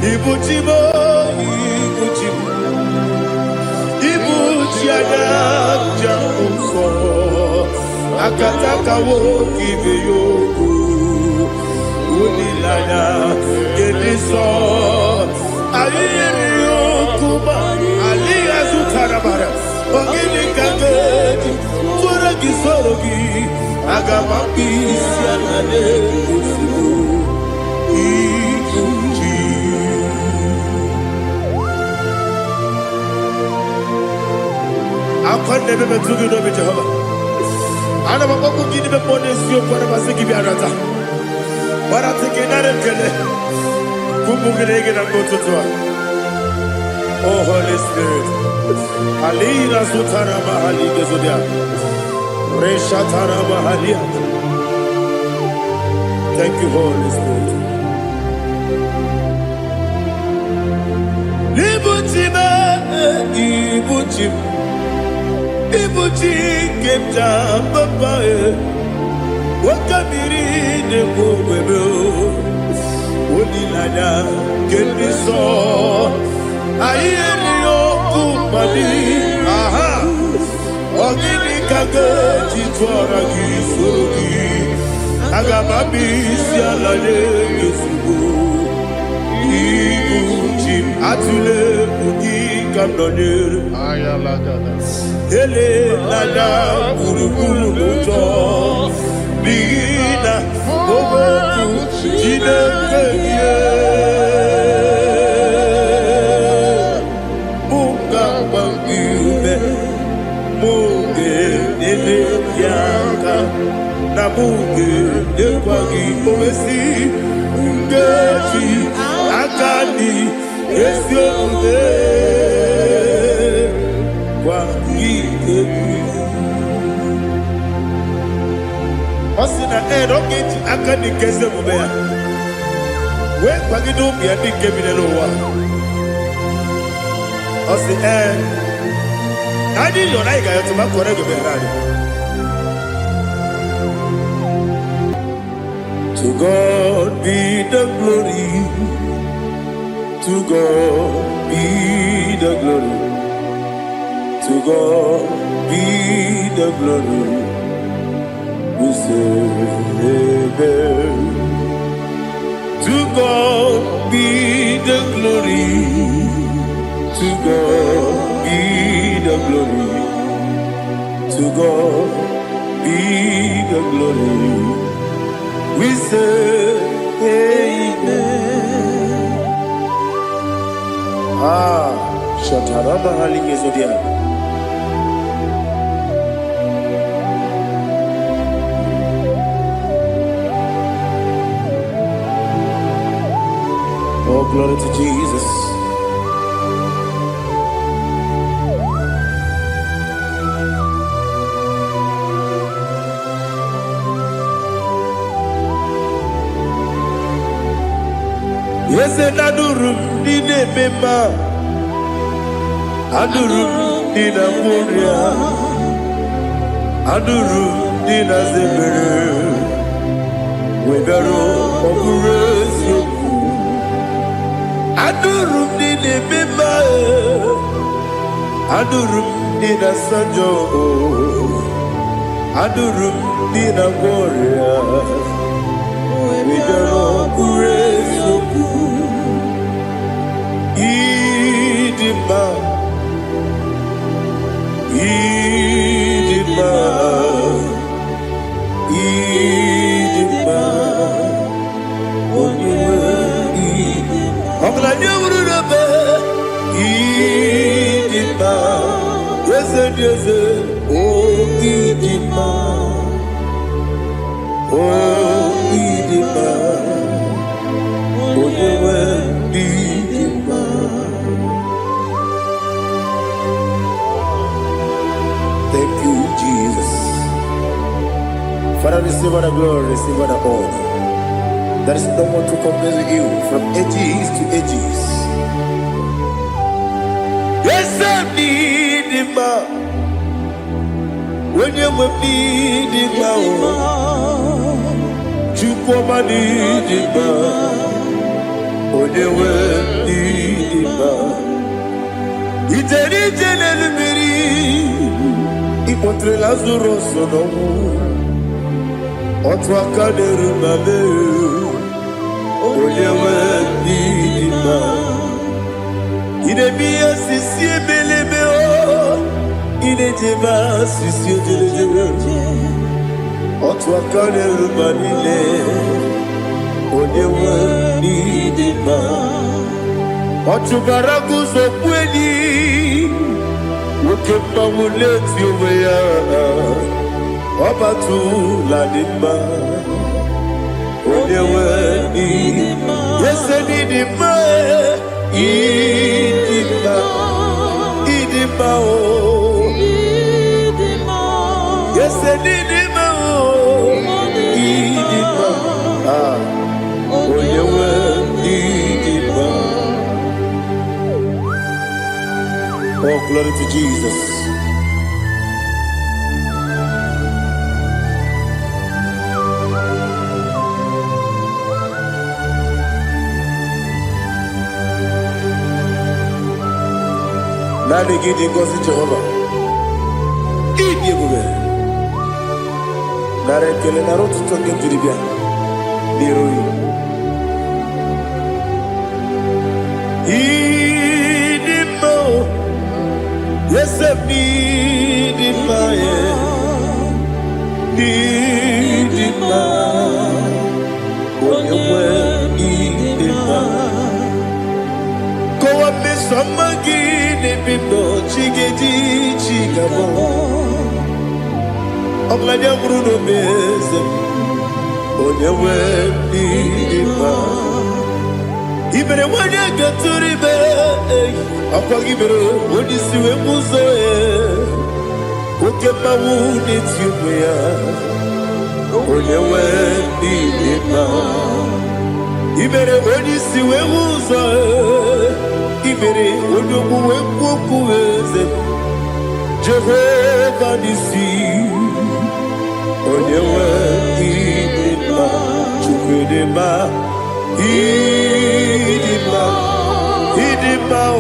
Ibujimo, Ibujimo, Ibujiada, Jamuso, Akataka wo give you, Unilana, Gediso, Aliyo Kuba, Aliya Zutarabara, Ogini Kageti, Turagi Sorogi, Agamapi, Sianade, I can't never be too good over Jehovah. I never go give the bonus you for a give you a rata. But I'm taking another killer. Kumbukilegin and go to tour. Oh, Holy Spirit. Alina Sutara Mahali Gezodia. Reshatara Mahalia. Thank you, Holy Spirit. Ibujima, Ibujima. Ibuji kemja papa wakamiri ne bobebe onilanya kendiso ayeni okupani aha ogini kageti twara gisugi agamabi sialale yesugo ibuji atule ugi kamdonir ayalagada ele lada urukulu muto bina oboku jinekeye munga bangiume munge nene yaka na munge nekwagi owesi ngeji akani esiode Osina don't akani keze mubea. We kwagido bia di kemine lowa. Osi nadi yo na iga yo tuma kore go berari. To God be the glory. To God be the glory. To God be the glory. We say amen. To God be the glory. To God be the glory. To God be the glory. We say amen. Shataraba Haligezodia. Oh, glory to Jesus. Yes, and Adurum did a member. Adurum did a Moria. Adurum did a Zebere. We better operate you. Adurum did a member. Adurum did a Sanjo. Adurum did a Moria. We better operate you. Idima, Idima, Idima, Idima, yes, oh Idima, oh Idima, Idima. Thank you, Jesus. Father, receive all the glory, receive all the honor. There is no one to compare with you from ages to ages. Yes, I need him. When you need him, you come and need him. When you contre Lazaro sono Otwa kaderu mame Oyewe nidima Idemia sisi belebe o Idejeba sisi ojelejebe Otwa kaderu manile Oyewe nidima Otubaragu zokweni Wokemba muleti oweya Obatu la dima Oyewe nidima Yes nidima Idima Idima o Yes nidima o Idima Oyewe nidima Oh, glory to Jesus. Nani gidi ngozi Jehovah. Idi ebube. Nare kele na rotu tonge jiribia. Niroi. Idi mo. Yes, idi ma ye. Idi ma. Oyewe idi ma. Go up me somebody. Bibo chigedi chigabo Oglanya bruno beze Onyewe bidima Ibere wanya gaturibe Akwa gibere Onisiwe muzoe Okema wuni tiumea Onyewe bidima Ibere onisiwe muzoe Ibere onyokuwe kukuweze Jehovah nisi Onyewe idima Chukwedema Idima Idima o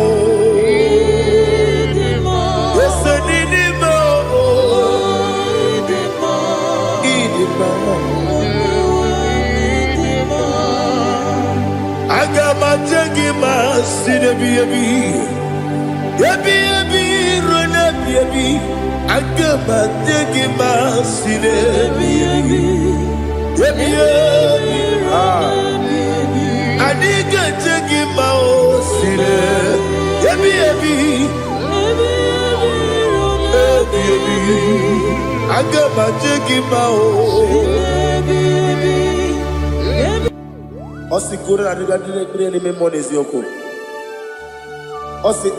Yese nidima o Idima Agama jengima sinebi Yebi rona yebi Agama jengima sinebi Yebi Adiga jengima o sine Yebi Agama jengima o Osi kure na niga dire ni memo nezi yoko. Osi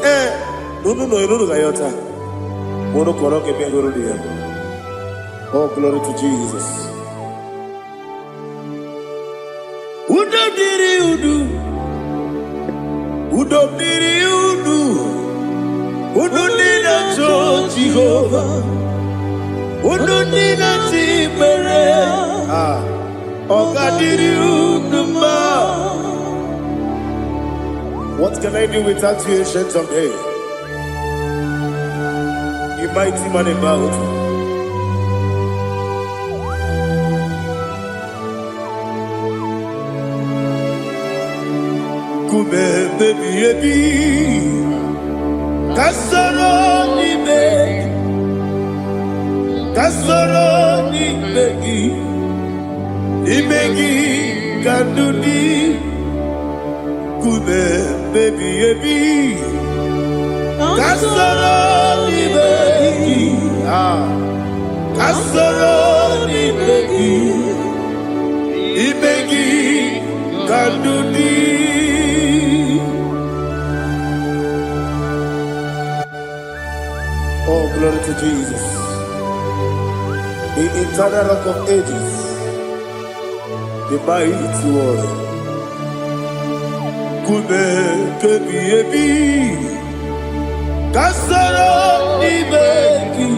nunu gayota. Mono koroke mengoro dia. Oh, glory to Jesus. Udo diri udu. Udo nina cho Jehovah. Udo nina timere. What can I do without you, ancient of days? You mighty man about. Kume baby Kasoro ni begi Imegi kandudi Kume baby Kasoro ni begi Kasoro ni begi Imegi kandudi Oh, glory to Jesus. The eternal rock of ages. The mighty one. Kume kebi Kasoro ni begi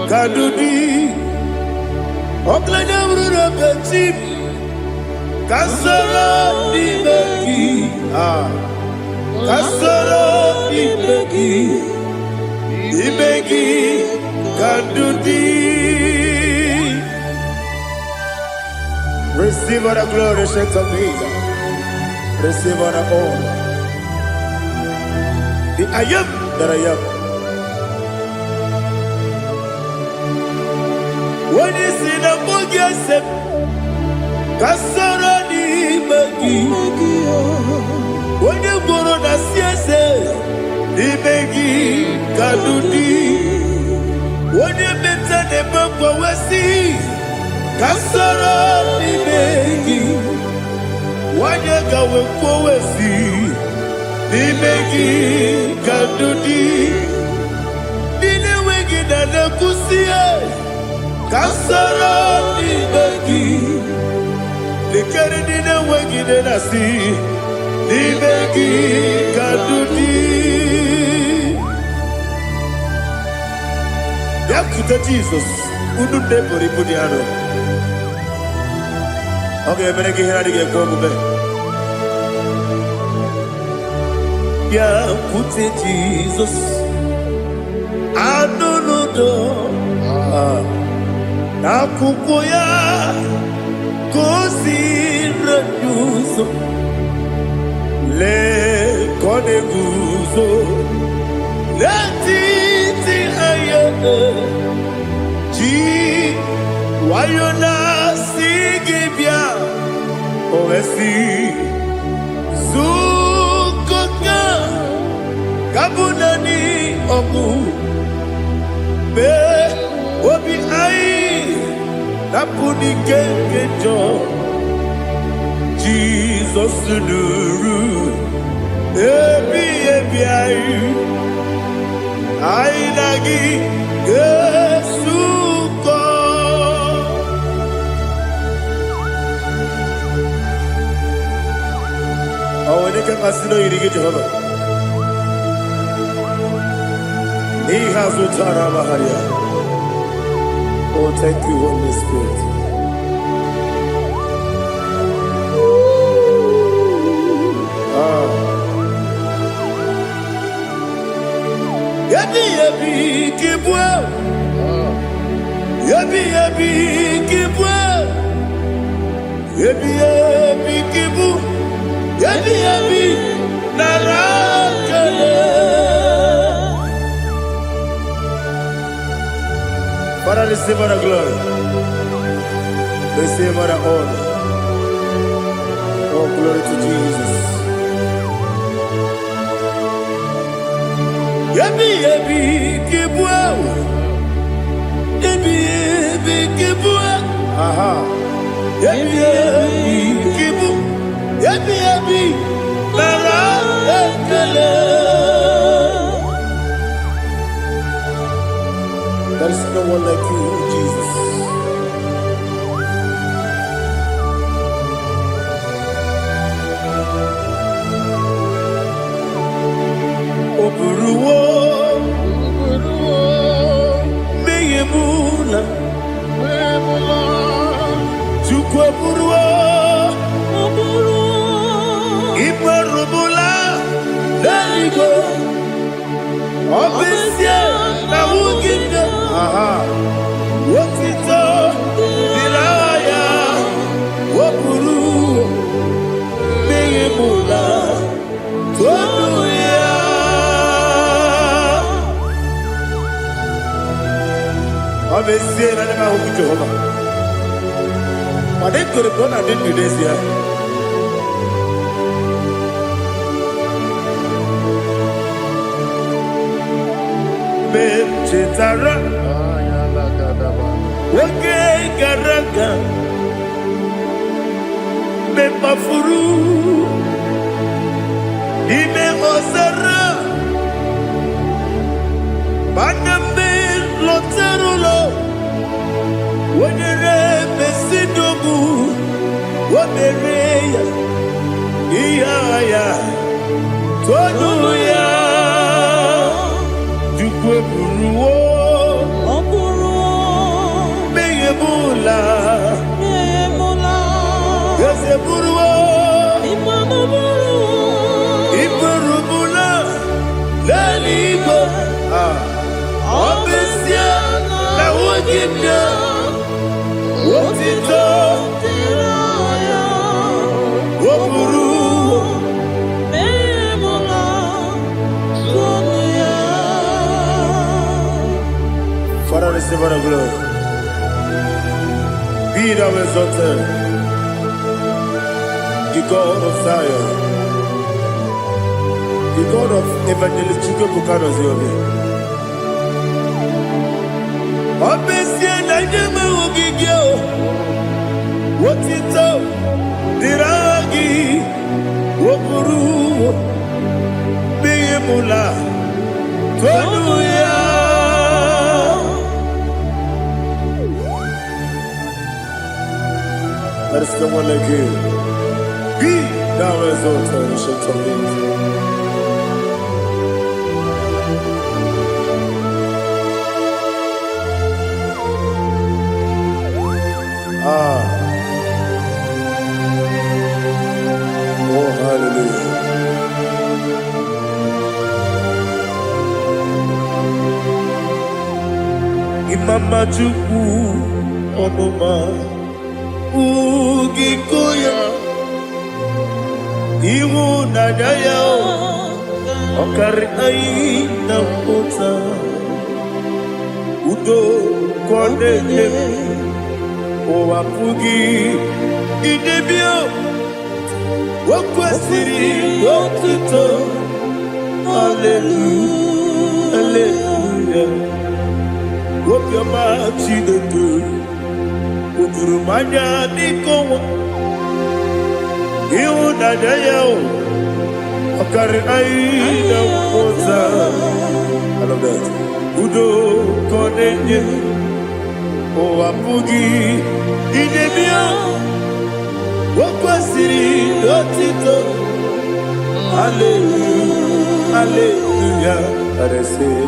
kadudi Oklanya bruna petit Kasoro ni begi Kasoro Ibegi Kandudi. Receive all the glory, shake of Jesus. Receive all the honor. The I am that I am. When you see the book, Kasoro Ibegi. When you go on the CSA, Ibegi Kandudi. When you mention the book, Kasoro Ibegi. Wanyaka wekowesi Nimegi Kandudi. Nile wegi na nekusie Kasoro Ibegi. Nikere nile wegi na nasi Nimegi Kandudi. Yakuta Jesus Ununde pori pudiano. Okay, I'm going to get go back. Yeah, put it Jesus. I don't know. Nakukoya kosi reduzo le koneguzo le titi ayene ji wayona sigibia oesi zukoka kabunani oku be obi ai napuni kenkejo Jesus nuru ebi ai lagi Yesuko. Oh, when you can consider you get Jehovah. He has Utara Maharia. Oh, thank you, Holy Spirit. Yabi kibwa. Yabi kibwa. Yabi kibu. Yabi narakale. Father, receive all the glory. Receive all the honor. Oh, glory to Jesus. Yabi kibwa. Yabi kibwa. Aha. Yabi kibu. Yabi narakale. There is no one like you, Jesus. Oburuwo, meyemula, chukwu oburuwo, imarubula, leligo, obesie na wugide. Aha, wotito, dilaya, oburuwo, meyemula, tonuya. Obesie na nema huku Jehovah. But they could have gone and didn't do this here. Chetara, okay, Garaga, me mafuru, ime osara, banambe loterulo, wenere besidogu, wamereya, iya, tonuya. Buruwo, meyemula, yese buruwo, imarubu, all the glory. Be thou exalted, the God of Zion, the God of Evangelist Chike Bukano Ziobi. Obesia na nyama wogigio, wotito, diragi, wokuru, biyemula, tonuya. There is no one like you. Be thou exalted, ancient of days. Oh, hallelujah. Imama Chukwu Onuma Ugikoya Iwu Nadaya Okari Aina Kota Udo Kondene Owapugi Idebio Wakwasiri Wakito Hallelujah Hallelujah Wapyama Chidetu Udurumanya Nikowa Iwu Nadaya Okari Aina Kota I love that Udo Kondene Owapugi Idebio Wakwasiri Lotito Hallelujah Hallelujah I say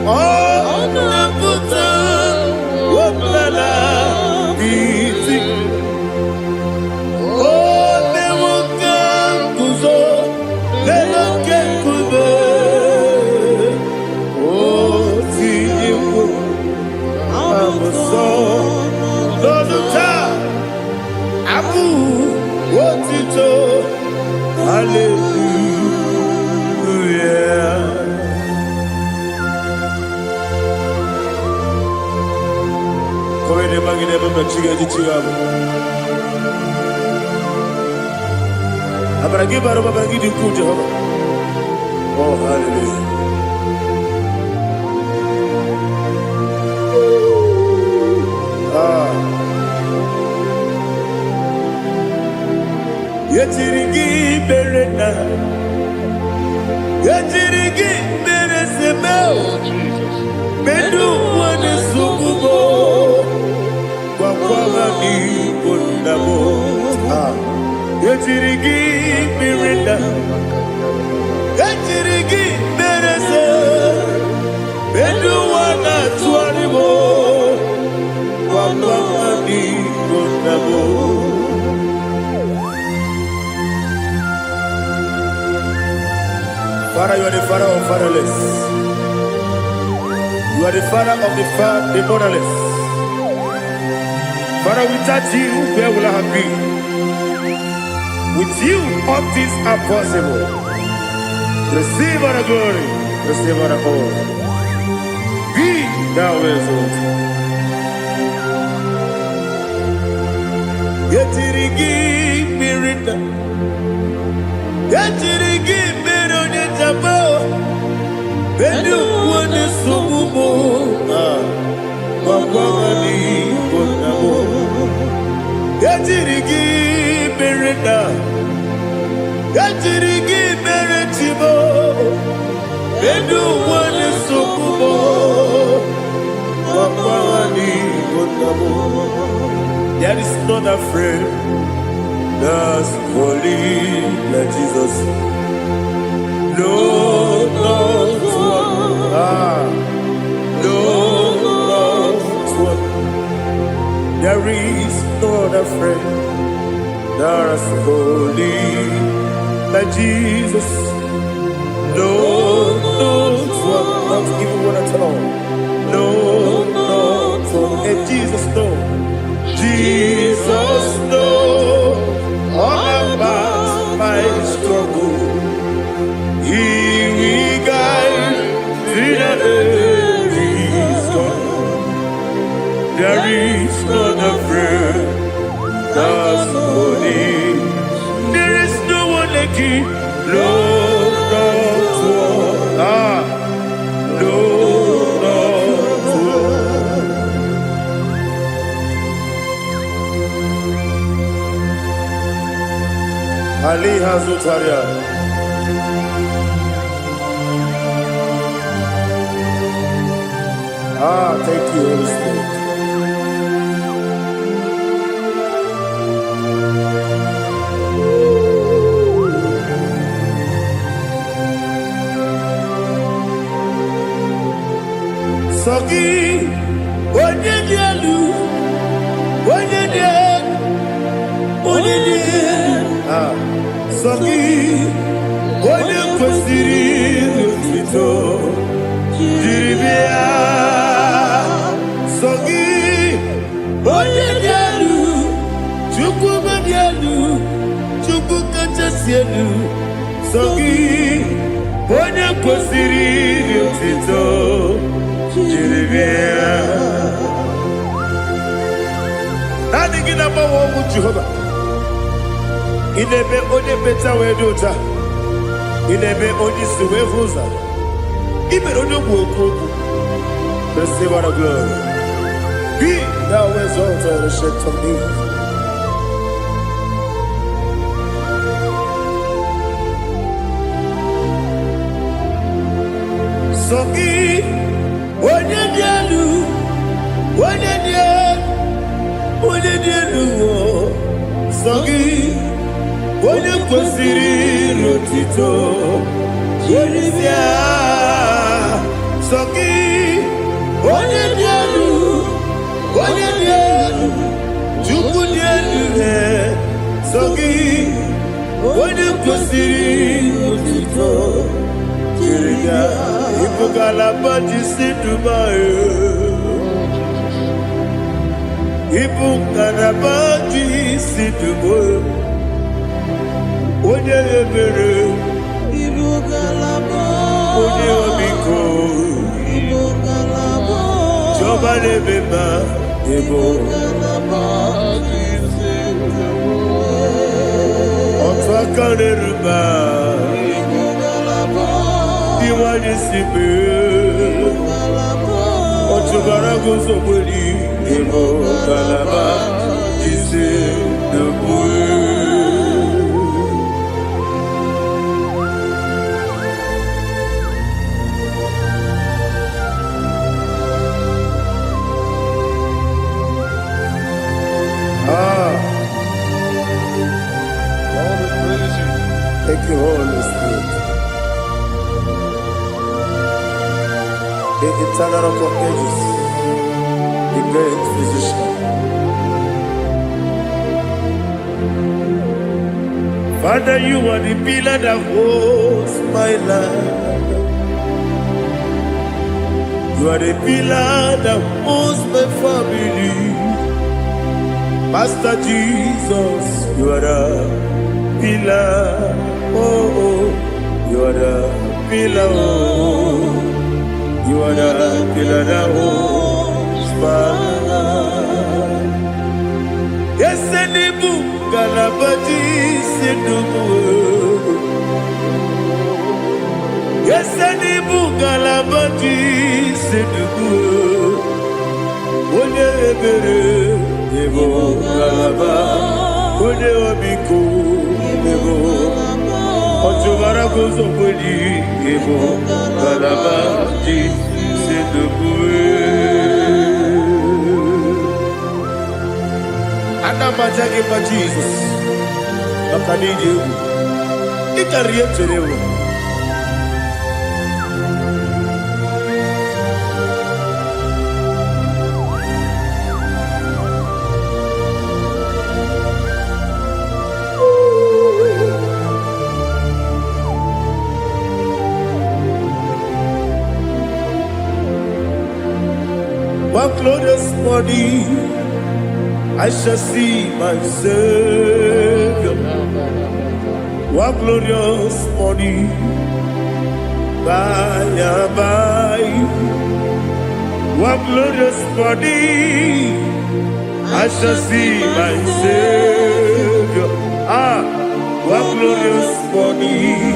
Oh Naputa Wapala Biti Oh Newoka Kuzo Newoke Kuzo Oh Tiyiwo Amoso Loduta Abu Wotito Hallelujah Koine magine baba chiga jichigabo Abragi baro baba gidi ku Jehovah Oh hallelujah Yetirigi berena Yetirigi beresemo Medu wane sukubo Kwa ni kundabo Yetirigi berena Yetirigi berese Medu wana tuanibo Kwa ni kundabo Father, you are the father of fatherless. You are the father of the motherless. Father, without you, where will I have been? With you, all things are possible. Receive our glory, receive our honor. Be thou exalted. Yetirigi mirita, yetirigi mirone jabo, benu wane subumo, wawani bonamo. Yetirigi mirita, yetirigi miretibo, benu wane subumo, wawani bonamo. There is none afraid that's holy like Jesus. No, not one. No, not one. There is no other friend that's holy like Jesus. No, not one. Not even one at all. No, not one. And Jesus, no. Jesus knows all about my struggle. He will guide me to the Ali Hazutaria. Thank you, Holy Spirit. Sogi, onye dielu, onye dielu, onye dielu. Sogi, onye kwesịrị otuto, jiri bịa. Sogi, onye dielu, Chukwu dielu, Chukwu kachasị elu. Sogi, onye kwesịrị otuto. Nani gina mawo mu Jehova. Inebe onye beta we dota. Inebe onye siwe vuza. Ibe onye gwoku. Receive our glory. Be thou exalted and shed from me. Sogi onye dielu, onye dielu, onye dielu. Sogi onye kwesịrị otuto, jiri bịa. Sogi onye dielu, onye dielu, Chukwu dielu. Sogi onye kwesịrị otuto, jiri bịa. Ibugalaba jisi Dubai. Ibugalaba jisi Dubai. Onye ebere. Ibugalaba. Onye omiko. Ibugalaba. Jọba nebeba. Ibugalaba jisi Dubai. Ọtụ aka n'eruba. Iwani sibe, otubara gozo mweli, emo kalaba, jise debue. Thank you, Holy Spirit. The eternal rock of ages, the great physician. Father, you are the pillar that holds my life. You are the pillar that holds my family. Master Jesus, you are the pillar. Oh, you are the pillar. Oh. You are the pillar that holds my life. Yes, and the book, Galabati, Sidubu. Yes, and the book, Galabati, Sidubu. One ebere, Evo Galaba, One Obiku, Evo. Otubara gozo mweli, Evo Galaba, jisi debue. Anamajage pa Jesus, makanije u, ikariye cherewe. One glorious morning, I shall see my Savior. One glorious morning, by and by. One glorious morning, I shall see my Savior. One glorious morning,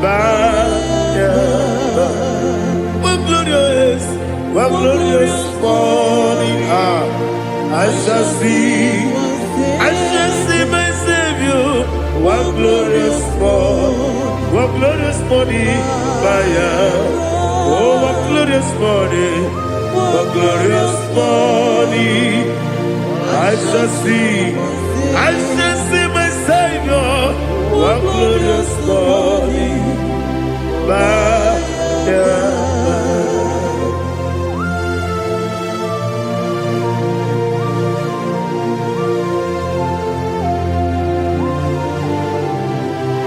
by and by. One glorious morning, I shall see my Savior. One morning, oh, what glorious morning, what glorious morning. I shall see my Savior, what glorious morning,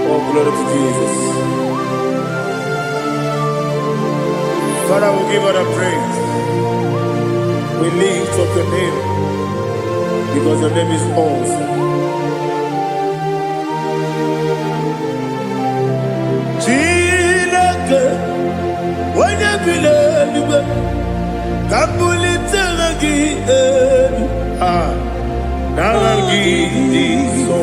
Oh, glory to Jesus. Father, we give all the praise. We lift up your name because your name is awesome. Chineke, when you believe, Kabulitagi, Nagi, so.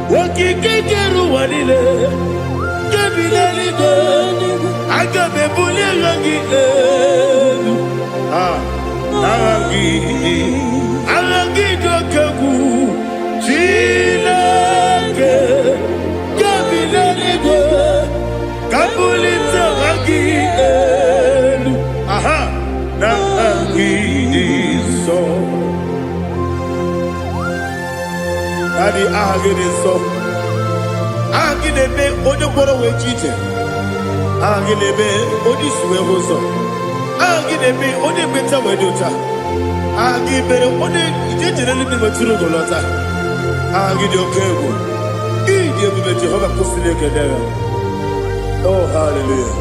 Wakikeru walile, kebilaligo, agabe bulelagi, alagi dokagu, Chineke, kebilaligo, kabulita lagi, nagi so. Daddy, so. Agilebe, Odoboro Wejite. Agilebe, Odiswe Hoso. Agilebe, Odebeta Wedota. Agibere, Ode, Generally Maturo Dolota. Agidio Kego. Idiom Jehovah Kosile Kedera. Oh, hallelujah.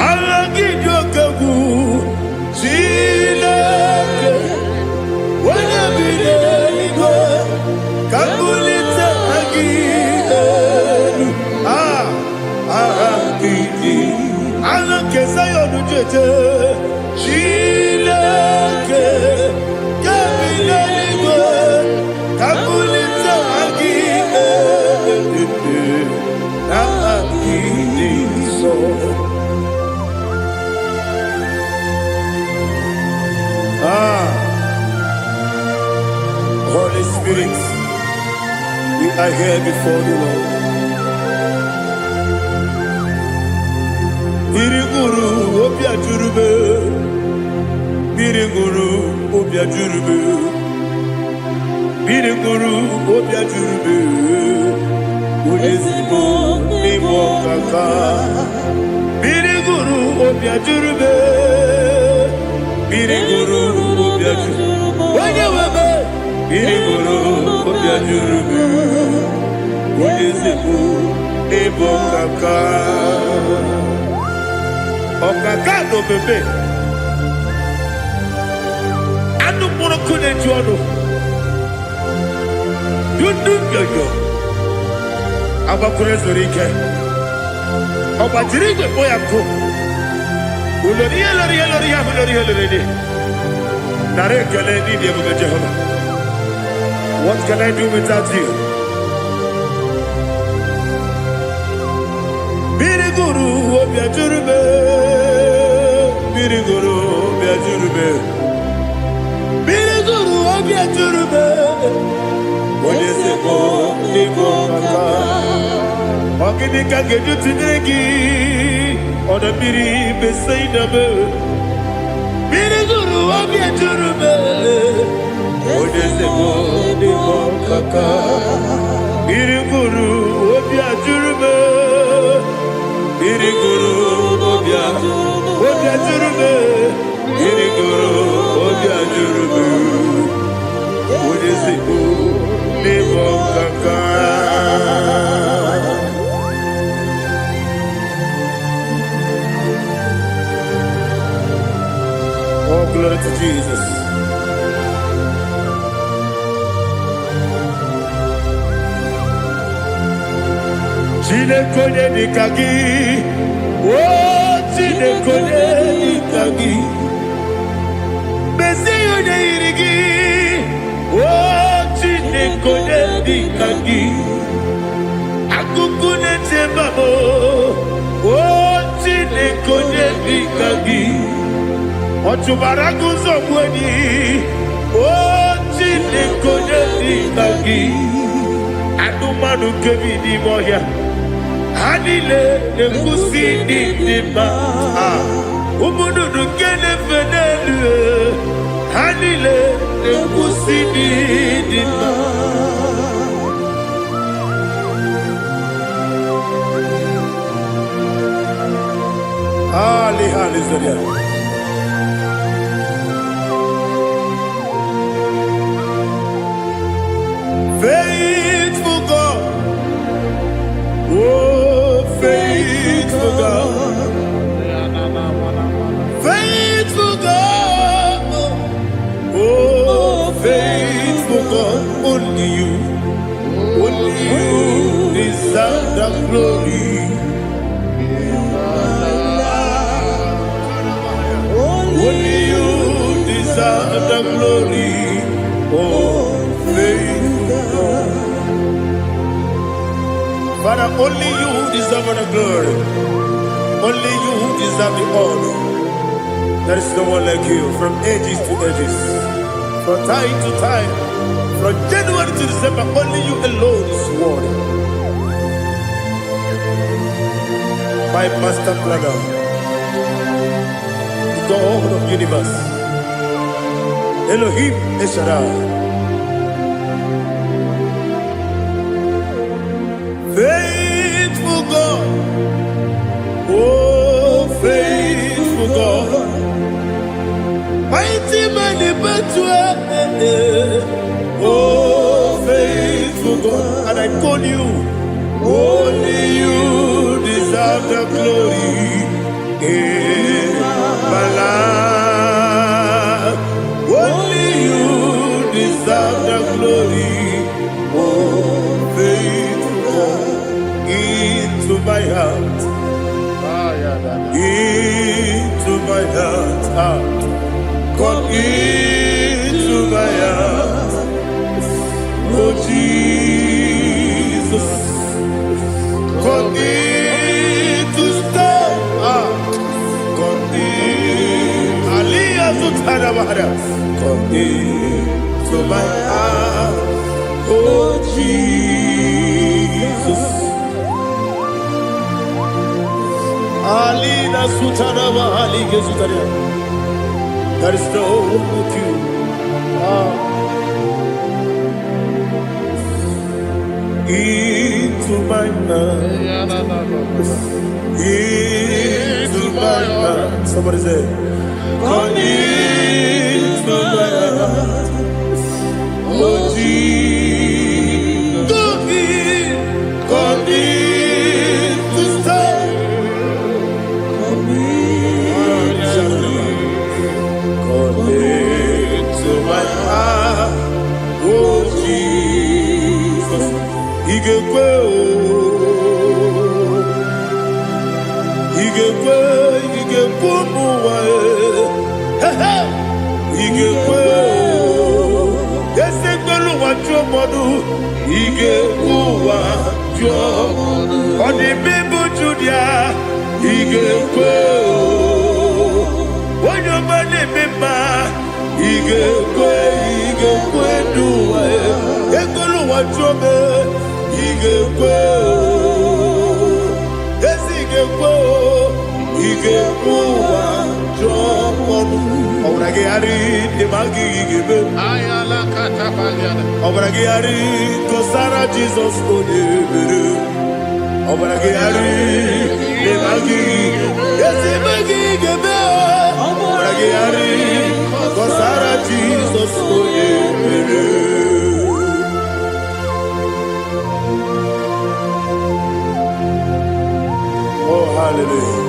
Agidio Kego. Chileke. When I be there, Kabulita again. Alake Sayonu Jete. Chileke. Kabilaligo. Kabulita again. So. Holy Spirit, we are here before you, Lord. Biriguru Obia Jurube, Biriguru Obia Jurube, Biriguru Obia Jurube, Udesibo Nibo Kaka, Biriguru Obia Jurube, Biriguru Obia Jurube. Biriguru Obia Jurube, Udesibo Nibo Kaka. Okaka no bebe. Anu mono kune juano. Yundu yoyo. Abakure zorike. Obajirige boyako. Uloriya. Nare kele ni diye Jehovah. What can I do without you? Biriguru Obia Jurube, Biriguru Obia Jurube, Biriguru Obia Jurube. Odesibo Nibo Kaka. Okinika geju tinegi, oda biri besainabe. Biriguru Obia Jurube, Odesibo Nibo Kaka. Biriguru Obia Jurube. Biriguru Obia Jurube, Biriguru Obia Jurube, Udesibo Nibo Kaka. Oh, glory to Jesus. Chinekone nikagi, oh Chinekone nikagi, Mesiyo ne irigi, oh Chinekone nikagi, Akukune tembamo, oh Chinekone nikagi, Otubaragu zomweni, oh Chinekone nikagi. Anumanu kebi di moya. Anile nekusi di ma. Umudu kene fenelu. Anile nekusi di ma. Ali Zaria. Faithful God, oh faithful God, faithful God, oh faithful God, only you deserve the glory. Only you deserve the glory, oh faithful God. Father, only you deserve the glory. Only you deserve the honor. There is no one like you, from ages to ages, from time to time, from January to December. Only you alone is worthy. My master planner, God of universe, Elohim Eshadai, faithful God, oh faithful God, mighty man in battle, oh faithful God, and I call you, only you deserve the glory. My life, only you deserve the glory. Oh, faithful God, into my heart, into my heart, come into my heart. Oh Jesus, come in to stay. Come into my heart, oh Jesus. Alina Sutanaba, Ali Gesutaria. There is no one like you. Into my heart, into my heart. Somebody say, come into my heart, oh Jesus. Come in to stay. Come into my heart, oh Jesus. Igekwe, muwa. Igekwe, yese tolu wajomodu. Igekwe, wajomodu. Odi bibu judia. Igekwe, wanyomane mema. Igekwe, duwa. Ekolu wajome. Igekwe, yese igekwe. Igekwe, wajomodu. Obragari de magi igebe. Ayala katapaliana. Obragari kosara Jesus odebere. Obragari de magi. Yesi magi igebe. Obragari kosara Jesus odebere. Oh hallelujah.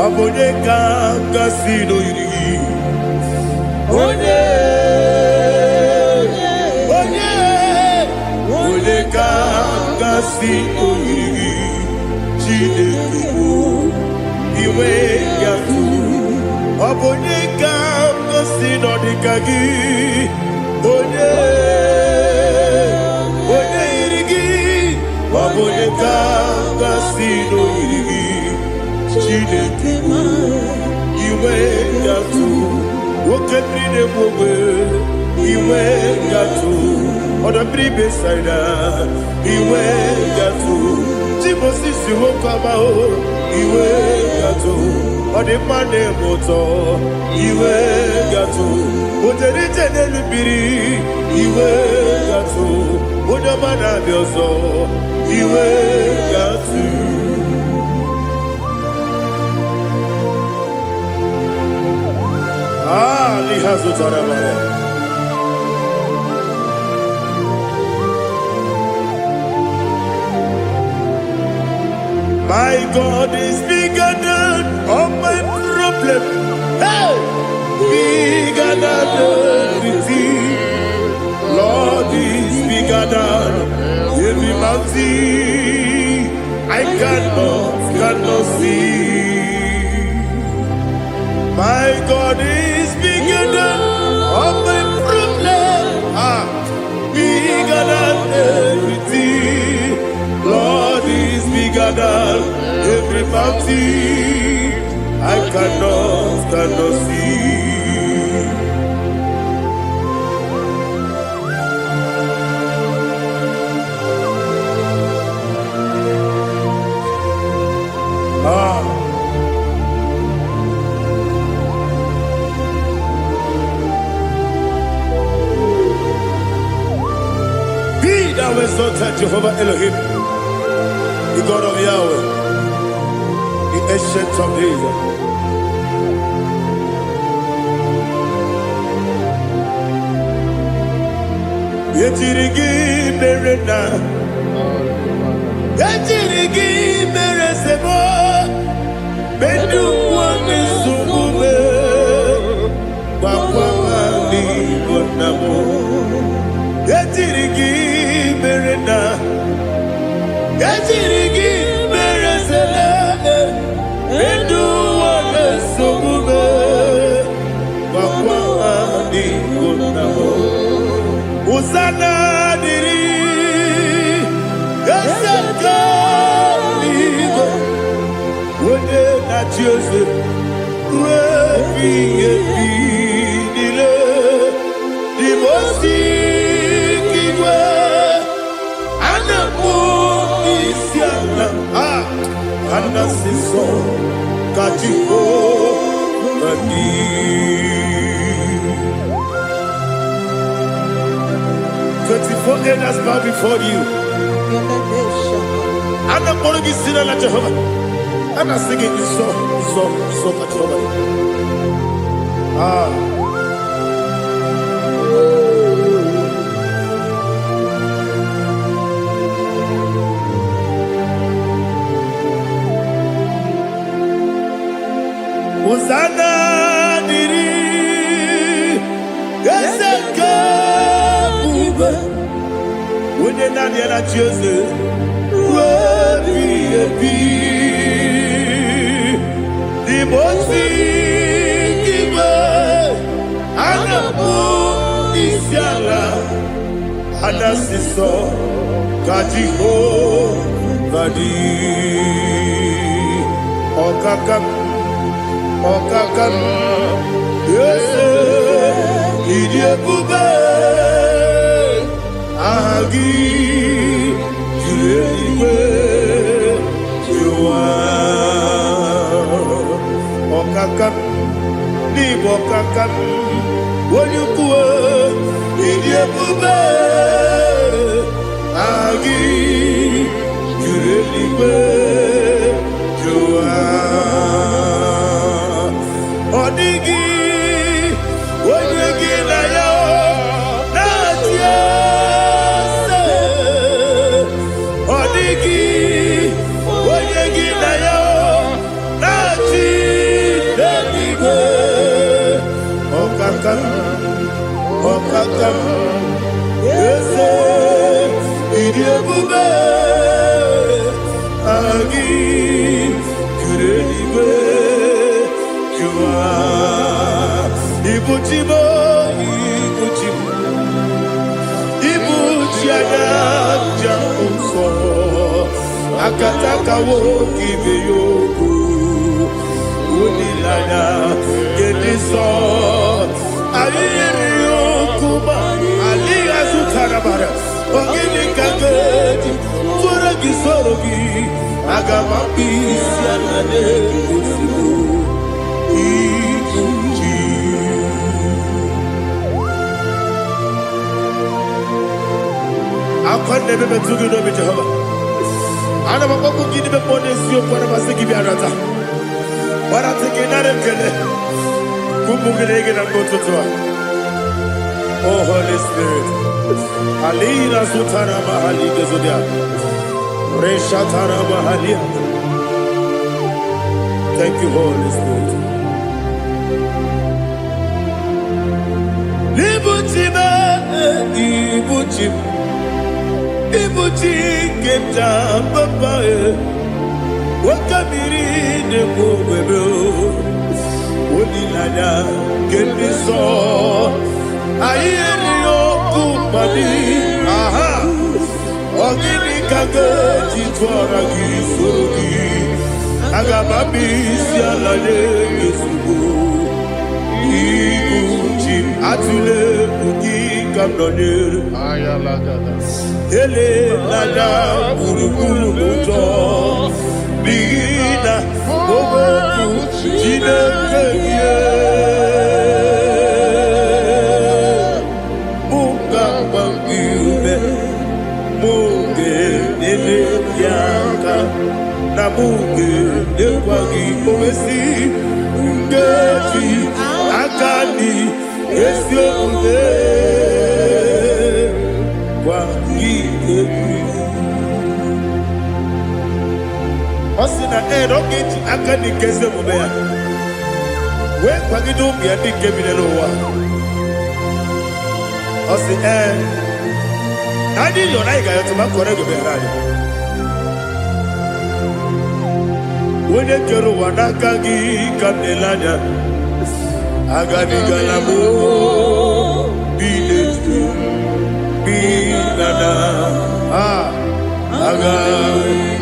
Abone kanga sino yiri. Onye kanga sino yiri. Chineke iwe yatu. Abone kanga sino dikagi. Onye yirigi. Chineke iwe gatu woke brine mwowe iwe gatu oda bribe saida iwe gatu Timosi si wokama o iwe gatu odi mane moto iwe gatu oterite nelubiri iwe gatu onyamana bioso iwe gatu My God is bigger than all my problem. Hey, bigger than everything. Lord is bigger than every mountain. I cannot see. My God is bigger than all my problems. Bigger than everything. Lord is bigger than every mountain. I cannot see. Thou exalted Jehovah Elohim, the God of Yahweh, the ancient of days. Yetirigi merena, yetirigi meresebo, bedu wane sumume, wakwa ni bonamo. Yetirigi merena, yetirigi meresele, bedu wane sumume, wakwa ni bonamo. Usana diri, esaka ligo, wode na Joseph, wepi nile, dimosi kiwe, anamu isiana, anasiso kachiko mani. 24 elders bow before you. And I'm going to be singing like Jehovah. And I'm singing this song like Jehovah. Hosanna diri, Ezeka. When you're not here at Joseph, the most giver, and the moon is yalla, and the sister, Kajiho, Vadi, Okakam, yes, Idiot Bube. Agi julewe juwa okakam ni bokakam wonyukwe idiebube agi julewe juwa odigi wonyegi na yo natia Okakam, yes, idiebube, agi, kureliwe, jua, ibuchibo, ibuchiana, jamso, akataka wo kibeyoku, Unilana, Gediso, Aliyo Kuma, Aliya Zutarabara, Ogini Kageti, Furagi Sorogi, Agamapi, Sianane, I never met to do with Jehovah. I never go to give them money, so whatever they give you another. But I take another killer. Kumugregin and go to Tua. Oh, Holy Spirit. Alina Sutana Mahali Gazudia. Reshatana Mahalia. Thank you, Holy Spirit. Libutime, Ibuchim. Ibuchi kemta papa wakabiri ne kubebe onilanya kemiso ayeri okupani aha ogini kage titwara gisugi agabami sialale yesugo Ibuchi atule ugi kamdone ayalagada Ele nada buruburu moto Bigina Bobo Jine Keye Munga Bangiume Munge Nene Yaka Na Munge Newagi Omesi Ngeji Akani Esyo Osina roketi akani keze mubea. We kwagido biandi kebinelo wa. Osi nani yona iga yotuma korego berani. Wene kero wanakagi kanelanya. Agani galamo biletu binana agani.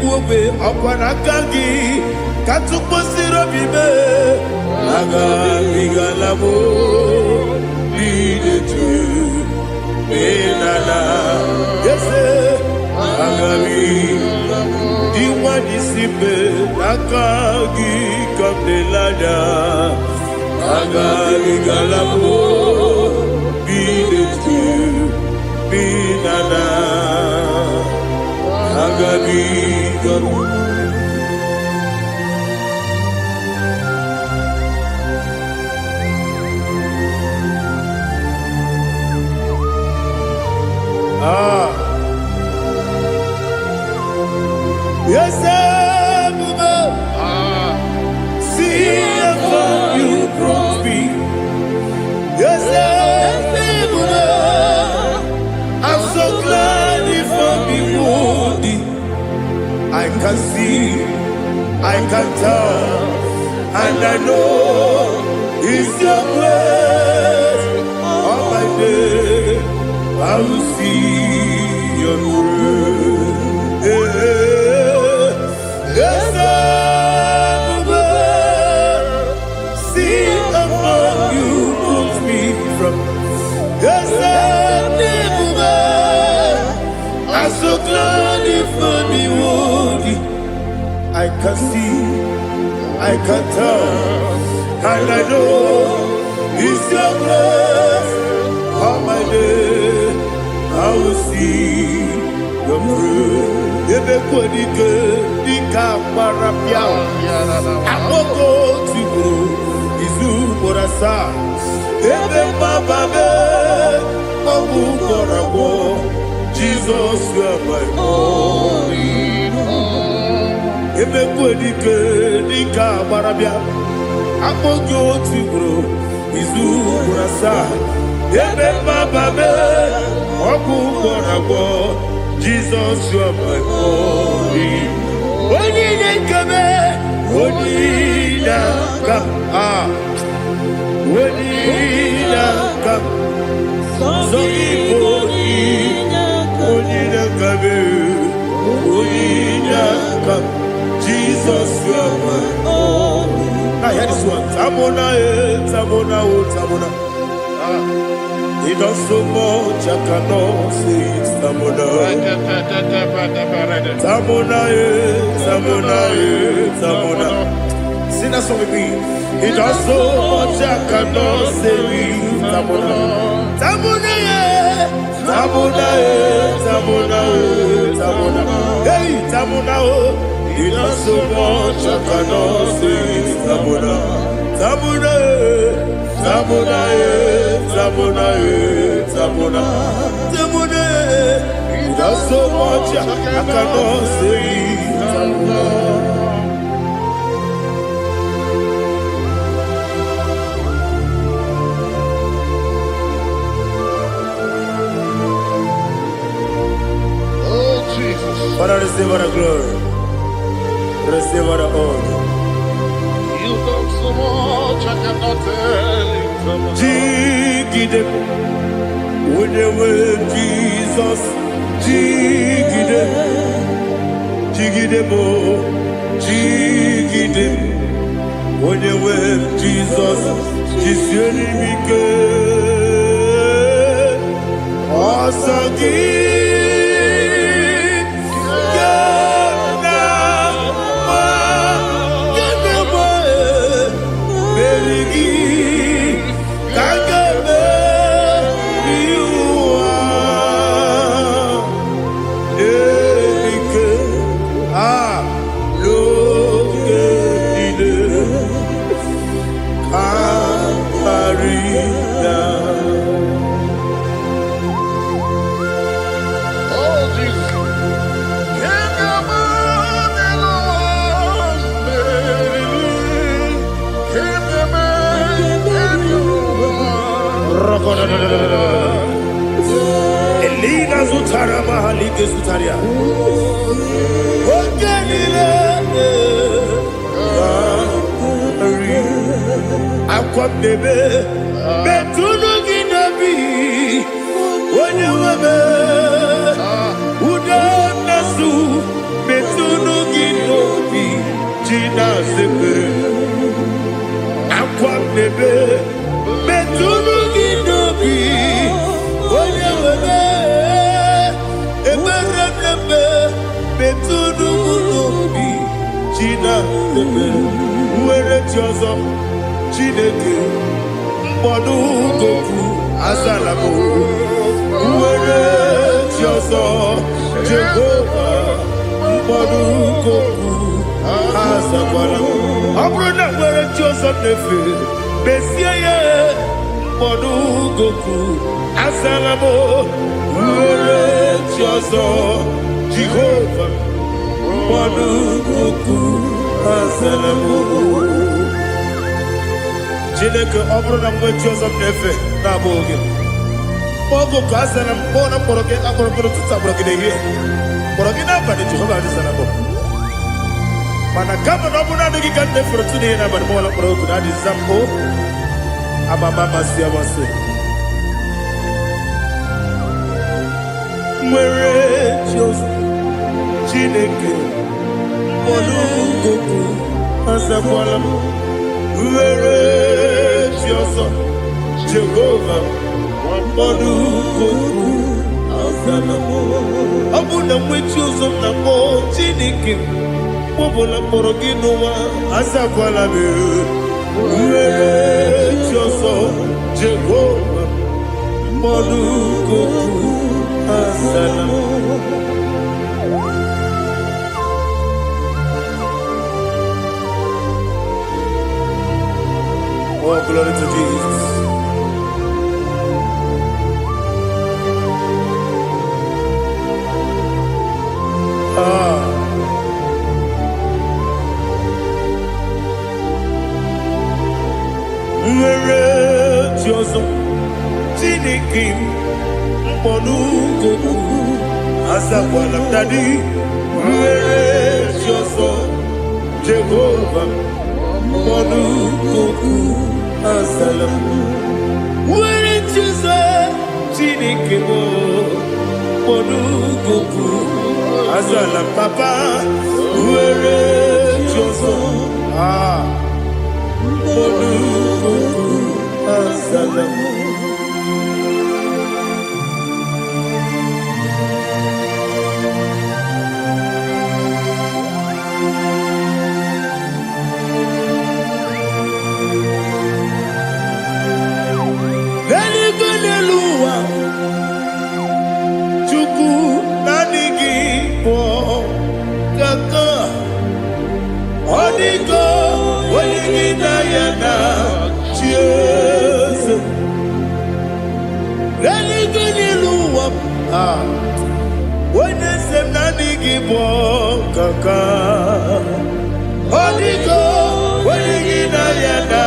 Buobe akwana kangi katuposiro bibe aga bigalamo bidetu benana yese aga diwani sibe akagi kamdelada aga bigalamo bidetu benana Agabi yes, see how you brought me. Yes, I'm so glad you found me. I can see, I can tell, and I know it's your grace. All my day, I will see your grace. Yes, see how you moved me from. Yes, I'm so glad you found me worthy. I can see, I can tell, and I know it's your grace. All my day, I will see your fruit. Ebe kwenike, dika marapia. Amoko tibu, izu morasa. Ebe mababe, obu korabo. Jesus, you are my only home. Ebe kwenike, dika marapia. Amoko tibu, izu morasa. Ebe mababe, obu korabo. Jesus, you are my only. Only come, only come, only come. So only come, only come. Jesus. Jesus, you are my only. Now hear this one. Tamona, Tamona, Tamona. He does so much, I cannot say it. Tamona. Tamona, Tamona, Tamona. Sing that song with me. He does so much, I cannot say it. Tamona. Tamona, Tamona, Tamona, Tamona. Hey, Tamona, he does so much, I cannot say it. Tamona. Tamona, Tamona, Tamona, Tamona, Tamona. He does so much, I cannot say it. Tamona. Father, receive all the glory. Receive all the honor. You done so much, I cannot tell it. Jigide, with the word Jesus. Jigide, jigide mo, jigide, with the word Jesus. Jiseli mike, asagi. Elina Zutara Mahalike Zutaria. Aquam bebe, Betunu Ginabi, when you were Udanasu, Betunu Ginobi, Gina Zebe, Aquam bebe, Betunu Ginobi, when you were Betunu Ginobi, Gina Zebe, where it was. Chineke mkpọdụ goku azalamo uwere chioso Jehova mkpọdụ goku azakwalamo ọ bụrụ na were chioso nefe besie ya mkpọdụ goku azalamo uwere chioso Jehova mkpọdụ goku azalamo. Chineke ọ bụrụ na mgbe Joseph na-efe na-abụ oge ogo ka a sara mkpọ na mkpọrọ gị akpọrọ mkpọrọ tutu agbọrọ gị n'ehihie mkpọrọ gị n'abalị Jehova adịsara mbọ mana kama na ọ bụ naanị gị ka nne fere tụ n'ihe n'abalị mụọla mkpọrọ ogu na adịza mbụ amama amasị amasị nwere Joseph Chineke mkpọrọ ogu azakwala m were Jioso Jehova mkpọdụ goku azalamo ọ bụ na nwechi ụzọ na mbọ Chineke kpọbụla mkpọrọ gị n'ụwa azakwala m were Jioso Jehova mkpọdụ goku azalamo. Oh, glory to Jesus. Where Joseph Chineke mkpọdụ goku azakwala m daddy. Where Joseph Jehova mkpọdụ goku azalamo were Joseph Chineke mkpọdụ goku azalam papa were Ah, Monukuku Asalam. Veluwa Chuku Nanigi Po Kaka Odigo Waligi Diana Cheers Veluwa Ah Wenesem Nanigi Po Kaka Odigo Waligi Diana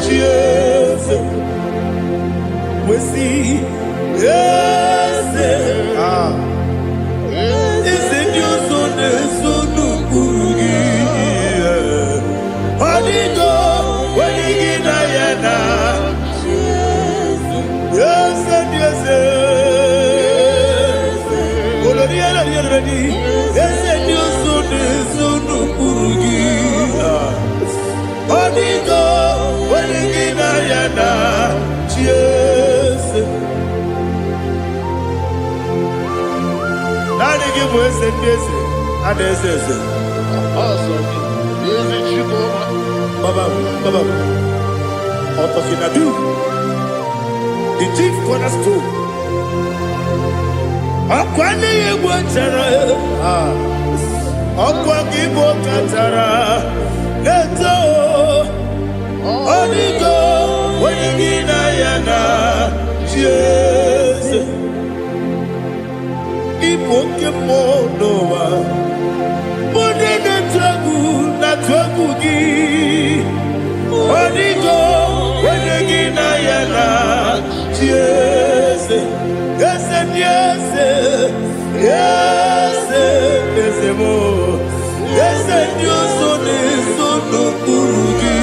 Cheers we see, yes, ah, is it your son, Sonu Burugi? Hodigo, when you get Diana, yes, and yes, Oloriana, yes, and your son, Sonu Burugi. Hodigo, when you get Diana, cheers. Nani give us a this and this is awesome. Is it IGBO? Baba, Otokinadu, the chief cornerstone. Akwani Wachara, Akwagibo Katara, Leto, Odigo, Wenigina Yana, cheers. Ipokemonoa Modena tragu na tragugi Odigo Wenegina yana Yes Yes and yes Yes Yes mo Yes and yes Sono Burugi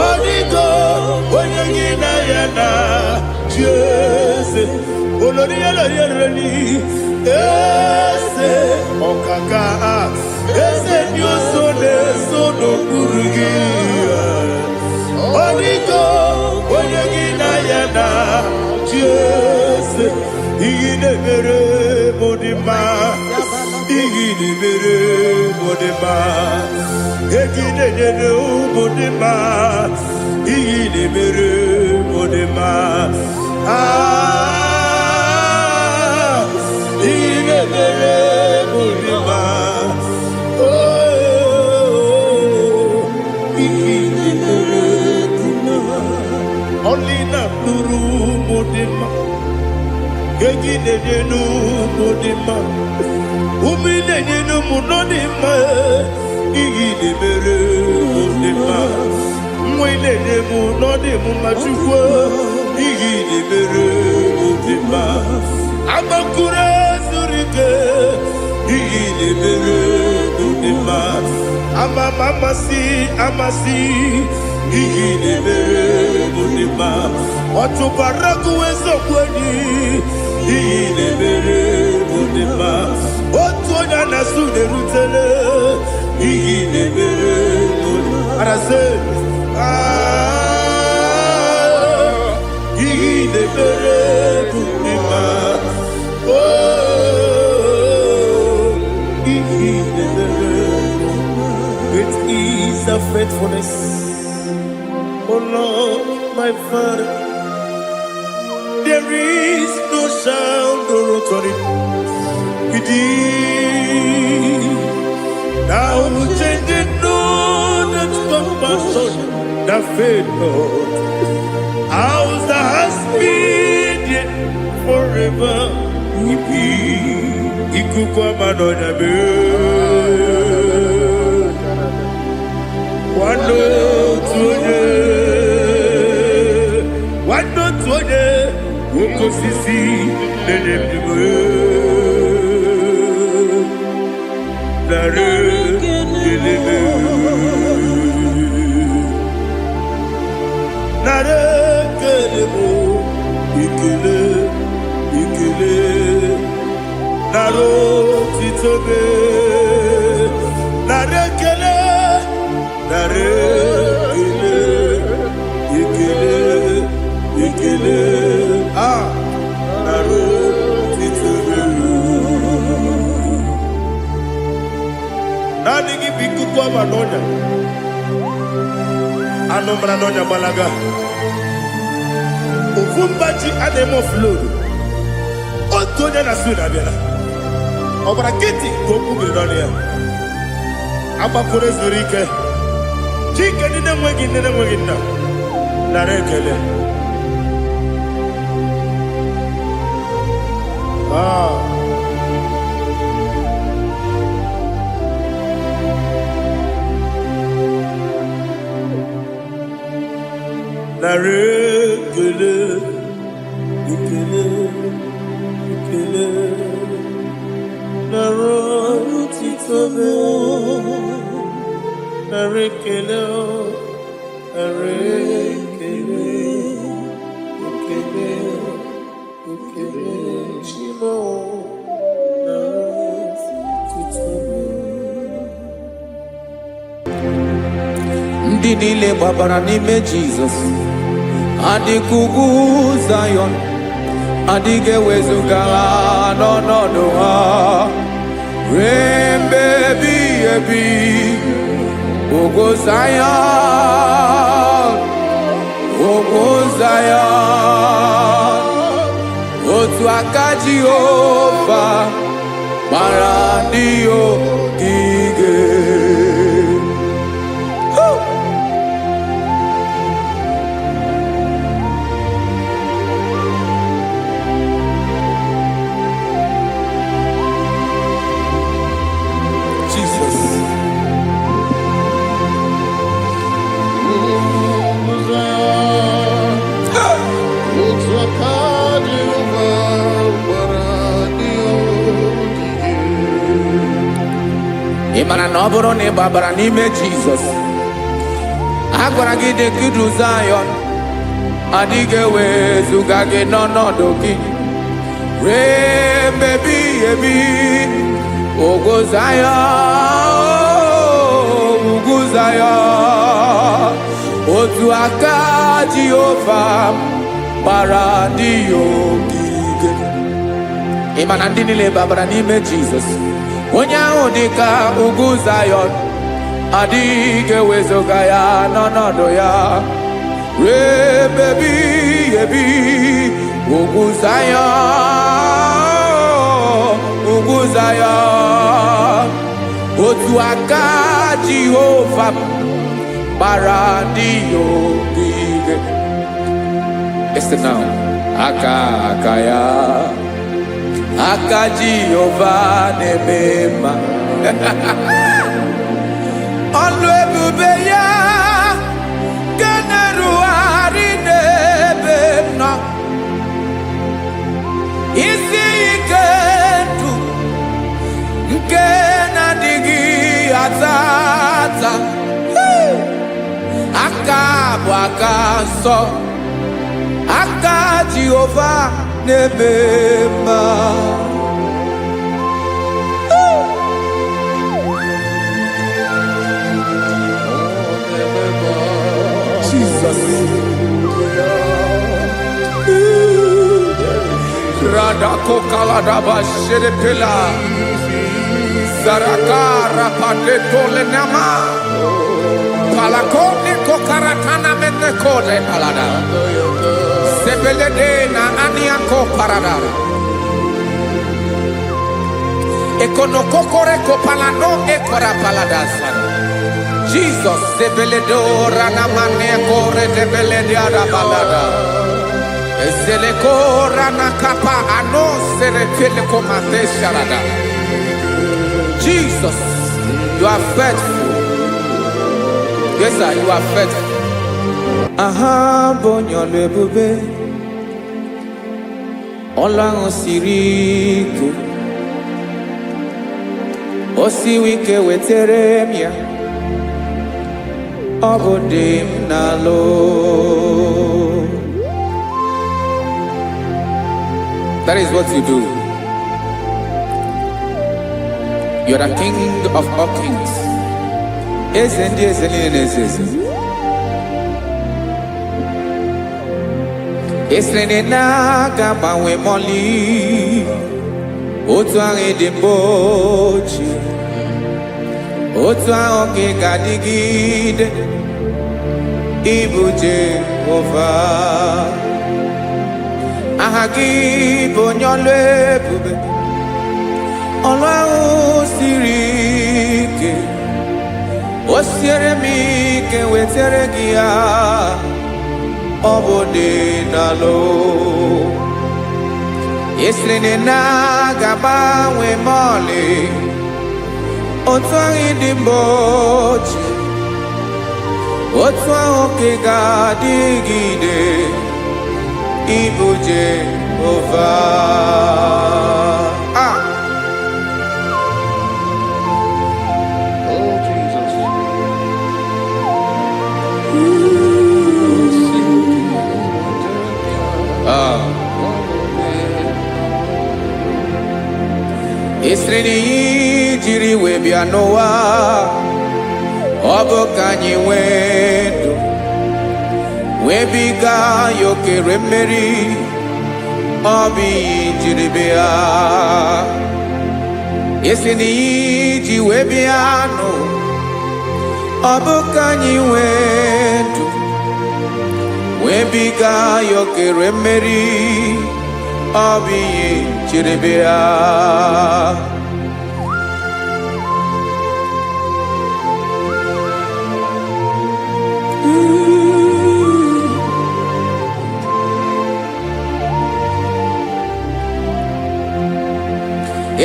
Odigo Wenegina yana Yes Oloriya ese okaka ese nyosone sono kurugi Odigo oyegina yana Jese igine mere modima egine nene modima igine mere modima Only na nuru modima, gegine nenu modima, umine nenu munodima, igine mere modima, mwine nemu nodimu machukwa, igine mere modima, amakure surike, igine mere modima, amasi. Igine mere modima, watu baraku wezo kweni. Igine mere modima, watu onyana sude rutele. Igine mere modima, arase. Igine mere modima, igine mere. It is a faithfulness. Oh Lord, my Father, there is no sound or authority within. Thou changest not that compassion, that faith, Lord. Ours that has been yet forever. Ikukwa madonya be. Wando tuone, uko sisi nelemwe. Nare nelemwe. Nare kelemo, ikele. Naro titobe, nare kele. Baba Nonya. Anomra Nonya Balaga. Uvumbaji anemo flow. Otonya na suina bela. Obra kiti koku bidonia. Aba kore zurike. Chike nine mwegi na. Narekele. Narekele. Ikele. Narotitobe. Narekele. Ndị niile gbabara n'ime Jizọs adịghị Zion, adịghị ewezuga ha n'ọnọdụ ha ruo mgbe ebighị ebi. Ugwu Zion, otu aka Jehova gbara ndị ogige. Ịmara na ọ bụrụ na ị gbabara n'ime Jizọs, a gwara gị dị kudu Zion, adịghị ewezuga gị n'ọnọdụ gị ruo mgbe ebighị ebi. Ugwu Zion, otu aka Jehova gbara ndị ogige. Ịma na ndị niile gbabara n'ime Jizọs, onye ahụ dị ka ugwu Zion, adịghị ewezuga ya n'ọnọdụ ya ruo mgbe ebighị ebi. Ugwu Zion, otu aka Jehova gbara ndị ogige. Listen now, aka ya, aka Jehova na-eme mma. Ọlụ ebube ya ka na-erugharị n'ebe m nọ. Isi ike ndụ nke na-adịghị ata ata. Aka bụ aka nsọ, aka Jehova na-eme mma. Jesus. Radako kaladaba shedepela. Zarakara padeto lenama. Palakone kokaratana mene kode palada. Sebelede na aniako parada. Ekonokokore kopalano ekora paladasa. Jesus, sebeledo ranamane kore debelede arabalada. Ezeleko ranakapa ano serepele komate sharada. Jesus, you are faithful. Yes, sir, you are faithful. Aha, bonyo lebube. Olang osirike. Osiwike weteremia. Obodim nalo. That is what you do. You are the King of all kings. Esrene na gaba we moli. Otu ange dimbochi. otu ahụ ka ị ga-adịgide ịbụ Jehova. Aha gị bụ onye ọlụ ebube, ọlụ ahụ siri ike. O siere m ike wetara gị ya, ọ bụ dị n'alụ. Esiri na ga-agbanwe m ọlị, otu ahụ dị mgbe ochie, otu ahụ ka ị ga-adịgide ịbụ Jehova. Oh, Jesus. Esiri na ihe jiri wee bịa n'ụwa, ọ bụ ka anyị nwee ndụ, wee biga ya okere mmeri. Ọ bụ ihe jiri bịa. Esi na ihe ji wee bịa nụ, ọ bụ ka anyị nwee ndụ, wee biga ya okere mmeri. Ọ bụ ihe jiri bịa.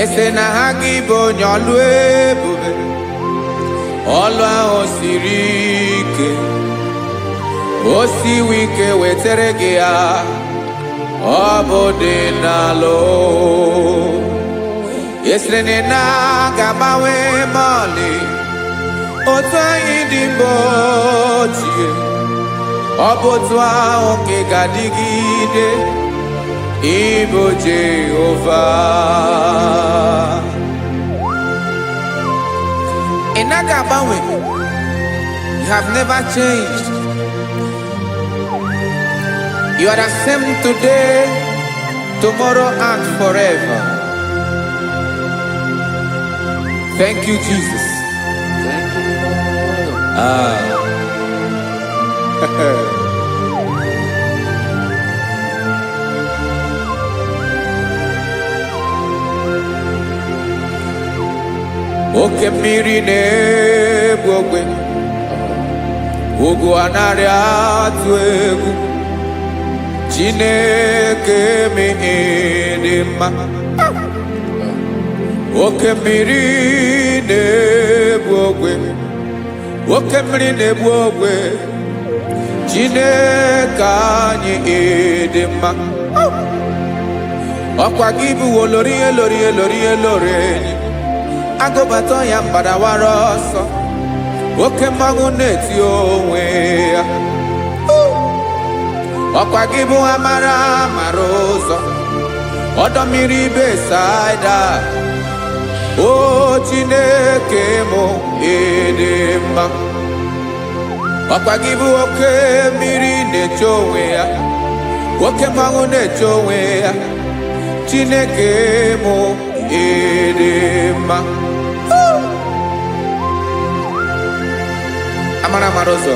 Ese na ha gị bụ onye ọlụ ebube, ọlụ ahụ siri ike. O siwe ike wetara gị ya, ọ bụ dị n'alụ. Esiri na ga-agbanwe m ọlị, otu anyị dị mgbe ochie, ọ bụ otu ahụ ka ị ga-adịgide ịbụ Jehova. Ị naghị agbanwe. You have never changed. You are the same today, tomorrow, and forever. Thank you, Jesus. Thank you, Father. Oke mmiri na-egbu ogwe, ugwu anaghị atụ egwu. Chineke me dị mma. Oke mmiri na-egbu ogwe, oke mmiri na-egbu ogwe. Chineke anyị dị mma. Ọkwa gị bụ olori elori elori elori enyi, agụbata ya mbadawara ọsọ. Oke mmanwụ na-eti onwe ya. Ọkwa gị bụ amara amara ụzọ, ọdọ mmiri Besaida. O Chineke mụ ịdị mma. Ọkwa gị bụ oke mmiri na-eche onwe ya, oke mmanwụ na-eche onwe ya. Chineke mụ ịdị mma. Amara amara ụzọ.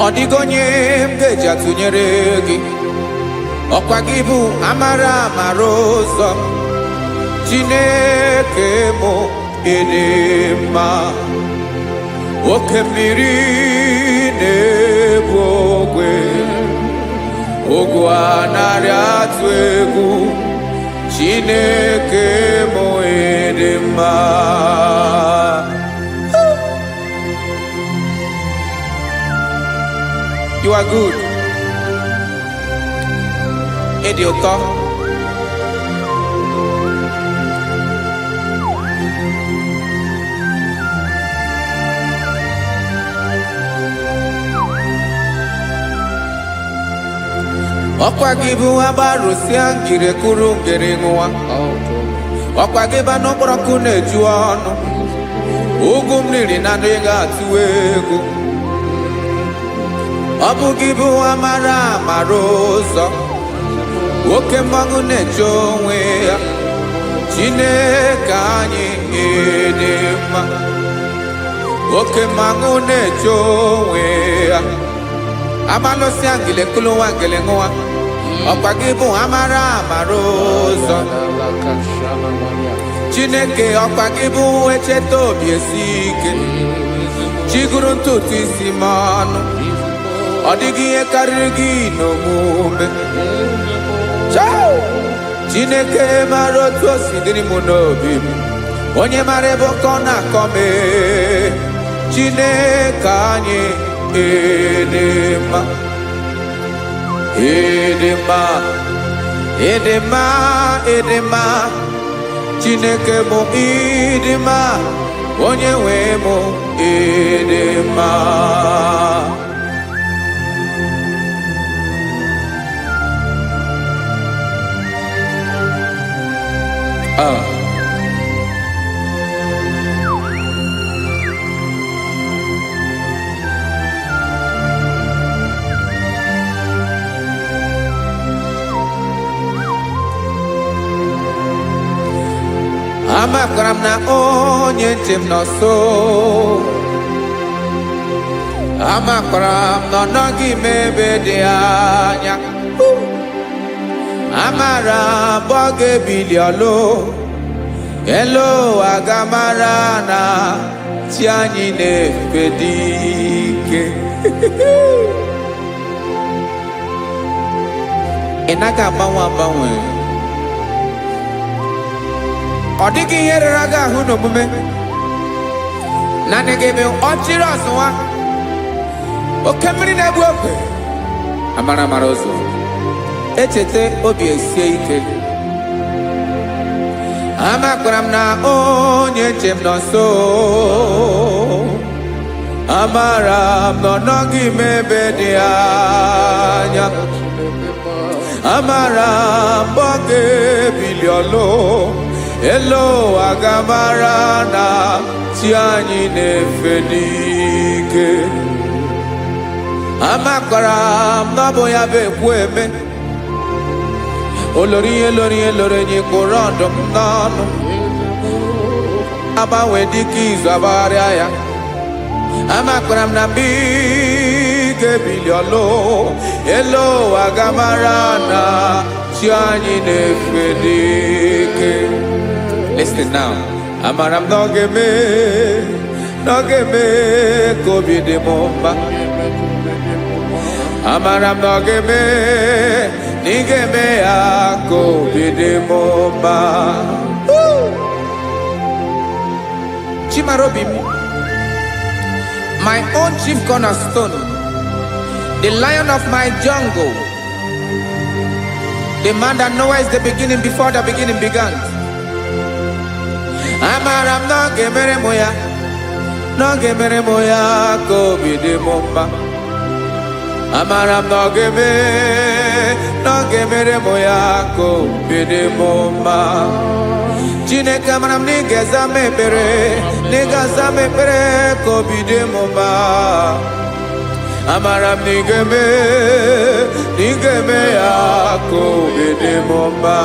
Ọ dịghị onye m ga-eji atụnyere gị. Ọkwa gị bụ amara amara ụzọ. Chineke mụ ịdị mma. Oke mmiri na-egbu ogwe, ogwu anaghị atụ egwu. Chineke mụ ịdị mma. You are good. Ịdị ụtọ. ọkwa gị bụ agbarụsịa ngire kụrụ ngere nwa ọkwa gị ba n'okporọkụ na-eju ọnụ ugwu mmiri na adịghị atụwa egwu ọ bụ gị bụ amara amara ụzọ nwoke mmanwụ na-eche onwe ya Chineke anyị dị mma nwoke mmanwụ na-eche onwe ya amalụsị angele kụlụ nwa ngele nwa ọkwa gị bụ amara amara ụzọ Chineke ọkwa gị bụ echeta obi esi ike chigụrụ ntutu isi m ọnụ ọ dịghị ihe karịrị gị n'omume Chineke mara otu o si dịrị m n'obi m onye mara ebe ọkọ na-akọ m Chineke anyị dị mma dị mma dị mma dị mma Chineke bụ ịdị mma onye nwe m dị mma amakwara m na onye ntị m nọ nso amakwara m na ọ nọghị m ebe dị anya amara m ọ ga-ebili ọlụ elu agamara na chi anyị na-efe dị ike ị naghị agbanwe agbanwe ọ dịghị ihe rere gị ahụ n'omume naanị gị bụ ọchịrị ọzụwa oke mmiri na-egbu ogwe amara amara ụzọ echeta obi esie ike amakwara m na onye nche m nọ nso amara m na ọ nọghị m ebe dị anya amara m ọ ga-ebili ọlụ elu agamara na chi anyị na-efe n'ike amakwara m na ọ bụ ya bụ ekwu eme olori ihe lori ihe lori enyi kpụrụ ọdụm n'ọnụ agbanwe dịka izu agbagharịa ya amakwara m na mgbe ị ga-ebili ọlụ elu agamara na chi anyị na-efe n'ike. Listen now. Amara m n'oge me ka obi dị m mma. Amara m n'oge me na ị ga-eme ya ka obi dị m mma. Chimara obi m, my own chief cornerstone, the lion of my jungle, the man that knows the beginning before the beginning began. Amara m n'oge mere mụ ya, n'oge mere mụ ya ka obi dị m mma. Amara m n'oge mere mụ ya ka obi dị m mma. Chineke amara m na ị ga-aza m ekpere, na ị ga-aza m ekpere ka obi dị m mma. Amara m na ị ga-eme ya ka obi dị m mma.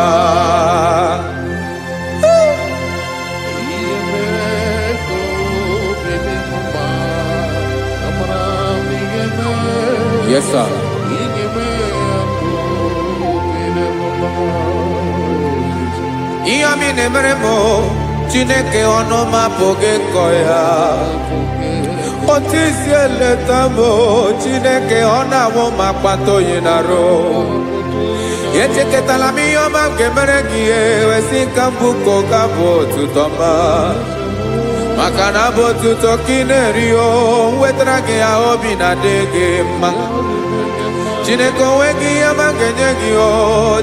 Yes, sir. Ihe ọmị na-emere m Chineke ọnụ m apụghị ịkọ ya. Otu isi eleta m Chineke ọ na-awụ m akpata oyi n'arụ. Echeketala m ihe ọma m ga-emere gị ewesị ka m bụkọ ga-abụ otuto mma. Maka na bụ otuto ka ị na-eri o wetara gị ya obi na-adị gị mma. Chineke onwe gị ihe ọma ga-enye gị o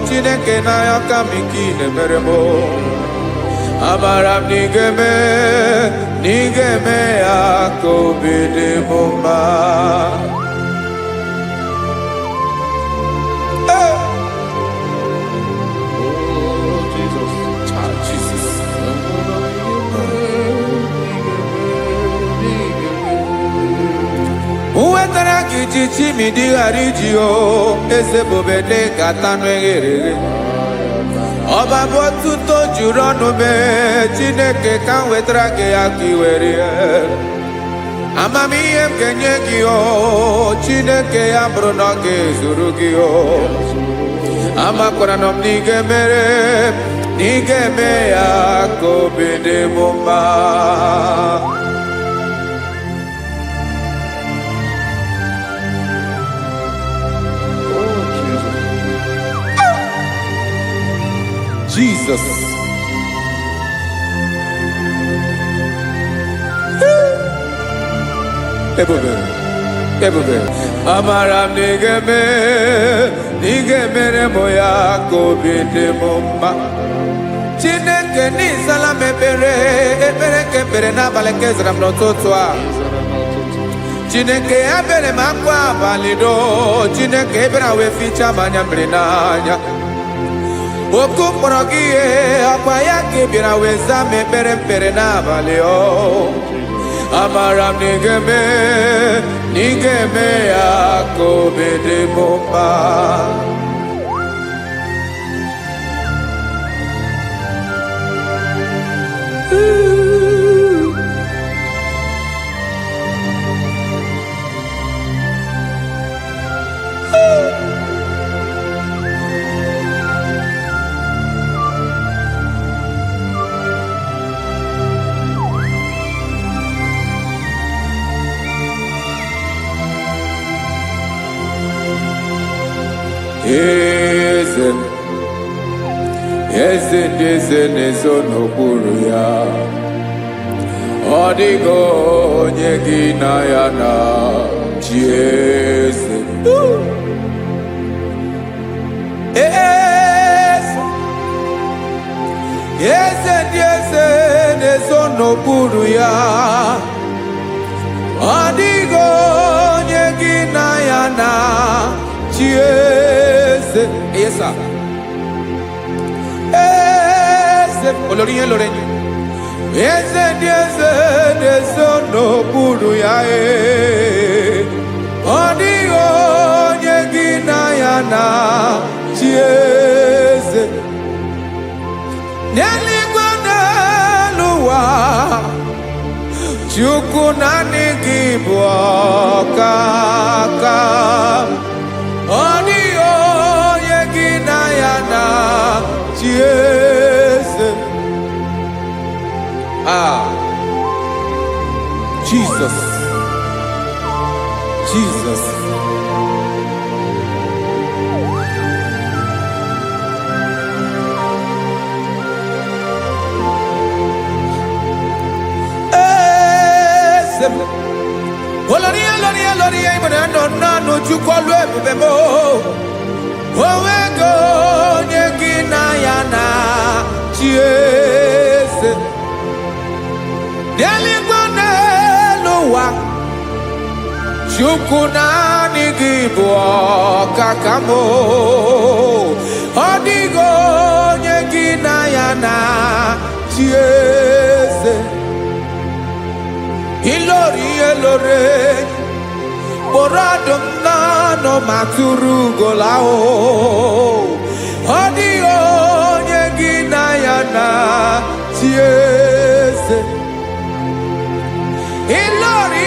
Chineke n'anya ka m ike ị na-emere m. Amara m na ị ga-eme ya ka obi dị m mma. Akichichi midi harijio eze bobede gatanu eghere. Ọba bụ otuto juru ọnụ mee Chineke ka m wetara gị ya ka i were ya. Amamihe m ga-enye gị o Chineke ya bụrụ na ọ ga-ezuru gị o. Amakwara na m na ị ga-emere na ị ga-eme ya ka obi dị m mma. Jesus. Ebube. Amara m n'ịga-emere m ya ka obi dị m mma. Chineke n'ịzala m ekpere ka ekpere n'abalị nke zara m n'ụtụtụ a. Chineke ya bere m akwa abalị do. Chineke ebere wee ficha m anya mmiri n'anya. Oku mkpọrọ gị ihe akwa ya ka ị bịara wee zaa m ekpere mpere n'abalị o. Amara m na ị ga-eme ya ka obi dị m mma. Eze ndị eze na-ezo n'okpuru ya. Ọ dịghị onye gị na ya na chi eze. Eze ndị eze na-ezo n'okpuru ya. Ọ dịghị onye gị na ya na chi eze. Yes, sir. Olórí yẹn lórí yẹn. Eze ndị eze na-ezo n'okpuru ya. Ọ dịghị onye gị na ya na chi eze. N'eluigwe n'elu ụwa Chukwu naanị gị bụ ọkaka. Ọ dịghị onye gị na ya na chi eze. Jesus. Olórí ìmọ̀nà nọ Chukwu ọlụ ebube mo. Onwego onye gị na ya na chi eze. N'eluigwe n'elu ụwa Chukwu naanị gị bụ ọkaka m. Ọ dịghị onye gị na ya na chi eze. Ilori kpọrọ ọdụm n'ọnụ ma tụrụ ugola o. Ọ dịghị onye gị na ya na chi eze. Ilori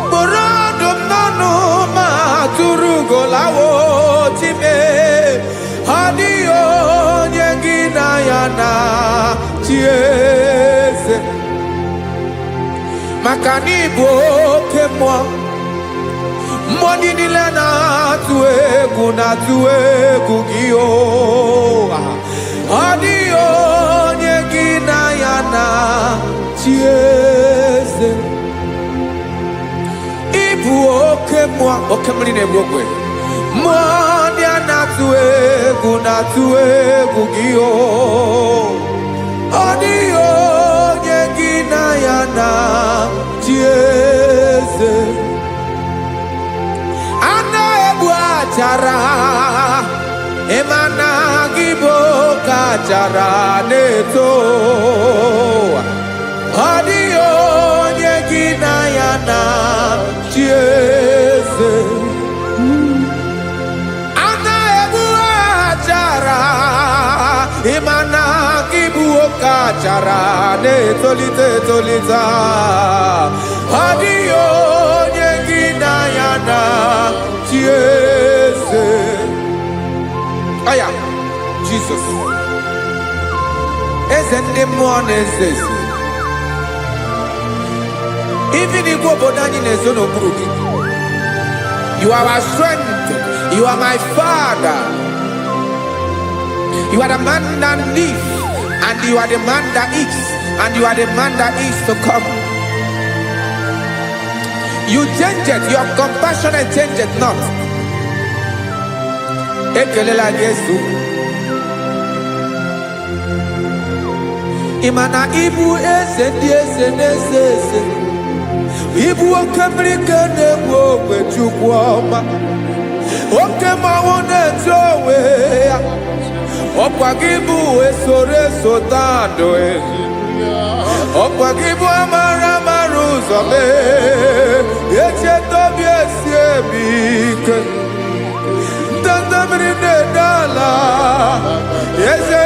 kpọrọ ọdụm n'ọnụ ma tụrụ ugola o. Chime ọ dịghị onye gị na ya na chi eze. Maka na ị bụ oke mmụọ. Mmụọ niile na-atụ egwu gị o. Ọ dịghị onye gị na ya na chi eze. Ị bụ oke mmụọ, oke mmiri na-egbu ogwe. Mmụọ ndị a na-atụ egwu gị o. Ọ dịghị onye gị na ya na chi eze. A na-egbu achara ịmana gị bụ ka achara na-eto. Ọ dịghị onye gị na ya na etolita Adio nyegina yana chiese Aya Jesus Ezende mwone zezi Even if Bodani nezono buruki You are our strength. You are my Father. You are the man that lives, and you are the man that eats, and you are the man that is to come. You change it. Your compassion change it not. Ekelela Yesu. Imana ibu ese. Ibu okamrika newo kwechukwoma Okema wone jowe Okwagibu esore sotando Okwagibu amara maruzame Eche tobi esiebike Ndandamrine dala Yeze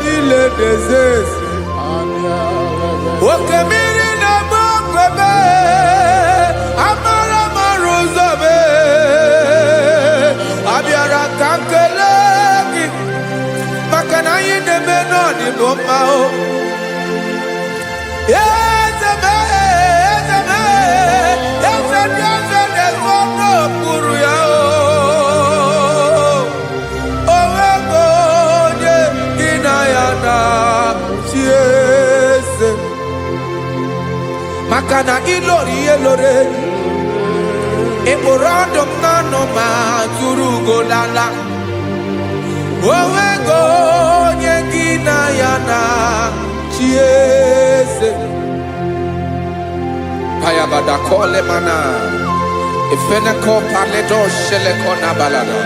dile dezesi Okemiri Amara maruzabe Abiara kankelegi Makana yine menoni bomao Ezeme nezono kuru yao Owego nye inayana chiese Makana elore Eborando nano ma turugo lala Owego nyegina yana chiese Payabada kole mana Ifeneko paledo sheleko na balada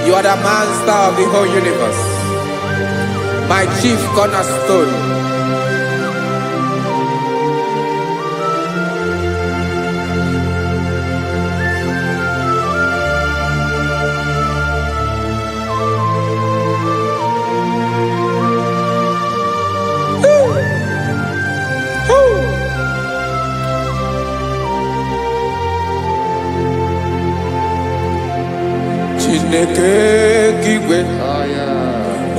You are the master of the whole universe My chief cornerstone Chineke kigwe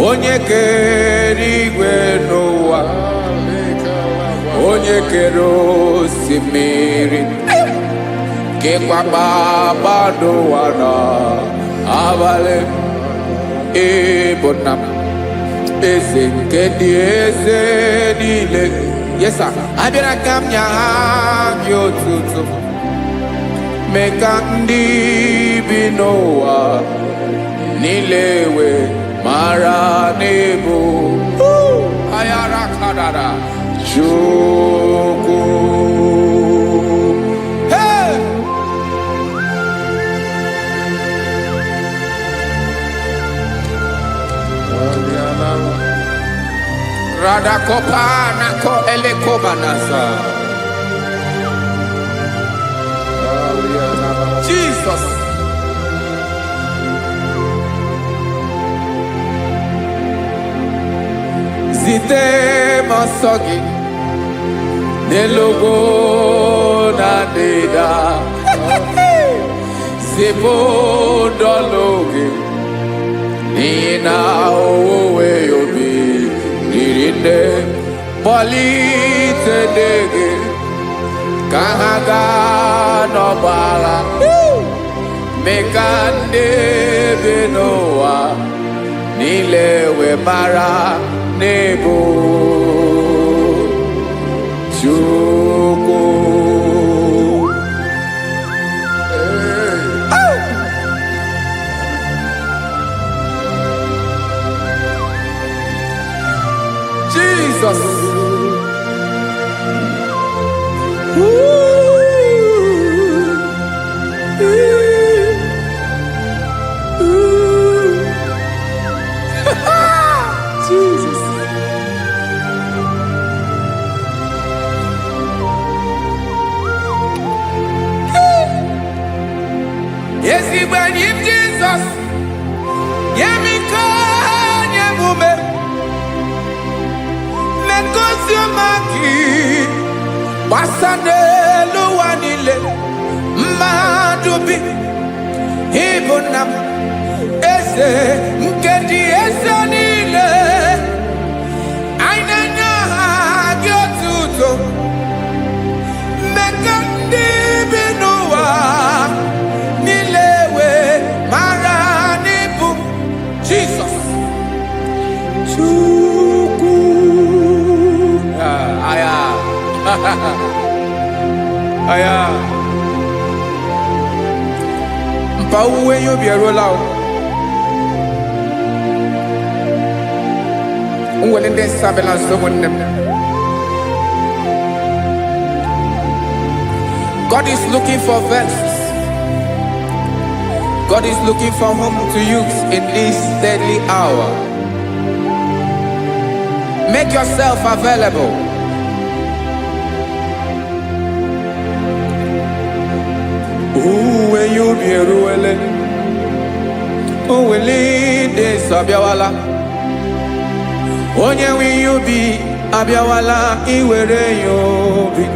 Onye kere igwe n'ụwa Onye kere osimiri Kekwa kpakpando ụwa n'abalị Ịbụ nna m Eze nke ndị eze niile Yes sir, abịara ka m nya ha gị otuto Mee ka ndị bi n'ụwa niile wee mara n'ebu ayara kadara Chukwu hey Radakopa nako elekobanasa Jesus Zite masogi Nelogo na deda Zipo dologe Nina owe yobi Nirinde Polite dege Kahaga no bala Mekande benoa Nilewe mara nebo Chukwu Jesus Jesus Obiomaki Wasanelu wanile Madubi Ibunam Eze Nkedi Eze nile Ainanya Gyotuto Mekandi Binuwa Nilewe Maranibu Jesus Chuku Aya Aya Mpa uwe yo bierola Unwelende sabela someone. God is looking for verses. God is looking for whom to use in this deadly hour. Make yourself available. When you be ruele, de sabiawala. Onye wi you be abiawala iwere you be.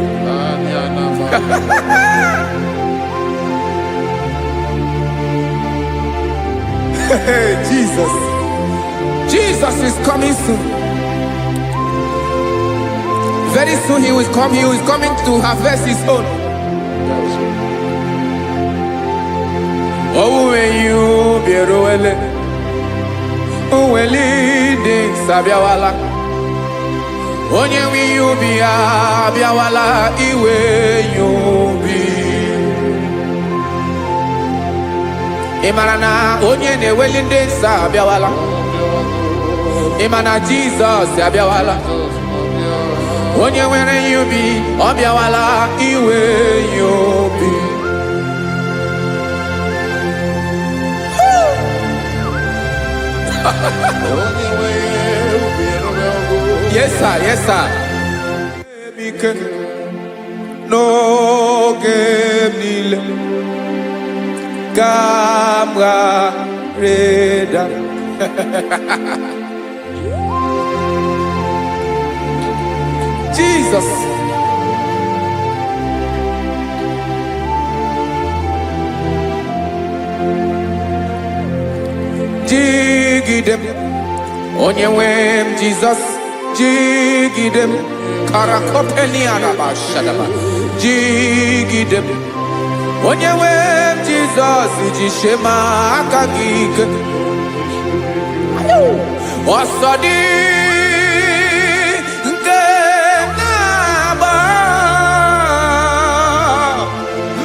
Jesus. Jesus is coming soon. Very soon he will come. He is coming to harvest his own. Oh, when you be roele, oh, when leading sabiawala. Onye wi you be abiawala iwe you be. Imarana onye ne-ewelinde nsọ abịawala. Imana Jesus abịawala. Onye nwere ya obi ọ bịawala iwe ya obi. Yes sir, yes sir. N'oge niile Camarada. Jesus. Jigidem. Onyewem Jesus. Jigidem. Karakopeni arabashadaba. Jigidem. Onyewem Jesus ijishema akagike. Osodi nke naba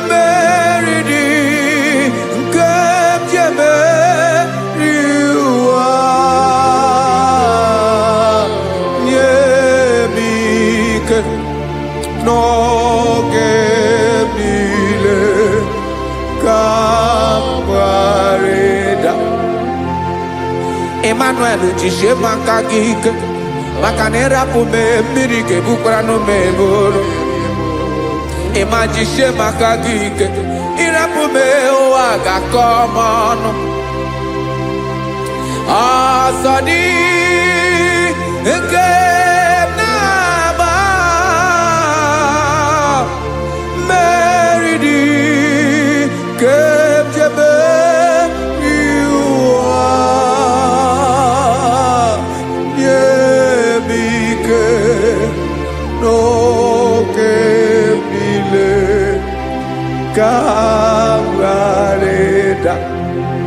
meridi nke jeme riwa nyebike noge bile kamareda. Emmanuel jishe maka gike maka nerapu me mmiri ke bukwara no me boro. Ema jishe maka gike irapu me ụwa ga-akọ ọnụ. Asọdị nke na-agba meridi ke jebe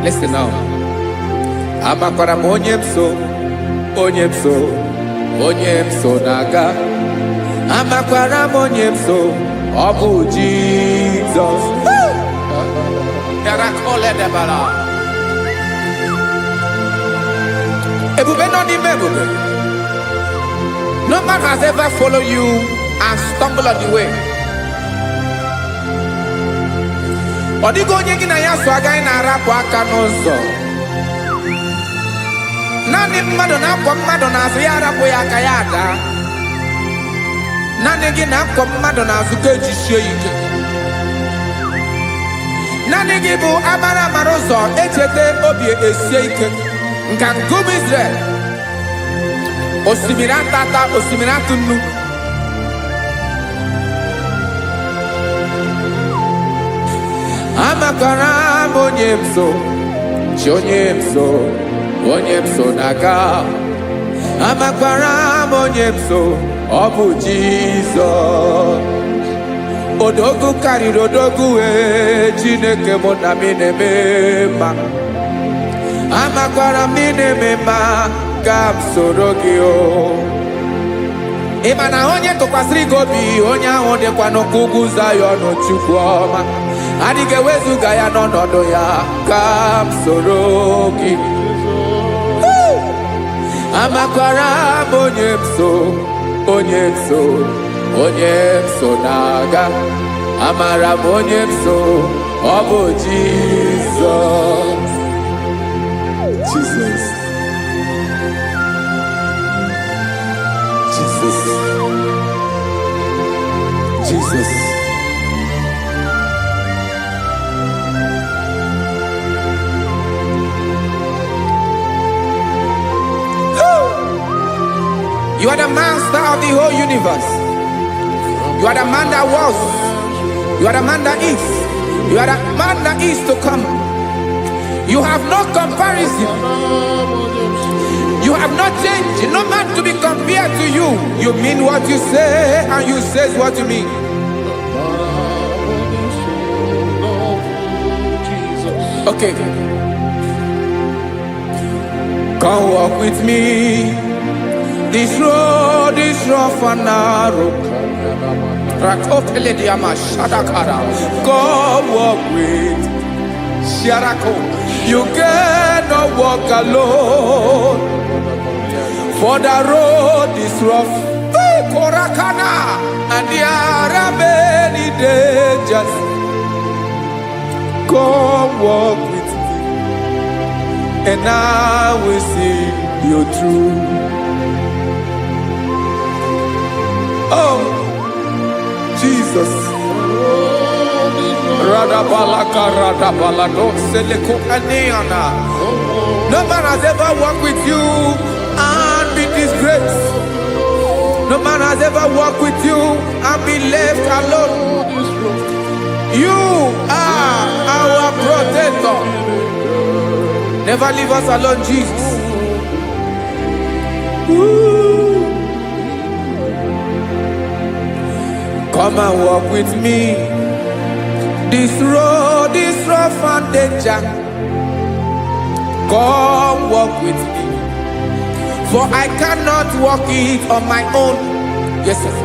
Listen now. Amakwara m onye m so naga. Amakwara m onye m so, ọ bụ Jesus. Ebube nọ n'ime ebube. No man has ever followed you and stumbled on the way. Ọ dịghị onye gị na ya so agaghị na-arapụ aka n'ụzọ. Naanị mmadụ na-akwọ mmadụ n'azụ ya arapụ ya aka ya ada. Naanị gị na-akwọ mmadụ n'azụ ka ejisie ike. Naanị gị bụ amara ụzọ echete obi esie ike. Nka ngụm Israel. Osimiri atata, osimiri atụ nnu. Amakwara m onye m so, chi onye m so na-aga. Amakwara m onye m so, ọ bụ Jizọs. Odogwu karịrị odogwu Chineke mụ na mi na-eme mma. Amakwara m na-eme mma ka m soro gị o. Ị ma na onye tụkwasịrị gị obi, onye ahụ dịkwa n'ugwu Zayọn Chukwu ọma. Adịghị ewezuga ya n'ọnọdụ ya ka m soro gị. Amakwara m onye m so, onye m so na-aga. Amara m onye m so, ọ bụ Jizọs. Jesus. Jesus. Jesus. You are the master of the whole universe. You are the man that was. You are the man that is. You are the man that is to come. You have no comparison. You have not changed. No man to be compared to you. You mean what you say, and you say what you mean. Okay. Come walk with me. This road is rough and narrow. Come walk with Sharako. You cannot walk alone. For the road is rough. Korakana. And there are many dangers. Come walk with me, and I will see you through. Oh, Jesus. No man has ever walked with you and been disgraced. No man has ever walked with you and been left alone. You are our protector. Never leave us alone, Jesus. Ooh. Come and walk with me. This road is rough and danger. Come walk with me. For I cannot walk it on my own. Yes, sir.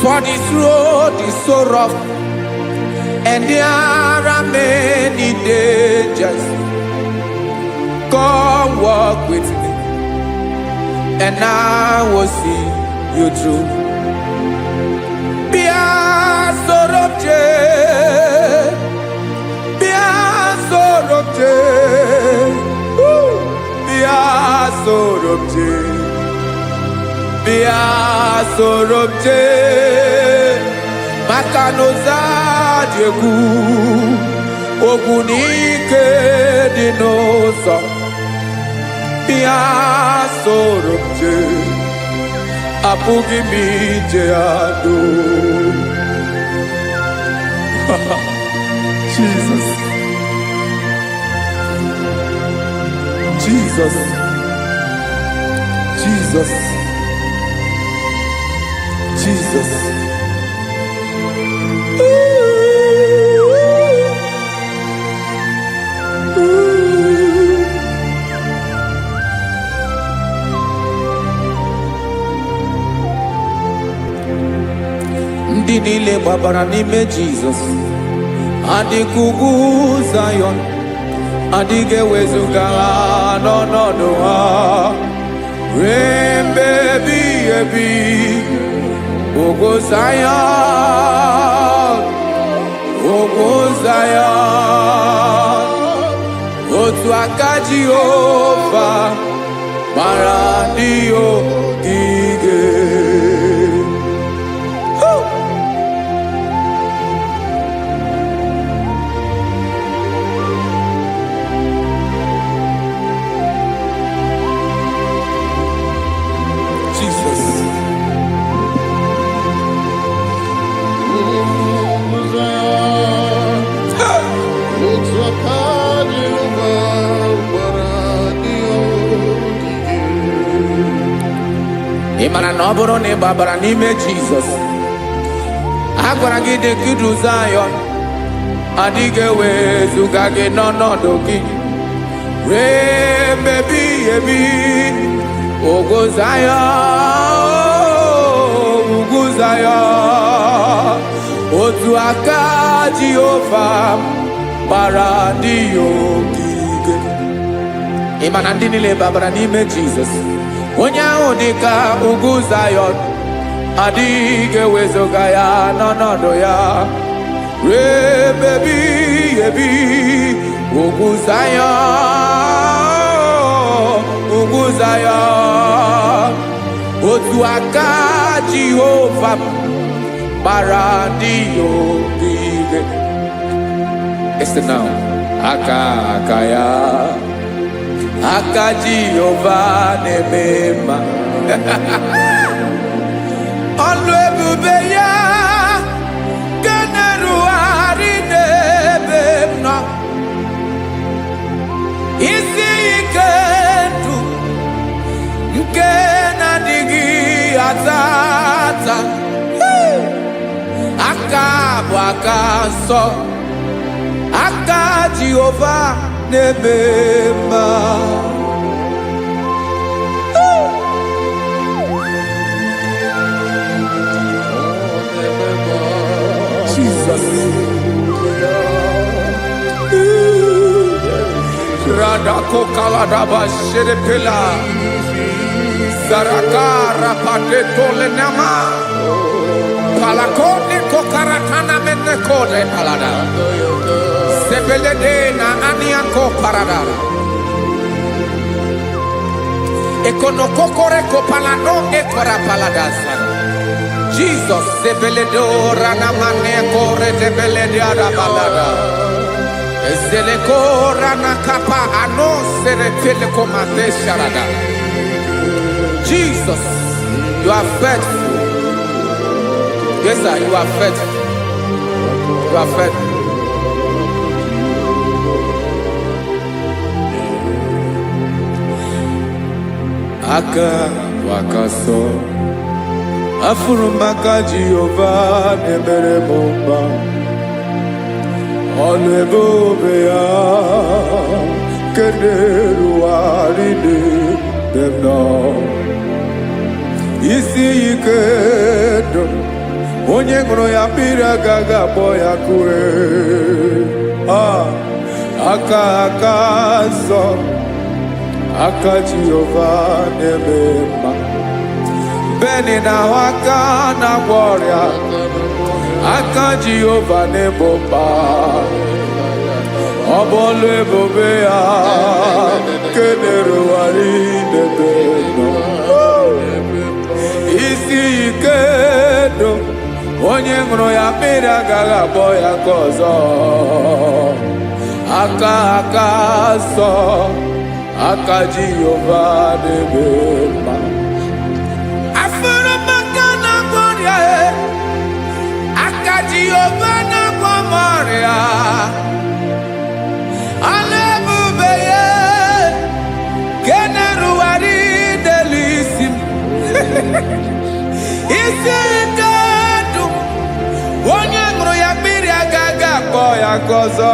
For this road is so rough, and there are many dangers. Come walk with me, and I will see you through. Be a sorobje, be a sorobje, be a sorobje, be a sorobje. Makanoza diegu, ogunike dinosa. Be a sorobje. Apugi mi jeado. Jesus. Jesus. Jesus. Jesus. Ndị niile gbabara n'ime Jizọs adịghị ugwu Zayọn, adịghị ewezuga ha n'ọnọdụ ha ruo mgbe ebighị ebi. Ugwu Zayọn, ugwu Zayọn, otu aka Jehova mara ndị ogige. Imana na ọ bụrụ na ị gbabara n'ime Jizọs, a gwara gị dị ka idu Zayọn, adịghị ewezuga gị n'ọnọdụ gị ruo mgbe ebighị ebi. Ugwu Zayọn, ugwu Zayọn, otu aka Jehova gbara ndị ya ogige. Ị ma na ndị niile babara n'ime Jizọs, onye ahụ dị ka ugwu Zayọn, adịghị ewezuga ya n'ọnọdụ ya ruo mgbe ebighị ebi. Ugwu Zayọn, ugwu Zayọn, otu aka Jehova gbara ndị ya ogige. Listen now. Aka ya, aka Jehova na-eme mma. Ọlụ ebube ya ka na-erugharị n'ebe m nọ. Isi ike ndụ nke na-adịghị ata ata. Aka bụ aka nsọ, aka Jehova na-eme mma. Jesus. Radako kaladaba sherepela, zarakara pateto lenama, palakone kokaratana menekode palada, sebelede na aniako parada, ekonokokore kopalano ekora paladasa. Jesus, sebeledo ranamane kore debelede arabalada. Zeleko ranakapa ano serepele komate sharada. Jesus, you are faithful. Yes, sir, you are faithful. You are faithful. Aka wakaso. Afurumaka Jehova nebere bomba. Ọlụ ebube ya keneruarị n'ebe m nọ. Isi ike ndụ onye ṅụrụ ya mmiri agaghị akpọ ya kue. Aka nsọ, aka Jehova na-eme mma. Beni na aka na-agwọ ọrịa, aka Jehova na-egbo mkpa. Ọ bụ ọlụ ebube ya nke na-erugharị n'ebe nọ. Isi ike ndụ onye ṅụrụ ya mmiri agaghị akpọ ya ka ọzọ. Aka nsọ, aka Jehova na-eme mma. Jehova na-agwọ m ọrịa, ọlụ ebube ya ka na-erugharị n'elu isi m. Isi ike ndụ onye ṅụrụ ya mmiri agaghị akpọ ya ka ọzọ.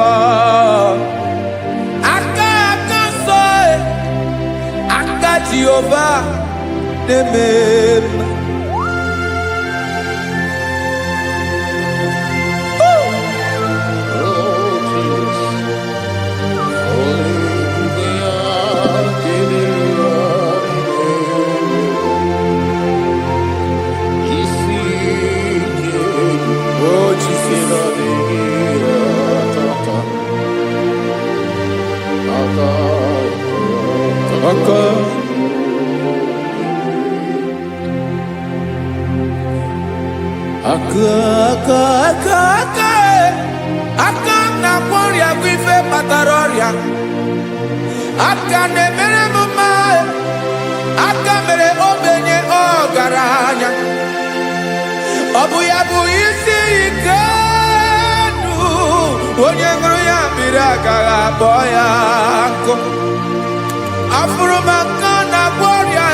Aka nsọ, aka Jehova na-eme mma. Aka na-agwọ ọrịa bụ ife kpatara ọrịa. Aka na-emere m mma, aka mere ogbenye ọgaranya. Ọ bụ ya bụ isi ike ndụ onye ṅụrụ ya mmiri agaghị akpọ ya nkụ. Afụrụ m aka na-agwọ ọrịa,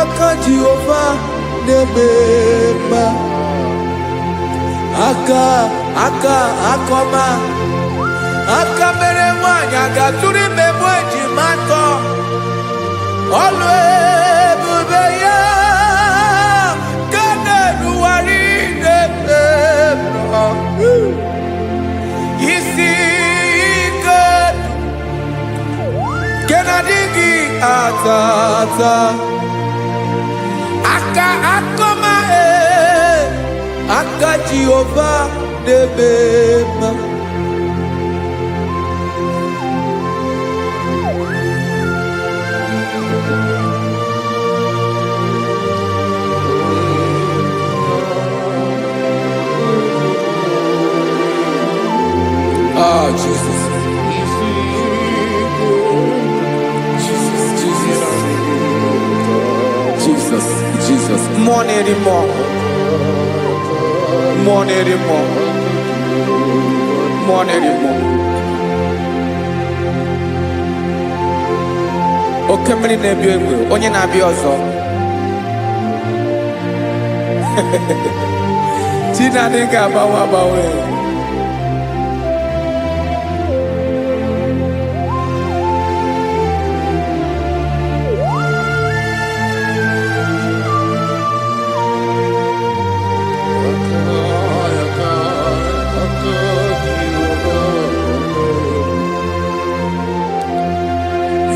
aka Jehovah nebema akoma mere nwanyị ga-atụrụ ime mụ ejima atọ ọlụ ebube ya ga na-eruwari nebema isi ike ke na-adịghị ata akoma aka Jehovah nebema Jesus. Jesus. More anymore. Okemiri na-ebi egbe, onye na-abịa ọzọ. Chinadị ga-agbanwe.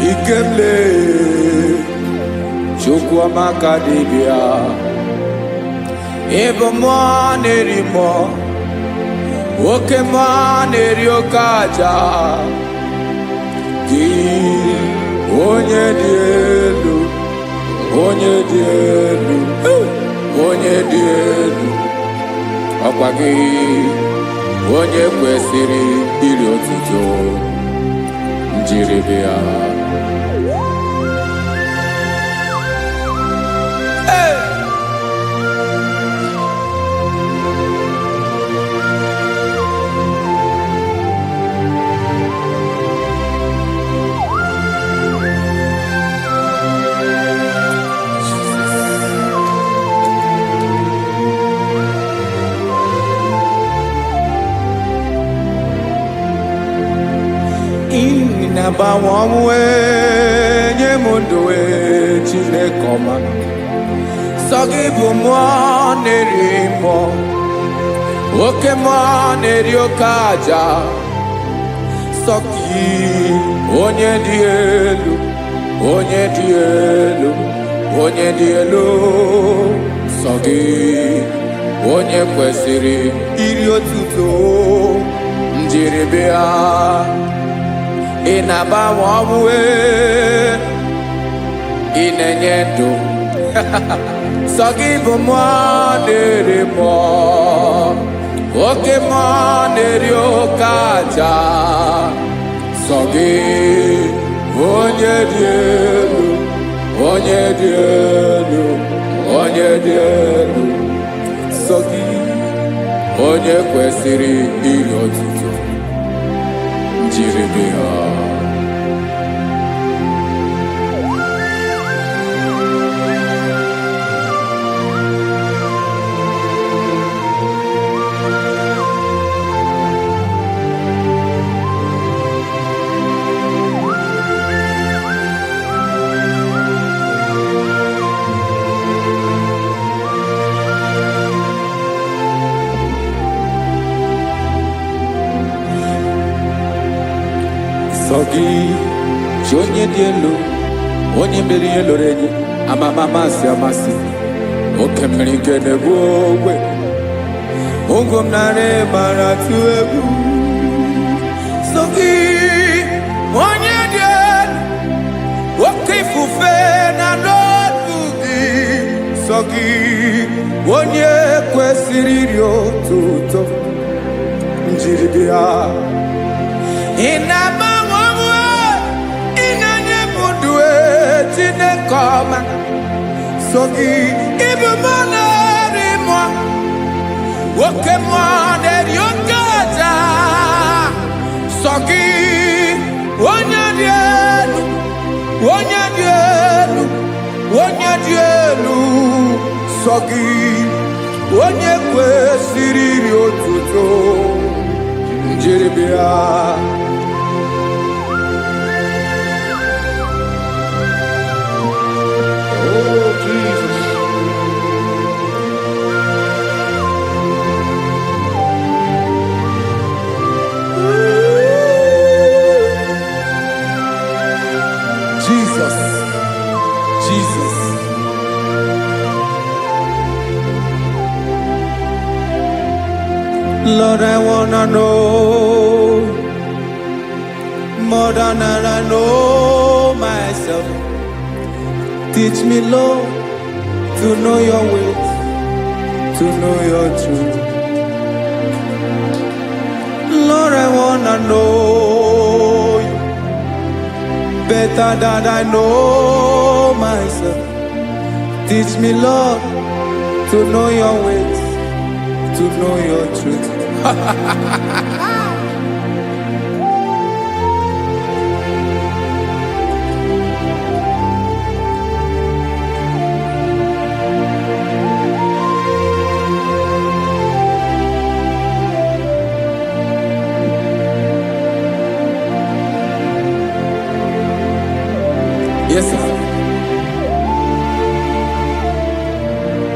Ikemle Chukwamaka dibia Ebo nerimo Oke neriokaja Ki onye dị elu ọkwa gị onye kwesịrị iri otuto njiri bịa. Inabawamwe nyemunduwe Chinekoma Sogibu nerimo Oke neriokaja Soki onye dị elu Sogi onye kwesịrị iri otuto njiri bịa. Inabawamwe inenye ndụ Sogibu nerimo Oke neriokaja Sogi onye dị elu Sogi onye kwesịrị iri otuto njiri bịa. Sogi onye dị elu onye mere ihe lụrụ enyi amasị oke mmiri nke na-egbu ogwe ụgwọ m nara mara tụ egwu. Sogi onye dị elu oke ifufe na n'ọdụ gị. Sogi onye kwesịrị iri otuto njiri bịa. Inabawamwe inenye munduwe Chinekoma Sogi ibu nerimo Oke neriokaja Sogi onye dị elu nsọ gị onye kwesịrị iri otuto njeribịa. Oh, Jesus. Jesus, Jesus. Lord, I wanna know more than I know myself. Teach me, Lord, to know your ways, to know your truth. Lord, I wanna know you better than I know myself. Teach me, Lord, to know your ways, to know your truth. Yes, sir.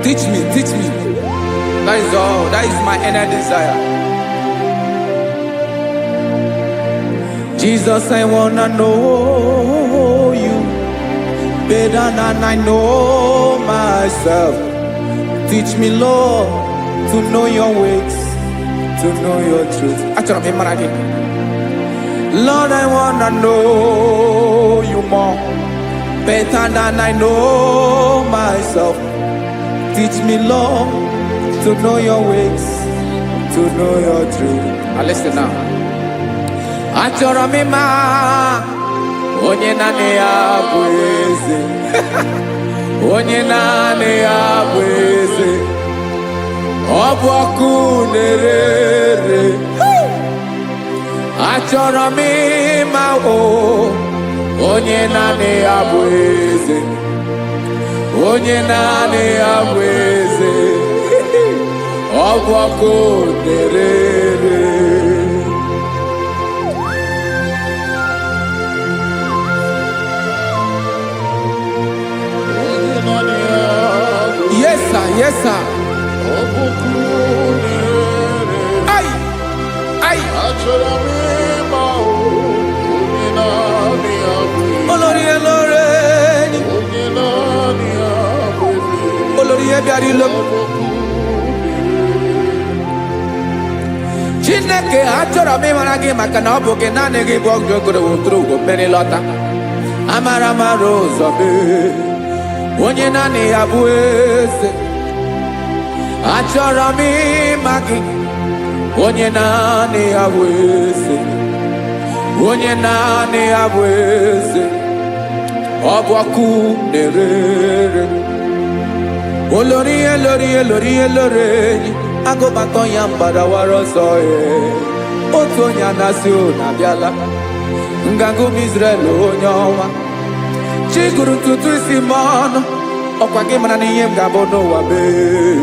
Teach me, teach me. That is all. That is my inner desire. Jesus, I wanna know you better than I know myself. Teach me, Lord, to know your ways, to know your truth. Lord, I wanna know you more better than I know myself. Teach me, Lord, to know your ways, to know your truth. Listen now. Achọrọ m ịma onye naanị ya bụ eze. Onye naanị ya bụ eze. Ọ bụ ọkụ na-ere. Achọrọ m ịma onye naanị ya bụ eze. Onye naanị ya bụ eze. Ọ bụ ọkụ na-ere. Yes, sir. Yes, sir. Ay, ay. Olórí elóore ni. Olórí ebiari lo. Chineke achọrọ m ịmara gị maka na ọ bụ gị naanị gị bụ ọgụ ogoro wotoro ugwo mmeri lọta. Amara mara ụzọ mee. Onye naanị ya bụ eze. Achọrọ m ịma gị. Onye naanị ya bụ eze. Onye naanị ya bụ eze. Ọ bụ ọkụ na-ere. Olórí elórí elórí elóore ni. Agụbatọ ya mgbadawara ọsọ ya. Otu onye anasị na abịala. Nganga ụmụ Izrel onye ọma. Chi gụrụ ntutu isi m ọnụ. Ọkwa gị mara na ihe m ga-abụ n'ụwa mee.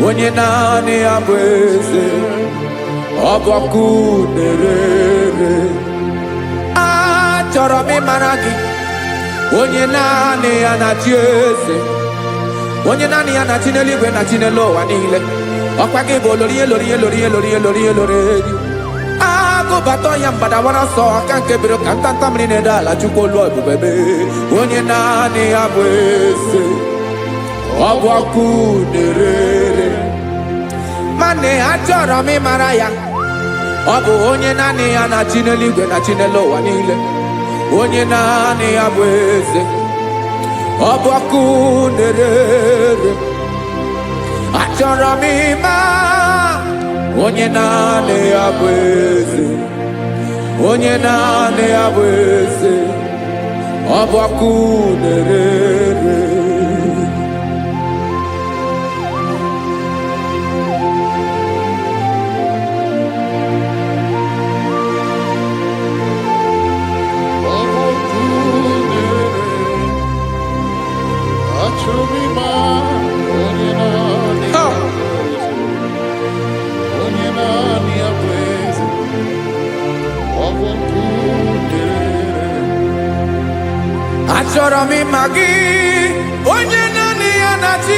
Onye naanị ya bụ eze. Ọ bụ ọkụ na-ere. Achọrọ m ịmara gị. Onye naanị ya na-achị eze. Onye naanị ya na-achị n'eluigwe na-achị n'elu ụwa niile. Ọkwa gị bụ olórí elórí elórí elórí elórí elórí. Agụbatọ ya mgbadawara ọsọ aka nke biri ka ntanta mmiri na-ede ala Chukwu olu ebube mee. Onye naanị ya bụ eze. Ọ bụ ọkụ na-ere. Mane achọrọ m ịmara ya. Ọ bụ onye naanị ya na-achị n'eluigwe na-achị n'elu ụwa niile. Onye naanị ya bụ eze. Ọ bụ ọkụ na-ere. Achọrọ m ịma onye naanị ya bụ eze. Onye naanị ya bụ eze. Ọ bụ ọkụ na-ere. Achọrọ m ịma onye achọrọ m ịma gị onye naanị ya na-achị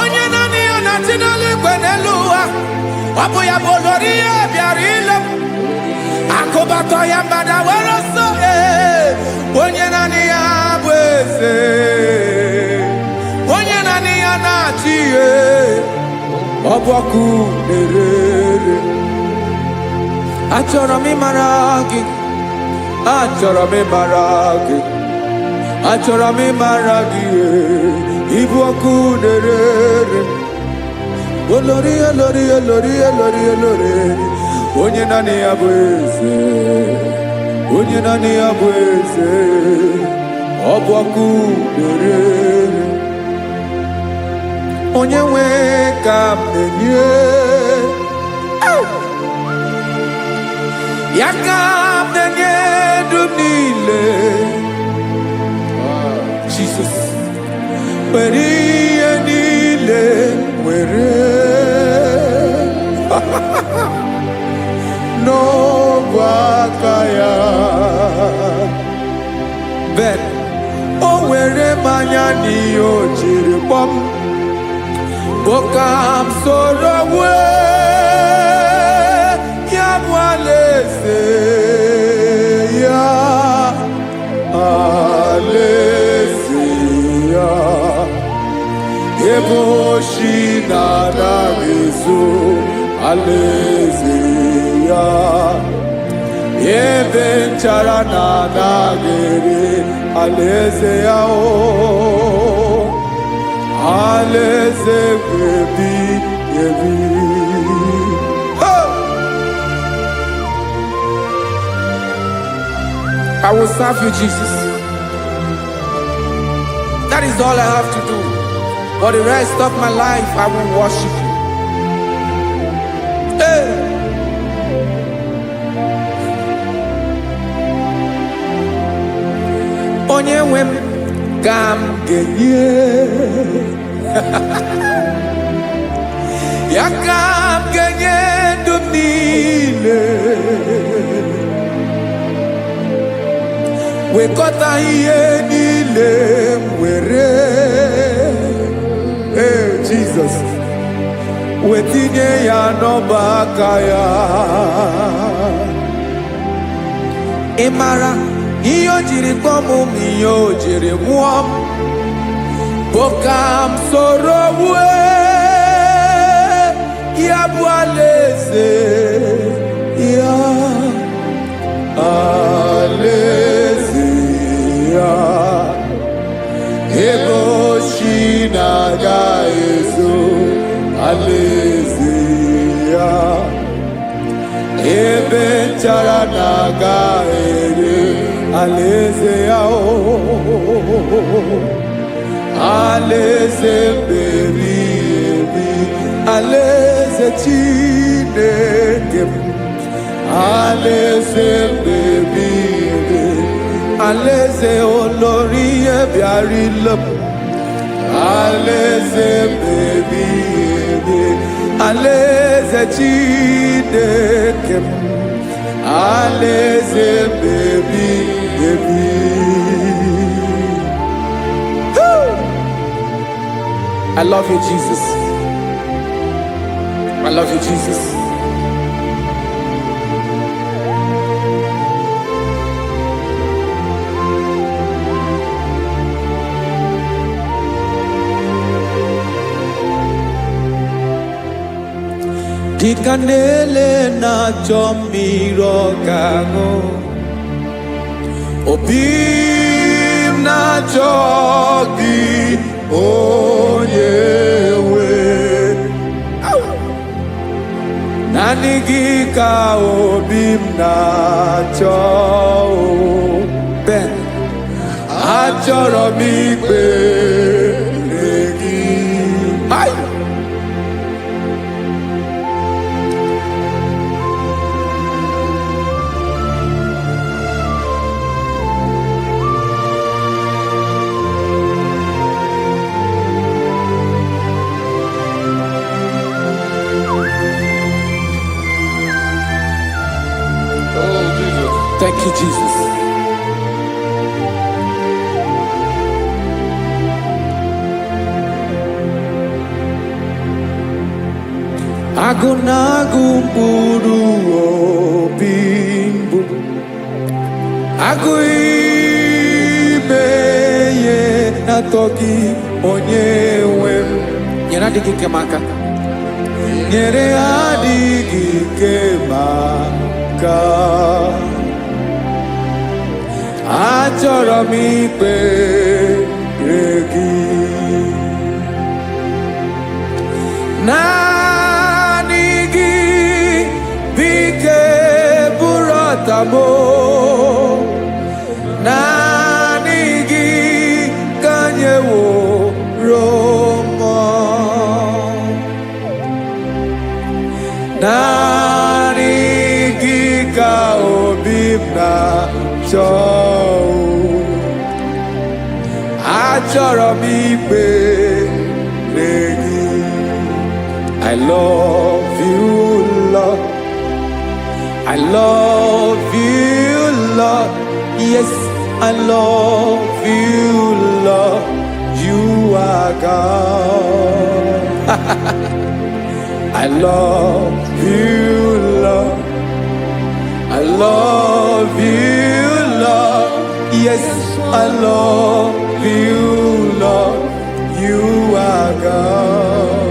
onye naanị ya na-achị n'eluigwe n'elu ụwa ọ bụ ya bụ olori ya bịara ile m akụbatọ ya mgbada were ọsọ onye naanị ya bụ eze onye naanị ya na-achị ihe ọ bụ ọkụ na-ere achọrọ m ịmara gị achọrọ m ịmara gị achọrọ m ịmara gị ịbụ ọkụ na-ere olori olori olori olori olori onye naanị ya bụ eze onye naanị ya bụ eze ọ bụ ọkụ na-ere onye nwe ka m na-enye ya ka m na-enye dum niile Jesus were ihe niile were n'ọbụ aka ya ben o were mmanya n'ihe o jiri kpọm Bokam soro ya bụ alaeze ya alaeze ya ebe oshi na-anaghị ezo alaeze ya ebe nchara na-anaghị ere alaeze ya alaeze ebi ebi. I will serve you, Jesus. That is all I have to do. For the rest of my life, I will worship you. Hey. Onye nwe m ka m ga-enye ya ka m ga-enye ndụ m niile wekọta ihe niile m were Jesus wetinye ya n'ọba aka ya ị mara ihe o jiri kpọọ m ihe o jiri nwụọ m bụ ka m soro ya bụ alaeze ya alaeze ya ebe oshi na-aga ezo alaeze ya ebe nchara na-aga ere alaeze ya alaeze ebi ebi alaeze Chineke m alaeze ebi ebi alaeze olori bịara ile m alaeze ebi ebi alaeze Chineke m alaeze ebi ebi. I love you, Jesus. I love you, Jesus. Dịka na-ele na-achọ mmiri ọ ga-aṅụ, obi m na-achọ gị onye nwe, naanị gị ka obi m na-achọ. Ben, achọrọ m ikpere gị. Oh, Jesus. Thank you, Jesus. Agụnagụ mkpụrụ obi mbụ agụ ime ihe na-atọ gị onye nwe m nyere adịghị ike m aka nyere adịghị ike m aka achọrọ m ikpere gị naanị gị bike bụrụ ọtamo naanị gị ka nyeworo m naanị gị ka obi m na-achọ achọrọ m ikpere gị I love you, Lord. I love you, Lord. Yes, I love you, Lord. You are God. I love you, Lord. I love you, Lord. Yes, I love you, Lord. You are God.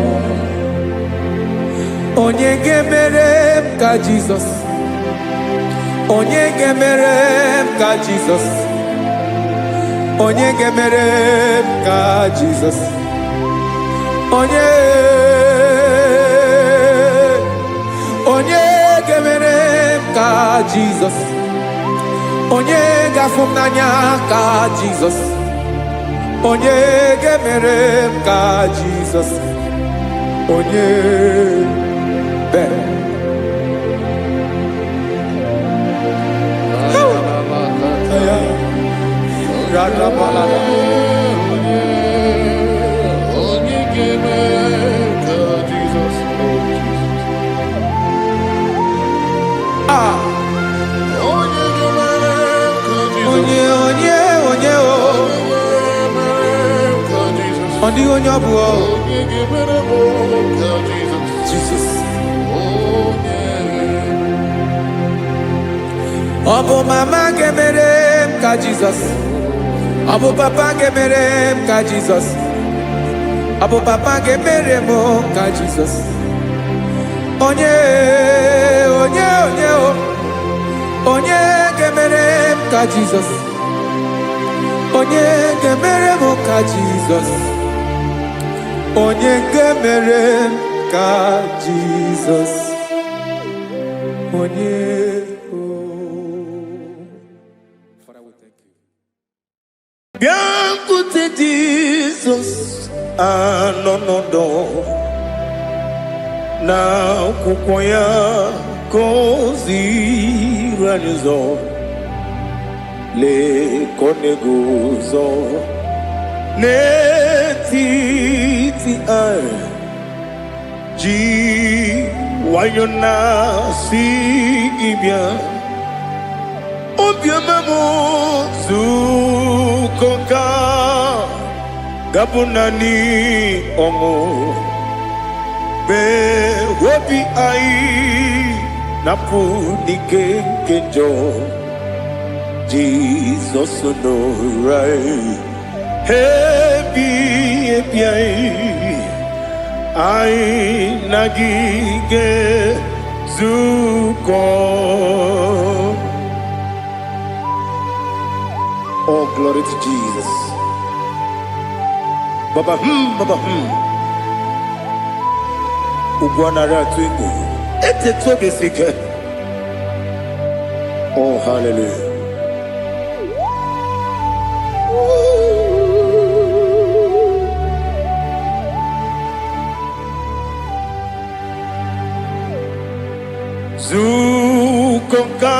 Onye gemere m ka Jesus. Onye gemere m ka Jesus. Onye gemere m ka Jesus. Onye gemere m ka Jesus. Onye gafụ m n'anya ka Jesus. Onye gemere m ka Jesus. Onye Jesus. Obu mama gemere m ka Jesus. Obu papa gemere m ka Jesus. Obu papa gemere m ka Jesus. Onye gemere m ka Jesus. Onye gemere m ka Jesus. Onye gemere m ka Jesus. Onye Biancote Jesus anonodo na kukoya kozi ranizo le konegozo ne titi ai ji wayona si ibia obiamamu zukoka gabunani ongo be wobi ai napu nike kenjo Jesus no right happy ai nagige zuko. Oh, glory to Jesus. Baba Ugwanara twingu. Ete tobe sike. Oh, hallelujah. Zukonka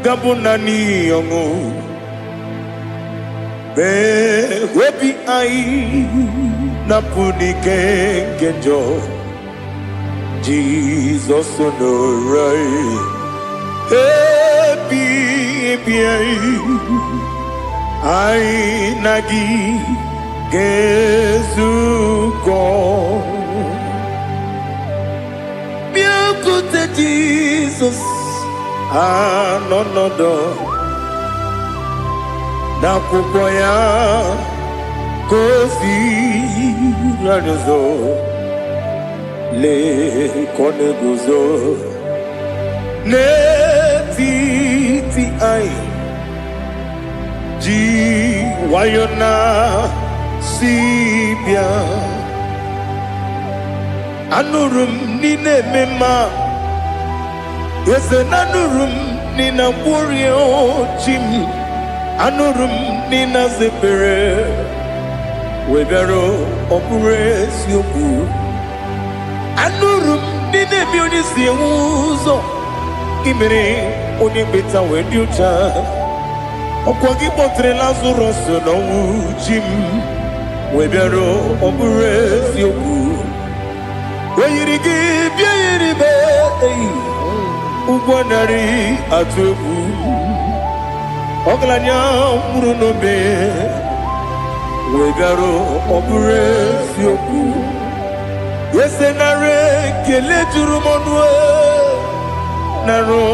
gabunani yongu. Be wepi ai napuni kenjo Jesus no right happy ai nagi gezuko Jesus, no no no, na kukwaya kosi ranizo le kone guzo ne ti ai ji wayona sibia anurum nine mema yese nanurum nina burio chim anurum nina zepere webero opure sioku anurum nine mioni siuzo kimere oni beta wediucha okwagi potre Lazarus no chim webero opure sioku weyirigi biayiribe ugwanari atubu oglanya murunobe wegaro obure sioku yesenare kele jurumonwe naro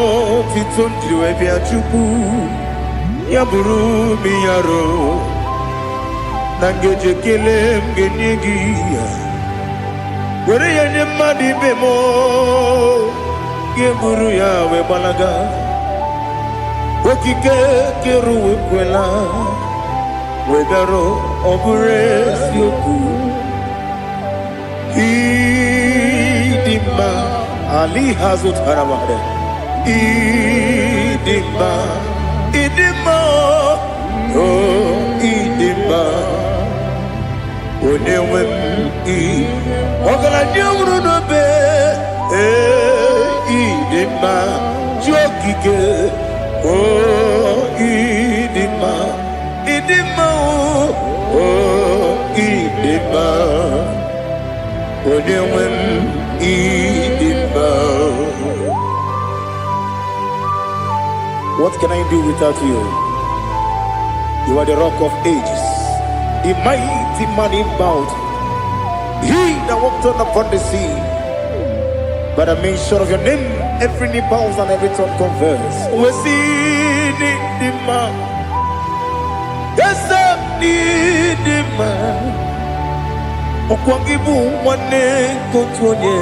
titondriwe biachuku yaburu miyaro nangeje kele mgenigi were yenye madi bemo geburu yawe balaga okike keru wekwela wegaro obure sioku idima ali hazut haramade idima oh idima onewem ogala nyuru no be idima jokike oh idima oh idima onewem idima. What can I do without you? You are the rock of ages, the mighty man in battle. He that walked on upon the sea. By the mention of your name, every knee bows and every tongue confesses. We see the man. Yes, the man. Okwangibu wane kotonye.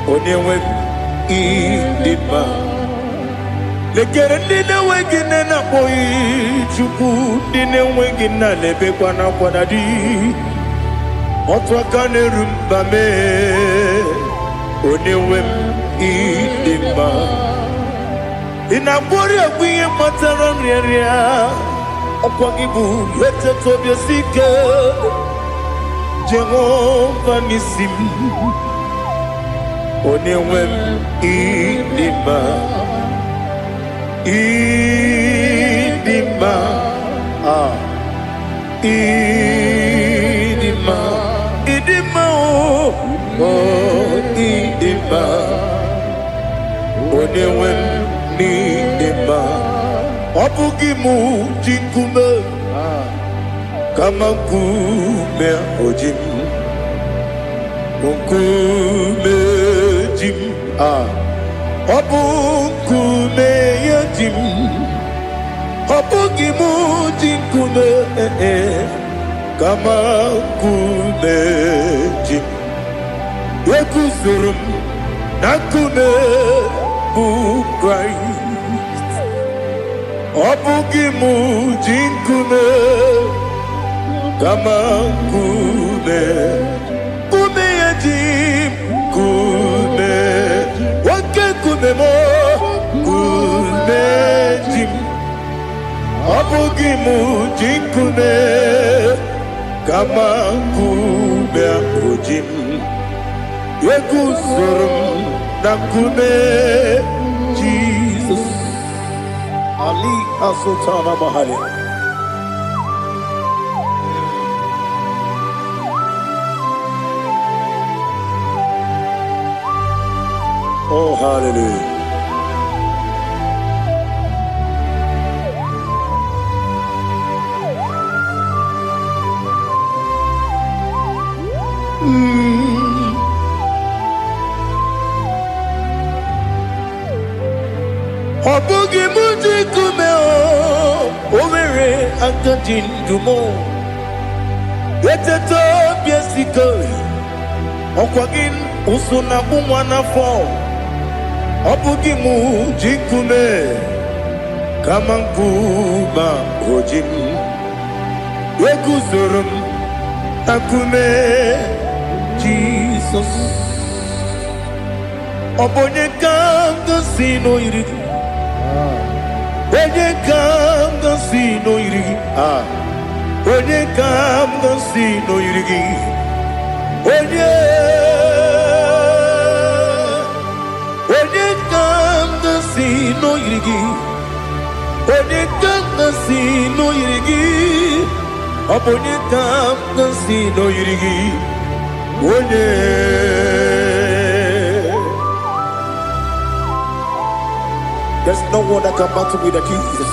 Onyewe idima. Lekere ndine wengine na boyi chuku ndine wengine lebe kwa na kwanadi. Otwakane rumbame onewem idima inabori agwiye matara nriaria okwagibu yete tobye sike Jehova nisim onewem idima idima idima idima oh idima onewem ni idima obugimu jinkume kama kume ojim kume jim obukume yajim obugimu jinkume kama kumeji yekuzurum nakume bu Christ obugimu jinkume kama kume yajim kume wake kumemo kumejim obugimu jinkume kama kume ojim yekuzurum nakume Jesus Ali Asutana Mahali. Oh hallelujah. Obugi muji kume o mere akajin dumo. Eteto biesiko. Okwagin usuna umwana fo. Obugi muji kume kamankuba ojim. Ekuzorum akume Jesus. Obonye kanga sino irigi. Onye kanga sino irigi. Onye kanga sino irigi. Onye kanga sino irigi. Onye kanga sino irigi. Obonye kanga sino irigi. Onye. There's no one that can battle with Jesus.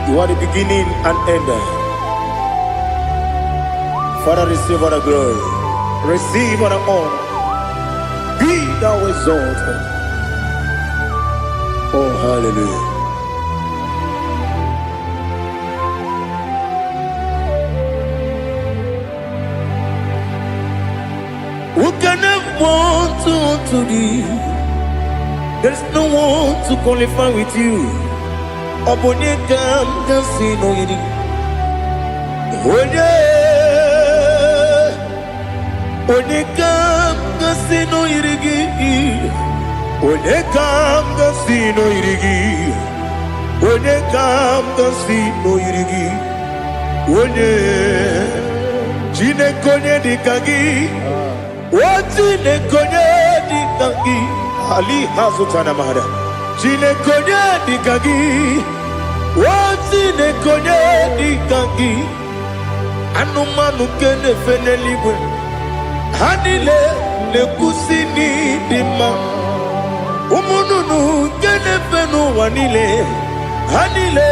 You are the beginning and end. Father, receive all the glory. Receive all the honor. Be thou exalted. Oh, hallelujah. Who can have one to thee? There's no one to qualify with you. Obonye kam kasino yiri. Onye kam kasino yiri. Onye kam kasino yiri. Onye kam kasino yiri. Onye jine konye dikagi. Wajine konye dikagi. Ali hazutana mahada. Jine konye dikagi. Wajine konye dikagi. Anumanu kene feneliwe. Hanile ne kusini dima. Umununu kene fenu wanile. Hanile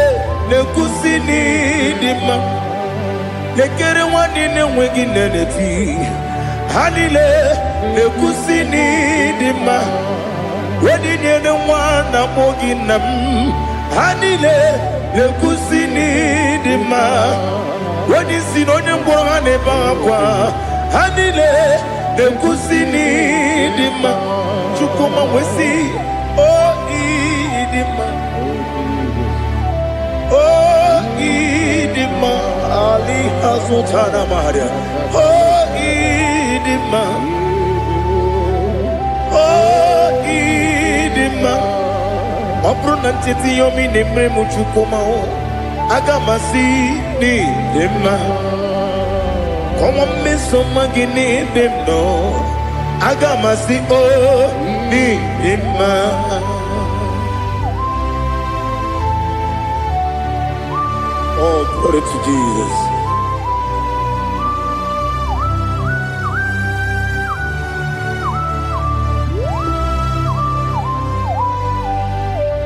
ne kusini dima. Nekere wanine wegi neneti. Hanile ne kusini dima. Wedi nyene wana mogi nam. Hanile ne kusini dima. Wedi sinonye mbora ne bakwa. Hanile ne kusini dima. Chukuma wesi oh idima. Oh idima. Ali hazutana maharia. Oh idima. Oh idima. Obro nantiti yomi nemre muchukuma o. Agamasi ni dima. Como me soma gini demno. Agamasi o ni dima. Oh, glory to Jesus.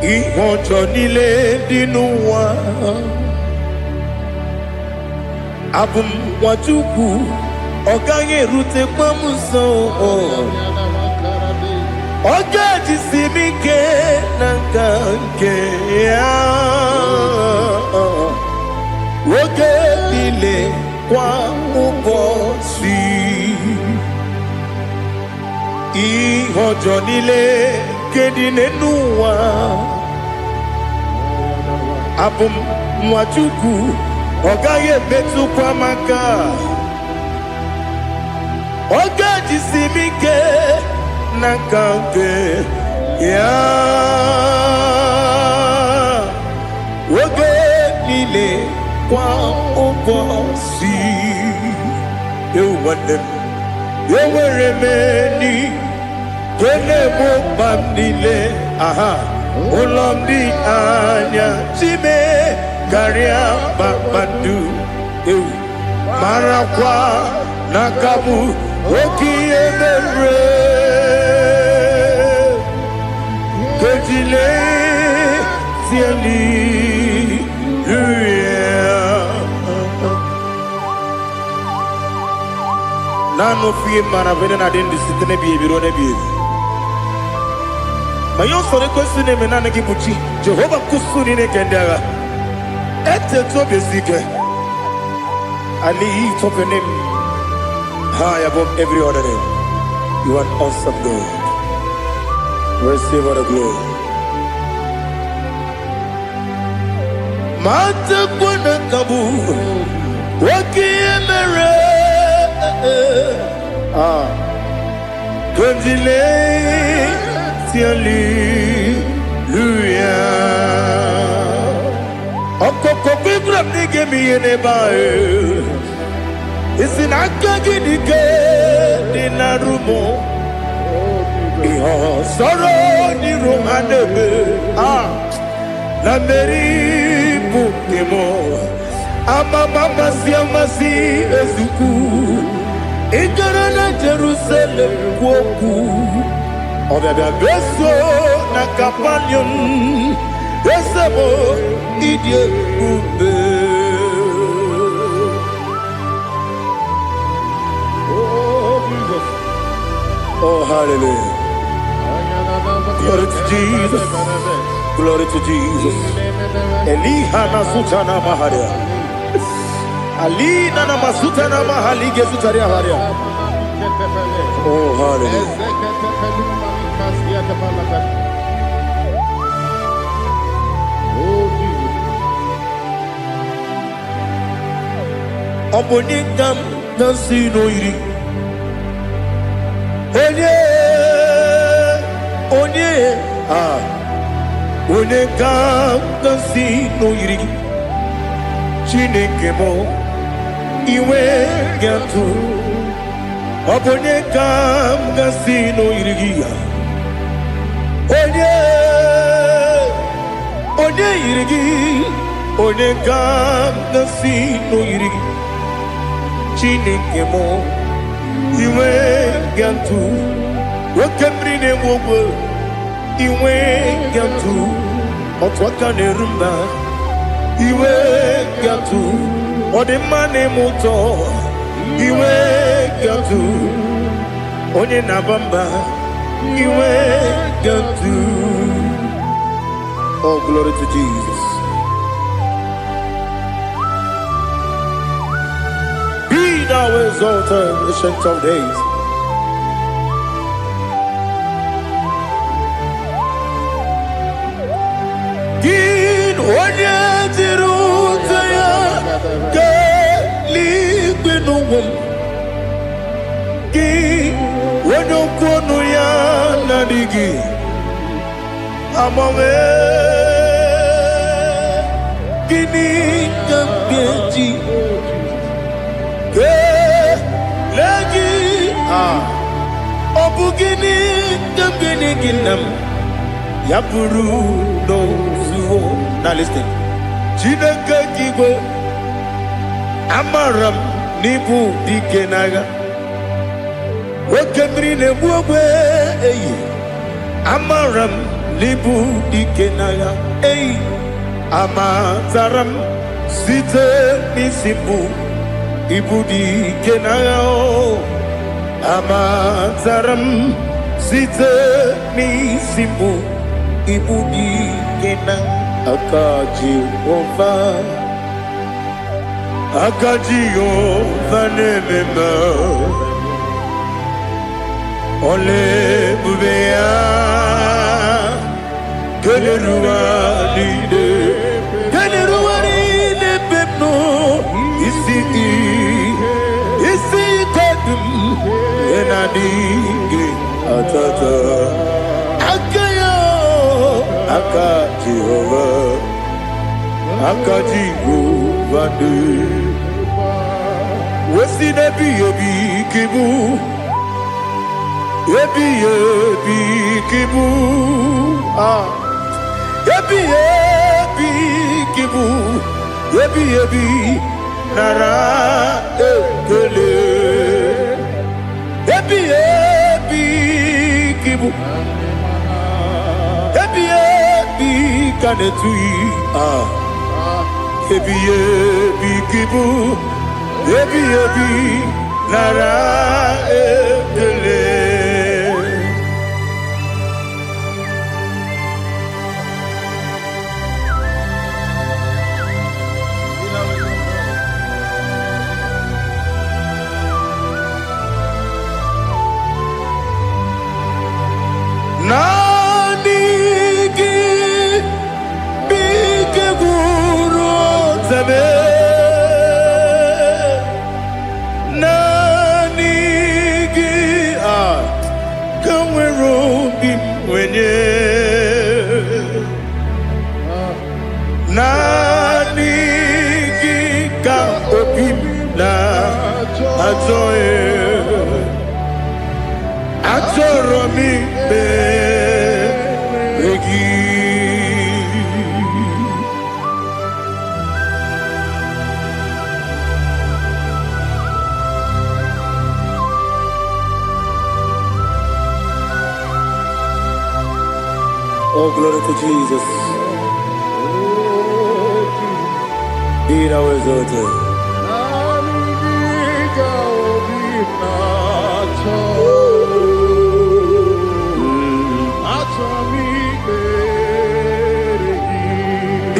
Ihojo nile dinuwa. Abum wajuku. Oganye rute pamuso. Oga jisimike nankanke ya. Oge nile kwa ubosi. Ihojo nile kedinenuwa. Abum mwachuku ogaye betu kwa maka. Oga jisimike nakanke ya. Oge nile kwa ubosi. You want them. You were remaining. Kene mo pamnile, aha, ulomdi anya, chime, karia papandu, marakwa, nakabu, oki emere, kejile, siali, Nano fie mana vene na den disitene bi ebiro ne bi. Mayon sore kusune menane kibuchi. Jehovah kusuni ne kendaga. Ete to besike. I lift up your name high above every other name. You are an awesome God. Receive all the glory. Mata kuna kabu wakiemere Kondile tiali luya Okoko bibra nige miyene bae Isinaka gidike dinarumo Iho soro ni romanebe La meri bukemo Ama mama siamasi ezuku Igarana Jerusalem woku Obebe beso na kapanion Esebo idie ube Oh Jesus Oh hallelujah Glory to Jesus Glory to Jesus Elihana sutana maharia Alina na masuta na mahali gezutaria haria. Oh hallelujah. Oh Jesus. Omoningam nasino iri. Onye Onengam nasino iri. Chineke mo Iwe gatu Obonye kam gasino irigia Onye irigi Onye kam gasino irigi Chineke mo Iwe gatu Wakemrine wogo Iwe gatu Otwaka nerumba Iwe gatu Ode mane muto Iwe gatu Onye nabamba Iwe gatu Oh glory to Jesus. Be thou exalted, ancient of days. Gin onye tirutaya Ki wano kono ya nadigi Amame Gini kamgeji Ke lagi Obu gini kamgeni ginam Yapuru no suho. Now listen Chineke kigo Amaram nibu dikenaga Wakemri nebuwe Amaram nibu dikenaga Amataram site nisibu Ibu dikenaga Amataram site nisibu Ibu dikenaga Akaji ova Akajiyo vanemema Ole bubea Keleruwa lide pepno Isi kadum Enadingi atata Akayo Akajiyo Akajiyo vande Wesi nebi ebi kibu Ebi kibu Ebi kibu Ebi nara ekele Ebi kibu Ebi kanetui Ebi kibu Ebi nara ekele Nani gika opim na atoe atoromi beregi. Oh, glory to Jesus. Be thou exalted.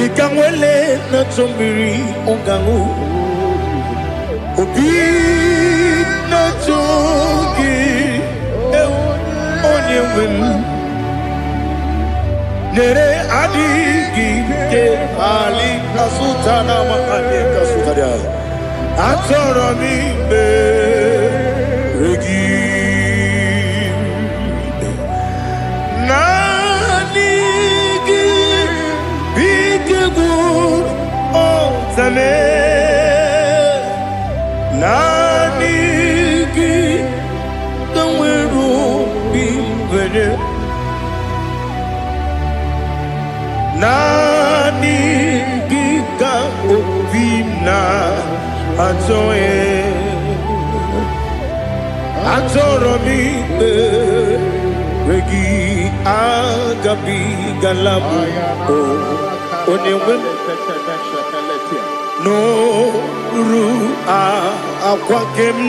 Ikamwele na chombiri ongangu obi na chogi onye wem nere adigi ke ali kasutana ma ali kasutaria atoro mi beregi nani gi bigegu o tame nani gi tanweru bi vere nani gika ovina atoe atoromi regi agabi galabu onyewe no ru akwakem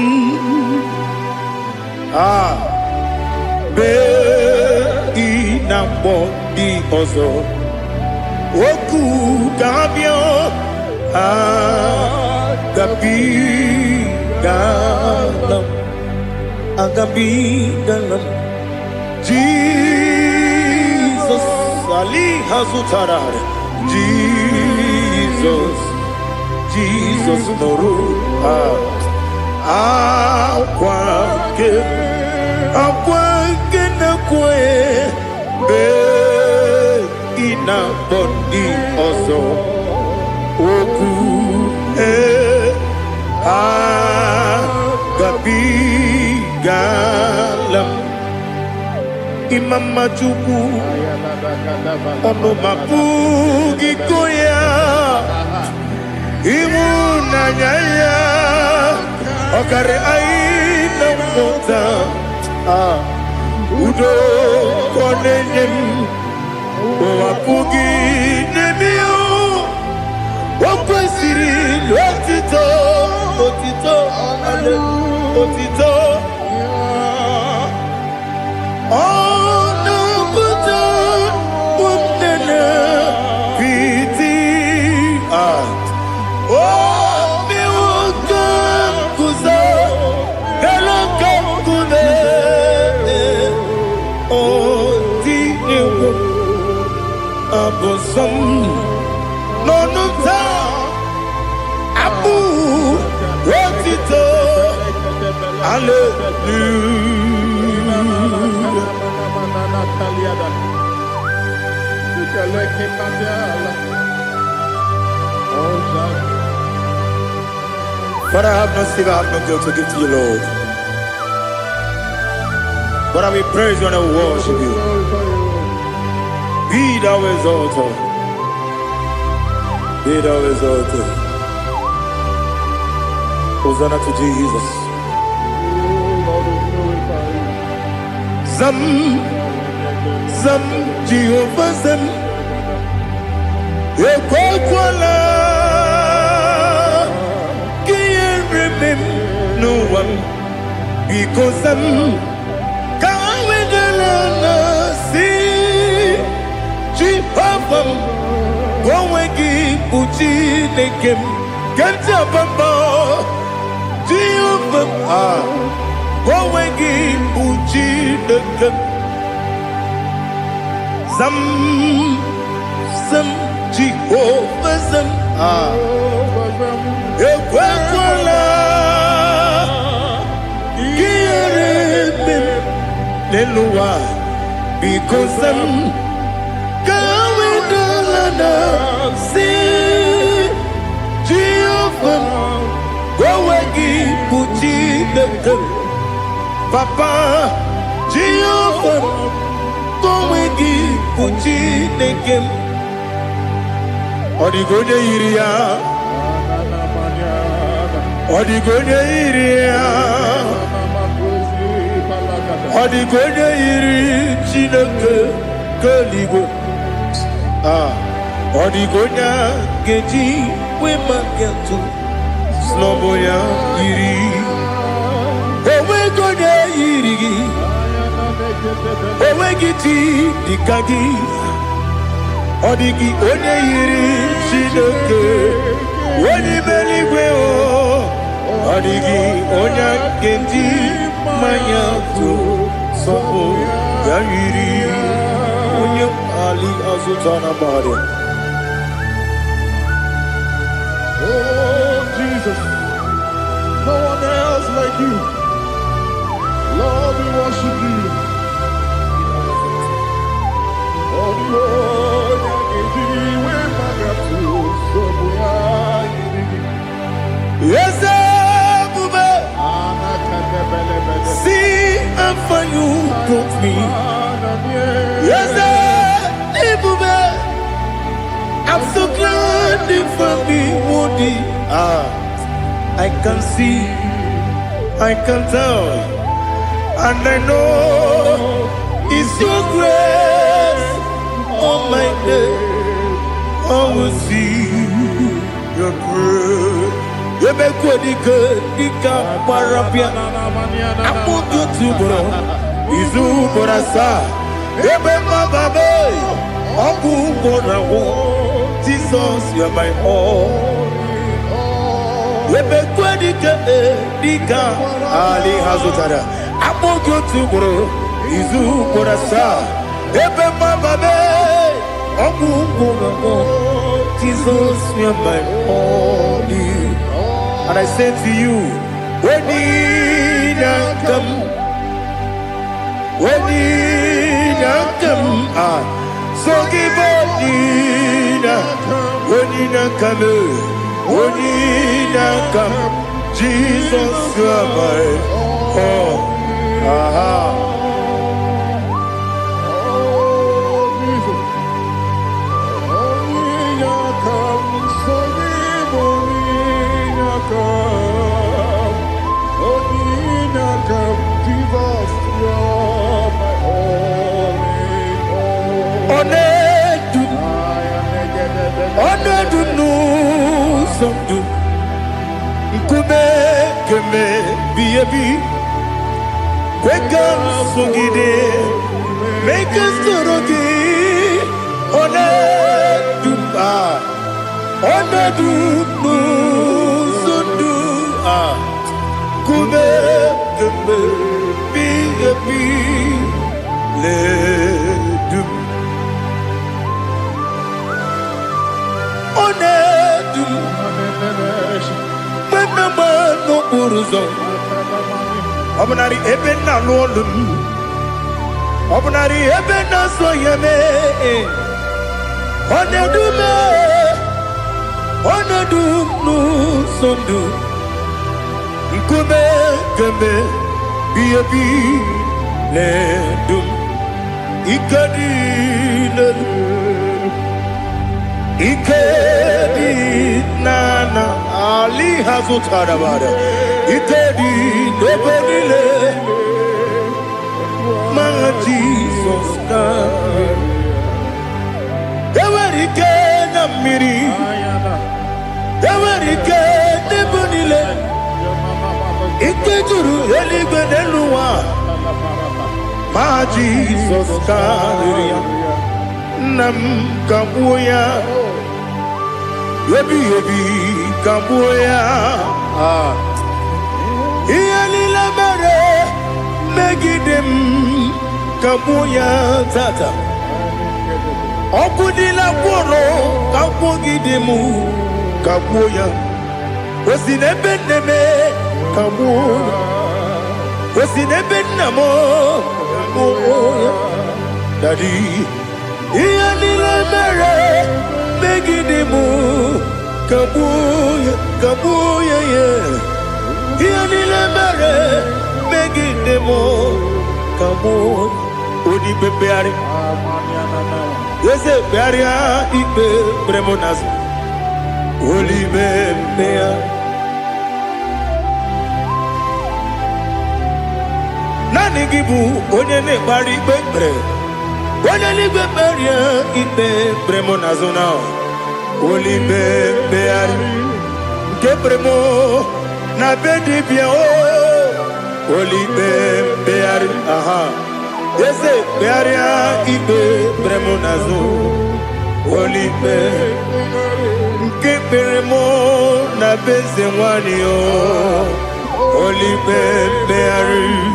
be inambo di ozo oku gabio agabi galam Jesus ali hazutarar Jesus noru akwake na kwe be ina body also oku gabi galam imam majuku ono mapugi koya imunanya ya okare aina mota udo konenyem wapugi nemio wakwesiri otito ale otito ono buto umnene piti mi wakam kuzo galakam kude abosom nonunta abu wotito But I have no silver, I have no gold to give to you, Lord. But I will praise you and I will worship you. Be thou exalted. Be thou exalted. Hosanna to Jesus. Zam Jehovah Zam Ekwakwala Can't remember no one because Zam Kawegalana see Jehovah Gowegi Uchi Nekem Kantabamba Jehovah Gowegi Uchi Nekem Zam Jehovah Zam Ekwakwala Kiyarebe Leluwa because I'm going to see Jehovah. Go again, put the Papa Jehovah. Go again, put the game. Odigonya iria, odigonya iria, odigonya iri chineke keligo. Odigonya geji we magetu sloboya iri. Owe gonya iri, owe giti dikagi. Odigi onye yiri Chineke onye meligwe o. Odigi onye kendi manya tu sopo ya yiri onye ali azutana bari. Oh Jesus, no one else like you. Lord, we worship you. Yes, see how you brought me. Yes, I'm so glad you found me, Woody. I can see, I can tell, and I know it's your grace. Oh my God, I will see your grace. You make good, Dika Parapia. I put you to bro. Izu Borasa. You make my baby. Oku Borawo. Jesus, you're my all. You make good, Dika Ali Hazutara. I put you to bro. Izu Borasa. You make my baby. Oku Borawo. Jesus, you're my all. And I say to you, when you come, so give up, when you come, Jesus, you are my all. Make us Obnari ebena lolum, obnari ebena soyeme, onedu nu sondu, nkube keme biyebi ledum, ikadi nana ali hazutara bada. Itedi nebonile, my Jesus God. Ewerike na miri, ewerike nebonile. Ikejuru eligwe neluwa, my Jesus God. Nam kabuya, yebi kabuya. Iyalila mere megidem kabuya tata. Okudila kworo kakugidemu kabuya. Osinebeneme kabuya. Osinebenamo kabuya. Daddy, Ianila Mere, Megidimu, Kabuya, Kabuya, Ianila Mere, Megidimu, Kabuya, Udi Bebeari, yes, a barrier, Ibe, Bremonas, Uli Bebea. Nani gibu, onye ne bari bebre. Onye ni bebre ya ibe bremo na zona. Oli bebe ari. Ke bremo na bedi bia o. Oli bebe ari. Aha. Yese bari ya ibe bremo na zona. Oli bebe. Ke bremo na beze wani o. Oli bebe ari.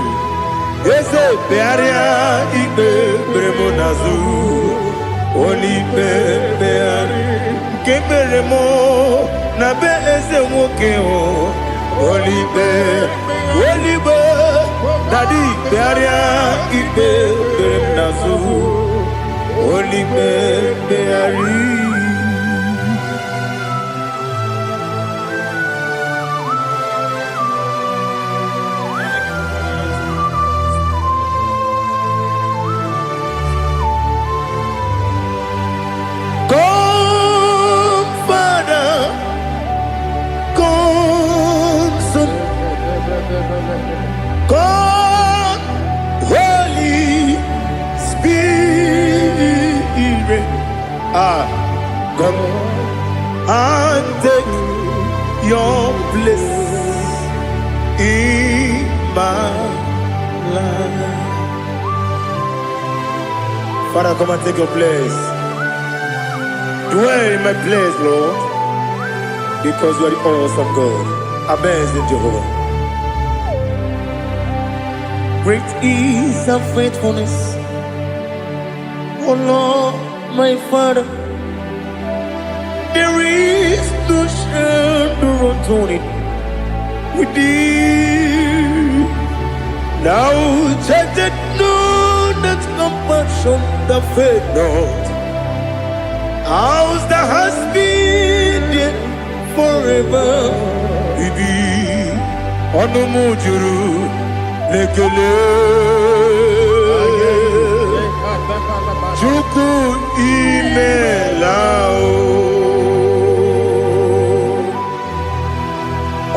Yese bearia ibe bremo nazu Oli beari Keberemo na be eze woke o Oli be Daddy bearia ibe bremo nazu Oli beari God, Holy Spirit, come and take your place in my life. Father, come and take your place. Dwell in my place, Lord, because you are the awesome God. Amazing Jehovah. Great is thy faithfulness, oh Lord, my Father. There is no shadow of turning with thee. Now check that no, that compassion that faith not. Ours that has been there forever. Bibi, Onomujuru. Lekele Chuku imelao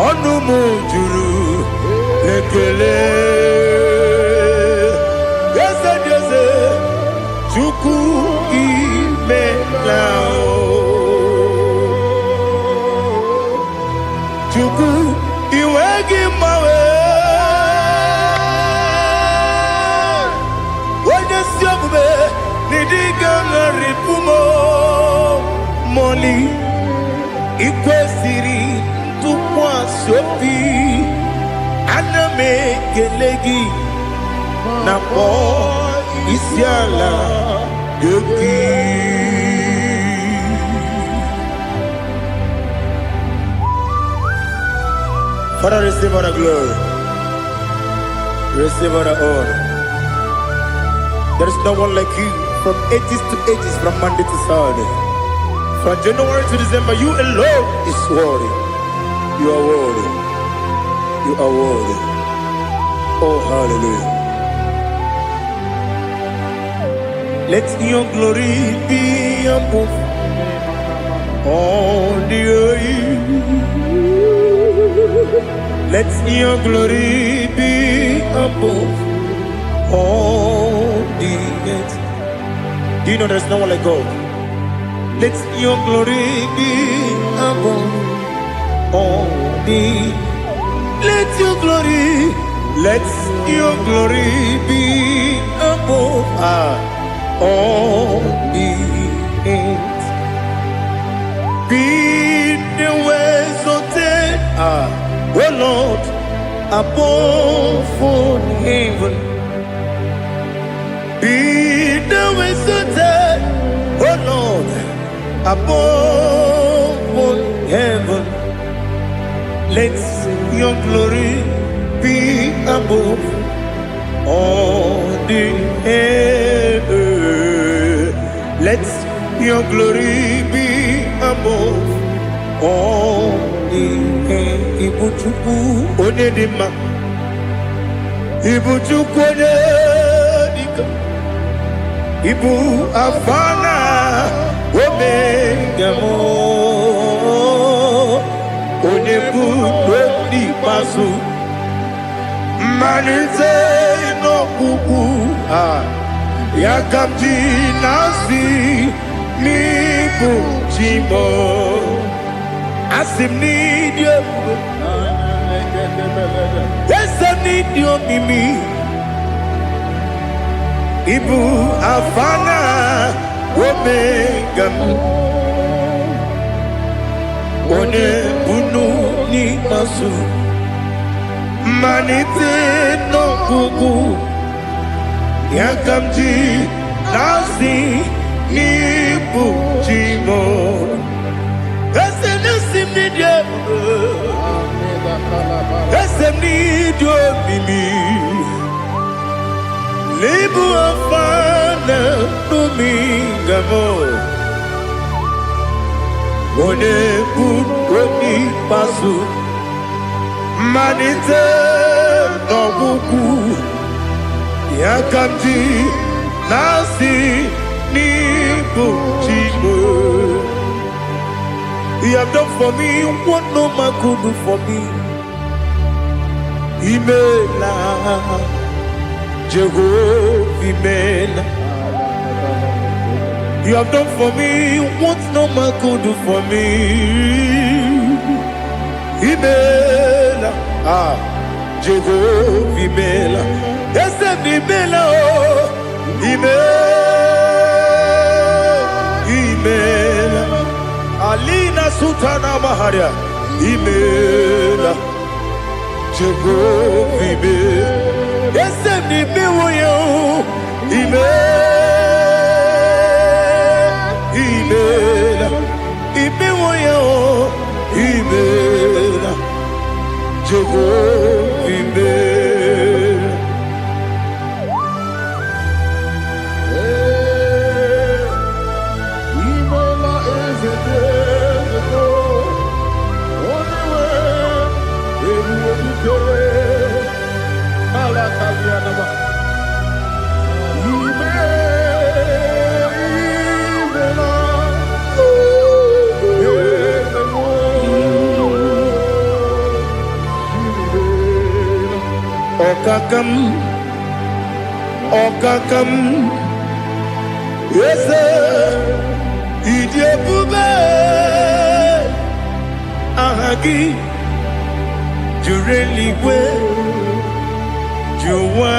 Onumujuru Lekele Yese yese Chuku imelao Chuku iwegi mawe Moli ikwesiri tukwa sopi aname kelegi na po isiala yoki Father, receive all the glory, receive all the honor. There is no one like you. From ages to ages, from Monday to Saturday, from January to December, you alone is worthy. You are worthy. You are worthy. Oh, hallelujah. Let your glory be above all the earth. Let your glory be above all the earth. Do you know there's no one like God? Let your glory be above all the. Let your glory be above all the earth. Be the ways of death, oh Lord, above all heaven. Be the ways of death, oh Lord, above all heaven. Let your glory be above all the earth. Your glory be above all. Ibuchukwu Onedima, Ibuchukwu Onedika, Ibu Afana Omega mo, Onebu Odi Pasu, Manize no Kuku, Yakamji Nasi, Nibu Jimo. Asim need you. Yes, I need you, Mimi. Ibu Afana Omega. One Bunu ni Masu. Manite no Kuku. Yakamji Nasi Nibu Jimo. Esem need you, Mimi. Libu afana dominga mo. One buni pasu. Manite no buku. Yakamji nasi ni buchimo. You have done for me what no man could do for me. Imela, Jehovah, Imela. You have done for me what no man could do for me. Imela, Jehovah, Imela. Yes, Imela, Imela. Alina Sutana Maharia, Imela, Jehovah, Imela. Yes, Imela, Imela, Imela, Jehovah, Imela. Okakam, yes, Idiabube, Ahagi, Jureligwe, Juwa,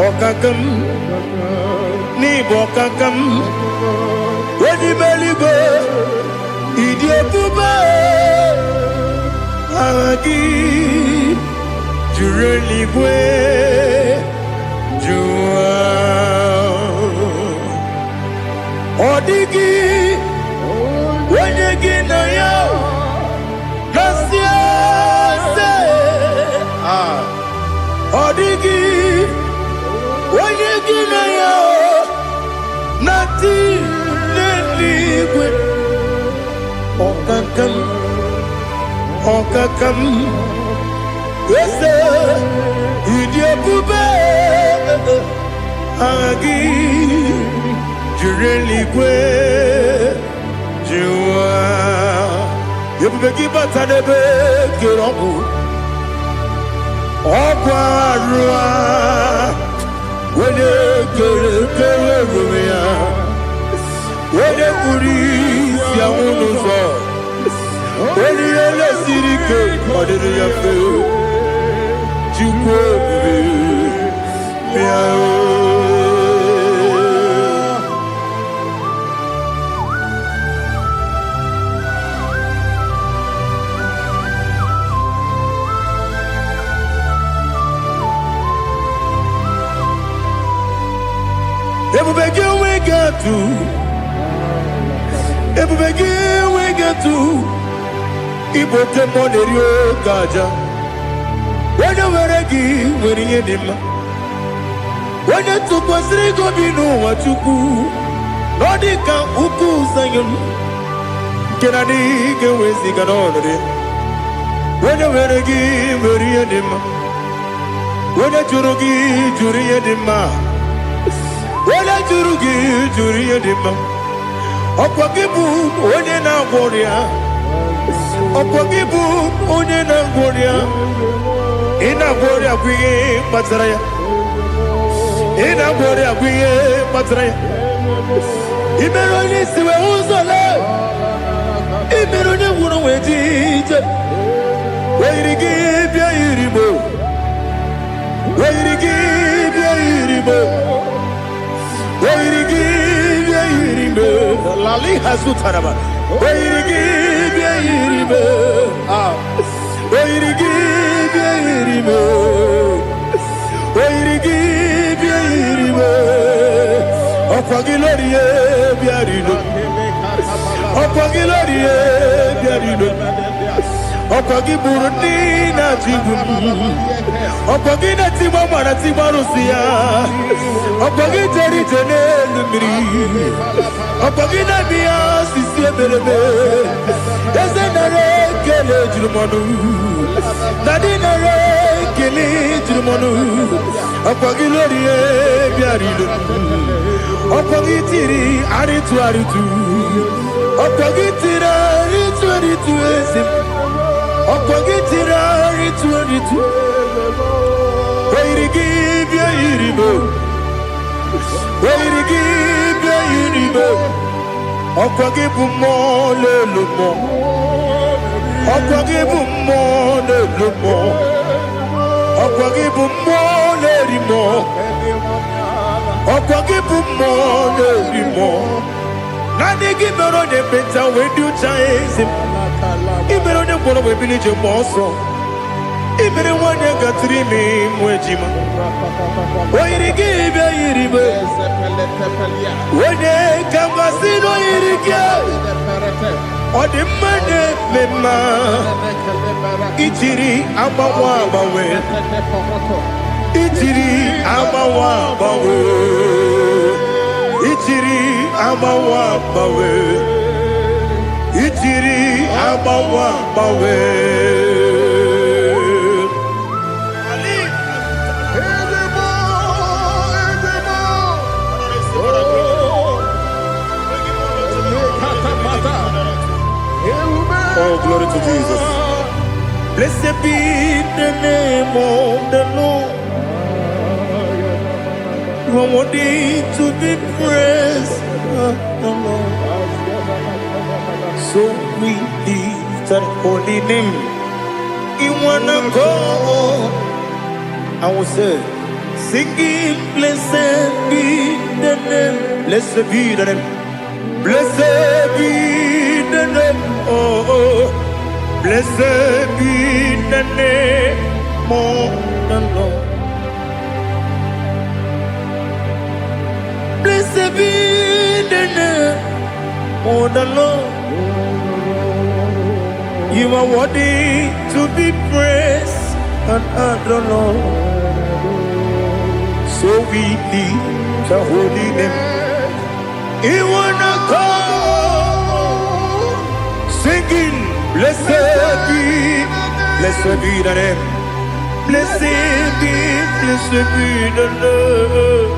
Okakam, Nibokakam, Wedibeligo, Idiabube, Ahagi. Jureligwe, Jua, Odigi, Wenegi na yo, Nasia se, Odigi, Wenegi na yo, Nati Neligwe, Okakam, Okakam. Yes, Idiabube, Agi, Jureligwe, Jua, Yabubeki Batanebe, Kirobu, Ogwarua, when you get Rumia, when you put Yamuno, when you let Sirike, what did you feel? we get to Ibote Monerio Gaja. When you were a gift, when you did, onye tụkwasịrị gị obi n'ụwa Chukwu na ọ dị ka ukwu Zayọn nke na-adịghị ga-eweziga n'ọnọdụ ya. Onye nwere gị nwere ihe dị mma, onye jụrụ gị jụrụ ihe dị mma, onye jụrụ gị jụrụ ihe dị mma. Ọkwa gị bụ onye na-agwọ ọrịa, ọkwa gị bụ onye na-agwọ ọrịa. Ị na-agwọ ọrịa bụ ihe kpatara ya, ị na-agwọ ọrịa bụ ihe kpatara ya. I mere onye isi wee ụzọ lee, I mere onye nwụrụ wee dị ije. Weyiri gị bịa yiri mo, weyiri gị bịa yiri mo, weyiri gị bịa yiri mo. Lali hazutara ma, weyiri gị bịa yiri mo, weyiri gị bịa yiri mo, weyiri gị bịa yiri mo. Ọkwa gị lórí bịa rido, ọkwa gị lórí bịa rido. Ọkwa gị bụrụ ndị na-achị igwu m, ọkwa gị na-etigbu mara tigbu arụsị ya, ọkwa gị jere ije n'elu mmiri, ọkwa gị na-eme ya sisi eberebe. Eze nara ekele juru m ọnụ, na dị nara ekele juru m ọnụ. Ọkwa gị lórí bịara ilo, ọkwa gị tiri arịtụ arịtụ, ọkwa gị tiri arịtụ arịtụ ezi m. Ọkwa gị tiri arịtụ arịtụ, weyiri gị bịa yiri mo, weyiri gị bịa yiri mo. Ọkwa gị bụ mmụọ n'elu mmụọ, ọkwa gị bụ mmụọ n'elu mmụọ, ọkwa gị bụ mmụọ n'eri mmụọ, ọkwa gị bụ mmụọ n'eri mmụọ. Naanị gị mere onye ekpenta wee dị ụcha eze m. I mere onye mkpọrọ wee bili ije mgbe ọsọ. I mere nwanyị gatụrụ ime mụ ejima. Oyiri gị bịa yiri mo, onye ka mmasị na oyiri gị. Ọ dị mma na-eme mma, ijiri agbanwe agbanwe, ijiri agbanwe agbanwe, ijiri agbanwe agbanwe, ijiri agbanwe agbanwe. Oh, glory to Jesus. Blessed be the name of the Lord. You are worthy to be praised, the Lord. So we lift that holy name. You wanna go? I will say, singing, blessed be the name. Blessed be the name. Blessed be the name. Oh, blessed be the name of the Lord. Blessed be the name of the Lord. You are worthy to be praised and adored, Lord. So we lift the holy name. You wanna call, singing, blessed be the name. Blessed be the Lord.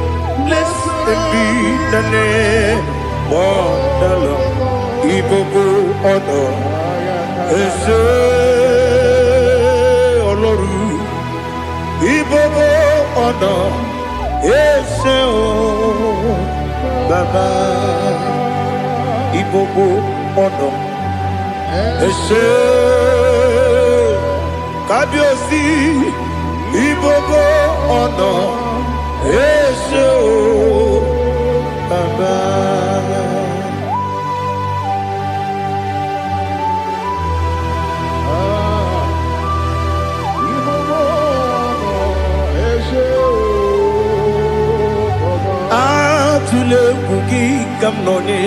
Blessed be the name of the Lord. IGBO honor. Ese Oloru. IGBO honor. Ese o Baba. IGBO honor. Ese Kábíyèsí. IGBO honor. Ese o Baba. Atule kuki kamnoni.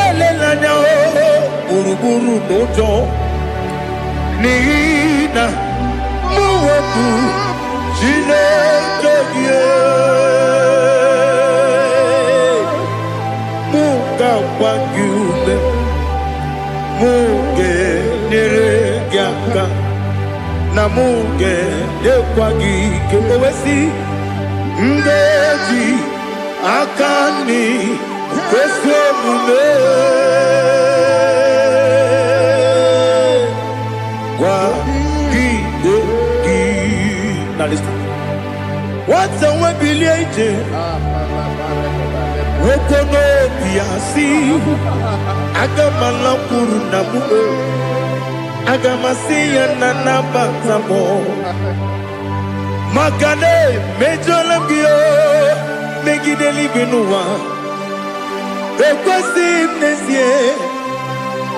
Elelanya o buruburu nojo. Nina muwetu Chineke ye. kwagume muge neregiaka na muge nekwagike owesi ndeji akani kwesomume kwagide gi na listen what's a webiliaje Okono biasi agamala kuru namu agamasi yana nabatamo makane mejolambio megideli binuwa ekwesi nesie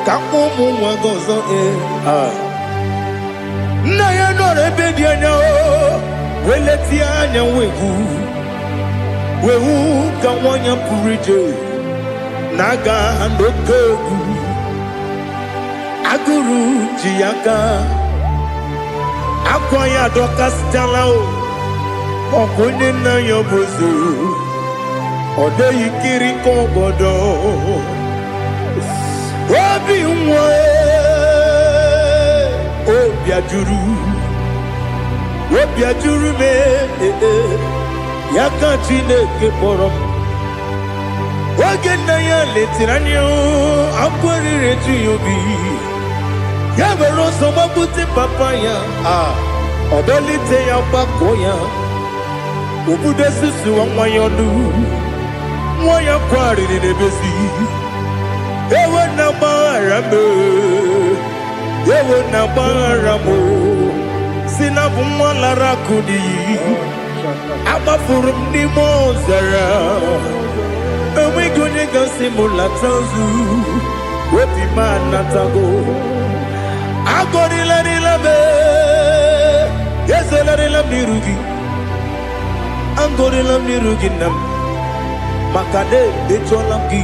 kamumu wagozo na ya nore bedi anya weleti anya wegu wewu ka wanya purije naga ndokogu aguru jiyaka akwanya doka stalao okonye na yobozu ode yikiri kogodo obi nwe obi ajuru me yaka Chineke kpọrọ m oge nna ya letiri anya akwarịrị eju ya obi ya were ọsọ gbapute papa ya ọdọlite ya gbakọ ya obodo susuwa nwa ya ọnụ nwa ya kwarịrị n'ebezi ewe na gbaghara m ewe na gbaghara m si na bụ nwa lara akụ n'iyi agbafuru m n'ime ọzara enweghị onye gasị m lata ozu obi m anatago agọrịlarịla m ezelarịla m n'iru gị agọrịla m n'iru gị nna m maka na echọla m gị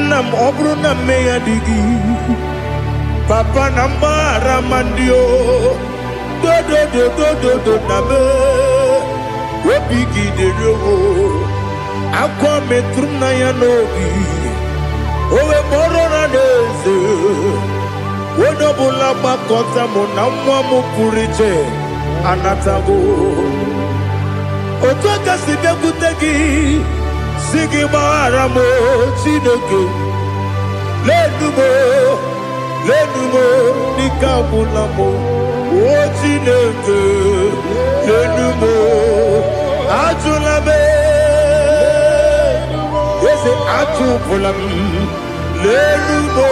nna m ọ bụrụ na mmehie dị gị papa na mgbaghara ma ndị o dodododododo na me obi gị dịrị owo akwa metụrụ m na ya n'obi owe kpọrọ na n'eze onye ọbụla gbakọta mụ na nwa m pụrụ iche anatago otu aka si bịakwute gị si gị gbaghara m Chineke lenumo dịka agwụla m o Chineke lenumo ajụla m eze ajụpụla m lenumo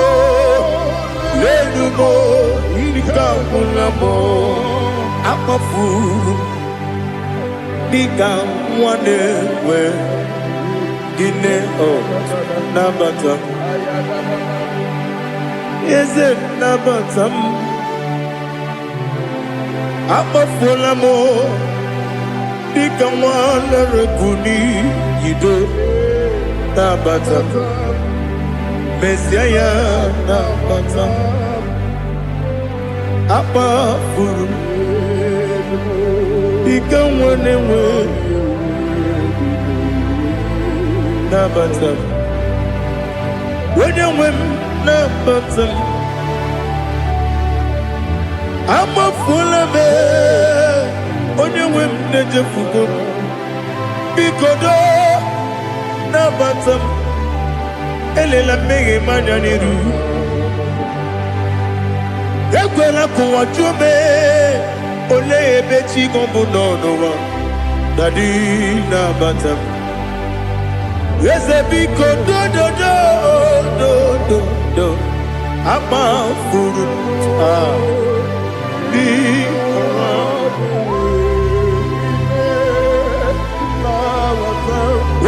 dịka agwụla m akpafuru dịka nwa na-enwe gịnị nabata m eze nabata m akpafuola m dịka nwa na-erebu n'iyido nabata m mesia ya nabata m akpafuru dịka nwa na-enwe nabata m onye nwe m nabata m amafuola m onye nwe m na-ejefugo m biko do nabata m elela mmehie m anya n'iru ekwela ka ụwa jụọ m olee ebe chi gị bụ nọ n'ụwa dadi nabata m eze biko do akpafuru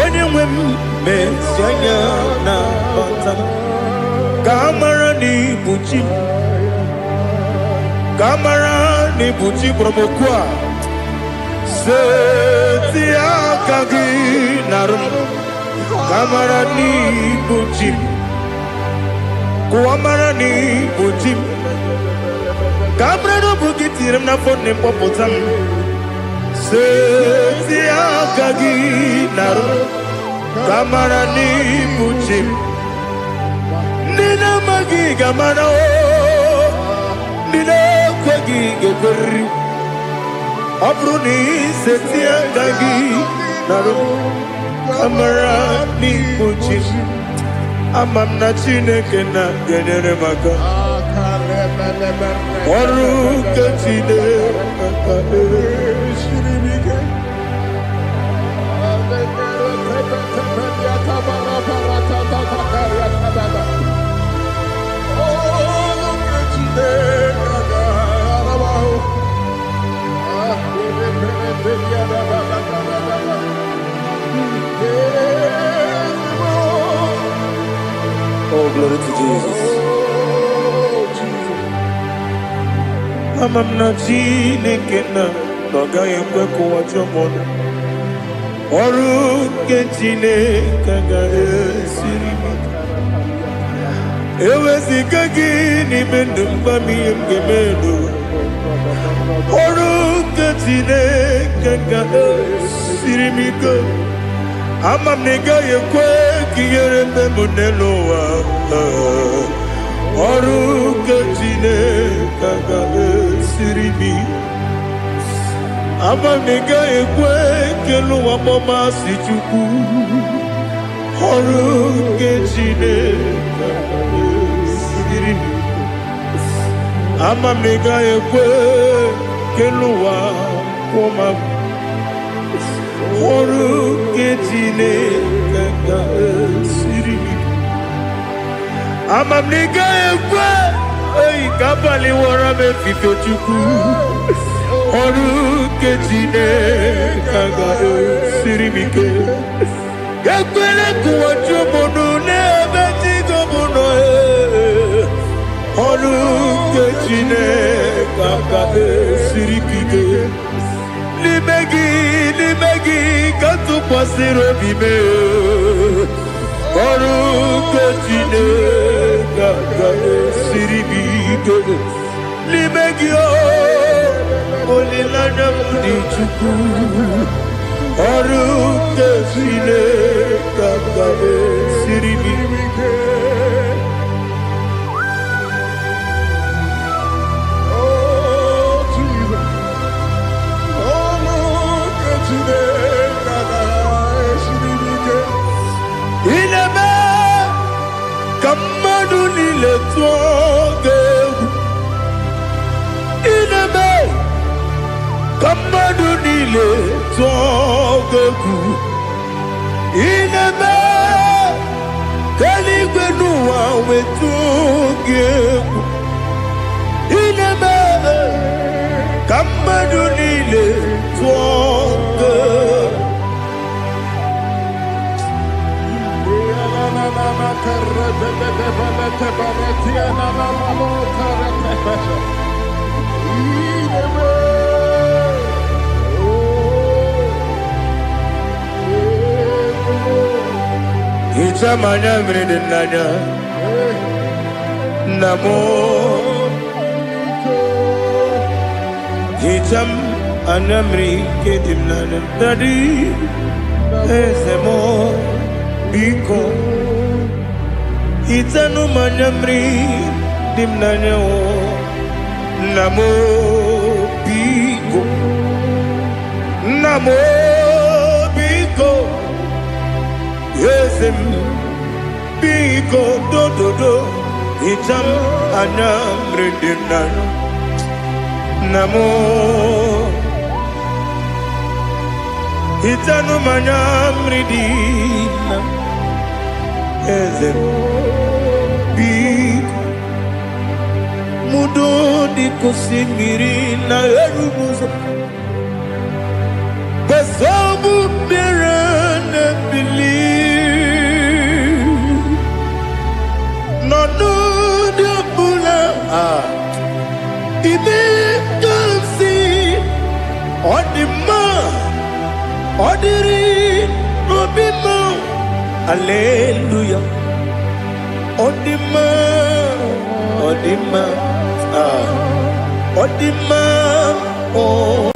onye nwe m mesi anya na bata m ka amara na ibu chi m ka amara na ibu chi kpọrọ m okwu a seti aka gị narụ m ka amara na ibu chi m Kuamara ni bujim Kamra no bugitirim na fone popotam Seti akagi naru Gamara ni buchim. Nina magi gamara o. Nina kwagi gekori. Abruni setia gagi. Naru. Gamara ni buchim. Amam na chineke na genere maka. Oru kachide Oh, glory to Jesus. Amam na chineke na noga ekwe kuwa chomono. Oru ke chineke ga esiri mi. Ewezi kagi ni mendo mbami mgemendo. Oru ke chineke ga esiri mi go. Amam nega ekwe kiyere mbemo neloa. Oru ke chineke ga esiri mi. Amam nega ekwe kelu wamoma si chuku. Oru ke chineke ga esiri mi. Amam nega ekwe kelu wamoma. Oru ke chineke ga esiri mi. Amam nega ekwe oyi kabali wara me fito chuku. Oru ke chineke ga esiri mi ke. Ekwele kuwa chumono nebe tigo mono e. Oru ke chineke ga esiri mi ke. Limegi katu pasiro bime. Oru ke chineke ga esiri mi ke. Limegi o olilana mudi chuku. Oru ke chineke ga esiri mi ke. Inebe kamadu nile tuoge. Inebe kamadu nile tuoge. Inebe kaligwe nuwa wetuge. Inebe kamadu nile tuoge. Ichamanya mridinanya namo. Icham anamri kedimnana dadi ezemo biko. Itanu manamri dimnanya o namo biko. Namo biko. Yesem biko do do do. Icham anamri dimnanya namo. Itanu manamri dimnanya. Yesem mudo di kusimiri na erumuzo. Besobu birane believe. No no de bula. Ibe kansi odima odiri obima. Hallelujah. Odima, Odima, Odima, oh.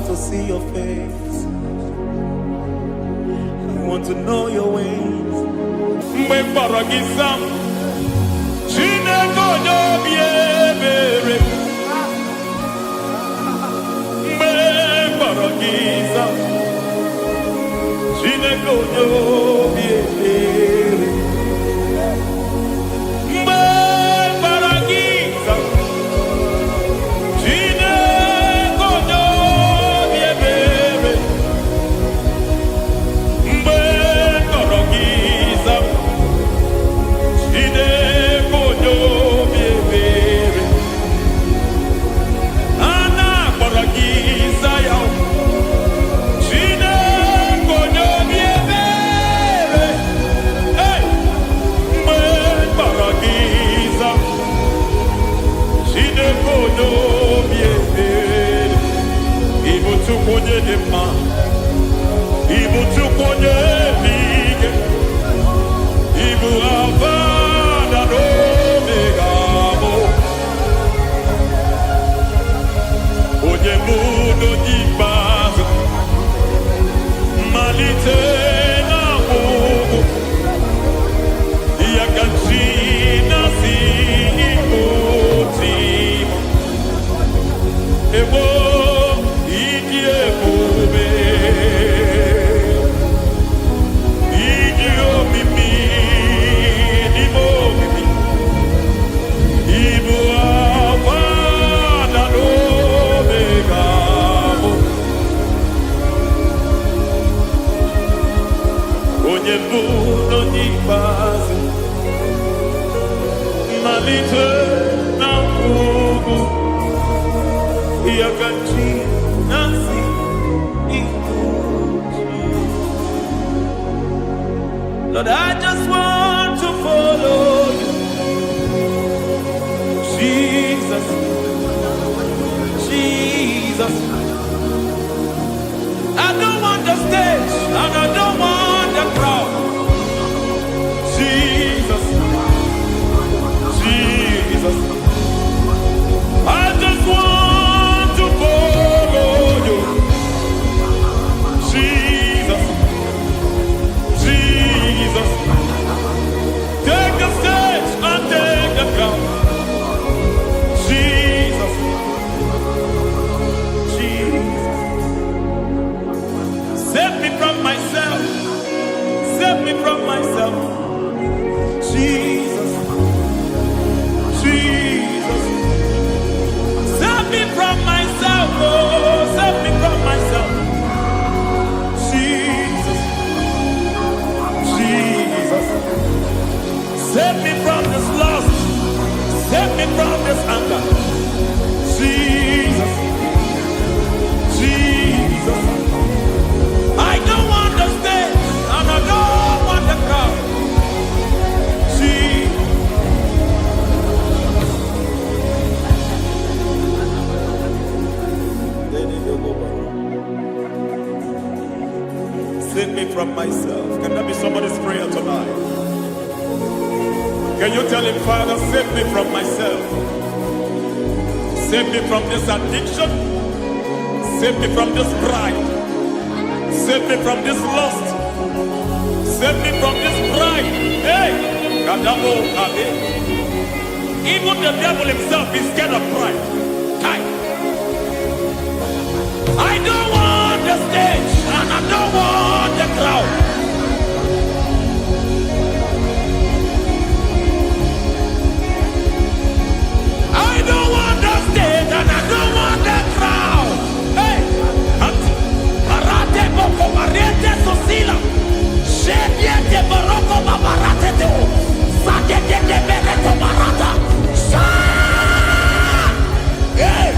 want to see your face. We want to know your ways. Mgbe mkpọrọ gị zam, Chineke onye obi ebere. Mgbe mkpọrọ gị zam, Chineke onye obi ebere. Mgbe mkpọrọ gị zam, Chineke onye obi ebere. Mgbe mkpọrọ gị zam, Chineke onye obi ebere. A na-akpọrọ gị Zion, Chineke onye obi ebere. Hey! Mgbe mkpọrọ gị zam, Chineke onye obi ebere. Ị bụ Chukwu onye dị mma, ị bụ Chukwu onye dị ike, ị bụ Alfa na Omega bụ onye bụ n'onye ikpeazụ, mmalite na ọgwụgwụ, ya ka chi na-asị Igbo tim. Egbo ịdị ebube, ịdị omimi, n'ime omimi, ịbụ Alfa na Omega bụ onye bụ n'onye ikpeazụ, mmalite na ọgwụgwụ, ya ka chi na-asị Igbo tim. Lord, I just want to follow you, Jesus, Jesus. I don't want the stage and I don't want the crowd. Jesus, Jesus. I just want to follow you, Jesus, Jesus. Take the stage and take the crown. Jesus, Jesus. Save me from myself, save me from myself. Jesus, Jesus. Save me from myself, oh, save me from myself. Jesus, Jesus. Save me from this lust, save me from this anger. Jesus, Jesus. I don't want the stage and I don't want the crowd. Jesus. Save me from myself. Can that be somebody's prayer tonight? Can you tell him, Father, save me from myself? Save me from this addiction. Save me from this pride. Save me from this lust. Save me from this pride. Hey! Kadabo, Kade. Even the devil himself is scared of pride. Kai. I don't want the stage and I don't want the crowd. I don't want the stage and I don't want the crowd. Hey, Arate boko mariete sosila, shediete baroko babarate teo, sakete de bereto barata, sha. Hey.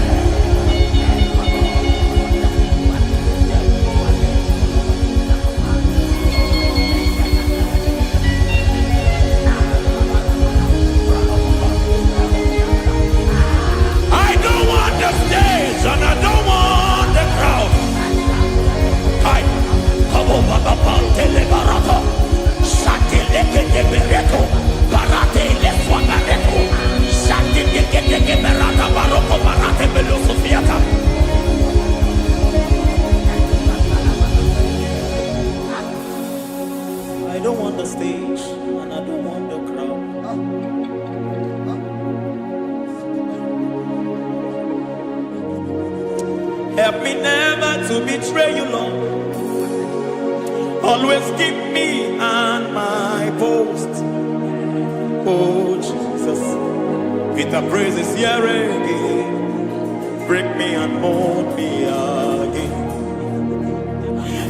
Help me never to betray you, Lord. Always keep me on my post. Oh Jesus, Vita praises here again. Break me and mold me again.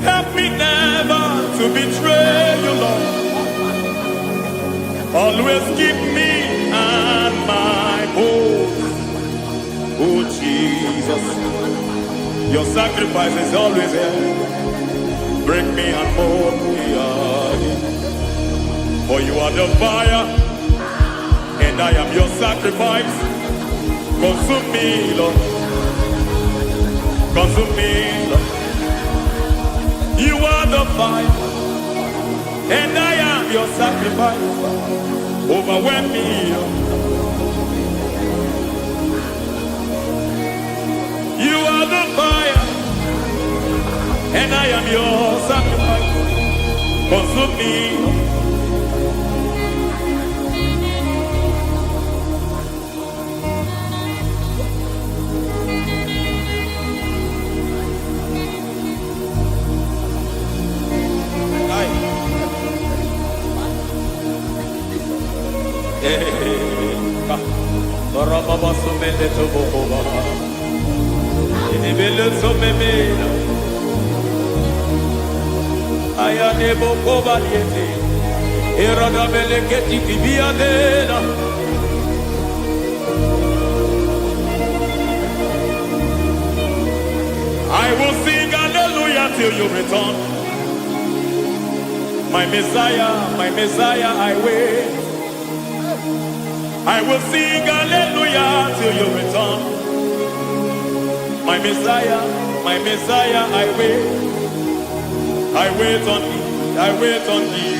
Help me never to betray you, Lord. Always keep me on my post. Oh Jesus, your sacrifice is always here. Break me and mold me again. For you are the fire, and I am your sacrifice. Consume me, Lord. Consume me, Lord. You are the fire, and I am your sacrifice. Overwhelm me, Lord. You are the fire, and I am your sacrifice. Consume me. I will sing hallelujah till you return. My Messiah, I wait. I will sing hallelujah till you return. My Messiah, I wait. I wait on thee, I wait on thee.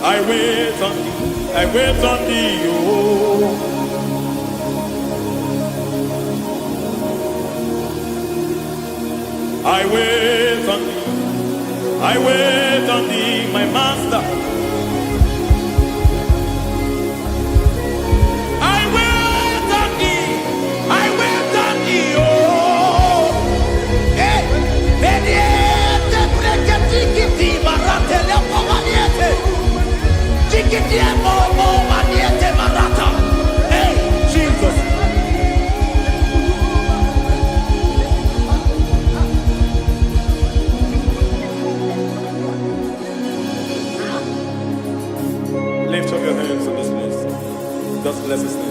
I wait on thee, I wait on thee. I wait on thee, I wait on thee, my master. I wait on thee, I wait on thee, oh. Hey, Mediete, Breketiki, Marate, Leopomaniete, Tikitiemo, Maniete, Marata. Hey, Jesus. Lift up your hands in this place. Just bless his name.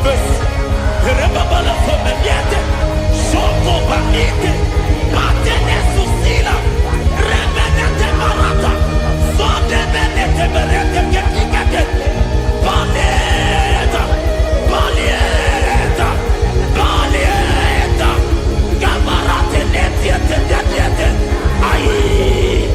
face. Rebabala Fomeniate, Soko Banite, Patene Susila, Rebenete Marata, Sonde Benete Berete Ketikate, Balieta, Balieta, Balieta, Gamarate Netiete, Aye.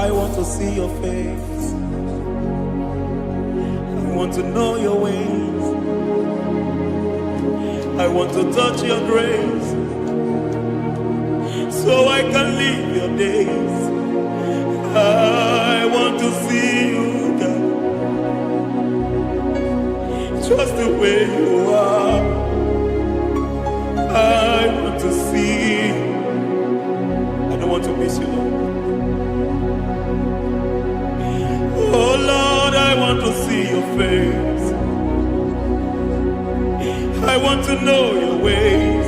I want to see your face. I want to know your ways. I want to touch your grace so I can live your days. I want to see you, God, just the way you are. I want to see you. I don't want to miss you, Lord. Oh Lord, I want to see your face. I want to know your ways.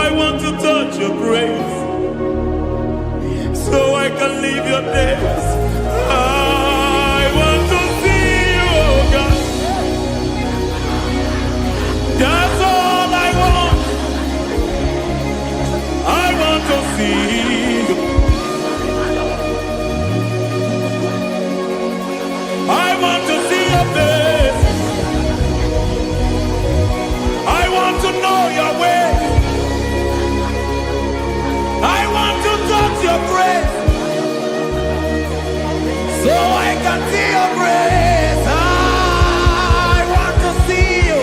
I want to touch your grace so I can live your days. I want to see you, oh God. That's all I want. I want to see you. I want to see your face. I want to know your way. I want to touch your grace so I can see your grace. I want to see you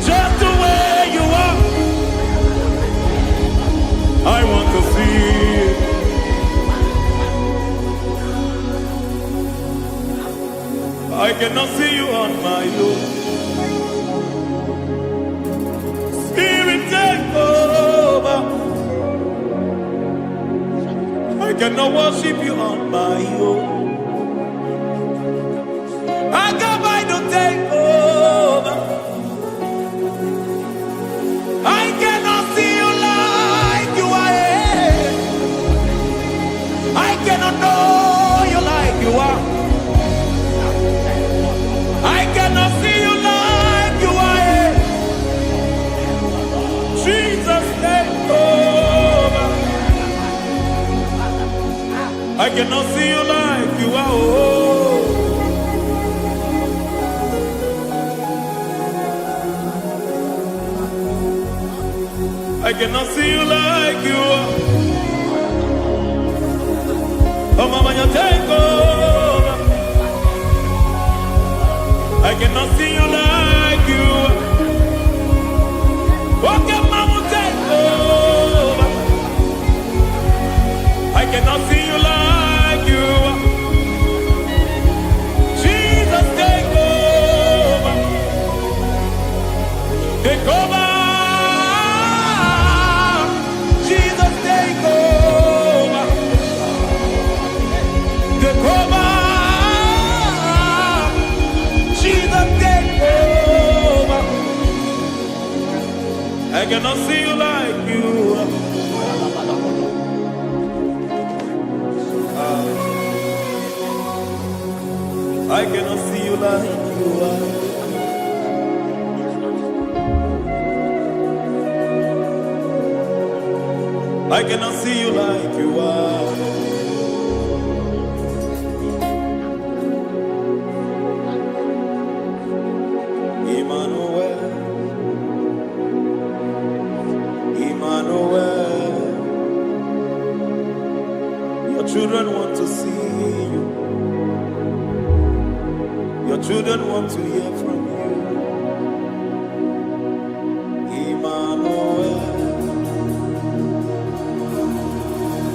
just the way you are. I want to see you. I cannot see you on my own. Spirit, take over. I cannot worship you on my own. I come by to take over. I cannot see you like you are. I cannot know you like you are. I cannot see you like you are. Jesus, take over. I cannot see you like you are. Oh. I cannot see you like you are. Oh, Mama, you take over. I cannot see you like you. Okay, Mama, take over. I cannot see you like you. Jesus, take over. Take over. Jesus, take over. Take over. Jesus, take over. I cannot see you like you. I cannot see you like you are. I cannot see you like you are. Emmanuel, Emmanuel, your children want to see you. Your children want to hear from you. Emmanuel,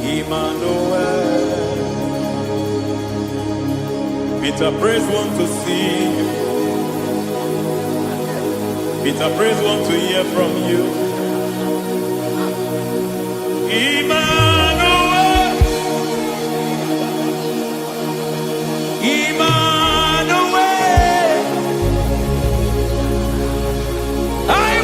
Emmanuel. Peter Praise want to see you. Peter Praise want to hear from you. Emmanuel, Emmanuel. I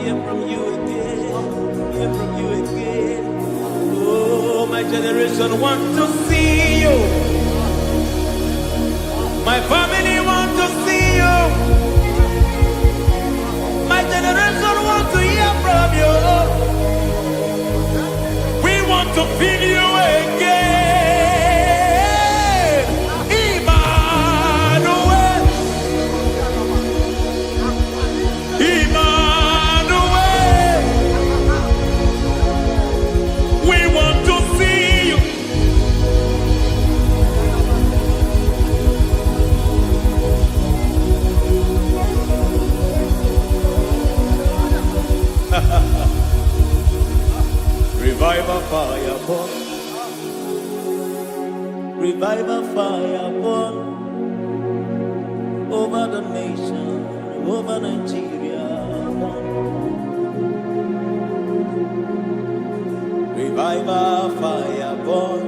hear from you again. Hear from you again. Oh, my generation wants to see you. My family wants to see you. My generation wants to hear from you. We want to feel you again. Emmanuel. Emmanuel. We want to see you. Revival fire burn. Revival fire burn over the nation, over Nigeria. Burn. Revival fire burn.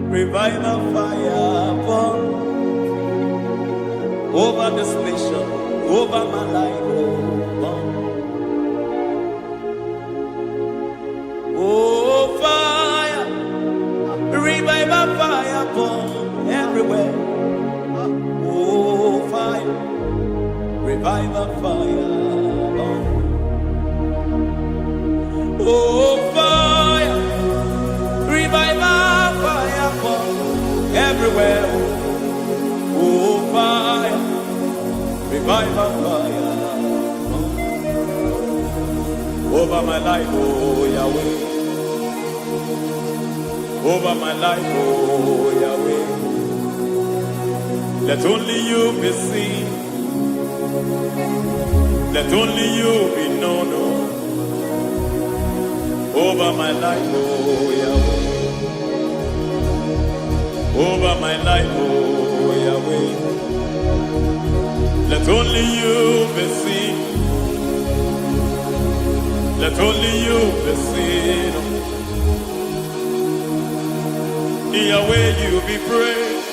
Revival fire burn over this nation, over my life. Burn. Oh, fire, revival fire burn everywhere. Oh, fire, revival fire burn. Oh, fire, revival fire burn everywhere. Oh, fire, revival fire burn over my life, oh Yahweh. Over my life, oh Yahweh. Let only you be seen. Let only you be known. Over my life, oh Yahweh. Over my life, oh Yahweh. Let only you be seen. Let only you be seen. Yahweh, you be praised.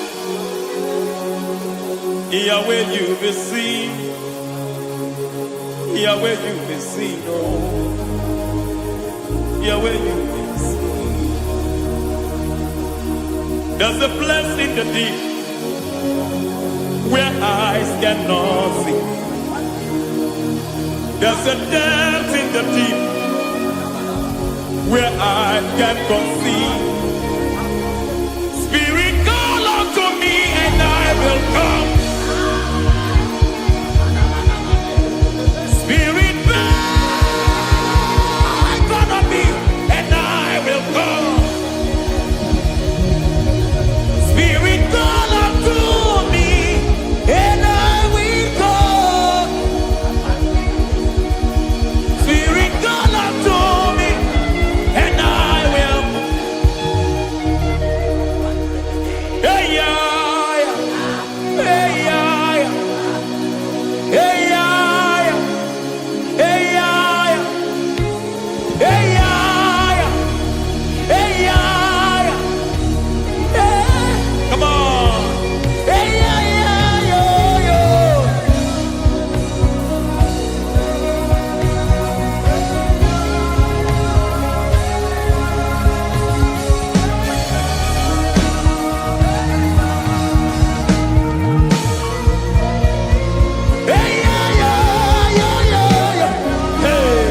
Yahweh, you be seen. Yahweh, you be seen. Oh, Yahweh, you be seen. There's a place in the deep where eyes cannot see. There's a depth in the deep where eyes can conceive. Spirit, call unto me and I will come. Spirit, beg unto me and I will come. Spirit, call unto me and I will come. Spirit, call unto me and I will. Hey, yeah, hey, yeah, hey, yeah, hey, yeah, hey, yeah, hey, yeah, hey. Come on. Hey, yeah, yo, yo. Hey, yeah, yo, yo, yo, yo. Hey.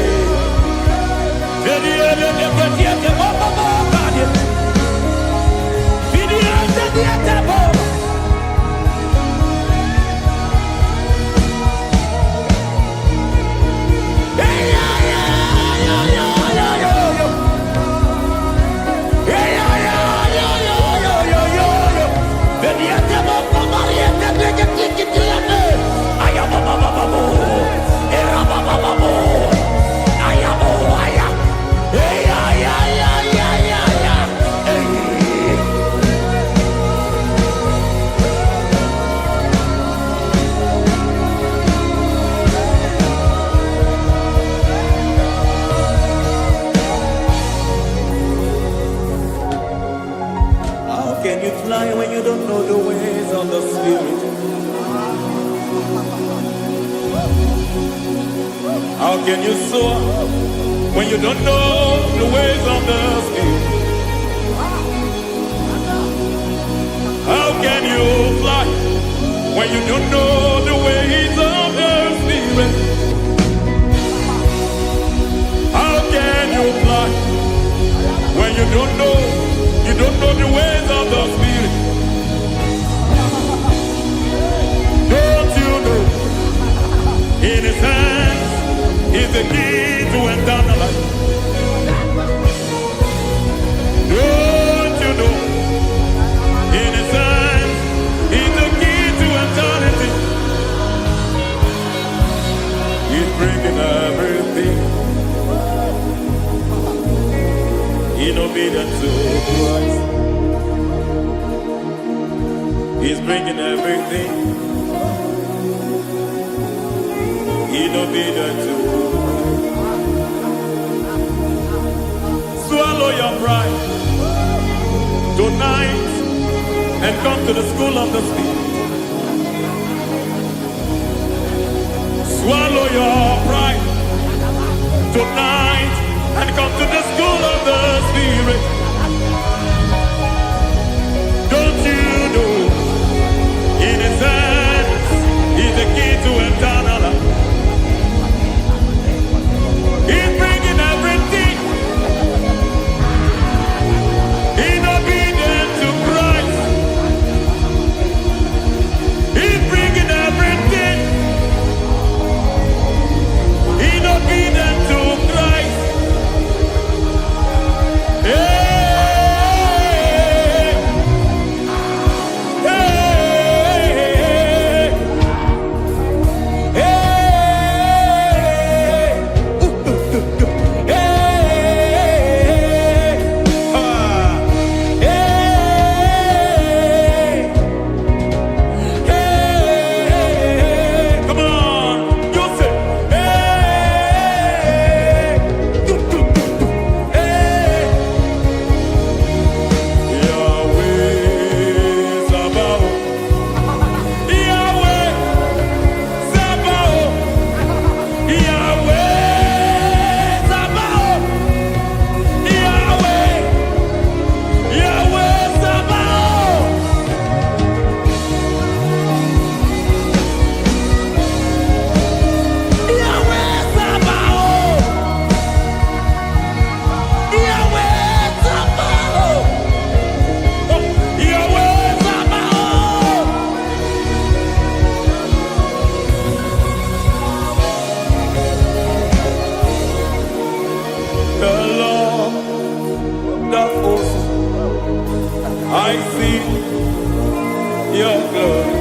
How can you fly when you don't know the ways of the Spirit? How can you soar when you don't know the ways of the Spirit? How can you fly when you don't know the ways of the Spirit? How can you fly when you don't know the ways of the Spirit? Don't you know in His hands is the key to eternal life? Don't you know in His hands is the key to eternity? He's breaking everything in obedience to Christ. He's bringing everything in obedience to Christ. Swallow your pride tonight and come to the school of the Spirit. Swallow your pride tonight and come to the school of the Spirit. Don't you know in His hands is the key to eternal life? He's bringing everything in obedience to Christ. He's bringing everything in obedience to Christ. I see your glory,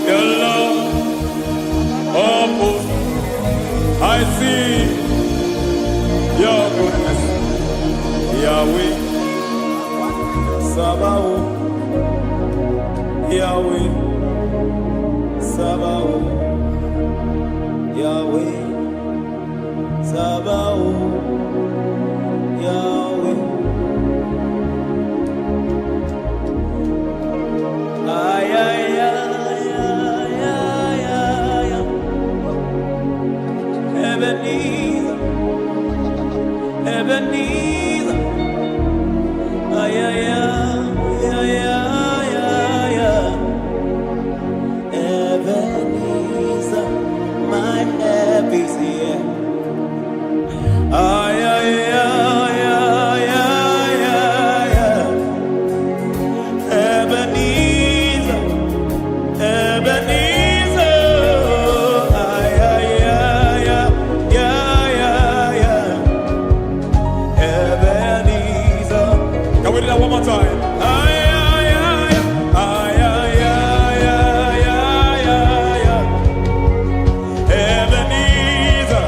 your love, oh, I see your goodness, Yahweh, Sabaoth, Yahweh, Sabaoth, Yahweh, Sabaoth, Yahweh. Ay, ay, ay, ay, ay, ay, ay. Ebenezer, Ebenezer. Ay, ay, ay, ay, ay, ay, ay. Ebenezer, my help is here. Ay, ay, ay, ay, ay, ay, ay. Ebenezer, Ebenezer. Ay, ay, ay, ay, ay, ay, ay. Ebenezer. Can we do that one more time? Ay, ay, ay, ay, ay, ay, ay, ay, ay, ay. Ebenezer.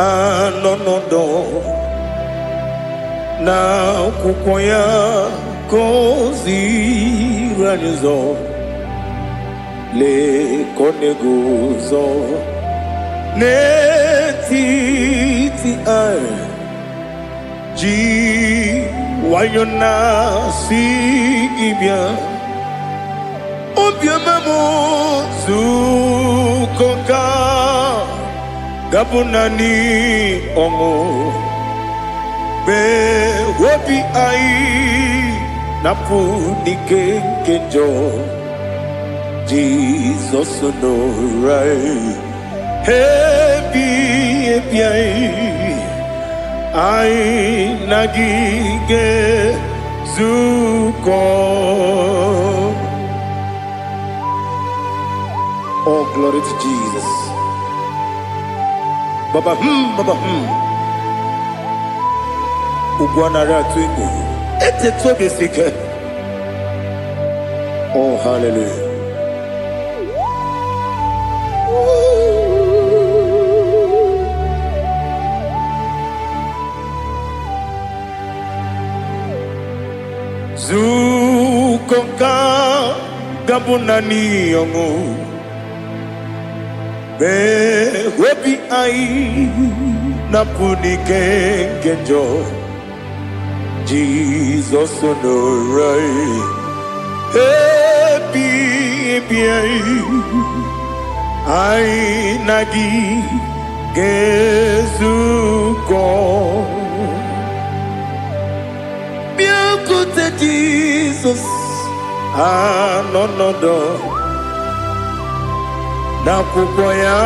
anonodo na akwụkwọ ya gọziri anyị ụzọ lee ka ọ na-ego ụzọ n'etiti anyị ji nwayọọ na-asị gị bịa obiọma m zukọ ka gabụ naanị ọṅụ mgbe obi anyị na-apụ n'ike nke njọ Jizọs nọrọ anyị ebi anyị na gị ga-ezukọ. Oh, glory to Jesus. Baba, Baba, Ugwanara twingo. Ete tobe sike. Oh, hallelujah. Zukonka gabunani yongo. Be webi ai na punike genjo Jesus onorai happy ai nagi gezuko biakute Jesus anonodo na akwụkwọ ya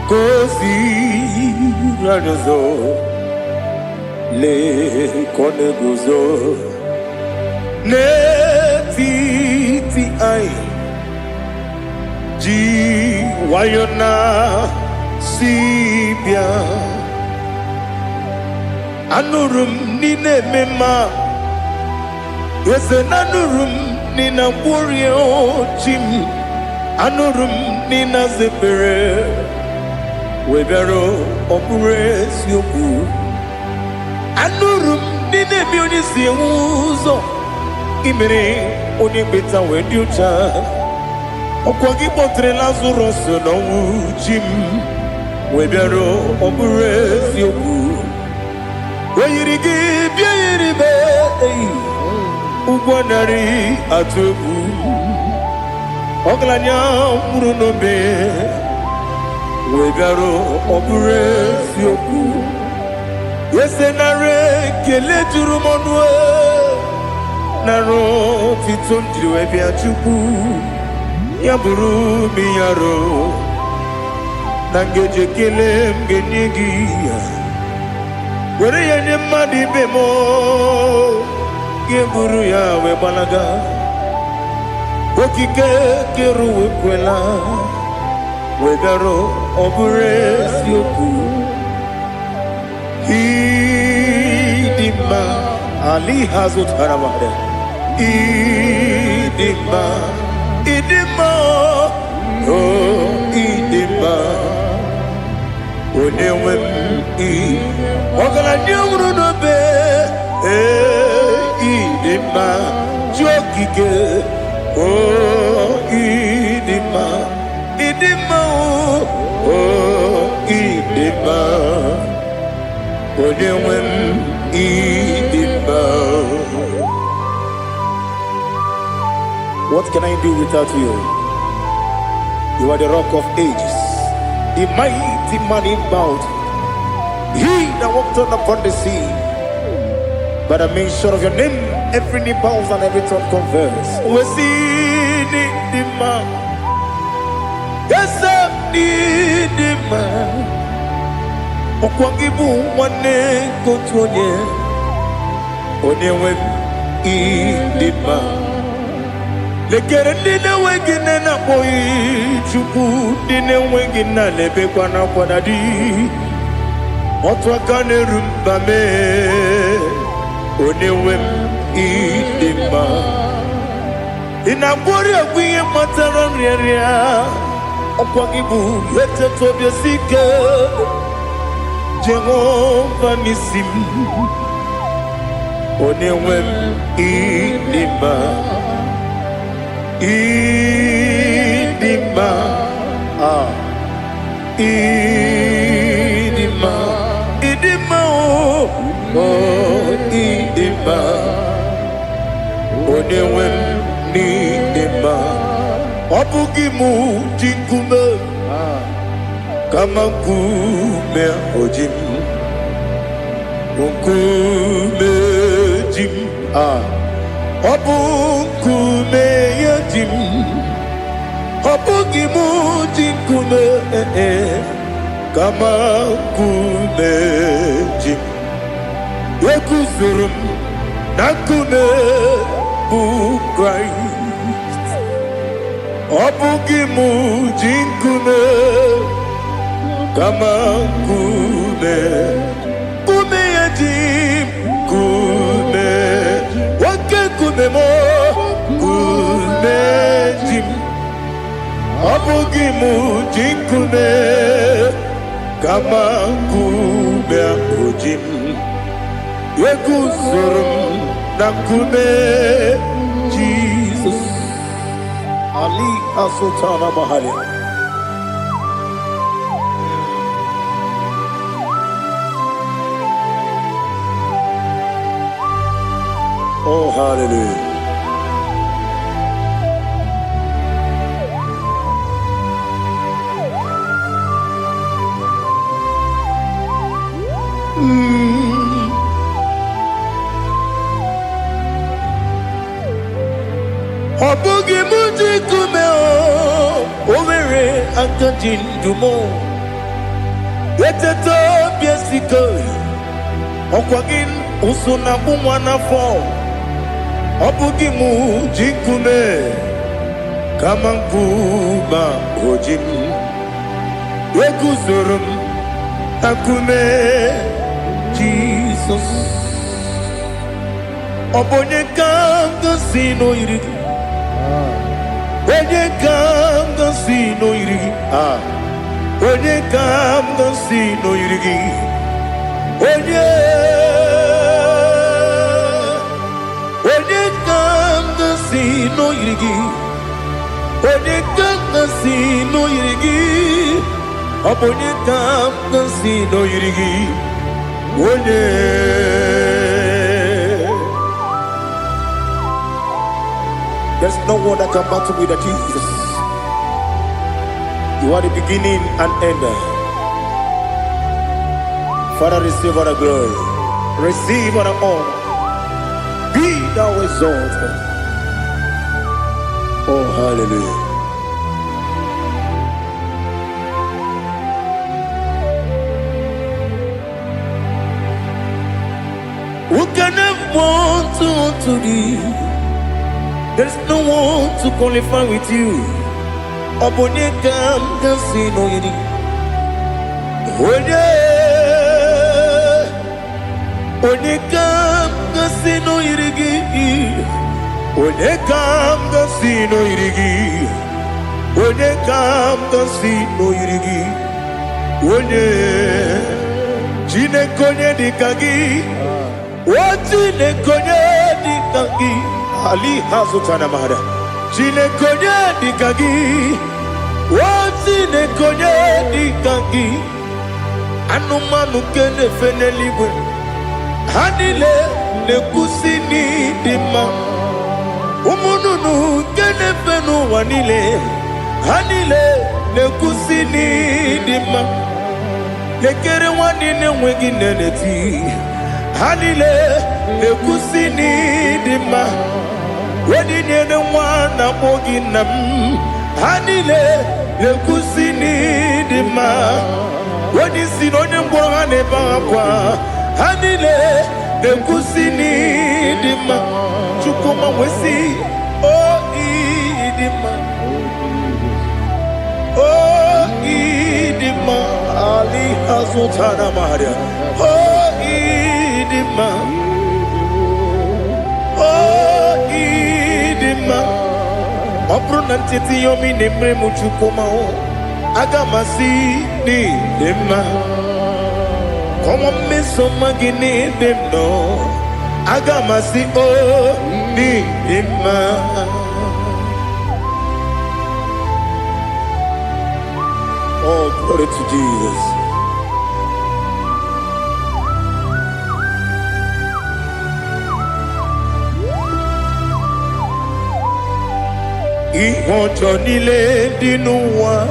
gọziri anyị ụzọ lee ka ọ na-eguzo n'etiti anyị ji nwayọọ na-asị bịa anụrụ m n'ile eme mma eze na anụrụ m n'ile mkpụrụ ochi m anụrụ m n'ịna zebere webịara ọ bụrụ eziokwu anụrụ m n'ịna eme onye si enwe ụzọ imere onye mkpeta wee dị ụcha ọkwa gị kpọtere Lazarọs n'ọnwụ chi m webịara ọ bụrụ eziokwu o yiri gị bịa yiri be ụgwọ narị atụ egwu ọgaranya mkpụrụ n'obe wegara ọ bụrụ eziokwu ese nara ekele juru m ọnụ nara otito m jiri wee bịa Chukwu ya bụrụ m ya ro na ngeji ekele m ga-enye gị ya were ya nye mmadụ ibe m ga-eburu ya wee gbalaga okike kere wekwela wegara ọ bụrụ eziokwu ịdị mma ali ha zụtara mmadụ ịdị mma ịdị mma o ịdị mma onye nwe m ọgaranya nwụrụ n'obe ịdị mma ji okike oh idima idima oh idima onye nwe m idima. What can I do without you? You are the rock of ages, the mighty man in battle, he that walked on upon the sea. By the mention of your name, every knee bows and every tongue confess. We see the man. Yes, I need the man. Okwangibu wane kotonye. Onyewe the man. Lekere dine wengine na boy Chukwu dine wengine lebe kwa na kwadadi. Otwakane rumba me. Onyewe m ịdị mma ị na-agwọrị ọgwụ ihe matara nrịarịa ọkwa gị bụ etetụ obi ike Jehovah Nisim, Onewem Idima, Idima, Idima, Idima, oh, Idima, Onewem Idima, Obugimu Jinkume. Kama kume ojim, kume jim, obu kume yajim, obu gimu jim kume, kama kume jim, yekuzurum na kume bukrai, obu gimu jim kume. Kama kume, kume yajim, kume, wake kume mo, kume jim, abugi mu jim kume, kama kume akujim, yeku surum na kume, Jesus, Ali Asultana Mahali. Oh, hallelujah. Obugi muji kume o, overe akajin dumo. Yeteto biesiko, okwagin usuna bumwana fo. Obugi muji kume, kamankuba ojim. Wekuzurum akume, Jesus. Obonye kanga sino irigi. Onye kanga sino irigi. Onye kanga sino irigi. Onye kanga sino irigi. Onye kanga sino irigi. Onye kanga sino irigi. Onye. There's no one that can battle with Jesus. You are the beginning and end. Father, receive all the glory. Receive all the honor. Be thou exalted. Oh, hallelujah. Who can have one to thee? There's no one to qualify with you. Obonye kam kasino yidi. Onye kam kasino yidi. Onye kam kasino yidi. Onye kam kasino yidi. Onye chine konye dikagi. Wachine konye dikagi. Ali Hazutana Mahada. Chine konye dikagi. Wachine konye dikagi. Anumanu kene feneliwe. Hanile ne kusini dima. Umununu kene fenu wanile. Hanile ne kusini dima. Nekere wanine wegi neneti. Hanile ne kusini dima. Wedi nyene mwana bogi nam. Hanile ne kusini dima. Wedi sinonye mbwanga ne bangakwa. Hanile ne kusini dima. Chukuma wesi oh idima. Oh idima. Ali Hazutana Maria. Oh idima. Oh idima. Opro nantiti yomi nemre muchukuma o. Agamasi ni dima. Come on, miss some magini them no. Agamasi oh ni ima. Oh, glory to Jesus. Ihojo nile dinuwa.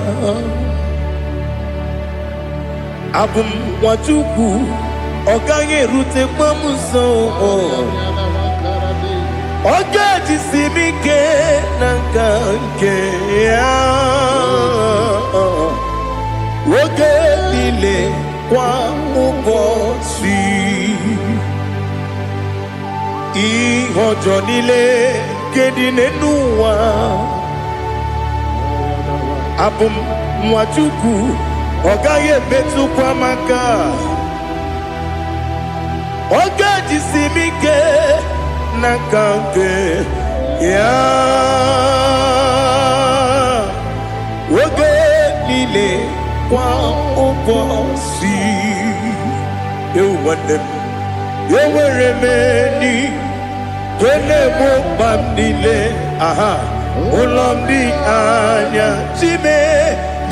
Abum watuku oganye rute pamuso. Oga jisimike nankanke ya. Oge nile kwa ubosi. Ihojo nile kedinenuwa. Abum watuku Ogaye betu kwa maka. Oga jisimike nakange ya. Oge nile kwa ubosi. You want them. You were many. Kene mo bandile. Aha. Ulombi anya. Chime.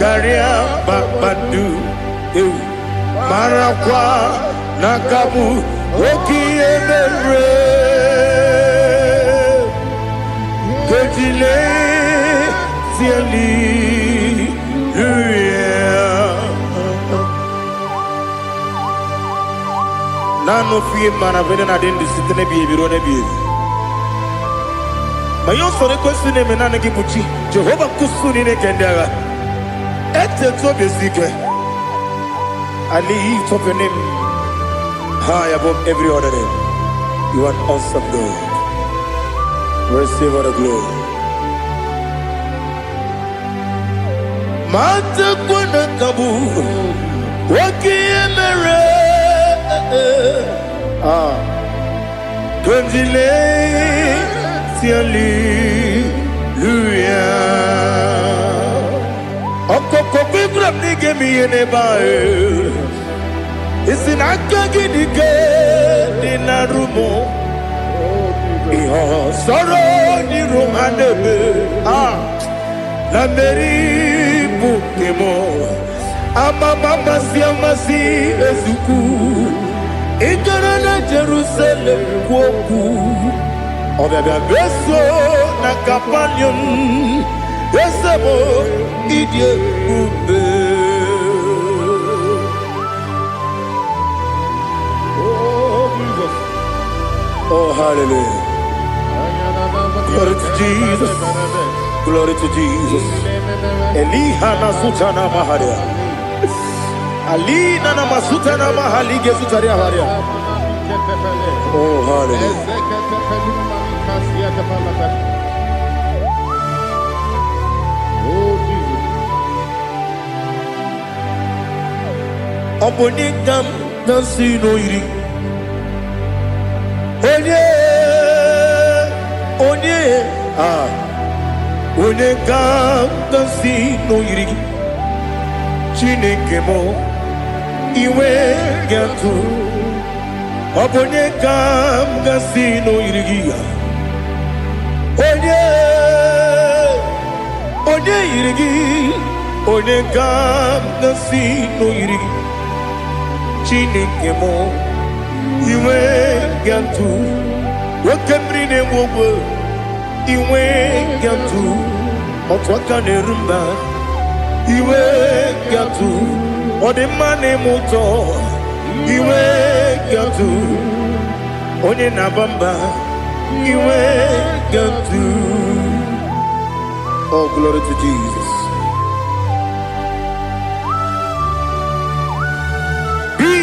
Garia babandu eu marakwa nakabu okiemere kejile siali nano fie mana vene na dendi sitene biebiro ne bie mayo sore kwesune menane kibuchi Jehova kusuni ne kendaga. Ete to besike. I lift up your name high above every other name. You are awesome God. Receive all the glory. Mata kuna kabu waki emere. Konjile siali luya. Okoko grab ni gemi ene bae. Isina kagi di narumo. Iho soro ni romanebe. La meri bukemo. Mama siamasi ezuku. Igara na Jerusalem kwoku. Obebe beso na kapanion. Esemo idie ube. Oh Jesus. Oh hallelujah. Glory to Jesus. Glory to Jesus. Eliha na sutana maharia. Alina na masutana mahali gesutaria haria. Oh hallelujah. Obonikam nasino iri. Onekam nasino iri. Chinekemo iwe gantu. Obonekam nasino iri. Onekam nasino iri. Chinekemo iwe gantu wakemrine wogo iwe gantu otwaka nerumba iwe gantu odemane moto iwe gantu onye nabamba iwe gantu. Oh glory to Jesus.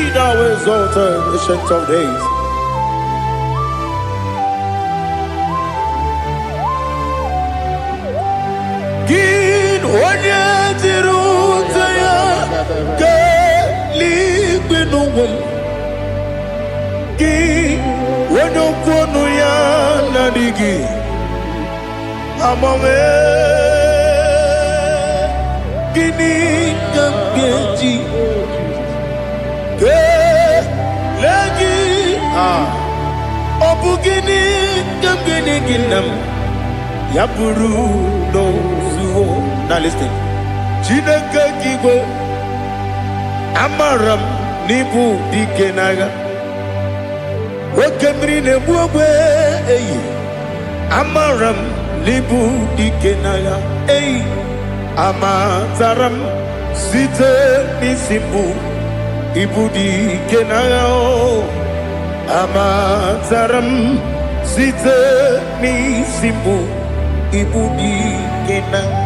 Thou exalted, ancient of days. Gin wanyatiruutaya kalibinuwam. Gin wanukwonu ya nadigi amame gini kamgeji. Obugini gambini ginam Yapuru no zuo. Now listen. Chineke kigo Amaram nibu dikenaga Okemri ne buogwe Amaram nibu dikenaga Amataram site nisibu Ibu dikenaga Amataram site nisibu Ibu dikenaga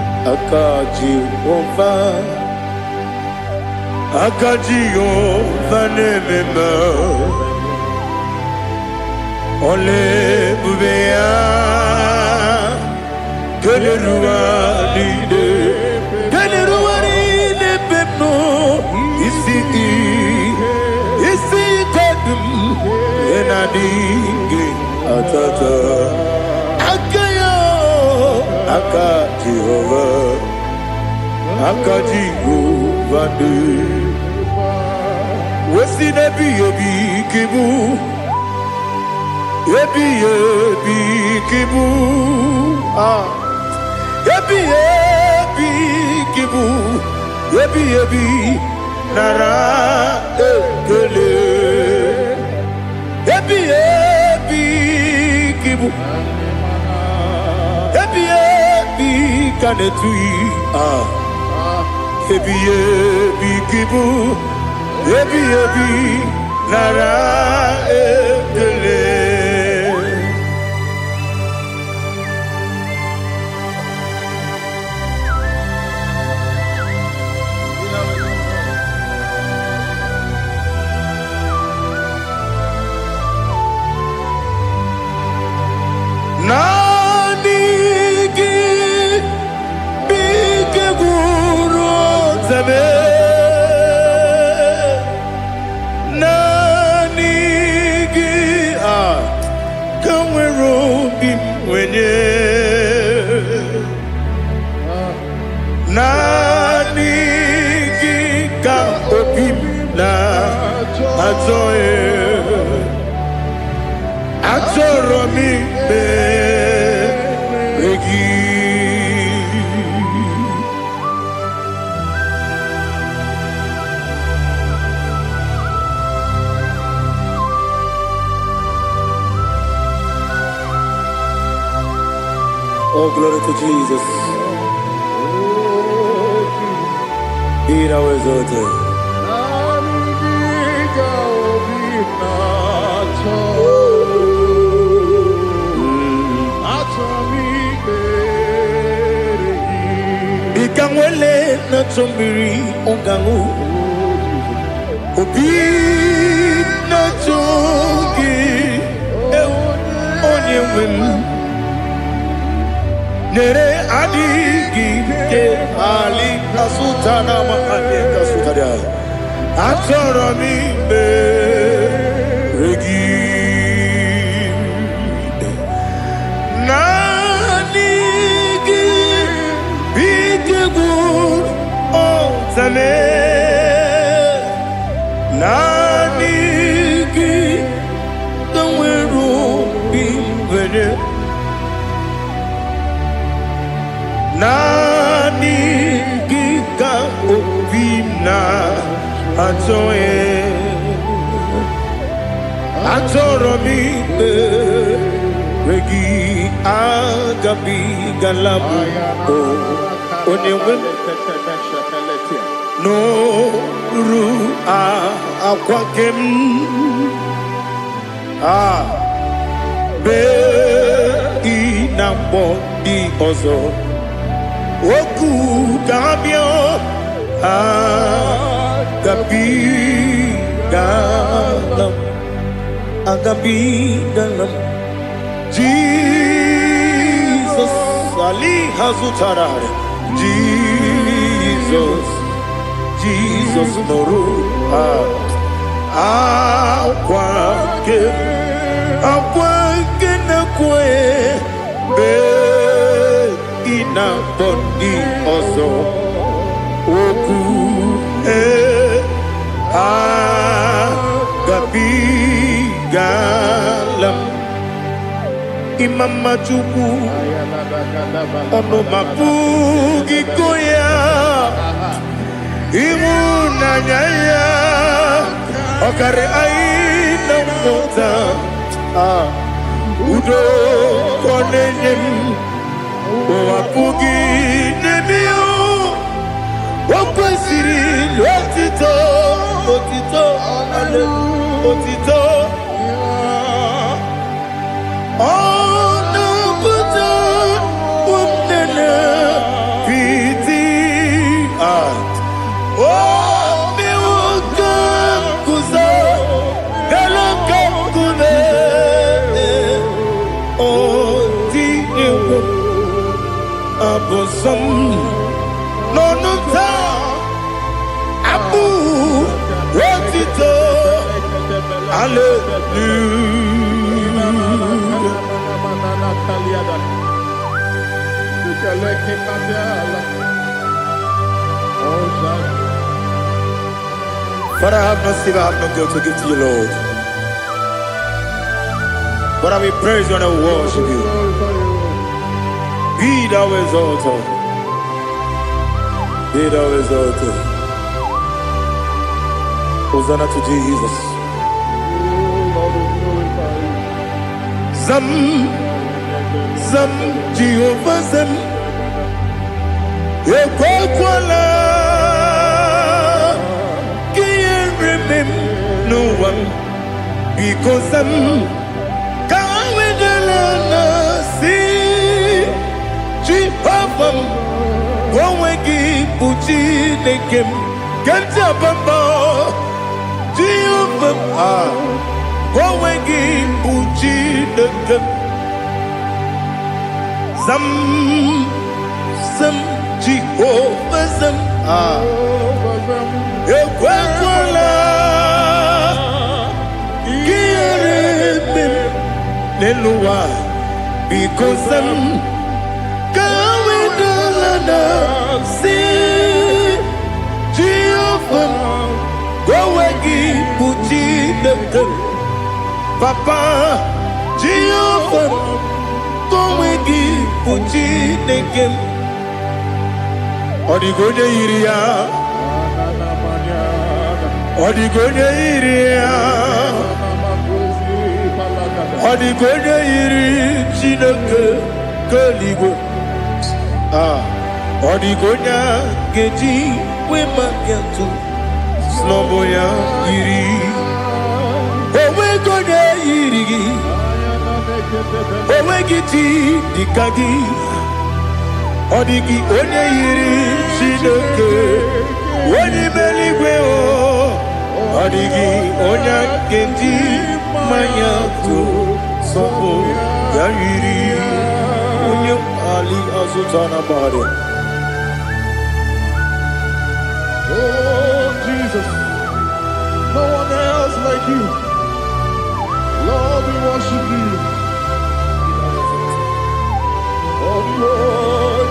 Akajihova nemema Ole bubea Keleruari de pepno Isi kodum Enadinge atata Akajihova de Wesi nebi yebi kibu Yebi kibu Yebi kibu Yebi nara ekele Yebi kibu Yebi kanetui Yebi kibu Yebi nara ekele Nanigi bige guru zame Nanigi kamweru bimwenye Nanigi ka opim na atoe Atoromi begi Oh, glory to Jesus. Be thou exalted. Ikangwele na chombiri ongangu Obi na chongi onye wim Nere adigi ke ali asutana mahane kasutaria Atoro mi regi Nanigi bige gur ozame Nanigi kamweru bimwene Nanigi ka opina atoe Atoro mi regi agabi galabu Onyewe no ru akwakem be inambo di ozo Oku kabio agabi galam Jesus Ali Hazutarare Jesus Noru Akwake na kwe be ina bondi ozo Oku gabi galam imama chukwu ọnụ mapugi koya imu nanya ya ọkara anyị na mmụta udo kọnenyem mapugi nebio okwesiri otito otito otito ọnụ pụta ụmụnne piti o mewo kamkuzo galo kamkune o ti ewo abosom nonu ta abu otito hallelujah. Father, I have no silver, I have no gold to give to you, Lord. But I will praise you and I will worship you. Be thou exalted. Be thou exalted. Hosanna to Jesus. Zam, Zam, Jehovah Zam. Ekwakwala, can't remember no one because I'm coming to see Jehovah. Gowegi puchi nekem, kanta bamba Jehovah. Gowegi puchi nekem, Zam, Zam. Jehovah Zam, Ekwakwala, Kiyaremem, Neluwa, because I'm going to see Jehovah, Gowegi Puchi Nekem, Papa, Jehovah, Gowegi Puchi Nekem. Odigonye iria, Odigonye iria, Odigonye iri Chineke keligo. Odigonya geji wema gentu, Sloboya iri. Owe gonya iri, Owe giti dikagi. Odigi onye yiri Chineke onye meligwe o Odigi onye kendi manya to sopo ya yiri onye ali azutana bade. Oh Jesus, no one else like you. Lord, we worship you. Oh Lord,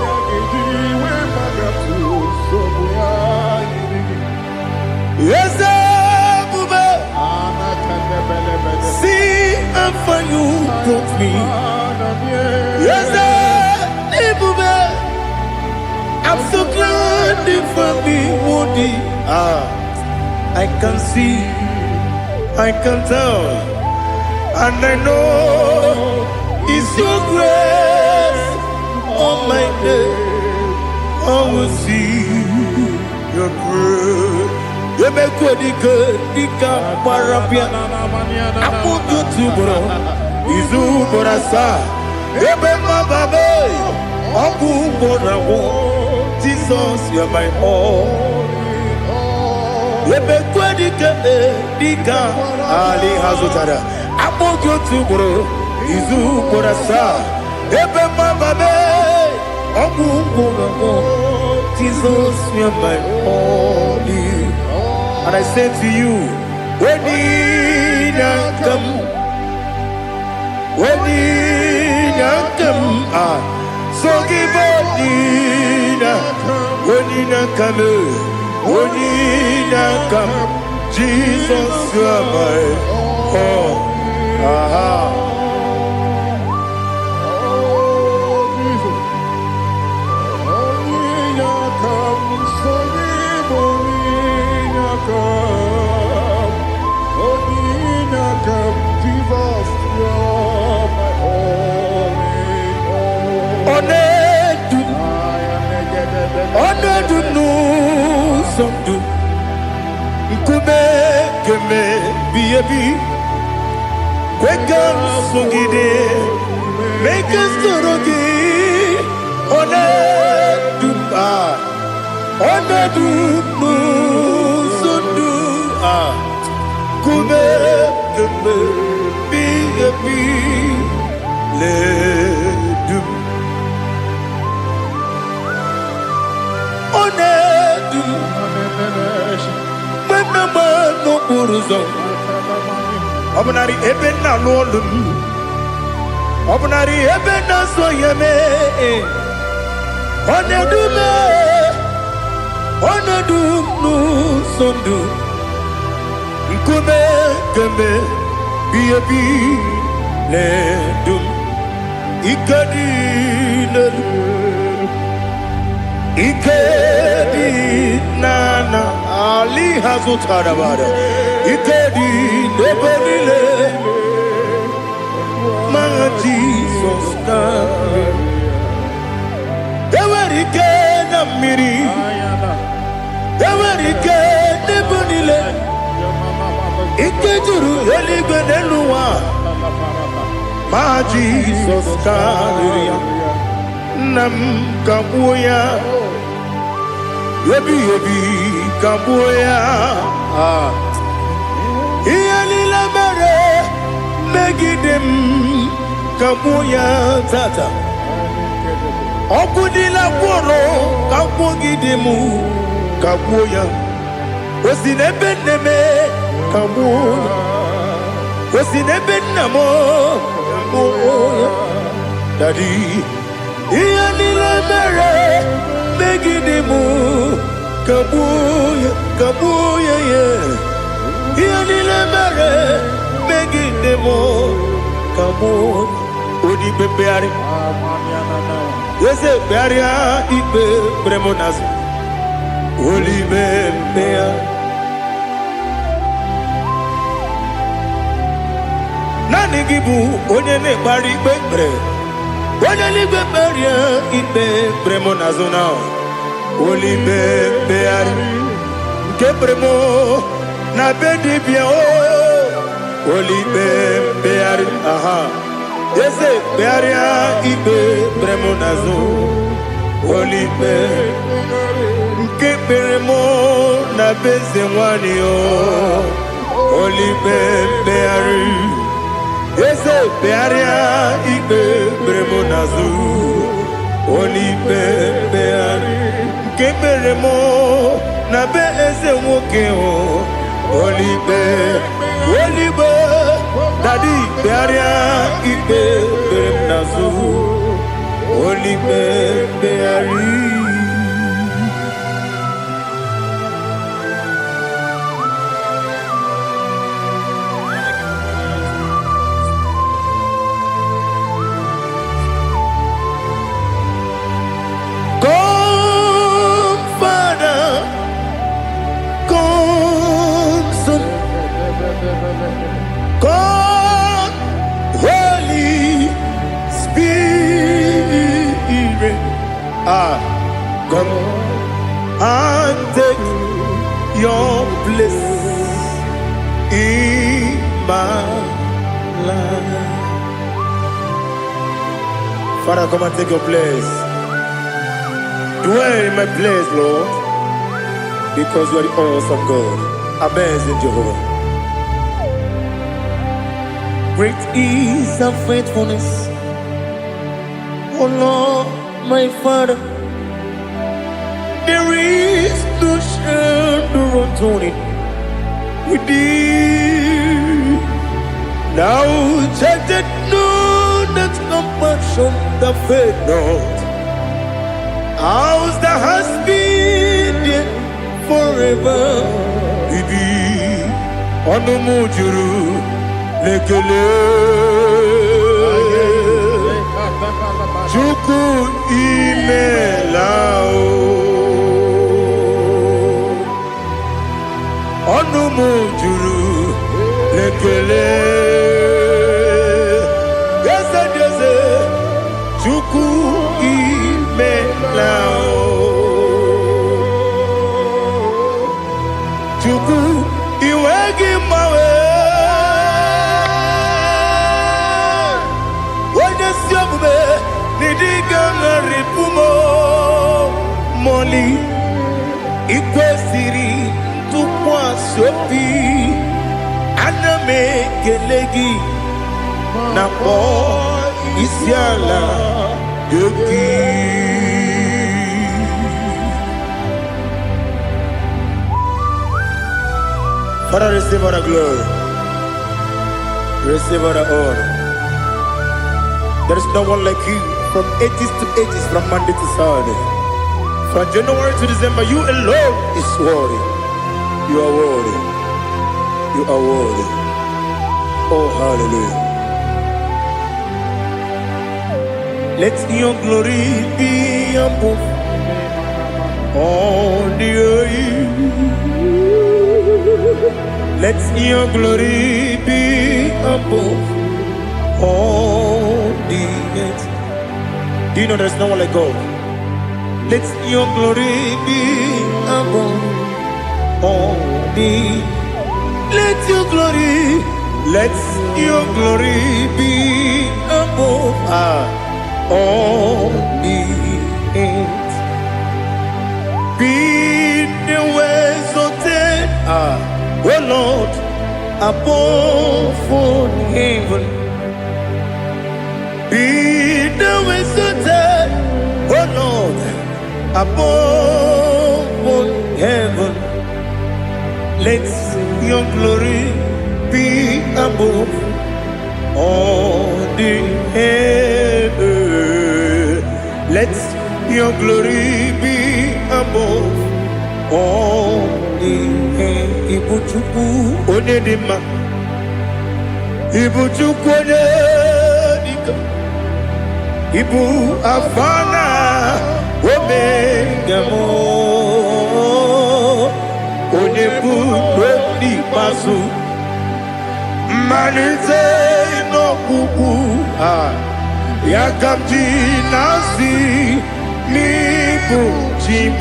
yes, Bube. See how far you brought me. Yes, Bube. I'm so glad you found me worthy. I can see, I can tell, and I know it's your grace on my day. I will see your prayer. You make what you could, you can't parapia. I put you to bro. Izu borasa. You make my baby. Abu borawo. Jesus, you're my all. You make what you could, you can't. Ali Hazutada. I put you to bro. Izu borasa. You make my baby. Jesus, you're my only. And I say to you, when did I come? When did I come? So give up, when did I come? When did I come? Jesus, you're my all. Aha. Onedu nuzondu Nkube keme biyebi Kweka sungide Meke sorogi Onedu nuzondu Kube keme biyebi Ledum Onedu Menama no uruzo Obunari ebe na lolum Obunari ebe na soyeme Onedu me Onedu no sondu Nkume kembe biyebi ledum Ikadi ledum Ikedi nana Ali hazutarabada Ikedi nebenile My Jesus name Ewerike na miri Ewerike nebenile Ikejuru eligwe neluwa My Jesus name Nam kabuya Yebi kabuya Iyalila mere Megidem kabuya tata Okudila kworo kabugidemu kabuya Osinebeneme kabuya Osinebenamo kabuya Daddy Iyalila mere Megidemu kabuya kabuya yeah Iyalila mere Megidemu kabuya Odi bebeari Yese bearia ibe bremonazi Oli bebea Nani gibu onye ne bari bebre Onye ligbe beria ibe bremonazo now Oli bebeari Nke bremo na bedibia oh Oli bebeari aha Yese bearia ibe bremonazo Oli be Nke bremo na bezewani oh Oli bebeari Yese bearia ibe bremonazo Oli bebeari Nke bremo na bezewoke oh Oli be Daddy bearia ibe bremonazo Oli beari God, Holy Spirit, come and take your place in my life. Father, come and take your place. Dwell in my place, Lord, because you are the awesome God. Amazing Jehovah. Great is thy faithfulness, O Lord, my Father. There is no shadow of turning with thee. Now check that no, that compassion that faith not. Ours that has been there forever with thee. On the mujuru. lekele Chukwu imela o ọnụ m juru lekele eze dị eze Chukwu imela o Chukwu iwe gị mgbanwe onye si omume n'ịdịga ngarịpụ m mọli ikwesịrị ntụkwasị obi ana m ekele gị na kpọ isi ala gị Father, receive all the glory. Receive all the honor. There is no one like you from ages to ages, from Monday to Saturday. From January to December, you alone is worthy. You are worthy. You are worthy. Oh, hallelujah. Let your glory be above all the earth. Let your glory be above all the earth. Do you know there's no one like God? Let your glory be above all the earth. Let your glory be above all the earth. Be the ways of oh Lord, above all heaven, be the exalted, oh Lord, above all heaven. Let your glory be above all the heaven. Let your glory be above all the heaven. Ibu Chukwu onye dị mma, Ibu Chukwu onye dịka, Ibu Alfa na Omega m, onye bụ n'ikpeazụ, mmalite n'ọgwụgwụ ya ka m ji na-asị n'ịbụ chi m.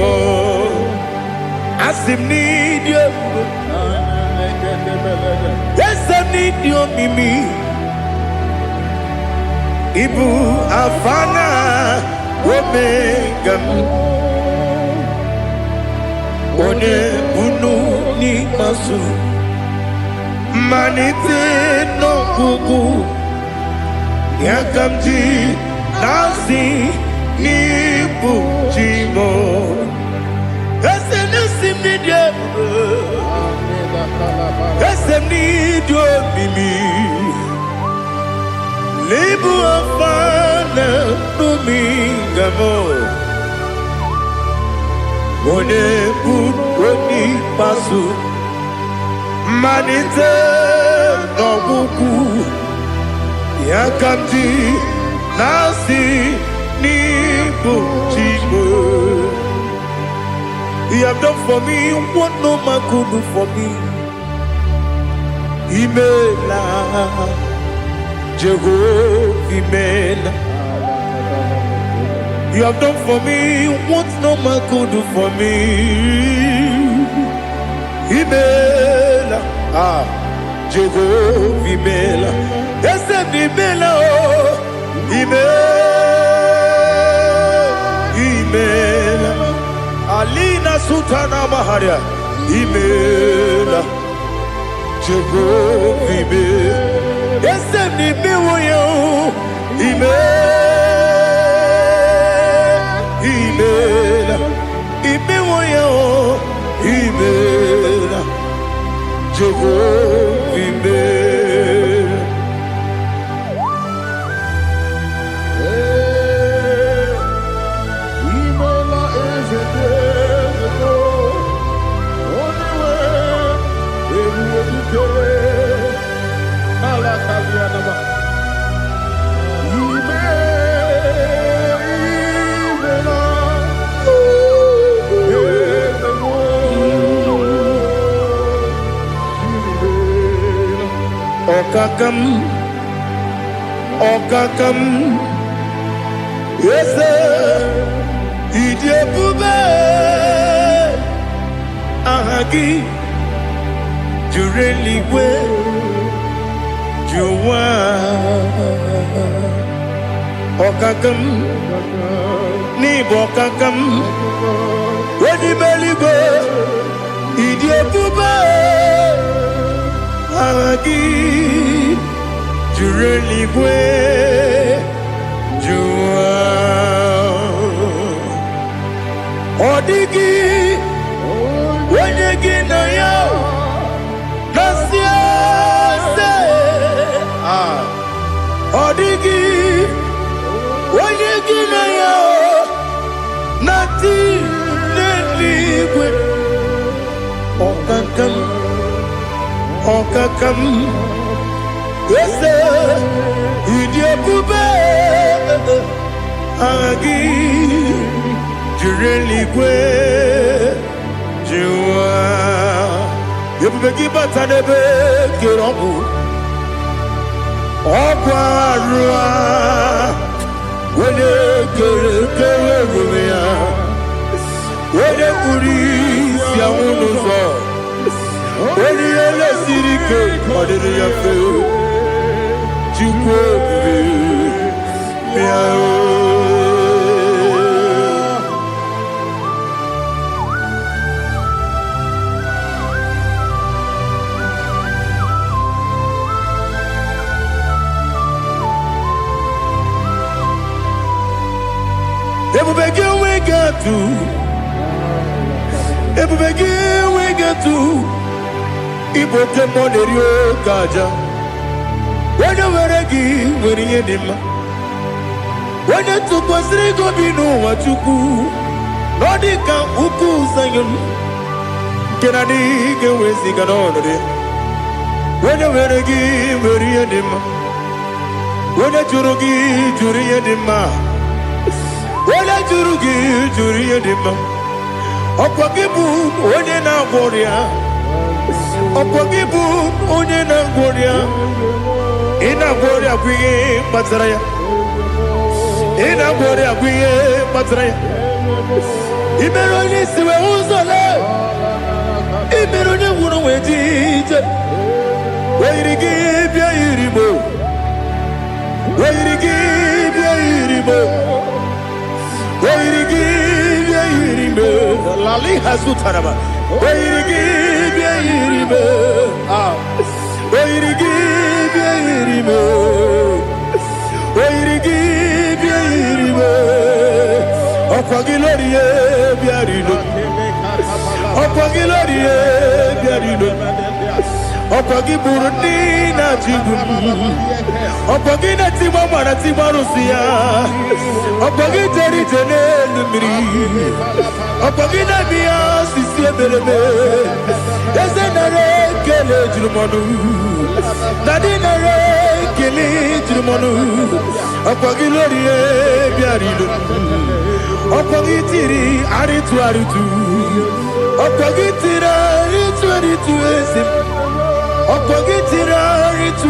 As him need you, yes, I need you, Mimi. Ibu Alfa na Omega, onye bunu ni masu, manite no kuku, yakamji nasi ni bujimo. Esem need you, esem need you, Mimi. Lebu afana Omega mo, one buni pasu, manite no buku, yakamji nasi ni bujimo. You have done for me what no man could do for me. Imela, Jehovah, Imela. You have done for me what no man could do for me. Imela, Jehovah, Imela. Yes, Imela, Imela. Alina Sutana Maharia, Imela, Jehovah, Imela. Yes, Imela, Imela, Imela, Imela, Jehovah, Imela. Okakam, Okakam, yes, Idiabube, Ahagi, Jureligwe, Juwa, Okakam, Nibokakam, Wadibeligwe, Idiabube, Ahagi, Jureligwe, Juwa, Odigi, Wanyegi na yo, Nasiase, Odigi, Wanyegi na yo, Nati Neligwe, Okakam, Okakam, Yese, Idiabube, Agi, Jureligwe, Juwa, Yebubeki Batanebe, Kirobu, Okwarua, Wede Kere Rumia, Wede Kuri, Siamunuzo, Wede Ele Sirike, Kodiri Yafe, Chukwe, Miao. Ebubegi we get to Ibote Monerio Gaja. When you were a gay, when you did him. When you took was Rigo Bino, what you do, Nordica Uku Sayon. Can I dig away Siganone? When you were a gay, when you did him. When you Jurugi, Juria Dima. Wala jurugi juriye dima Okwagibu onye na gworia Okwagibu onye na gworia Ina gworia kwiye matraya Ina gworia kwiye matraya Imero ni siwe uzole Imero ni wuro wejije Wairigi bia irimo Wairigi bia irimo Lali Hazutaraba. Okwagi Burundi na Jibum Okwagi na Timama na Timarusia Okwagi Teri Tene Numiri Okwagi na Mia Sisi Ebelebe Eze Nare Kele Jirumonu Nadi Nare Kele Jirumonu Okwagi Lorie Biarido Okwagi Tiri Aritu Aritu Okwagi Tira Aritu Aritu Esim Okogitira ritu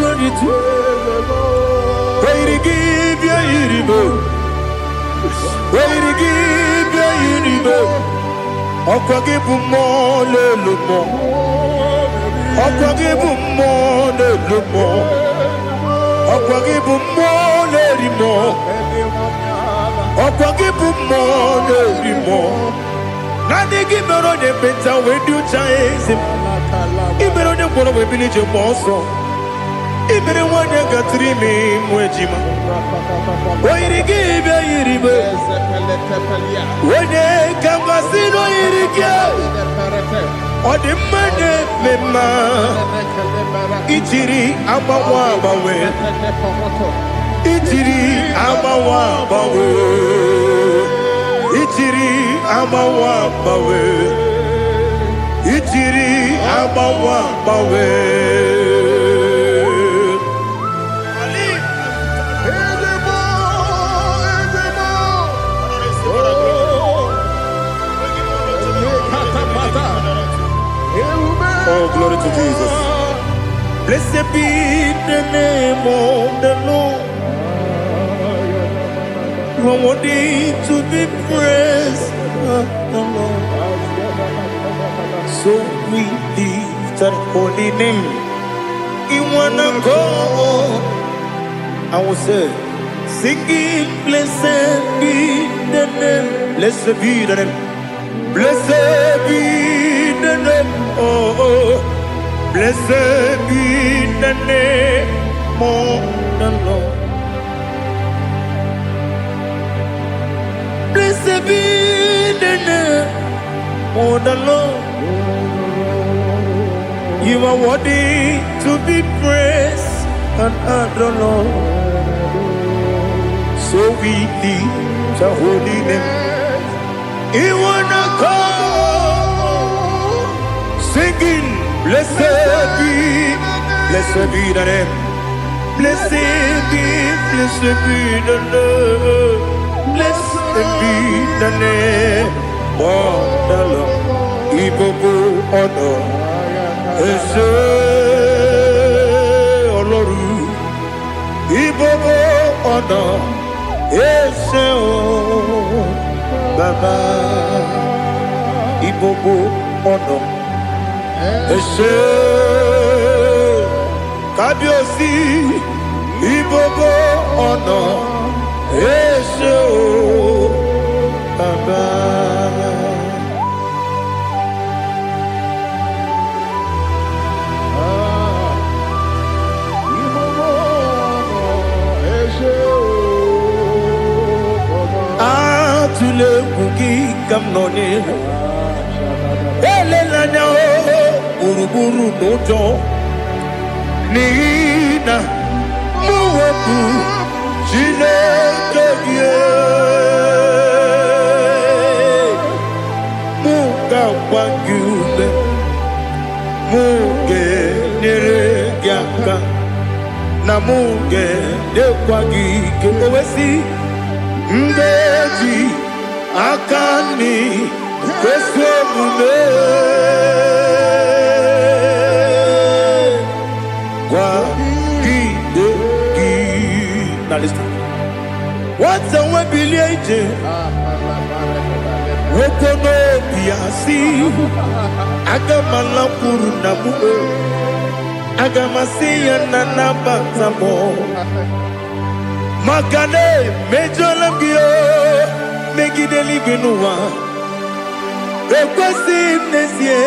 Wairigi bia iribo Wairigi bia iribo Okogibu mo lelumo Okogibu mo lelumo Okogibu mo lerimo Okogibu mo lerimo Nani gimero ne benta wedu chaizim Ibero ne kono we bilije monso Ibere wanya gatrimi mwejima Wairigi bia iribe Wene kamasino irige Odimane mema Ichiri amawa bawe Ichiri amawa bawe Ichiri amawa bawe Ichiri amawa bawe Oh, glory to Jesus. Blessed be the name of the Lord. You are worthy to be praised, the Lord. So we lift that holy name. You wanna go? I will say, singing, blessed be the name, blessed be the name, blessed be the name, oh, blessed be the name of the Lord. Blessed be the name of the Lord. You are worthy to be praised and adored, Lord. So we lift the holy name. You wanna go singing, blessed be the name, blessed be the Lord, blessed be the name of the Lord. IGBO honor, IGBO honor. Ese o Baba IGBO ono Ese Kabiosi IGBO ono Ese o Baba Tule kuki kamnoni ele lanya o buruburu nojo nina muweku chile kebie muka wangyule muge nere gyaka na muge dekwagi kewesi Ndeji akani kwesomume kwa kideki. Now listen. What's a webileje? Wokono biasi agamala puru namu agamasiya nanabatamo. Makane mejolambio megideli benua ekwesi nesie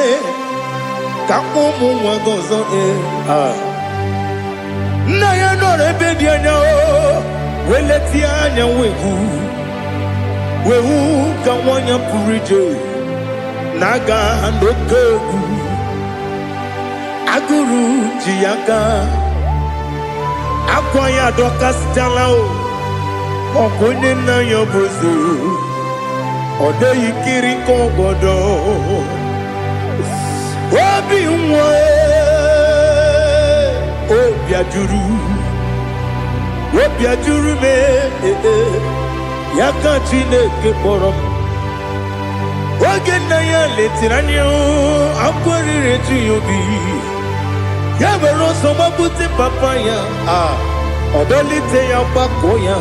kamumu wagozo na ya no rebedi anya o weleti anya wehu kawanya purije naga ndokegu aguru jiyaga Akwaya dokas jalao Okonye na yobozo Ode yikiri kogodo Obi mwe Obi ajuru me Yaka chineke porom Oge na ya letiranyo Akwari retu yobi Yabero soma buti papaya Odolite ya bakoya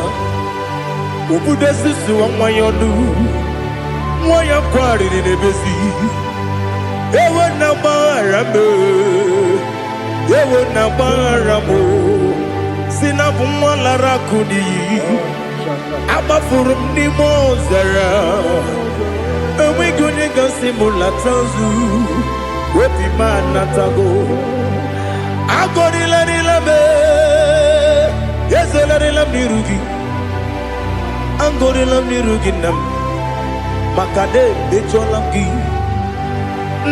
Ubude susu wa mayonu Mwaya kwari ni nebezi Ewe na marame Ewe na maramo Sina bumwala rakudi Abafurum ni mozara Ewe gune gasi mula tanzu Wepi manatago Agorila nilame Yesela nirugi Angorila nirugi nam Makade becholamgi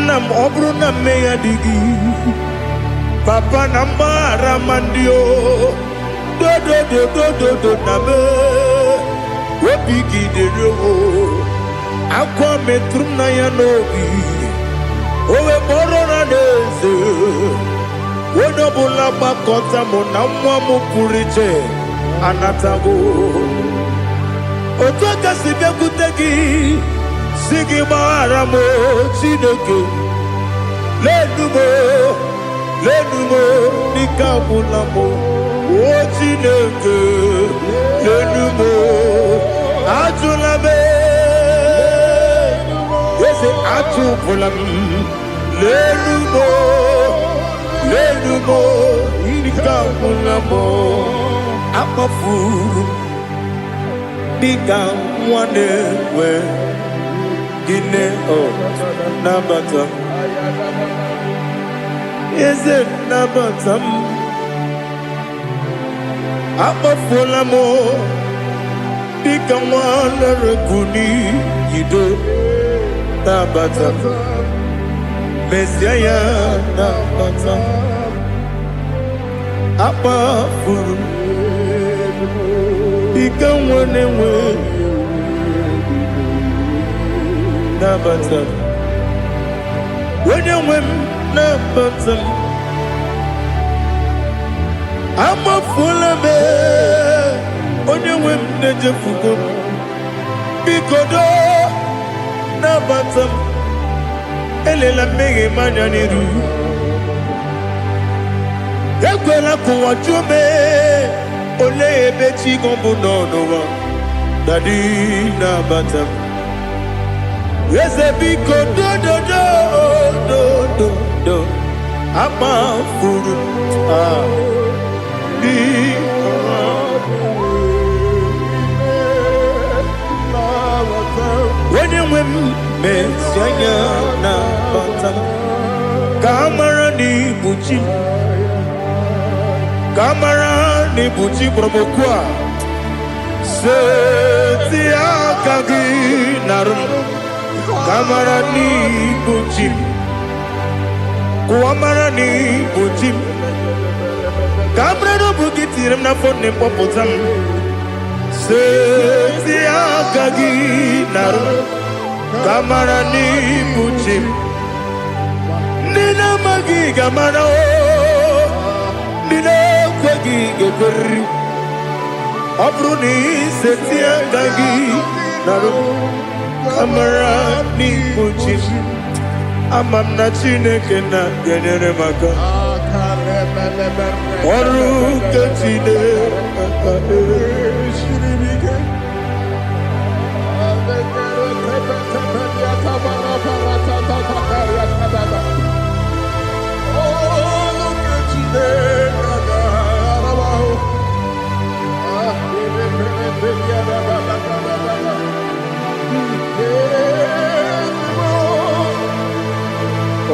Nam obru nam meya digi Papa namara mandio Do name Wepiki de roho Aqua metrum na yanogi Owe borona neze Wonobula bakota mona mwamu purije anatago Otoka sibe kutegi Sigi maara mo chineke Lenumo lenumo nikabulamo ochineke lenumo ajulame ese ajubulam lenumo nikabulamo akafuru dika nwane we gine o nabata eze nabata akafulamo dika nwane reguni yido nabata Messiah nabata akafuru dika nwane we nabata when you win nabata I'm a full of it when you win the jefugo bikodo nabata elela mege mananiru ekwela kuwa chume ole ebechi gombu nonowa dadi nabata Eze biko do ama furu di when you me sanya na bata kamara ni buchi promokwa se kagi narum Kamarani Bujim Kuamarani Bujim Kamrano Bukitiram na phone popotam Setia Kagi Naru Kamarani Bujim Nina Magi Kamara Nina Kwagi Gabri Abruni Setia Kagi Naru Kamarani Bujim Amamna Chineke na genere maka Oru Kachine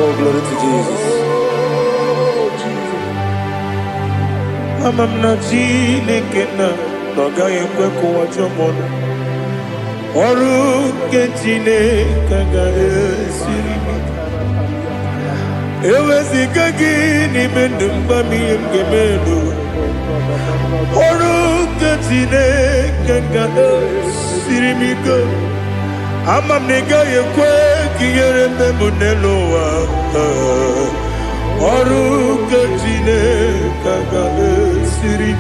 Oh, glory to Jesus. Amamna Chineke na noga yekwe kuwa chomono Oru Chineke ga esiri Ewezika gini mendumba miyemgemenu Oru Chineke ga esiri miko Amamnega yekwe kiyere memuneloa Oru Chineke ga esiri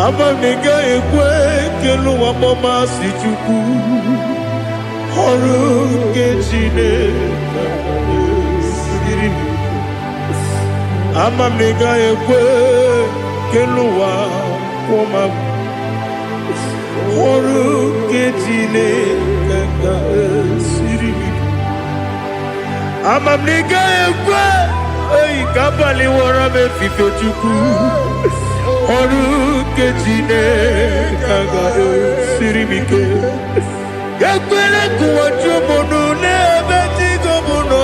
Amamnega yekwe keluwa mama sichuku Oru Chineke ga esiri Amamnega yekwe keluwa mama Oru Chineke ga esiri Amamnega yekwe Ei kabali wara me fife chuku Oru Chineke ga esiri mike Yekwele kuwa chumono nebe tigo mono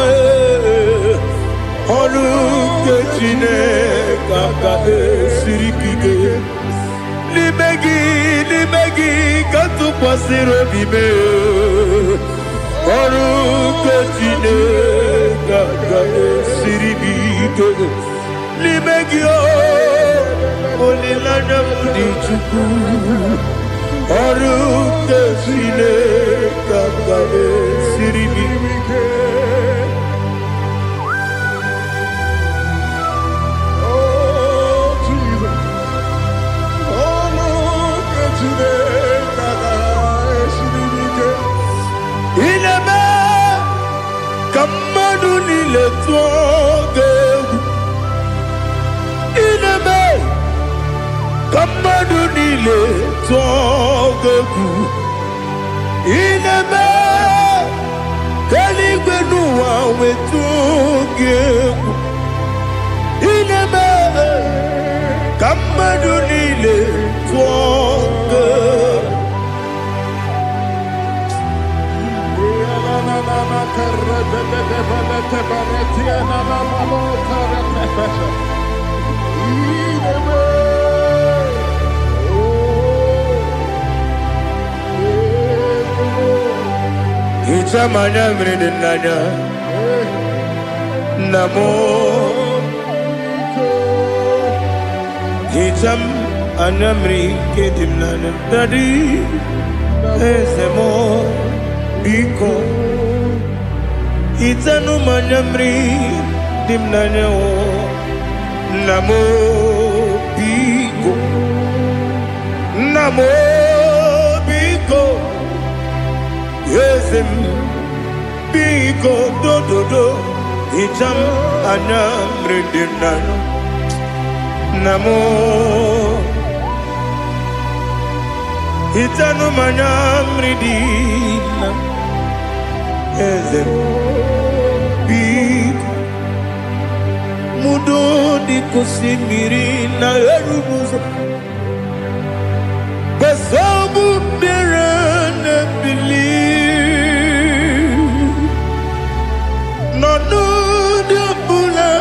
Oru Chineke ga esiri kike Limegi katu pasiro bime Oru Chineke ga esiri bike Limegi Olilana mudi chuku Oru Chineke ga esiri bike Ineme Kamadu ni le tuoge niile tọgegwu ineme eluigwe n'ụwa wetu gị egwu ineme ka mmadụ niile tụọ gị. Ichamanya mrede nanya namo Icham anamri kedim nanya dadi ezemo biko Itanu manyamri dimnanya o namo biko namo biko Yesem biko do do do Icham anamri dimnanya namo Itanu manyamri dimnanya Yesem biko mudo di kusimiri na erubuzo Basabu berana believe no de bula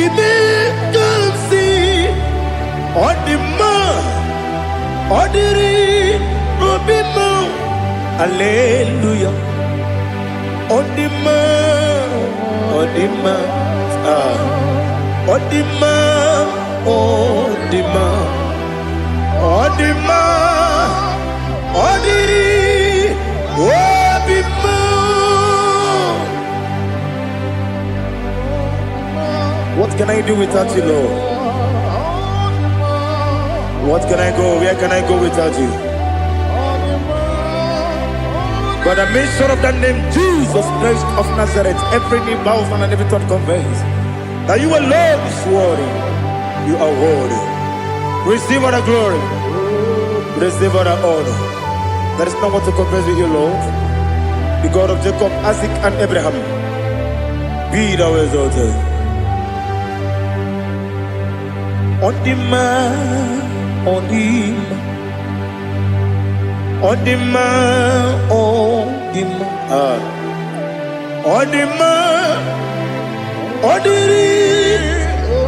Ibe kansi odima odiri obimo Hallelujah Odima, Odima, Odima, Odima, Odima, Odiri, Odima. What can I do without you, Lord? What can I go? Where can I go without you? By the mention of that name, Jesus Christ of Nazareth, every knee bows and every tongue confesses that you alone is worthy. You are worthy. Receive all the glory. Receive all the honor. There is no one to compare with you, Lord. The God of Jacob, Isaac, and Abraham. Be thou exalted. On the man, on the man. Odima, Odima, Odima, Odiri,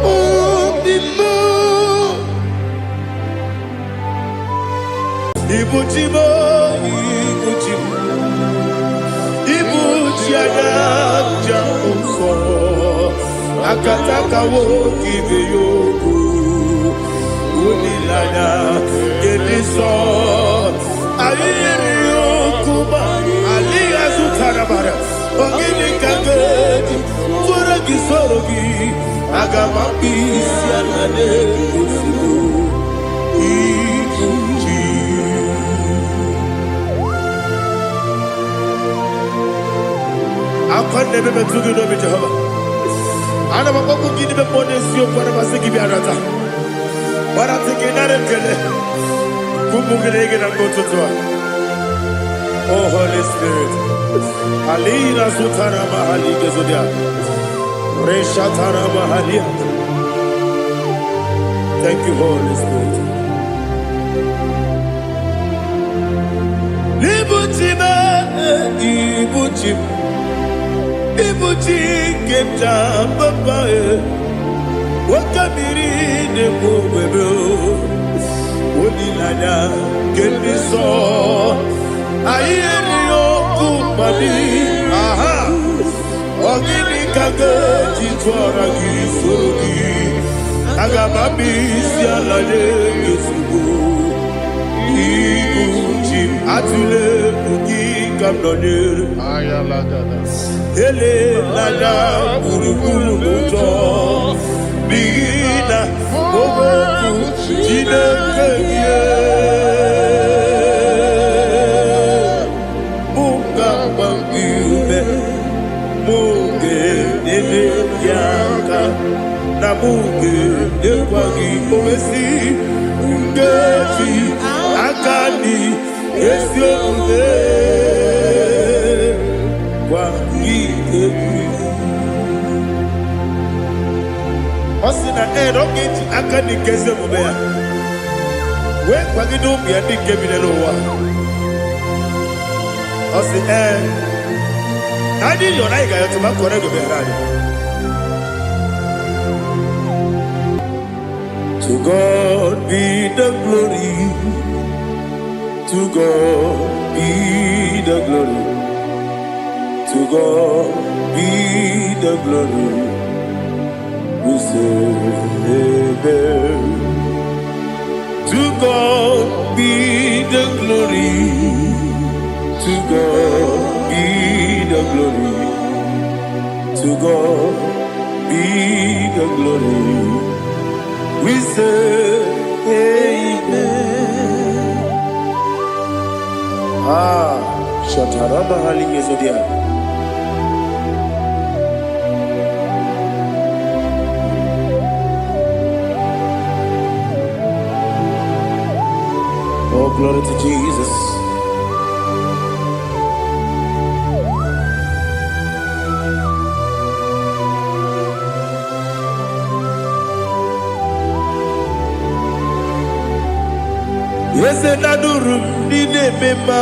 Odima. Ibuchibo, Ibuchibo, Ibuchiada, Jamuso, Akataka wo kiveyoku, Unilana, Geliso. Aliyokuba aliyazutarabara ogini kageti fura kisorogi agamapisi alane kusibu ikuchi akwande bebe tugi no Jehova ana maboku gidi be ponesio kwa basiki bi arata barate kenare kele Oh Holy Spirit, Alina Sutara Mahali Gezodia, Reshatara Mahalia. Thank you, Holy Spirit. Libutima, Ibuchim, Ibuchi, Kepta, Papa, Wakamiri, the Bobebo. Onilanya kemiso ayeri okupali aha ogini kage jitwara gisogi agababi sialale yesugo ikuchi atule ugi kamdonere ayala dada ele lala buruburu moto bigina ogo jine keye muka bangiume muge nele yaka Namuke Ekwagi Owesi Ngeji Akani Esione Kwagi Ebi Osina Erogeji Akani Keze Mubea We Kwagi Dumbi Andi Kebinelo Wa Osi Nadi Yonaiga Yotuma Korego Berani To God be the glory. To God be the glory. To God be the glory. We say amen. To God be the glory. To God be the glory. To God be the glory. We say amen. Shatarama halinge zodia. Oh, glory to Jesus. Yes, adurum dine mema,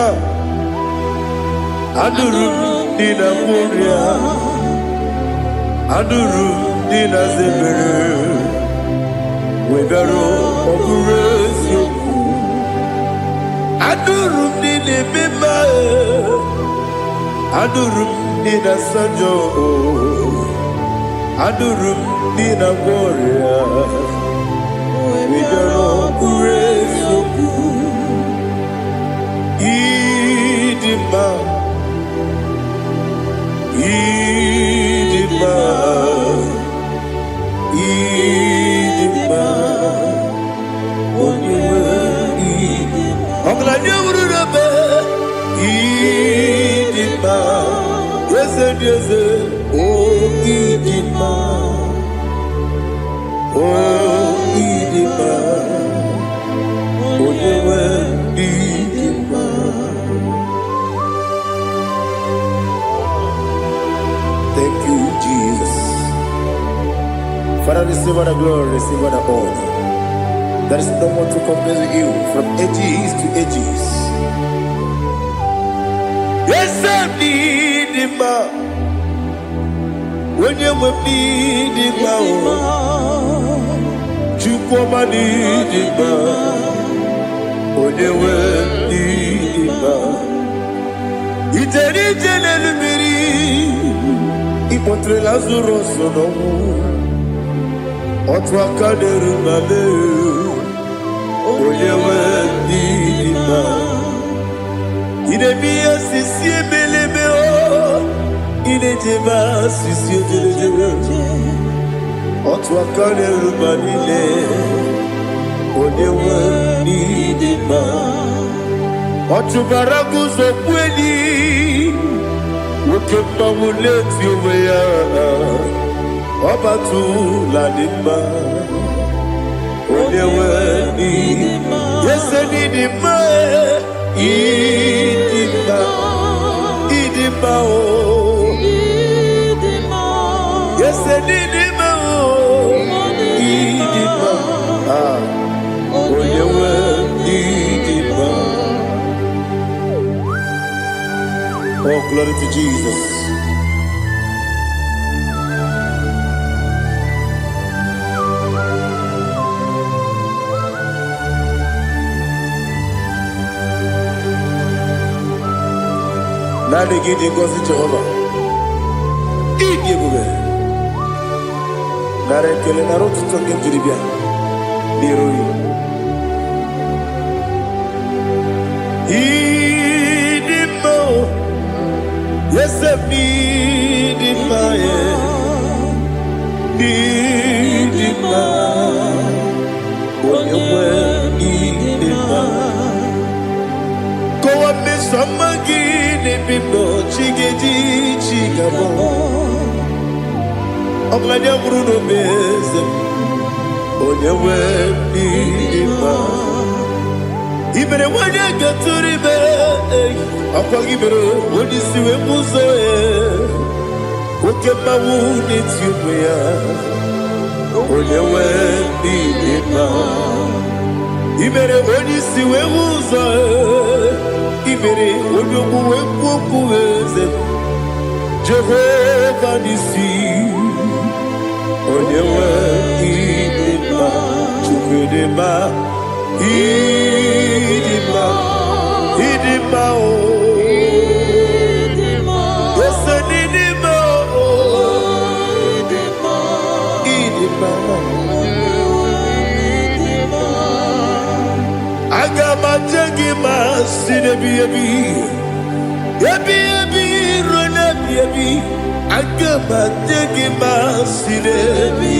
adurum dina muria, adurum dina zebere, webero okurezio, adurum dine mema, adurum dina sanjo, adurum dina muria, webero okurezio. Idima, Idima, Idima, Oniwe Idima. Oglanya ururabe, Idima, Yeze, oh Idima, oh Idima, Oniwe Idima. Thank you, Jesus. Father, receive all the glory, receive all the honor. There is no one to compare with you from ages to ages. Yes, I need him. When you need him, you come and need him. When you need him, it's a little Ipotre Lazaro sonomu Otwa kaderu male Oyewe dima Idemiya sisi belebe o Idejeba sisi ojelejebe Otwa kaderu manile Oyewe dima Otubaragu zokweni Ukemba muleti uweya Obatu ladima Onewe nidima Yese nidima Idima Idima o Yese nidima o Idima Onewe nidima. Oh, glory to Jesus. Nani gidi ngozi Jehovah. Idi bube. Nare kele naro tutoke njuribia. Niroi. Idi mo. Yes, I need it, my need it, my when you need it, go up me some again, if you know, chiggy, chigabo. Oglanya Bruno Meze, Onewe Nima. Ibere wanya gaturibe, Apa Ibere, Odisiwe Muzoe, Okema Wuni Tibia, Onewe Nima. Ibere Odisiwe Muzoe, Ibere Onewe Kukueze, Jehovah Nisi. Onyewe idima, chukwidima, idima, idima o, ese idima o, idima, agama jengima sinebi ebi, ebi ebi ronebi ebi. Agama jengima sire yebi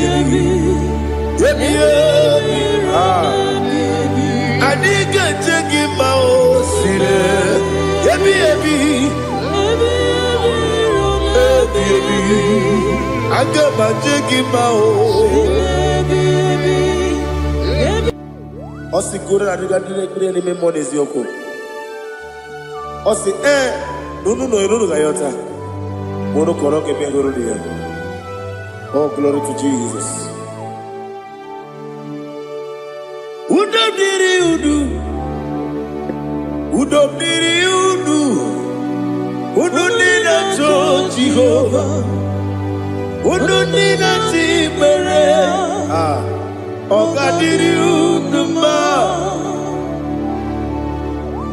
adiga jengima o sire yebi agama jengima o osi kore adiga dire ni memonies yoko osi nunu gayota. Oh, glory to Jesus. Udonira to Jehovah. Udonira Timere. Ogadiri uduma.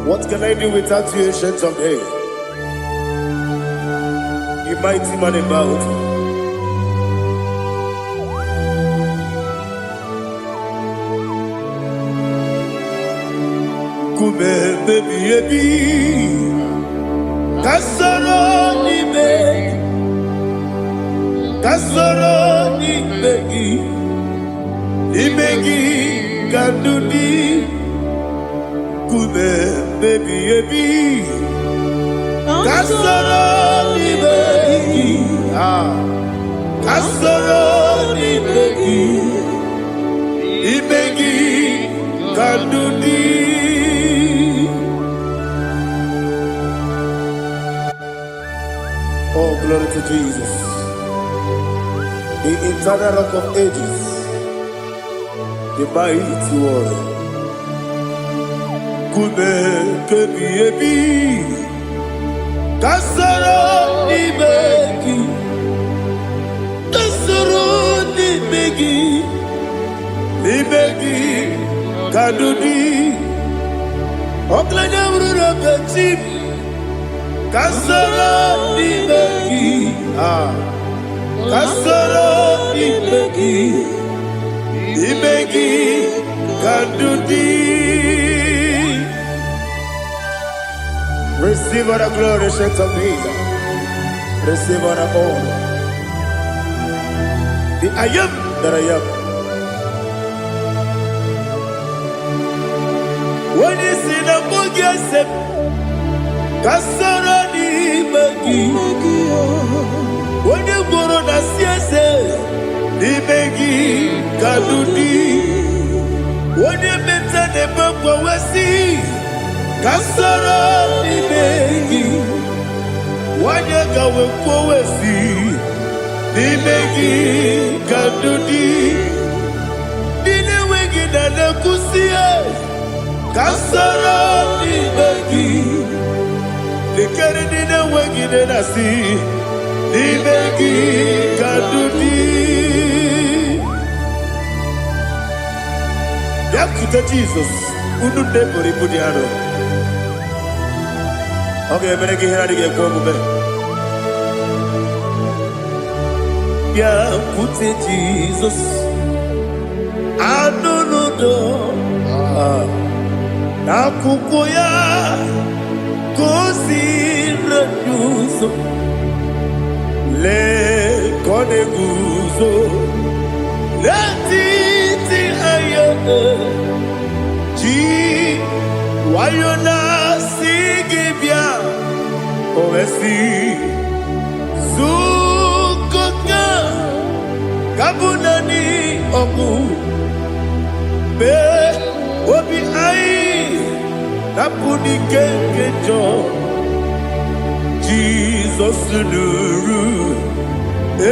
What can I do without you, ancient of days? You mighty man about. Kube baby baby, kasoro ni begi kandudi. Kube baby baby, kasoro ni begi, kasoro ni begi kandudi. Oh, glory to Jesus, the eternal rock of ages, the mighty one. Kube kebi kasoro ni begi kadudi. Oklanya Bruno Meze. Kasoro ni begi kandudi. Receive all the glory, shake of Jesus. Receive all the honor. The I am that I am. When you see the book, you say, kasoro ni begi. When you go to the siese, ni begi kadudi. When you meet the papa wesi, kasoro ni begi. When you go to wesi, ni begi kadudi. Dine wegi na kusie, kasoro ni begi. Likere dine wegi na si, ni begi kadudi. Yakuta Jesus, unu debori budiano. Okay, better get here to get come. Yakuta Jesus, I don't know. Nakukoya, kosi renuso, le koneguzo, le titi aye, ji wayona sigibia, oesi, zukoka, oku be obi ai napuni kenkejo Jesus nuru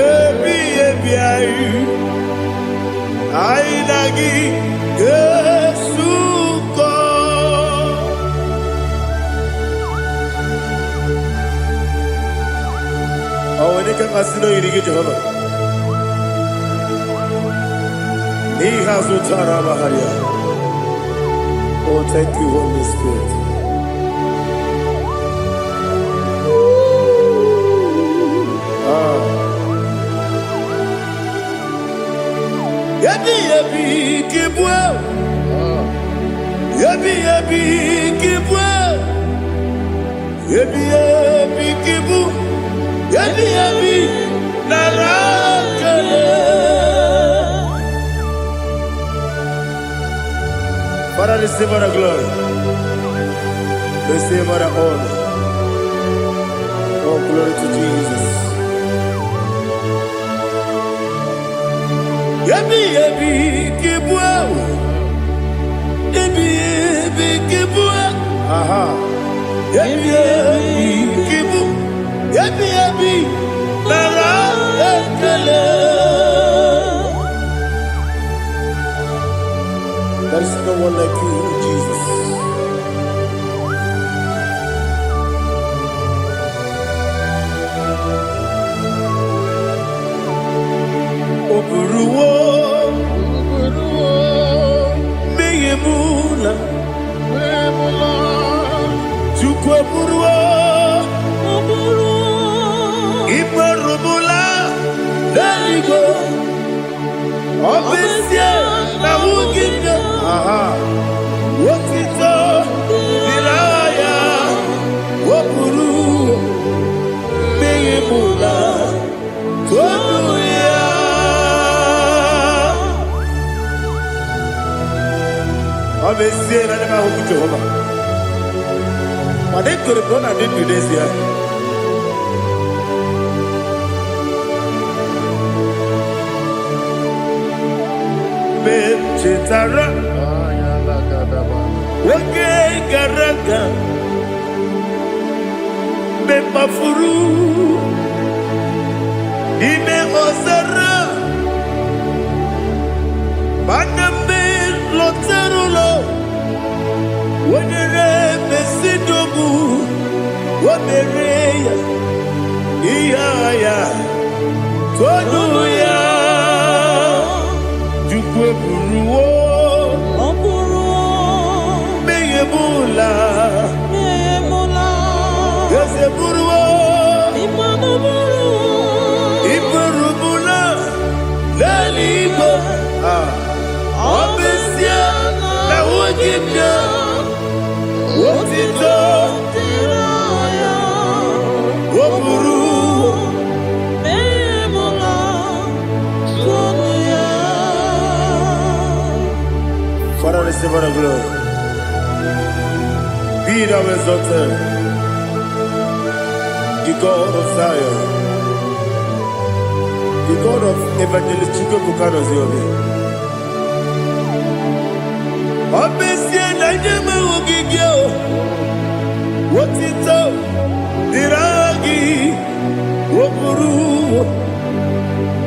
ebi ai ai nagi Yesu ko awene ka kasino yirige Jehovah he has utara baharia. Oh, thank you, Holy Spirit. Yabi yabi kibwa, yabi yabi kibwa, yabi yabi kibu, yabi yabi narakale. Father, receive our glory, receive our honor. Oh, glory to Jesus. Yabi yabi kibwa, yabi yabi kibwa, aha, yabi yabi kibu, yabi yabi nara ekele. There is no one like you, Jesus. Oburuwo, meyemula, chukwu oburuwo, imerumula, leligo, obesie na wugide, aha, wotito, diraya, oburuwo, meyemula, toduya. Obviously, I never hope Jehovah. But they could have done and did this year. Chitara, Wake Garaka, Bepafuru, Ime Osara, Banambe Loterulo, Wenere Mesidobu, Wamereya, Iaya, Toduya. Buruwo, meyemula, yese buruwo, iburumula, leligo, obesia na wogibya, wotito, woburuwo. Father, receive our glory. Be thou exalted, the God of Zion, the God of Evangelist Chico Bukano Ziobi. Obesie na nyama ugigio, wotito, diragi, woburu,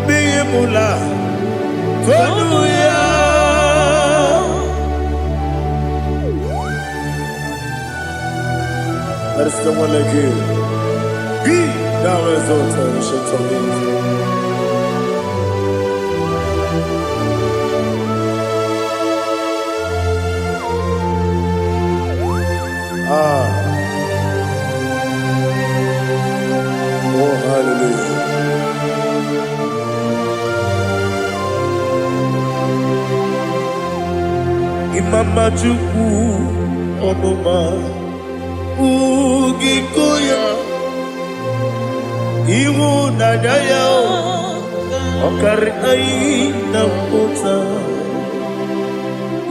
biyemula, toduya. There is someone like you. Be thou exalted, ancient of days. Oh, hallelujah. Imama Chukwu Onuma Ugikoya Iwu Nadaya Okari Aina Kota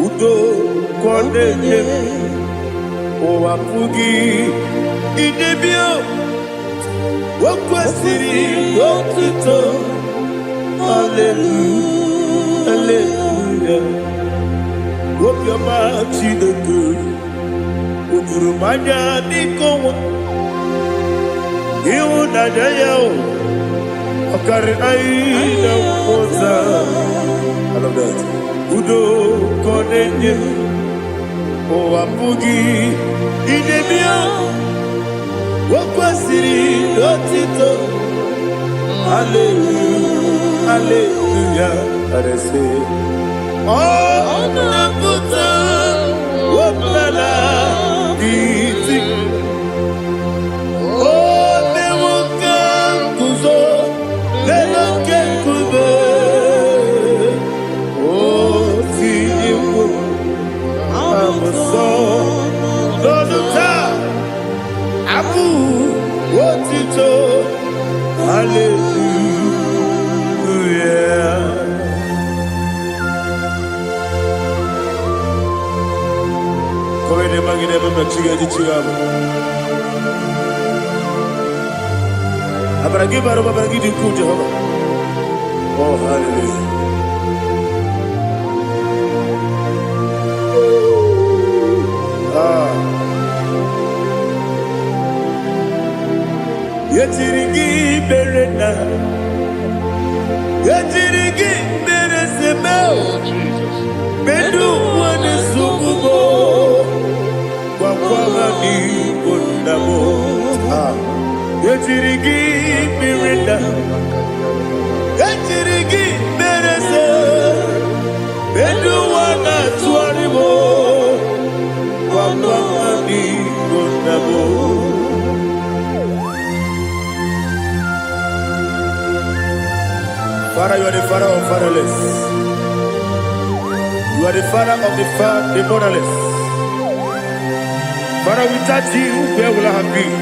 Udo Kondeye Owapugi Idebio Wakwasiri Wakito Hallelujah hallelujah. Hope your mouth in the good. Udurumanya nikowa. Iwu na jayao. Okari aina moza. I love that. Udo konenye. O apugi idemia. Wakwasiri dotito. Hallelujah, hallelujah. I say, oh, Nabuta, Wapala, Giti, oh, Nemuka, Kuzo, Nemuka, Kuzo, oh, Timu, I'm a son, Doduta, Abu, Wotito, hallelujah. Come in, Maggie, never chiga di chiga. Abragi baro abragi di ku Jehovah. Oh, hallelujah. Yetirigi berena, yetirigi beresemeo, bedu wane sukubo, wakwama ni kundamo. Yetirigi berena, yetirigi berese, bedu wana tuaribo, wakwama ni kundamo. Father, you are the father of fatherless. You are the father of the motherless. Father, without you, where will I have been?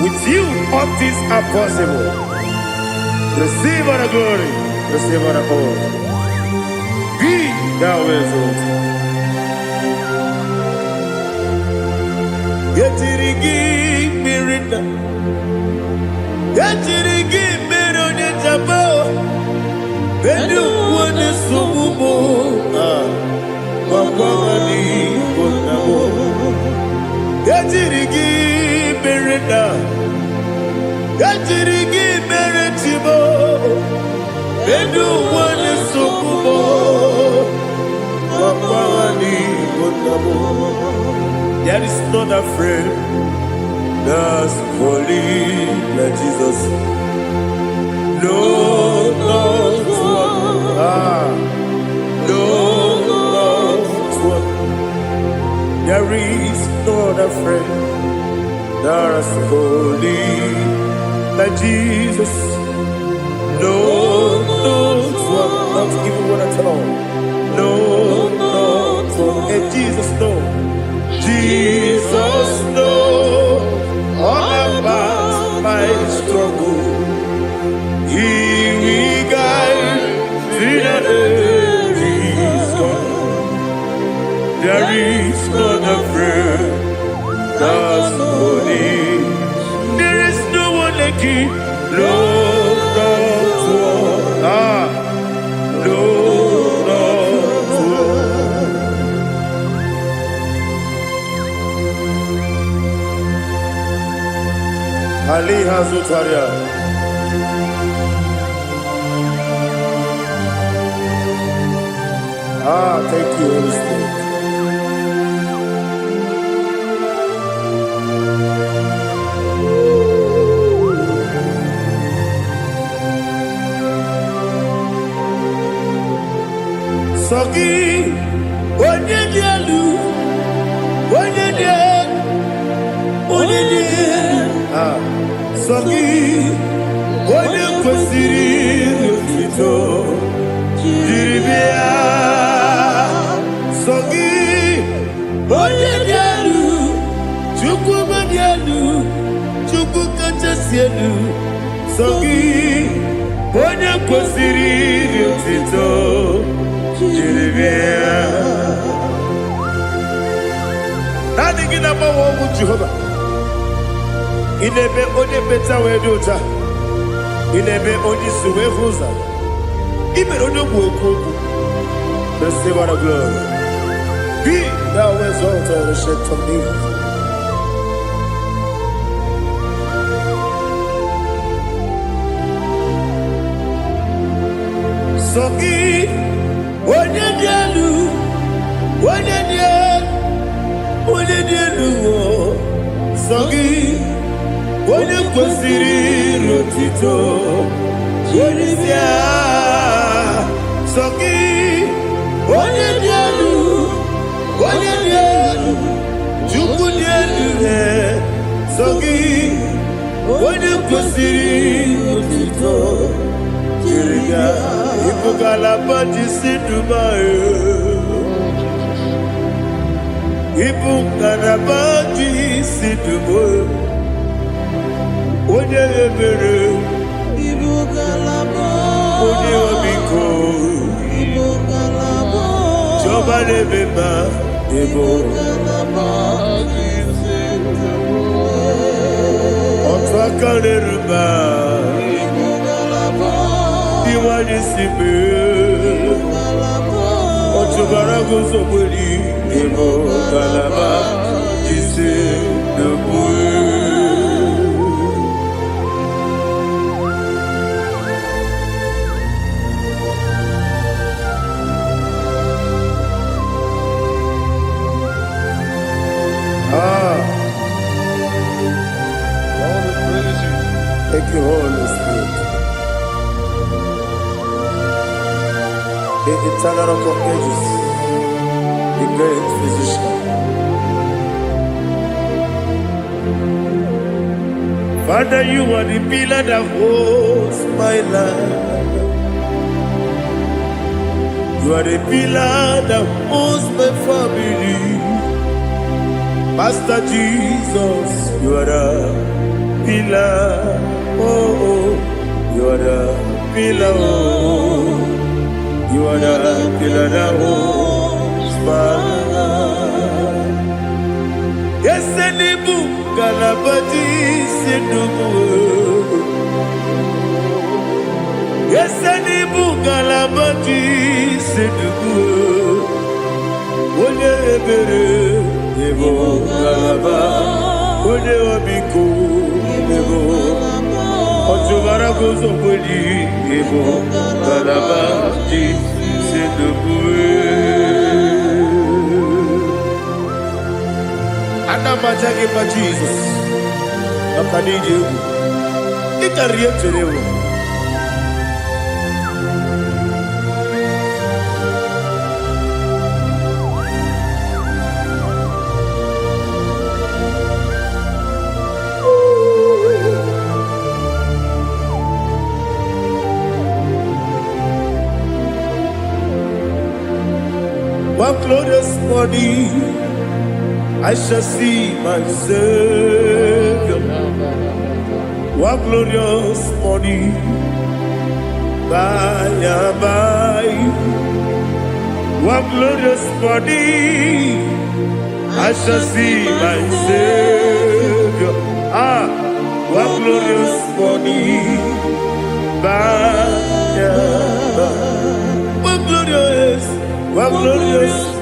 With you, all things are possible. Receive all the glory, receive all the honor. Be thou exalted. Yetirigi mirina, yetirigi mironye jabo, bedu wane sumumo, wakwani konamo. Yetirigi mirina, yetirigi miretibo, bedu wane sumumo, wakwani konamo. There is not a friend that's holy like Jesus. No, not one. No, not one. There is not a friend that's holy like Jesus. No, not one. Not even one at all. No, not one. And Jesus, no. Jesus knows all about my struggle. He will guide through the days gone. There is not a friend that's holy. There is no one like him. No, not one. No, not one. Ali Hazutaria. Thank you, Holy Spirit. Sogi, onye dialu, onye dialu, onye dialu. Sogi, onye kwesiri otito, jiribia. Sogi, onye dialu, chukwu dialu, chukwu kachasielu. Sogi, onye kwesiri otito, jiribia. Nani gina mawa omu Jehovah. Inebe onye beta we dota. Inebe onye suwe huza. Receive all the glory. Be thou exalted, ancient of days. Soki, Wanyadialu, Wanyadialu, Soki, Wanyakwasiri, Rotito, Jerisia, Soki, Wanyadialu, Jukudialu, Soki, Wanyakwasiri, Rotito, Jerisia. Ipukalabati sidumayo, Ipukalabati sidumayo, Oye ebere, Oye obiko, Joba lebeba, Otwakalerba. Iwani sibe, Otubarago soboli, Emo galaba, Jise debue. Thank you, Holy Spirit. The eternal rock of ages, the great physician. Father, you are the pillar that holds my life. You are the pillar that holds my family. Master Jesus, you are the pillar. Oh, you are the pillar. Oh. You are the pillar that holds my life. Yes, any book, Galabati, Sidubu. Yes, any book, Galabati, Sidubu. One ebere, Ebo Galaba, One Wabiko, Ebo. Otubara gozo boli, Ebo Galaba, Anamajagi pa Jesus, Akaniji, Ikaria Terewo. One glorious morning, I shall see my Savior. One glorious morning, by and by. One glorious morning, I shall see my Savior. One glorious morning, by and by. One glorious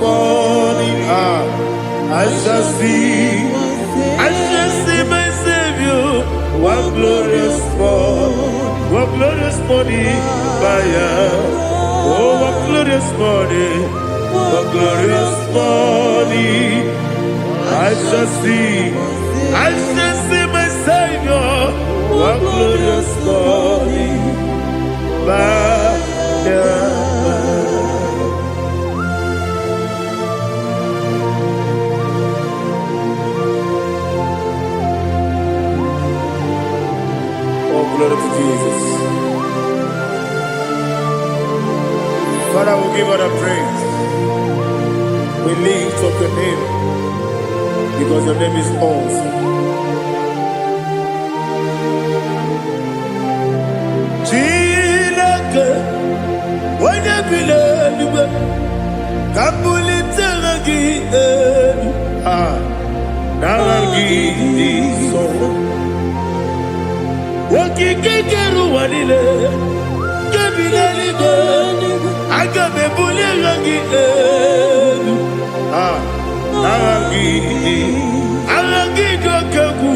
morning, I shall see my Savior. One glorious morning, oh, one glorious morning, I shall see my Savior. One glorious morning, glory to Jesus. Father, we give all the praise. We lift up your name because your name is awesome. Chilake, when you believe, Kabuli Telagi, Naragi, so. Waki kekeru wanile, Gabilaligo, Agabebuliragi, Aragi Dokagu,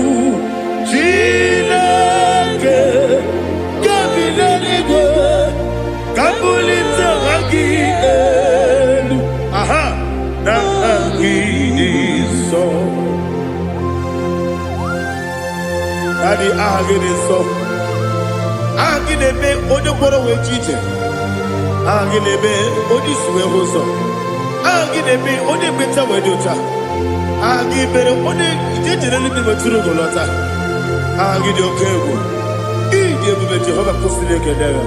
Chilake, Gabilaligo, Kabulita Ragi, aha, Nagi so. Daddy, Agidi so. Agidebe, Odoboro Wechite. Agidebe, Odiswe Hoso. Agidebe, Odebeta Wedota. Agibere, Ode, Jejelebe Maturu Golota. Agidio Kego. Idiebe Jehovah Kusileke Deva.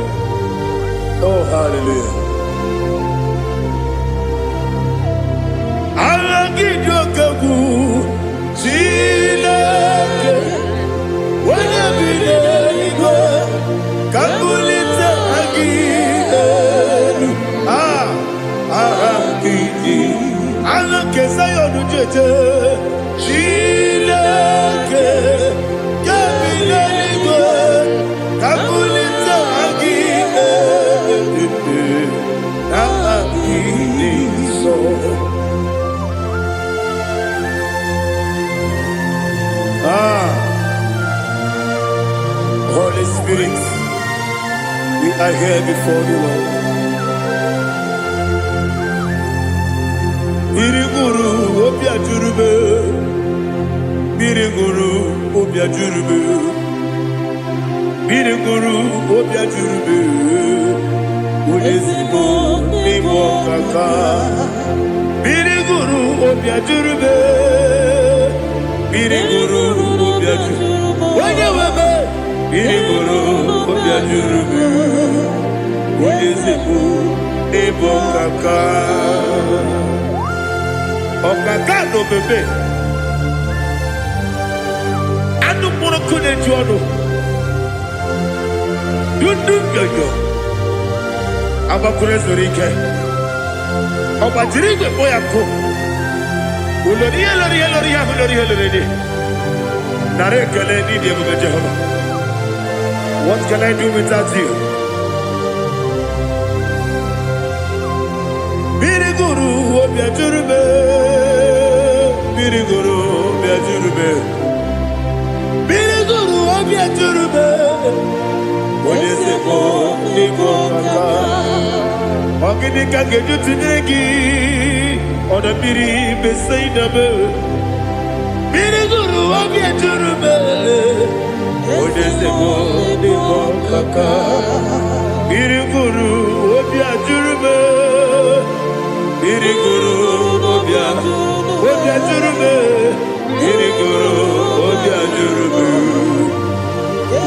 Oh, hallelujah. Agidio Kego. Chileke. Wanabideligo. Kabulita Agidelu. Agidi. Alake Sayonu Jeje. Chileke. Gabileligo. Kabulita Agidelu. Agidi so. Holy Spirit, we are here before you, Lord. Biriguru obia jurube, Biriguru obia jurube, Biriguru obia jurube, Ulezimo nibo kaka, Biriguru obia jurube, Biriguru obia jurube, Wanyawebe. Biriguru obia jurube, Ulezimo nibo kaka. Okaka no bebe. Anu mono kune juono. Dundu yoyo. Aba kure zorike. Oba jirigwe boya ko. Uloriya. Nare kele ni diye bebe Jehovah. What can I do without you? Biriguru obia jurube, Biriguru obia jurube, Biriguru obia jurube. Oleseko nibo kaka, ogini kangeju tinegi, oda biri besaidabe. Biriguru obia jurube, oleseko nibo kaka, Biriguru obia jurube. Biriguru obia jurube, Biriguru obia jurube,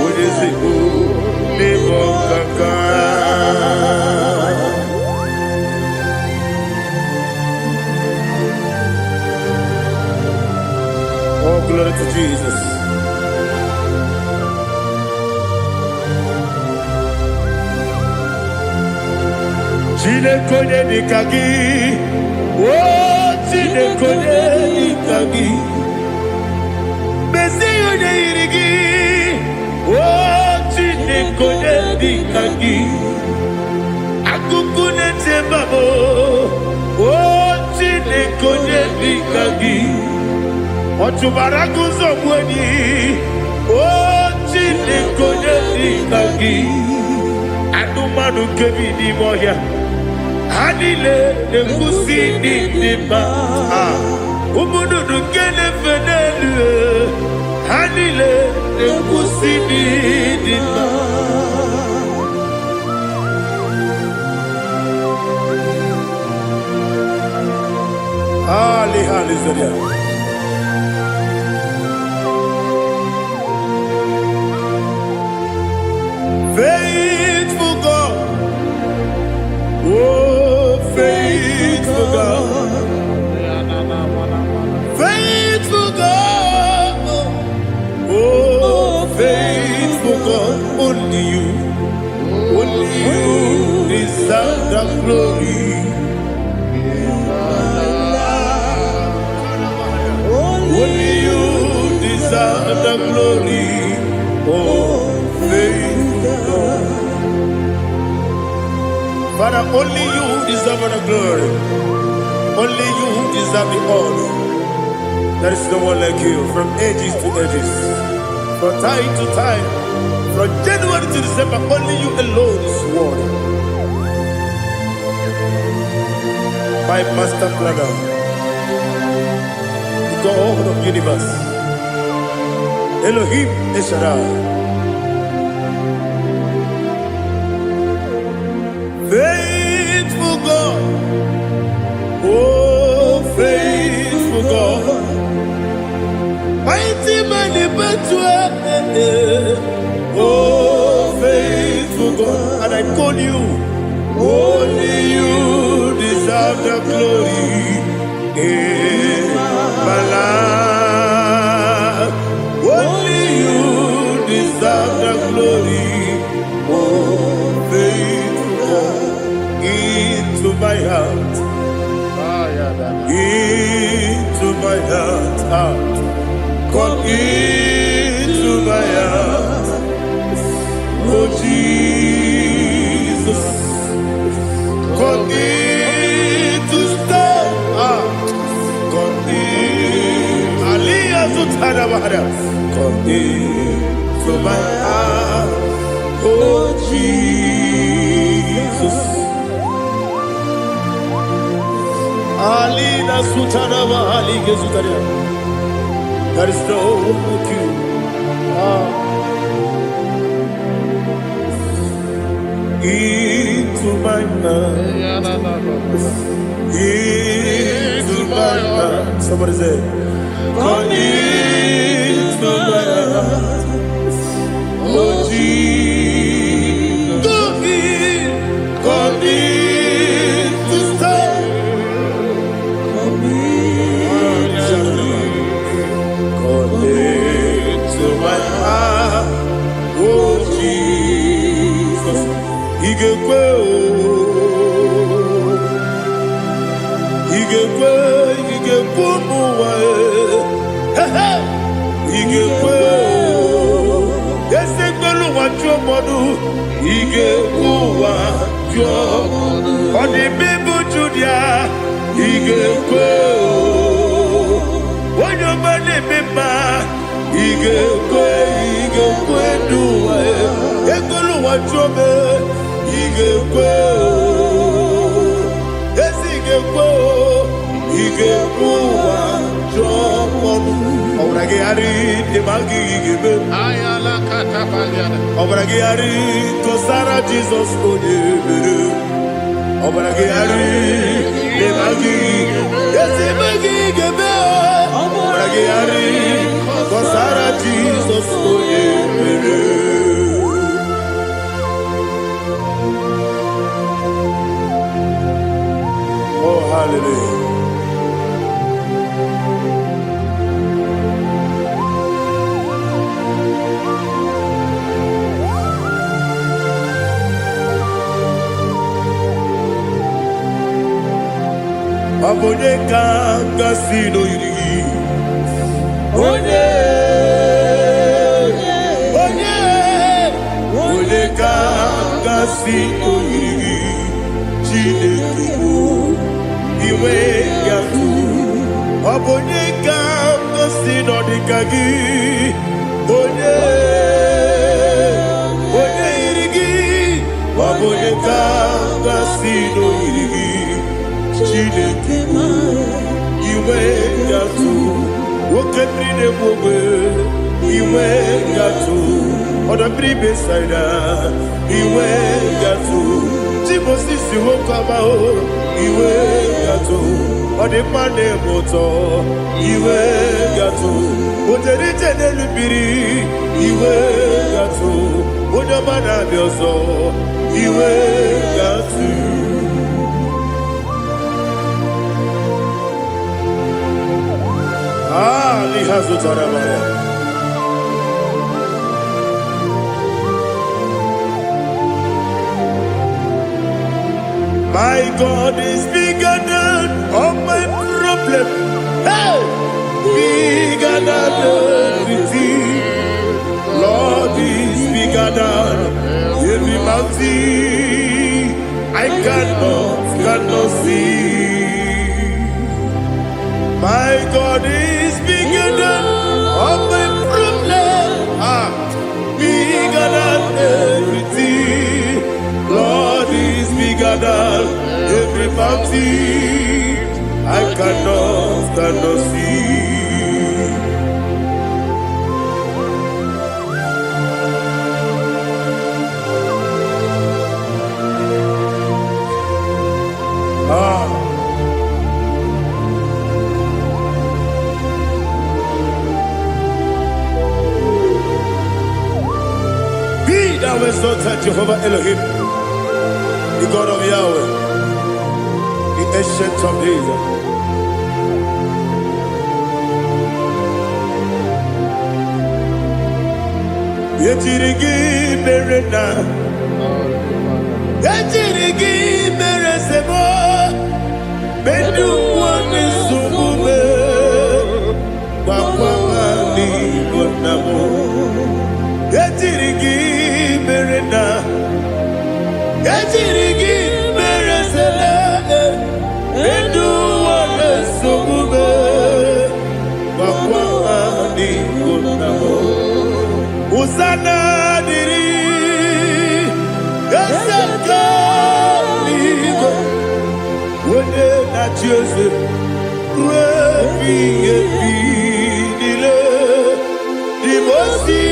Ulezimo nibo kaka. Oh, glory to Jesus. Chinekone nikagi, oh Chinekone nikagi, Mesiyo ne irigi, oh Chinekone nikagi, Akukune tembabo, oh Chinekone nikagi, Otubaraku zobweni, oh Chinekone nikagi, Adumanu kebi ni moya. Hanile ne kusini nima, umudu kene fenelu. Hanile ne kusini nima. Hallelujah. Faithful God, oh faithful God, faithful God, oh faithful God, only you deserve the glory. Only you deserve the glory, oh faithful God. Father, only you deserve the glory. Only you deserve the honor. There is no one like you from ages to ages, from time to time, from January to December. Only you alone is worthy. My master planner, the God of the universe, Elohim Eshadai. Faithful God, oh faithful God, mighty man in battle, oh faithful God, and I call you, only you deserve the glory in my life, only you deserve the glory, oh faithful God. Into my heart, into my heart, come into my heart, oh Jesus, come in to stay, come in, Aliyah Zutana, come into my heart, oh Jesus. Alina Sutana Ali Gezutaria. There is no one like you. Into my heart. Into my heart. Somebody say, come into my heart. Oh Jesus. Come in to stay. To my heart, oh Jesus, Igekwe, muwa, Igekwe, Yesekelu wachomodu, Igekwe wachomodu, Odi bibu Judia, Igekwe, Wanyomane bimba. Igekwe duwa, Ekolu wachobe, Igekwe, Esigekwe, Igekwe wachobe. Obrage ari demagi igebe. Ayala katapaliana. Obrage ari tosara Jesus onyebere. Obrage ari demagi, Esimagi igebe. Obrage ari tosara Jesus onyebere. Oh hallelujah. Abonye kanga sino yiri, onye kanga sino yiri, Chineke iwe yatu. Abonye kanga sino dikagi, onye yiri, abonye kanga sino yiri. Chineke iwe yatu, wokepri ne mwe iwe yatu, odapri besaida iwe yatu, Timosisi wokama o iwe yatu, odepane moto iwe yatu, oterite nelubiri iwe yatu, onyamana bioso iwe yatu. My God is bigger than all my problem. Hey! Bigger than everything. Lord is bigger than every mountain. I cannot see. My God is bigger than all my problem. Bigger than everything. Lord is bigger than every mountain. I cannot see. Be thou exalted, Jehovah Elohim, the God of Yahweh, the ancient of days. Yetirigi merena, yetirigi meresemo, bedu wani sumume, wakwani bonamo. Yetirigi merena, yetirigi meresele, bedu wani sumume, wakwani bonamo. Usana diri, yasaka ligo, wene na Jose, rebi dile, dimosi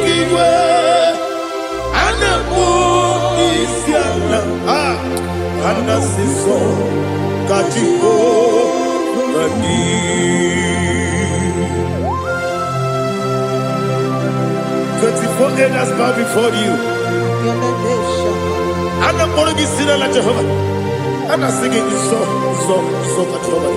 kiwe, anamu isiana, anasiso kachiko bani. 24 elders bow before you. And I'm going to be singing like Jehovah. And I'm singing this song like Jehovah.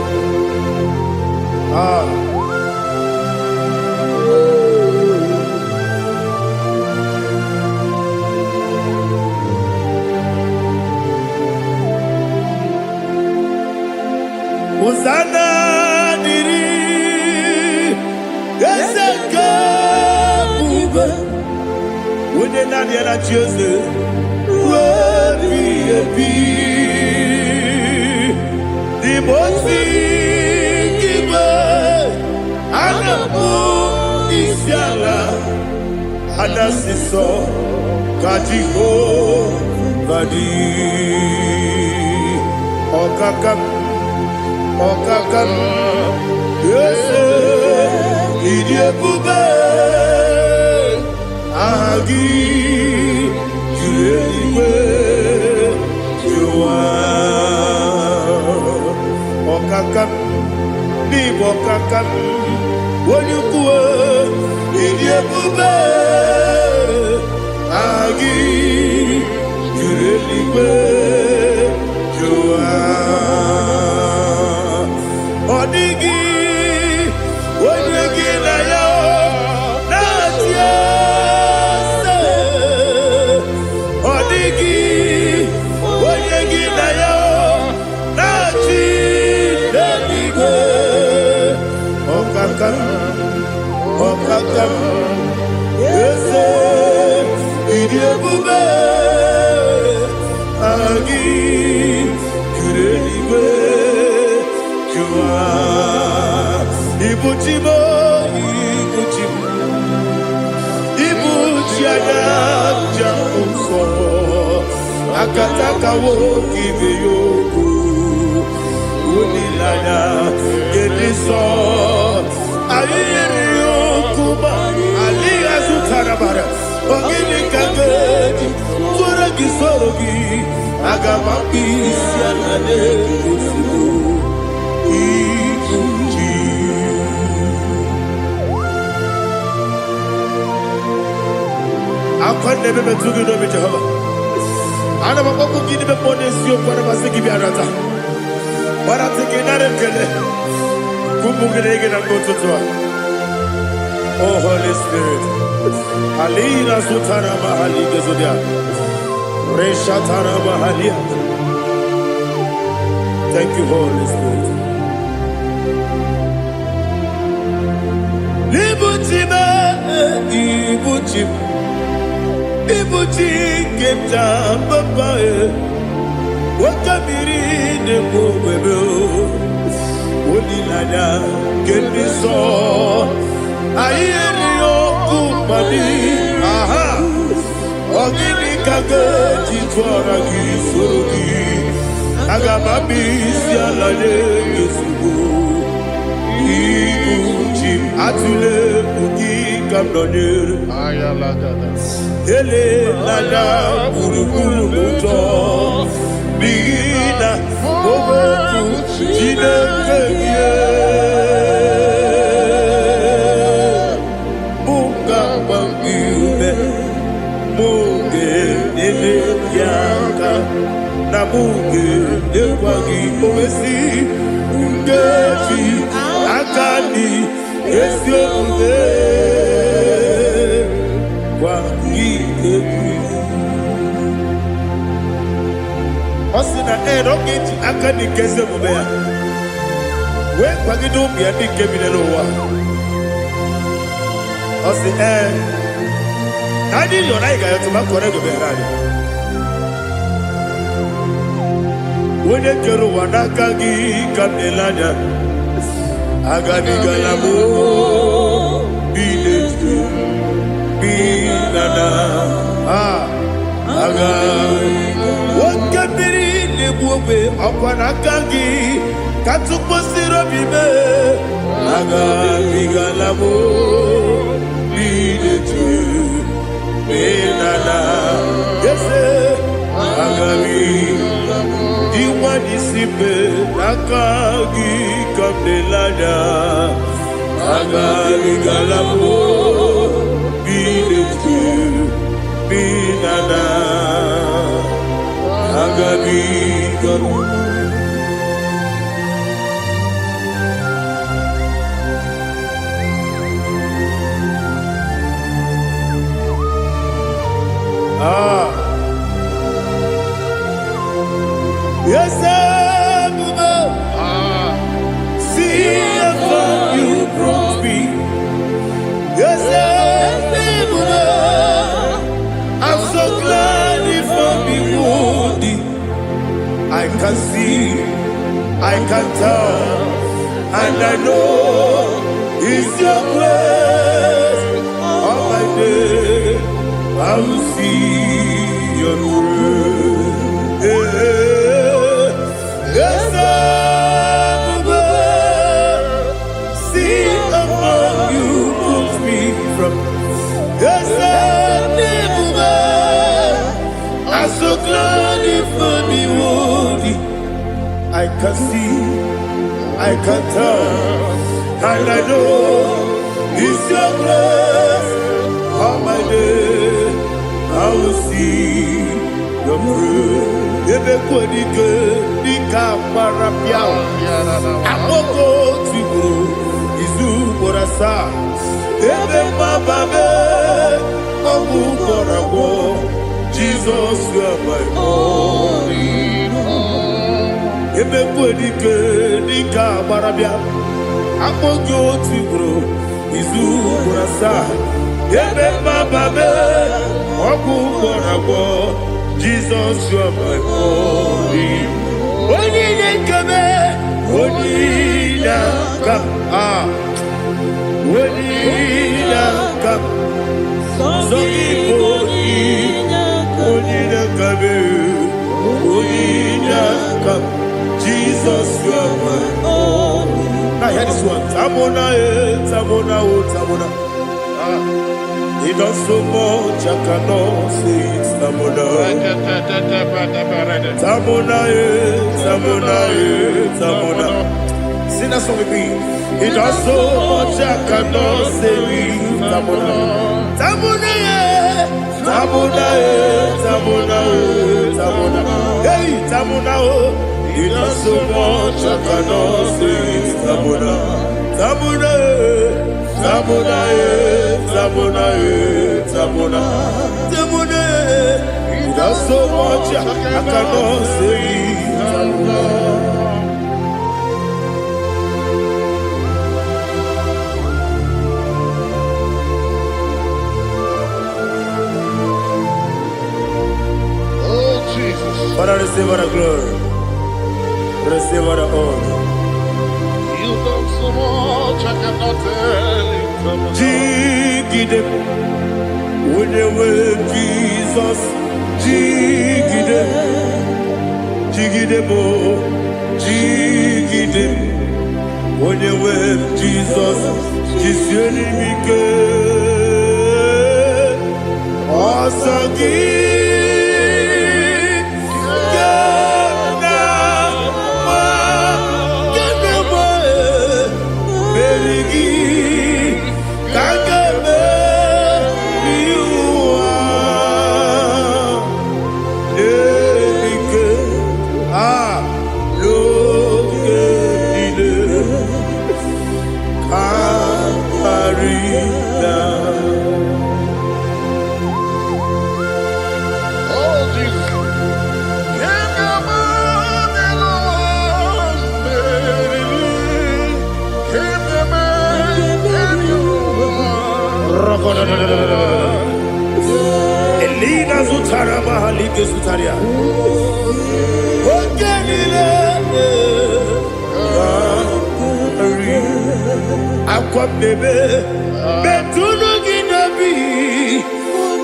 Hosanna diri, yeseka. When you're not yet at Jose, the most giver, and a book is yalla, and a siso, Kajiko, Badi, Okakam, yes, Idiot Bube. Agi, Juliwe, Jua, Okakam, Nibokakam, Wanyukua, Idiabube, Agi, Juliwe, Jua, Odigi, Wanyuki na yo, Natia. Okakam, yes, Idiabube, Agi, Jureliwe, Jua, Ibuchimo, Ibuchiana, Jamuso, Akataka woki beyoku, Unilaya, Gediso, Ayiriyokuba, Aliya Sutarabara, Ogini Kagedi, Suragi Sorogi, Agamaki, Sianade, Kusugu, Ikuji. Akon nebe betugi no be Jehovah. Ana maboko gini be ponesi yo kwa basiki bi arata. Bara teke na rekele. Kumugirege na ngototwa. Oh Holy Spirit. Alina sutara mahali gezodia. Reshatara mahalia. Thank you, Holy Spirit. Ibuchima, Ibuchim, Ibuchim, Kepta, Papa, Wakamiri ne bobebe Onilada keniso Ayeri okupani Aha Ogini kage jitwara kisorogi Agabami sialade yesugo Iguchi atule ugi kamdonir Ele lada buruburu muto Bigina ogoku jinekeye Munga wangiume Munge nene yaka Na munge nekwagi omesi Ngeji akani esi omuge Kwagi ebi Osina rogeji akani kese mubea We kwagi dumbi adi kebine lowa Osi Nadi yona iga yotuma kore gobe rari Wene kero wanakagi kamnelanya Agani galamo Binetu Binana Agani Wakabiri nebuwe Akwanakagi Katukpo sirobime Agani galamo Binetu Binana Yese Agani Iwanisipe Akagi Kamdelada Agami Galamo Binetu Binana Agami Galamo Yes, see how far you brought me. Yes, I'm so glad if I'm worthy. I can see, I can tell, and I know it's your grace. All my day, I will see your grace. Yes, see among you put me from. Yes, I'm so glad if me worthy. I can see, I can tell, and I know it's your grace. All my day, I will see your grace. Ebe kodike dika parapiao Akoko tiburo izu borasa Ebe mababe Obu korago Jesus you are my only home Ebe kodike dika parapiao Akoko tiburo izu borasa Ebe mababe Obu korago Jesus, you are my only. Only come, only come, only come. So only come, only come. Jesus, you are my only. Now hear this one. Tamona, tamona, tamona. He does so much, I cannot say it's Tamona. Tamona, Tamona, Tamona. Sing that song with me. He does so much, I cannot say it's Tamona. Tamona, Tamona, Tamona, Tamona. Hey, Tamona, he does so much, I cannot say it's Tamona. Tamona, Tamona, Tamona, Tamona, Tamona. He does so much, I cannot say Tamona. Oh, Jesus. Father, receive our glory. Receive the honor. You done so much, I cannot tell it. Jigide, when you were Jesus, Jigide, Jigide mo, Jigide, when you were Jesus, Jisyenimike, Osagi. Elina Zutara Mahalike Zutaria. Aqua bebe, Betuno Ginabi,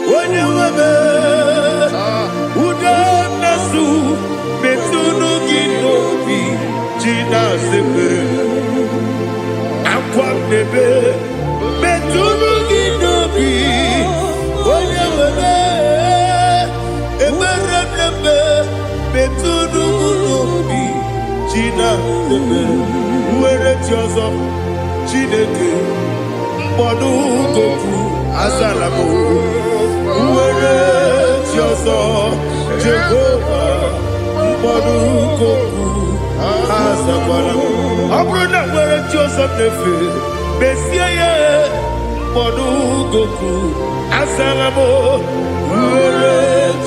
when you were Udanasu, Betuno Ginobi, Gina Zebe, Aqua bebe, Betuno Ginobi, when you were Eberebe, Betuno Ginobi, Gina Zebe, where it was up. Chineke mkpọdụ goku azalamo nwere chi ọzọ Jehova mkpọdụ goku azakwala ọ bụrụ na nwere chi ọzọ na-efe mesie ya mkpọdụ goku azalamo nwere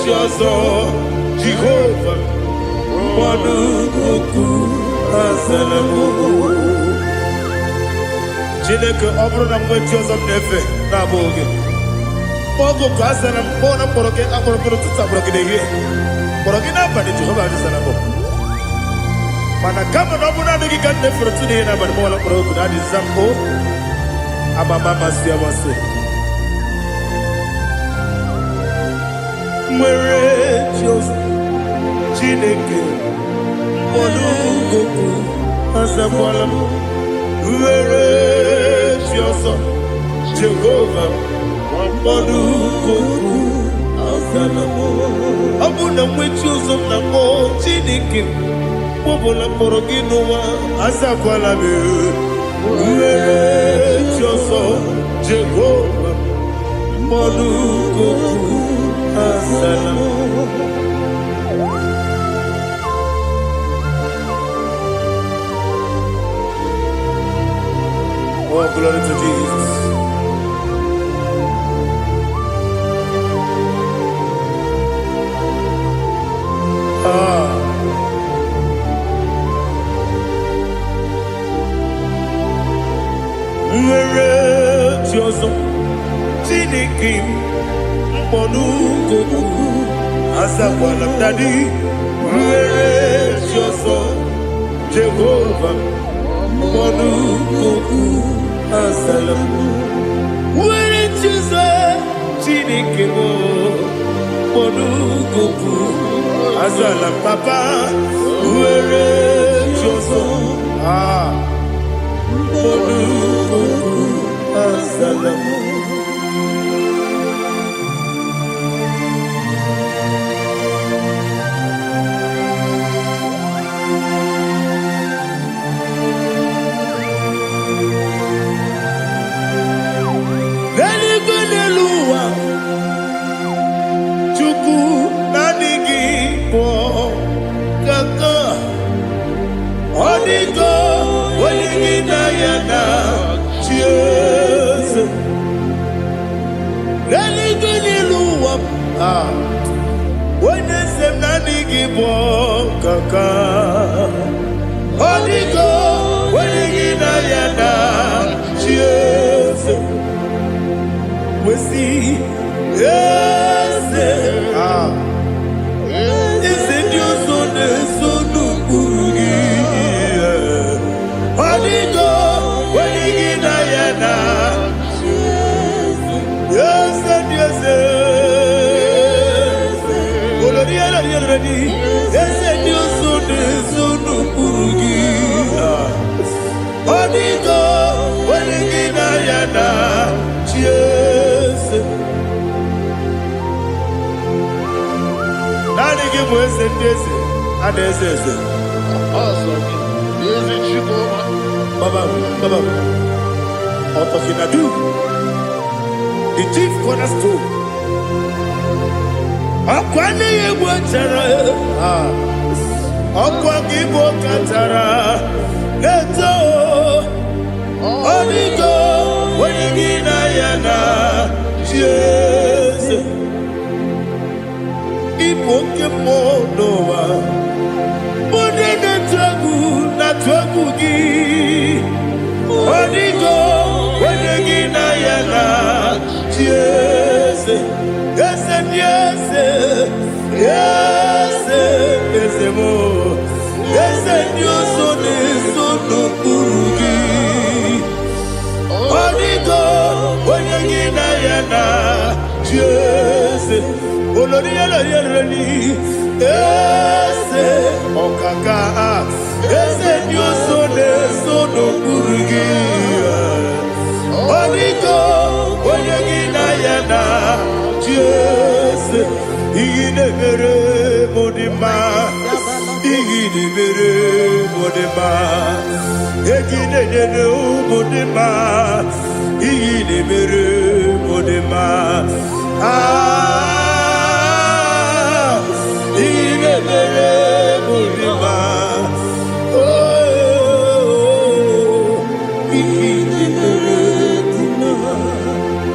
chi ọzọ Jehova mkpọdụ goku azalamo Chineke ọ bụrụ na mgbe chi ọzọ m na-efe na-abụ oge ogo ka azara m kpọọ na mkpọrọ gị akpọrọ mkpọrọ tutu akpọrọ gị n'ehihie mkpọrọ gị n'abalị Jehova adịzara m mana kama na ọ bụ naanị gị ka m na-efere otu n'ihe n'abalị m ọla mkpọrọ ogu na adịza m o amama amasị amasị nwere chi ọzọ Chineke mkpọrọ ogu azakwala m nwere chi ọzọ Jehova mkpọdụ goku azala m ọ bụ na nwe chi ọzọ m na mkpọ Chineke mkpọbụla mkpọrọ gị n'ụwa azakwala m nwere chi ọzọ Jehova mkpọdụ goku azala m Oh, glory to Jesus. Nwere chi ọzọ Chineke mkpọdụ goku azakwala m dadi nwere chi ọzọ Jehova mkpọdụ goku azala m nwere chi ọzọ Chineke mkpọdụ goku azala m papa nwere chi ọzọ mkpọdụ goku azala m Onye sem na nigi bo kaka Odigo onye gị na ya na chieze Wesi eze Eze ndị ọzọ na-eso n'okpuru gị was a desert, and there's a Baba, Otokinadu, the chief cornerstone. Akwani Ebutara, IGBO Katara, Leto, Onigo, Wenigina Yana, Jesus, Ipoke Noah, Bonega Tragu, Natwagugi, Onigo, Wenigina Yana, Jesus. Yes, and yes, yes, yes, more. Yes, and you so no Burugi. Onigo, when you get Ayana, yes, Olonia, yes, Okaka, yes, and you so no Burugi. Onigo, when you get Ayana. Yes, Igidebere Modima, Igidebere Modima, Igidebere Modima, Igidebere Modima, Igidebere Modima, Igidebere Modima,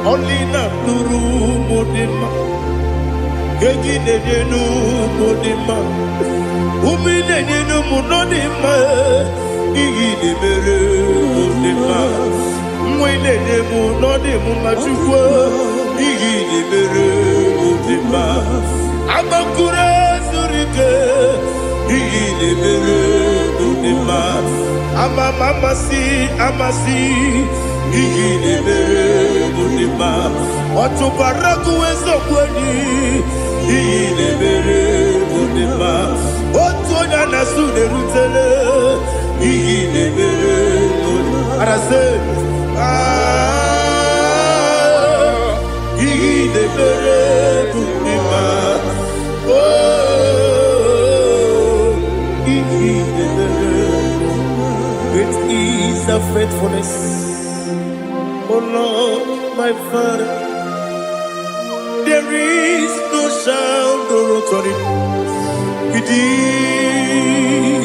only not Nuru Modima. Eginenu Modima, Uminenu Munodima, Igidebere Modima, Mwinene Munodimu Machukwa, Igidebere Modima, Amakura Zurike, Igidebere Modima, Amasi, Igidebere Modima, Otubaraku Ezokweni, Igidebere Modima, Otonya Nasude Rutele, Igidebere Modima. Arase, Igidebere Modima, Igidebere. It is a faithfulness. Oh Lord, my Father, there is no sound or authority. It is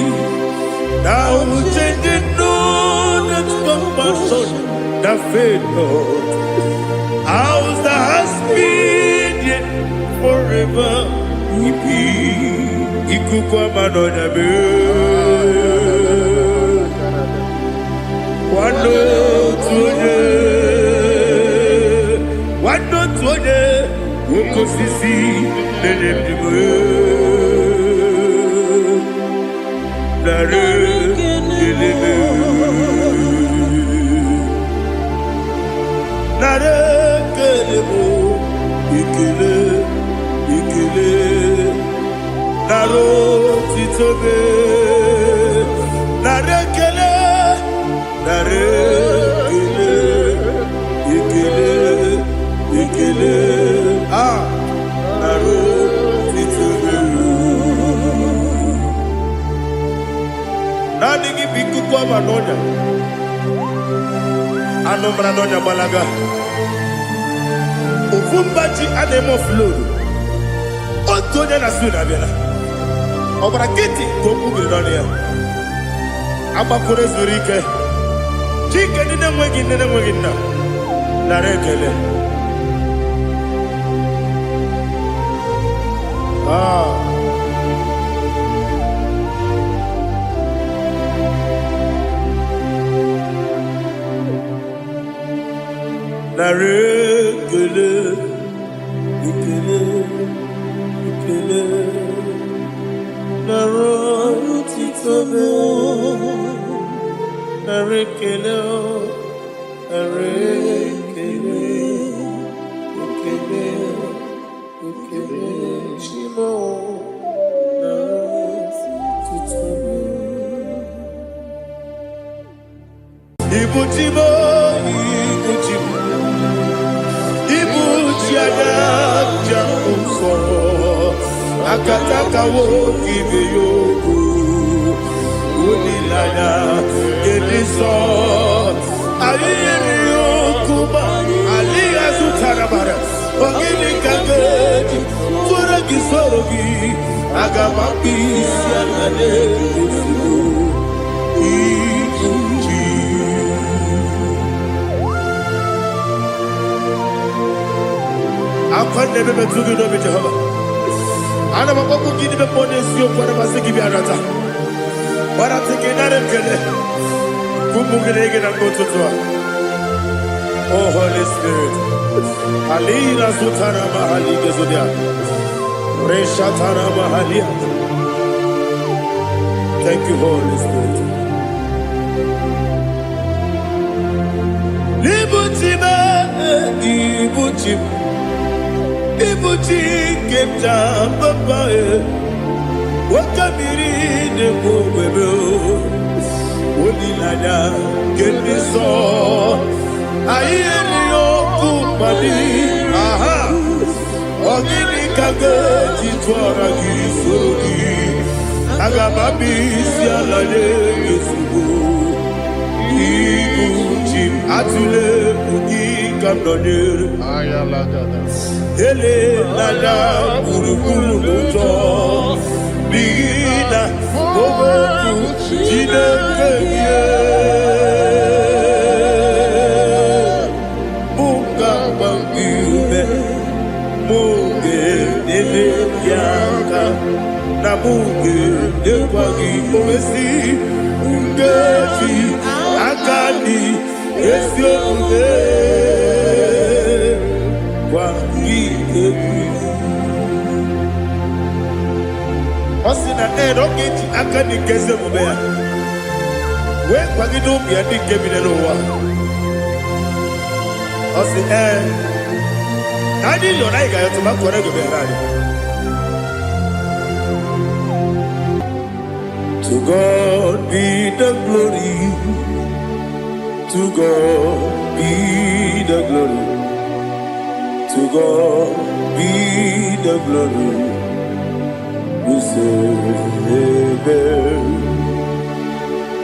now changing no that compassion, the faith, Lord. Ours that has been yet forever. Ikukwa manonya be. Wando tuone uko sisi nelemdiwe nare ilime nare kelemo ikele naro titobe nare kele Ikele, naro titobe. Nani kipiku kwa manonya, ano manonya balaga. Ufumbaji anemo flood. Otonya na suna bela. Obra kiti koku bidonia. Abakure zurike. Chike nene mwegina. Narekele. Narekele. Ikele. Naro titobe. Narekele. akataka woki beyoku unilaya gediso ayiri yokuba aliya sutarabara ogini kangeji forogi sorogi agamapi sianane kusugu ikuji akwande bebe tugi no be Jehovah ana makoku gidi be pone sio kwa basiki bi arata bara tekenare kele kumugirege na kototwa. Oh Holy Spirit alira sutana mahali gezodia reshatana mahali. Thank you Holy Spirit. Ibuchi kemta papa wakamiri de bobebe onilanya keniso ayeni okupadi aha ogini kage titwara kisorogi agababi sialale yesugo ibuchi atule ugi kamdonere Ayalagada. ele nada buruburu muto bina oboku jinekeye munga bangiume munge nene yaka na munge nekwagi omesi ngeji akani esiomuge Osina rogeji akani keze mubea we kwagido bia di kemine no wa osi nadi lo na iga yo tuma kore go be rari. To God be the glory, to God be the glory, to God be the glory. We say amen.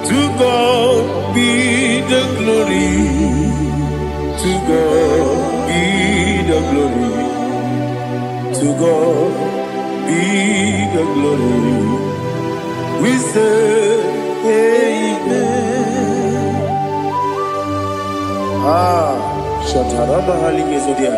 To God be the glory. To God be the glory. To God be the glory. We say amen. Shataraba haligezodia.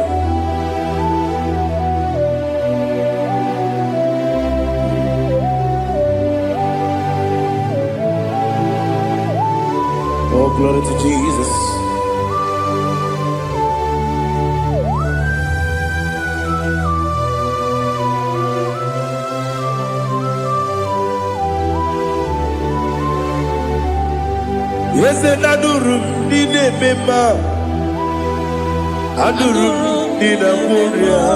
Oh, glory to Jesus. Yes, and Adurum did a member. Adurum did a warrior.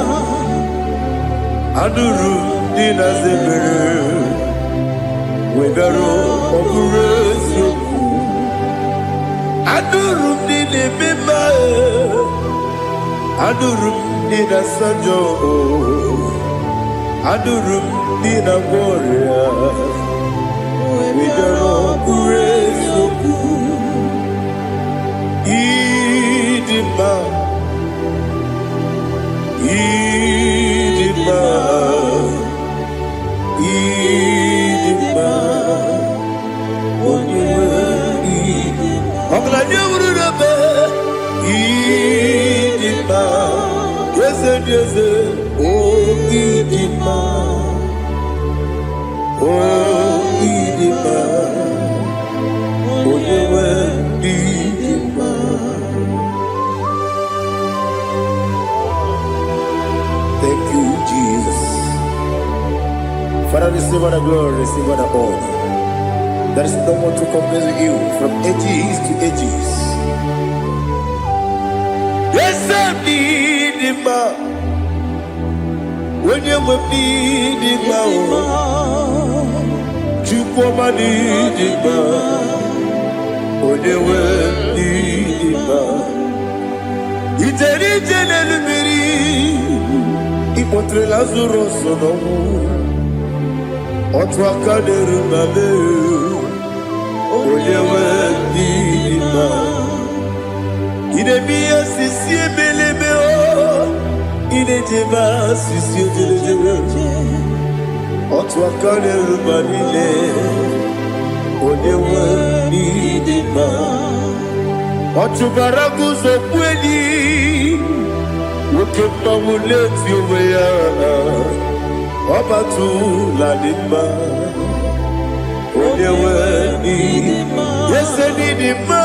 Adurum did a zebra. We got all Adurum did a member. Adurum did a sajo. Adurum did a warrior. We got all praise. Idima, Idima, Idima. Idima, yes, oh Idima, oh Idima, oh Idima. Thank you, Jesus. Father, receive all the glory, receive all the honor. There is no one to compare with you from ages to ages. Yes, I need him. When you will need him, you come and need him. When you will need him, it's a little Imotre Lazarus no Otwa kaderu babe Oyewe dima Ide biya sisi belebe o Ide jeba sisi jebe Otwa kaderu balile Oyewe dima Otubaragu zo kweli Wokemba muleti uweya Wabatu la dima Oyewe dima Yese dima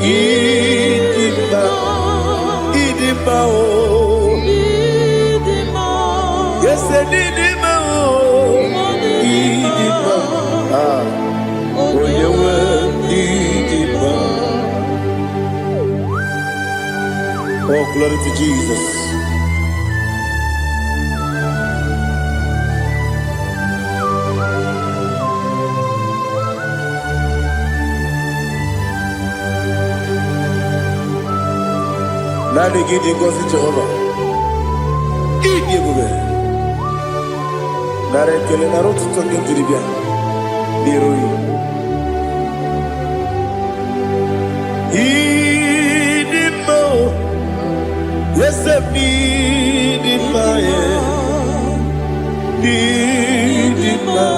Idima Idima o Yese dima o Idima Oyewe dima. Oh, glory to Jesus. Nani gidi ngozi Jehovah. Gidi gube. Nare kele naro tutonge diribia. Niroi. Idimo. Yes, Idimo. Idimo.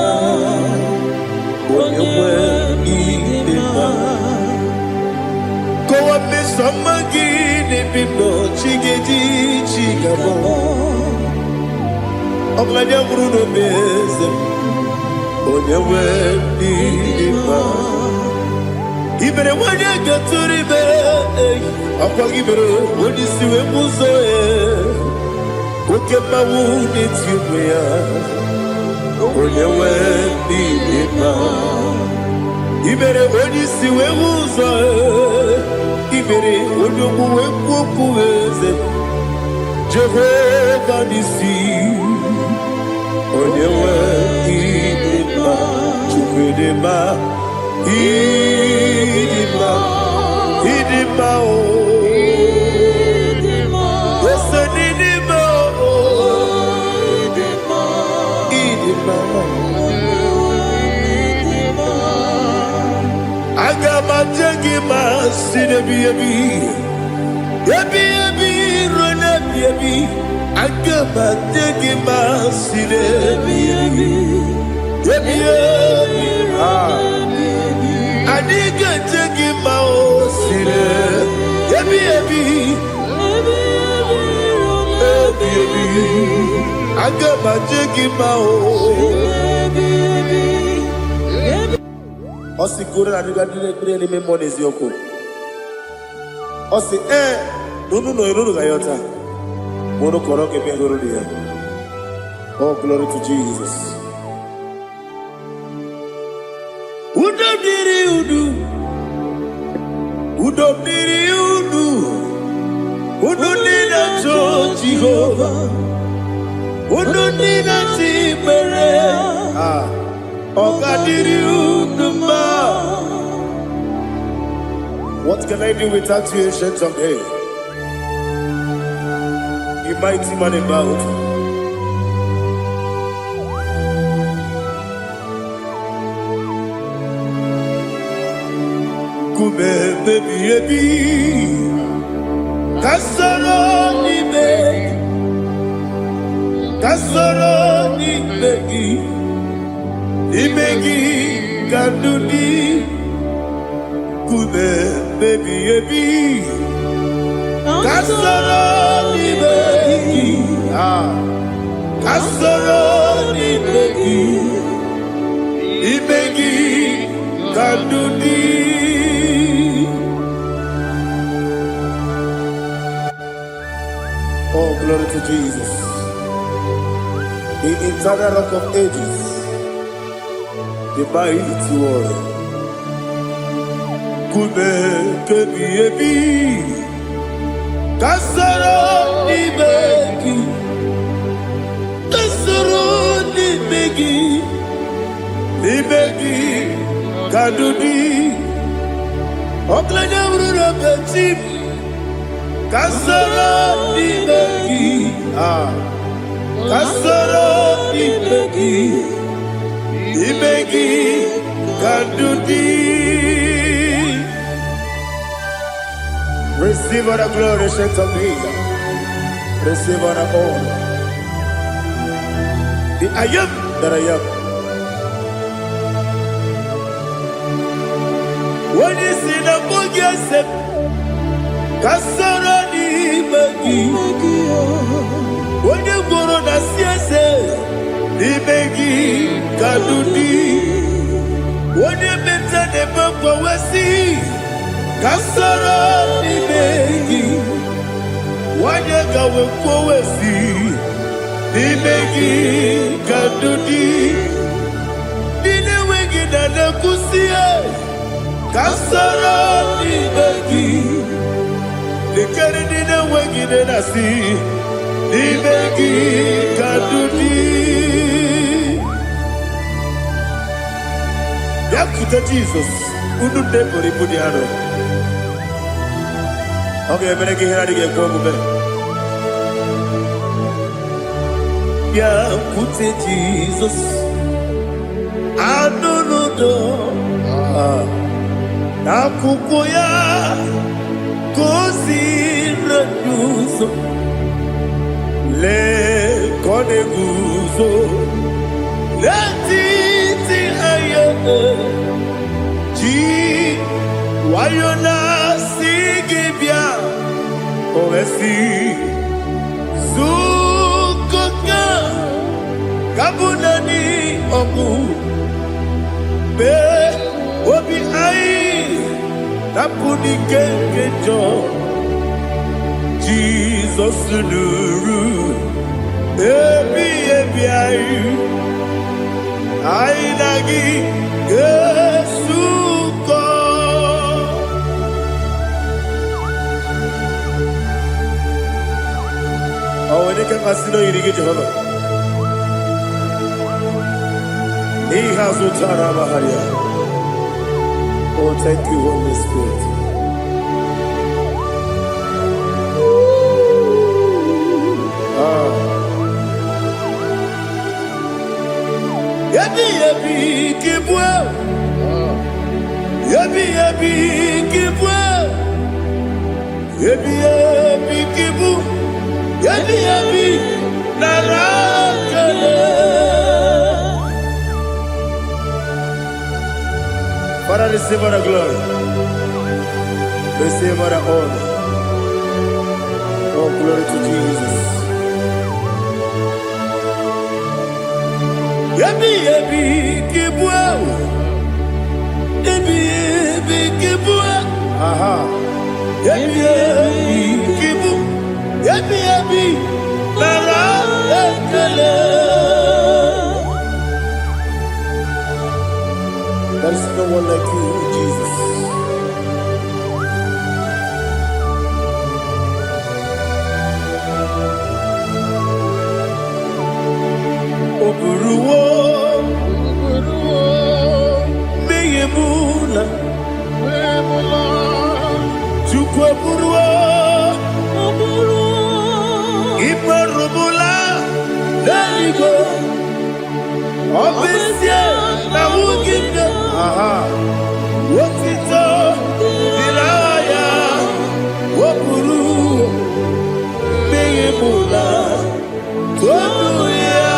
Oyewe Idimo. Go up me somebody. Bino chigeji chigabo Oglanya bruno beze Onyewe dima Ibere wanya gaturi be Akwa ibere wani siwe muzoe Okema wuni tiumea Onyewe dima Ibere wani siwe muzoe Ibere onumu wekuweze Jehovah nisi Onyewe idima Chukwedema Idima Idima o Yese idima o Idima Agama jegi masine biyebi Yebi yebi rone biyebi Agama jegi masine biyebi Yebi yebi Adiga jegi maosine Yebi yebi Yebi yebi Agama jegi maosine Osi kore na niga dire ni me monezi yoko. Osi nunu no iruru gayota. Mono koroke me iruru dia. Oh, glory to Jesus. Udo diri udu. Udo diri udu. Udo nina cho Jehovah. Udo nina chibere. What can I do without you, ancient of days? You mighty man about. Kume baby baby, kasoro ni begi, kasoro ni begi. Imegi kanduni Kume baby baby Kasoro ni begi Kasoro ni begi Imegi kanduni Oh, glory to Jesus. The eternal rock of ages, the mighty one. Kume kebi ebi, kasoro ni begi, kasoro ni begi, kadudi, oklanya urura beti, kasoro ni begi, Kasoro Ibegi Kadudi. Receive all the glory, shake of me. Receive all the honor. The I am that I am. When you see the book, yes, Kasoro Ibegi. When you go on the CSA, Ibegi Kadudi. When you mention the book, we see Kasoro Ibegi. When you go we see Ibegi Kadudi. Dine wegi na nekusie Kasoro Ibegi. Dikeri dine wegi na nasi Ibegi Kadudi. Yakuta Jesus, unu debori pudiano. Okay, I'm going to get going. Yakuta Jesus, I don't know. Nakukoya, kosi reduso, le koneguso, le titi ayane, ji wayona sigibia, oesi, zukoka, kabunani omu, be obi ai, napuni kenkejo, Jesus nuru, ebi ai, ai nagi Yesuko. Oh, when you can masino yirigi Jehovah. He has utara baharia. Oh, thank you, Holy Spirit. Yabi kibwa. Yabi kibwa. Yabi kibu. Yabi narakale. Father, receive all the glory. Receive all the honor. Oh, glory to Jesus. Yabi kibwa. Yabi kibwa. Aha. Yabi kibu. Yabi narakale. There is no one like you, Jesus. Oburuwo, meyemula, chukwu oburuwo, imarubula, leligo, obesie na wugide. Aha. Wotito dilaya wopuru meyemula toduya.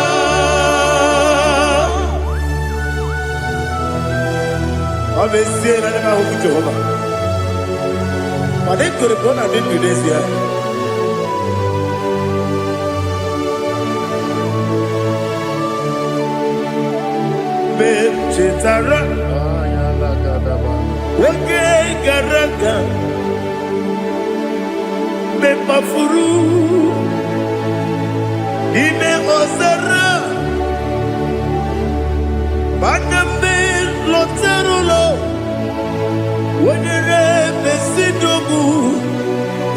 Obesie na nema huku Jehovah. Madem kore bona din Indonesia. Chetara Wage Garaga Mepafuru Ine Ozara Baname Loterulo Wenere Besidobu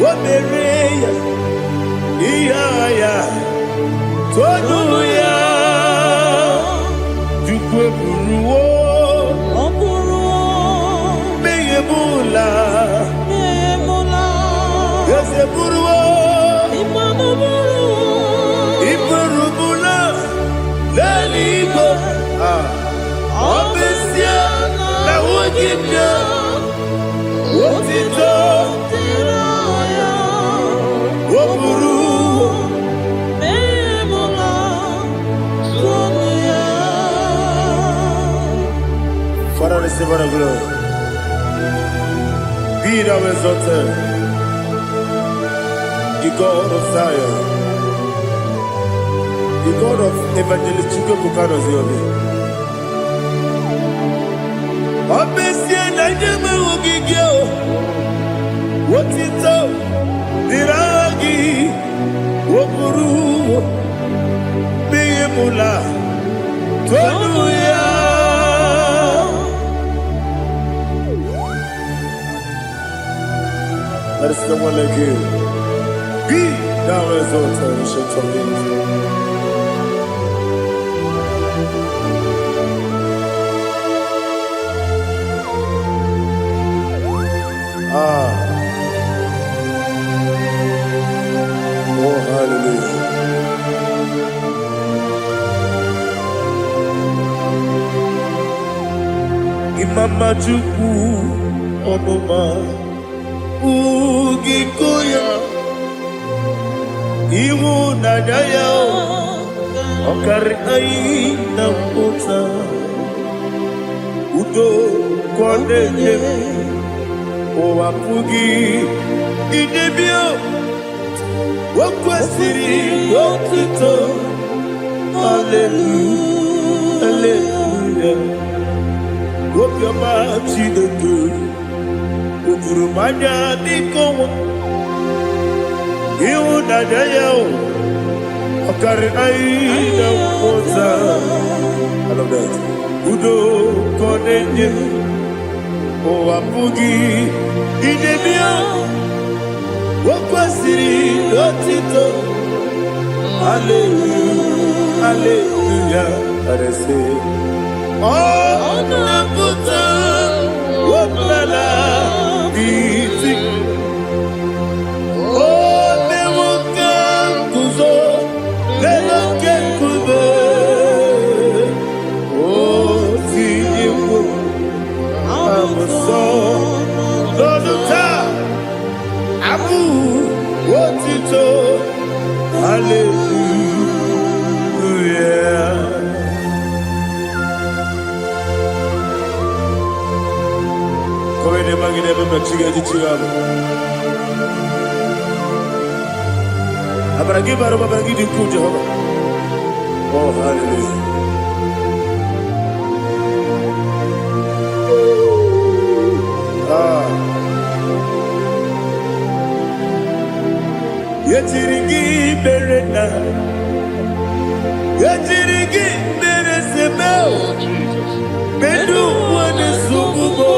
Wamereya Iyaya Toduya Jukwe Buruwo Meyemula Yese Buruwo Iparubu give you what it does. Father, receive all the glory. Be thou exalted, the God of Zion, the God of Evangelist Chico Bukanos Yobi. Obviously, I never will give you what it up, Diragi, Wokuru, Beyemula, Tonuya. There is no one like you. Be thou exalted, ancient of days. Oh, hallelujah. Imama Juku Onoma Ugikoya Iwu Nadaya Okari Aina Mota Udo Kondeye Owapugi Idebio Wakwasiri Wakito Hallelujah Hallelujah Wopiama Chidedu Ukurumanya Nikowa Iwu Nadaya Okari Aina Mota I love that Udo Kondeye Owapugi Idebio Wakwasiri Lotito Hallelujah Hallelujah I say Oh Nabuta Waplala Biti Oh Newoka Kuzo Leloke Kube Oh Tiyimu Lọ́dúnta, Abu, Wotito, Hallelujah. Come ne magine baba chiga di chiga. Abaragi baro babaragi di ku Jehovah. Oh, hallelujah. Yetirigi berena, yetirigi beresebel, bedu wane sububo,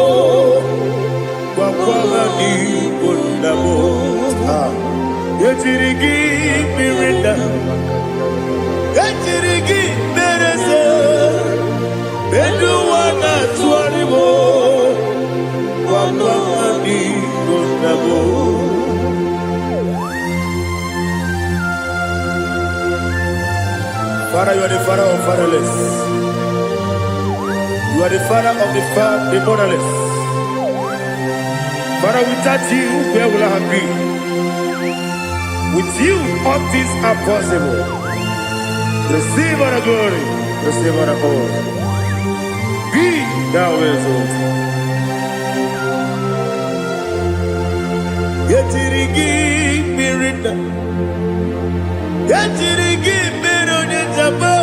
wakwama ni bondabo. Yetirigi berena, yetirigi berese, bedu wana tuaribo, wakwama ni bondabo. Father, you are the father of fatherless. You are the father of the motherless. Father, without you, where will I have been? With you, all things are possible. Receive all the glory, receive all the honor. Be thou exalted. Yetirigi mirina, yetirigi mirona jabo.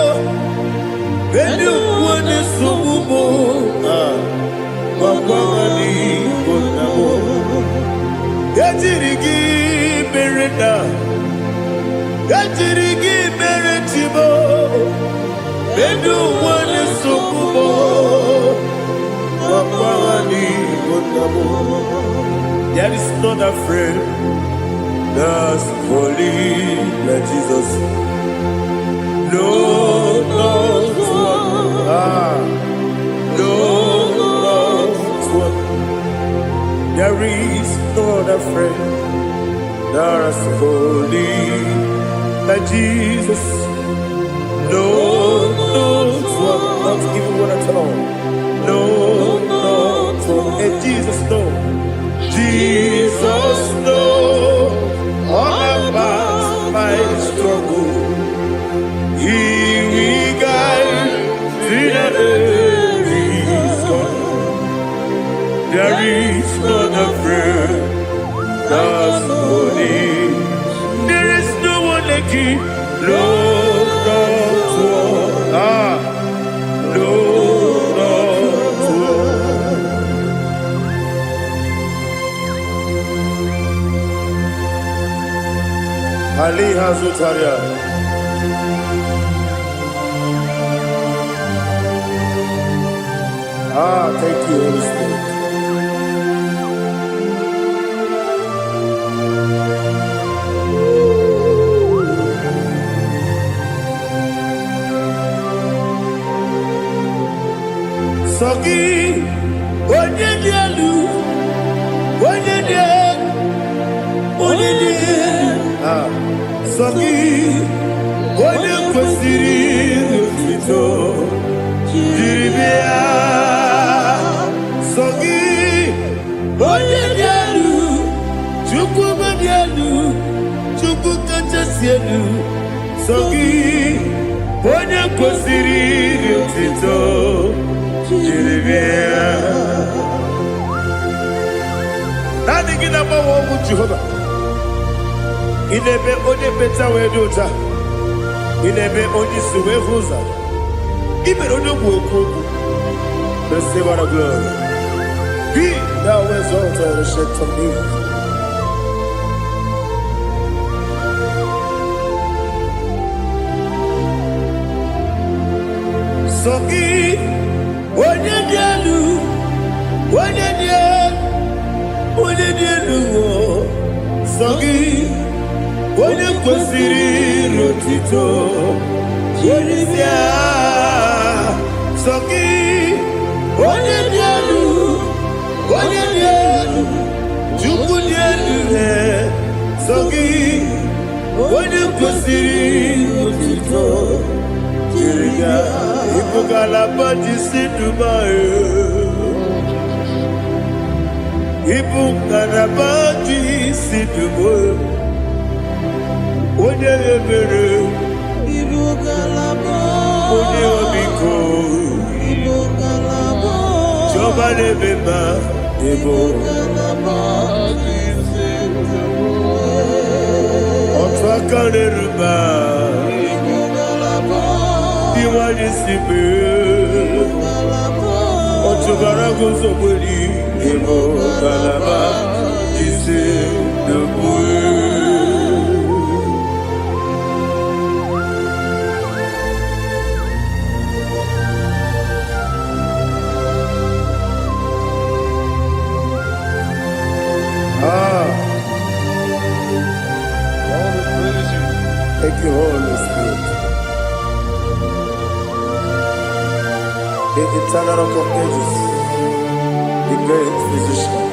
Bedu wane sububo, wakwani bonabo. Yetirigi mirina, yetirigi miretibo. Bedu wane sububo, wakwani bonabo. There is not a friend that's holy like Jesus. No, no, no, one. There is no other friend that's holy like Jesus. No, no, one. Not even one at all. No, no, There is no other friend that's holy. There is no one like you. Lord, Lord, Ali Hazutaria. Thank you, Holy Spirit. Sogi, onye dielu, onye dielu, onye dielu. Sogi, onye kwesịrị otuto, jiri bịa. Sogi, onye dielu, Chukwu dielu, Chukwu kachasị elu. Sogi, onye kwesịrị otuto. Nothing in our home with Jehovah. In a bit only better way to ta. In a bit only Suwe Huza. Even on the work, the Savor of glory. Be thou exalted and shed from me. Sogi. Onye dielu, onye dielu, Sogi, onye kwesịrị otito, jiri bịa. Sogi, onye dielu, Chukwu dielu, Sogi, onye kwesịrị otito, jiri bịa. Ibugalaba jisi Dubai. Ibugalaba jisi Dubai. Onye ebere. Ibugalaba. Onye obiko. Ibugalaba. Jọba nebeba. Ibugalaba jisi Dubai. Otu aka n'eruba. Iwani sibe, otubara gozoboli, emo kalaba, jise debue. Thank you, Holy Spirit. The eternal rock of ages, the great physician.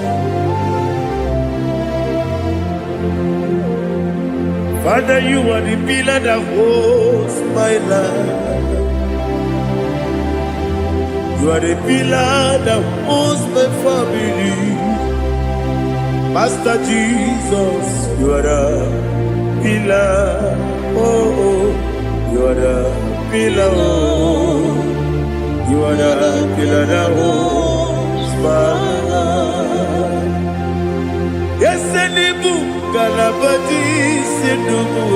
Father, you are the pillar that holds my life. You are the pillar that holds my family. Master Jesus, you are the pillar. Oh, you are the pillar. You are the pillar that holds my life. Yes, and the book, Galabati, Sidubu.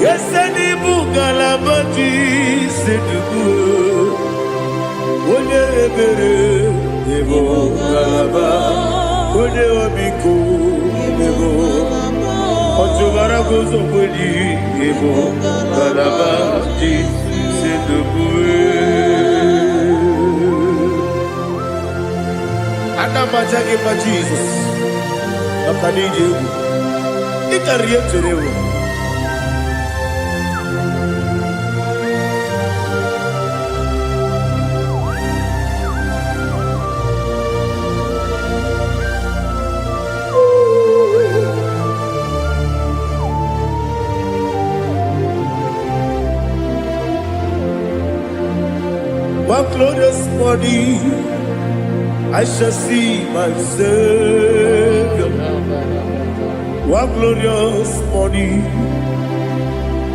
Yes, and the book, Galabati, Sidubu. One ebere, Evo Galaba, One Obiku, Evo. Otubara gozo bodi, Evo Galaba, Sidubu. Adamajagi ma Jesus, Akaniji, Ikariyeterewo. One glorious body, I shall see my Savior. One glorious morning,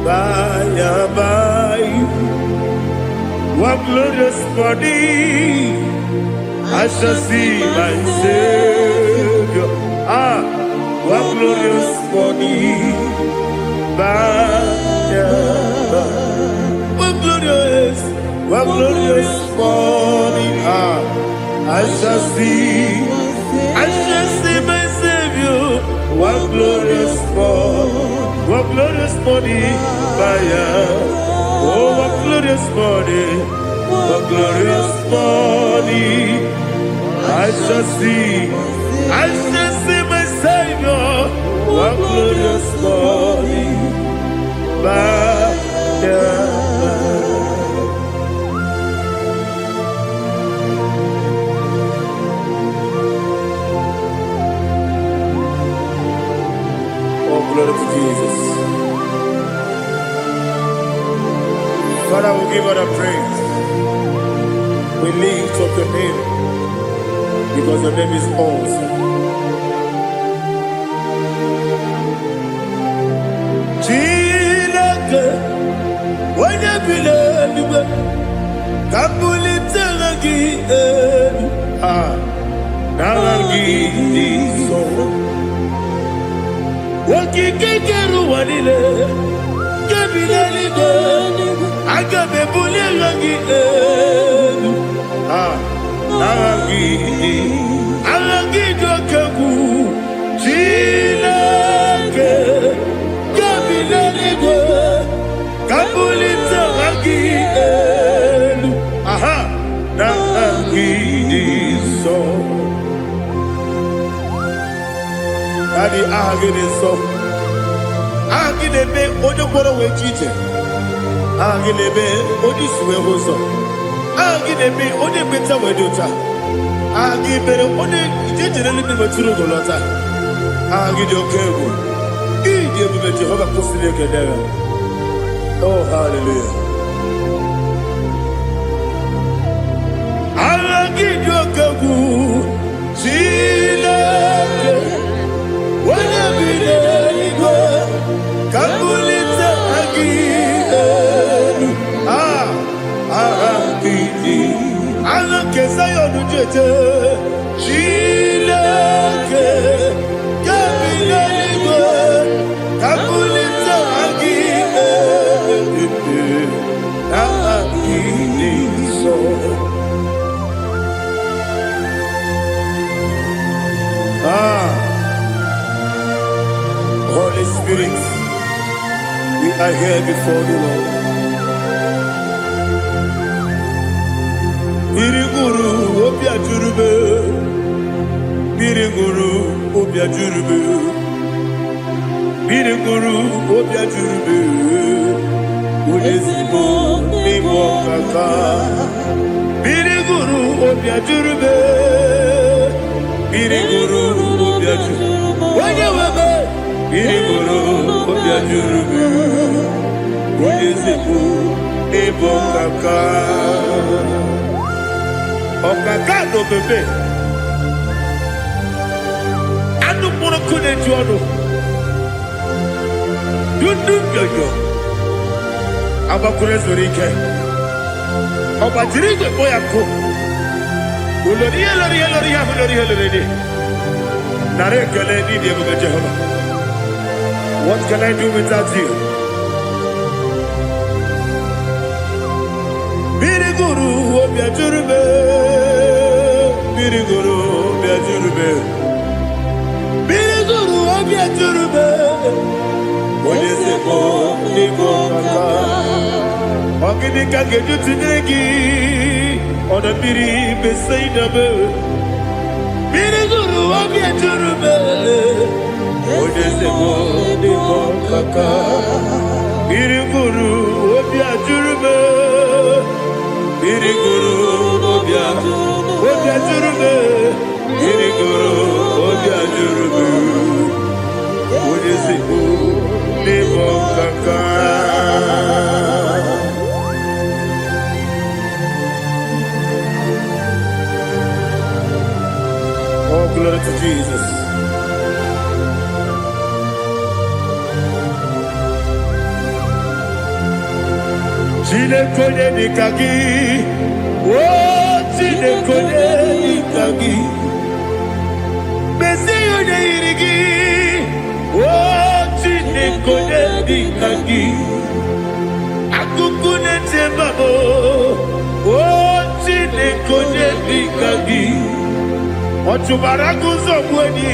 by and by. One glorious morning, I shall see my Savior. Ah, what glorious morning. What glorious morning. Ah, I shall see my Savior. What glorious morning. Oh, what glorious morning. What glorious morning. I shall see my Savior. What glorious morning. Oh, glory to Jesus. Father, we give all the praise. We lift up your name because your name is awesome. Chilake, when you believe, Kabuli Telagi, Nagi, so. Wakikeru wanile, Kabilaligo, Agabe Bulilangi, Alagi Dokagu, Chilake, Kabilaligo, Kabulita Lagi, Nagi, so. Daddy, so. Agilebe odokoro wechite. Agilebe odisuwe hoso. Agilebe odebeta wedota. Agibere ode jejerele bi maturo golota. Agide okego. Ide bi Jehova kosile kedera. Oh, hallelujah. Agide okego. Chileke. Wanabile ligo. Kabulita agile, agidi, alakeza yonujeje, chileke, kabila ligo, kabulita agile, agidi so. Holy Spirit, we are here before you, Lord. Biriguru obia jurube, Biriguru obia jurube, Biriguru obia jurube, Udesibo nibo kaka, Biriguru obia jurube, Biriguru obia jurube, Wanyawebe, Biriguru obia jurube. Udesibo nibo kaka. Okaka no bebe. Anu mono kone juano. Dundu yoyo. Abakure zorike. Obajiri je boya ko. Ulori. Nare kele ni de bebe Jehovah. What can I do without you? Biriguru obia jurube. Biriguru obia jurube. Biriguru obia jurube. Odesibo nibo kaka. Ogini kageju tinegi. Oda biri besaidabe. Biriguru obia jurube. Odesibo nibo kaka. Biriguru obia jurube. Biriguru obia jurube. Biriguru obia jurube. Odesibo nibo kaka. Oh, glory to Jesus. Chile kone nikagi, oh chile kone kagi. Besi yone irigi. Oh, chine kone di kagi. Akukune tebabo. Oh, chine kone di kagi. Ochubaragu zobweni.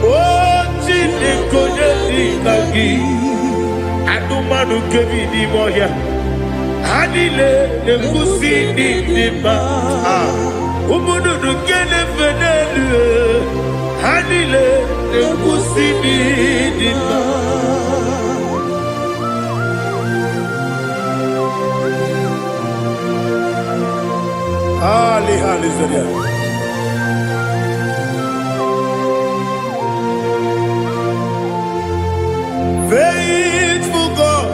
Oh, chine kone di kagi. Adumanu kebi di moya. Hanile nekusi di dima. Umudu kene fenelu. Hanile nekusi di dima. Ali Zaria. Faithful God.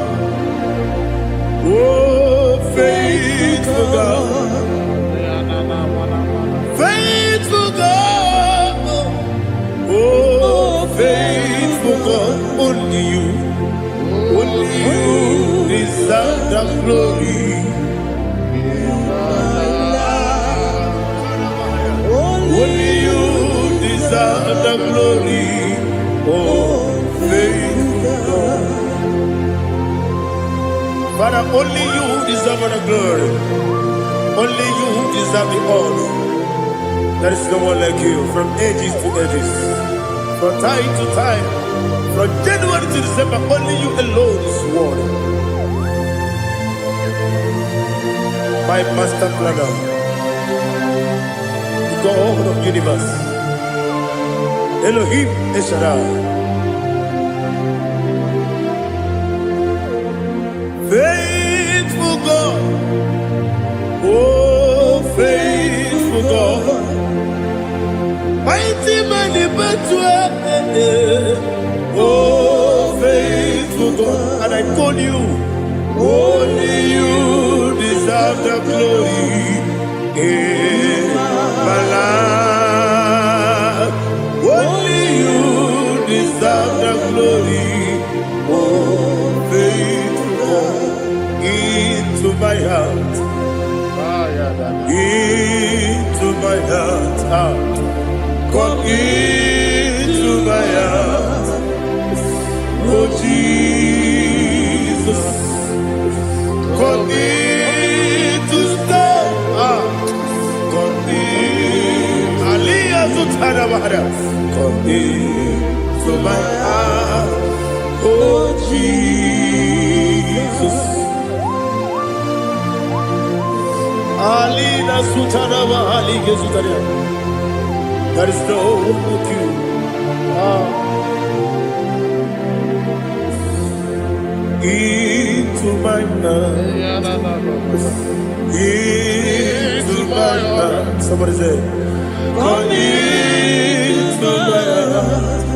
Oh, faithful God. Faithful God. Oh, faithful God. Only you deserve the glory. Only you deserve the glory. Oh, faithful God. Father, only you deserve the glory. Only you deserve the honor. There is no one like you, from ages to ages, from time to time, from January to December. Only you alone is worthy. My master planner, the God of the universe, Elohim Eshadai. Faithful God, oh faithful God, mighty man in battle, oh faithful God, and I call you, only you deserve the glory in my life, only you deserve the glory, oh faithful God. Into my heart, into my heart, come into my heart, oh Jesus, come in to stay, come in, Aliyah Zutanabara, come into my heart, oh Jesus. Alina Sutanaba Ali Gesutaria. There is no one like you. Into my heart. Into my heart. Somebody say, come into my heart.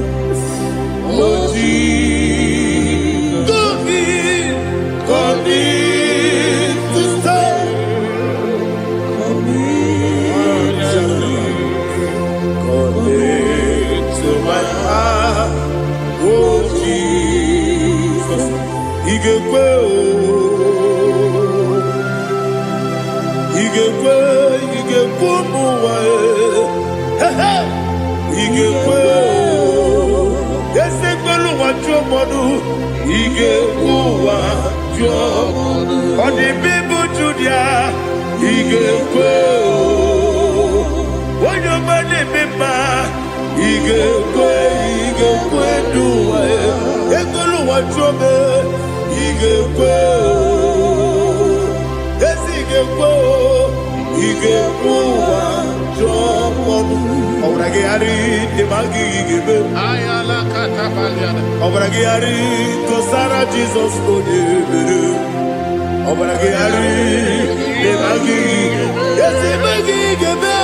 Oh Jesus. Come in to stay. To my heart, oh Jesus, Igekwe, muwa, Igekwe, Esekwelu wajomodu, Igekwe wajomodu, Odi bibu Judia, Igekwe, Wanyomane mema. Igekwe duwa, Ekolu wachome, Igekwe, Igekwe wachomodu. Obragi ari demagi igebe. Ayala katapaliana. Obragi ari kosara Jesus odebere. Obragi ari demagi igebe.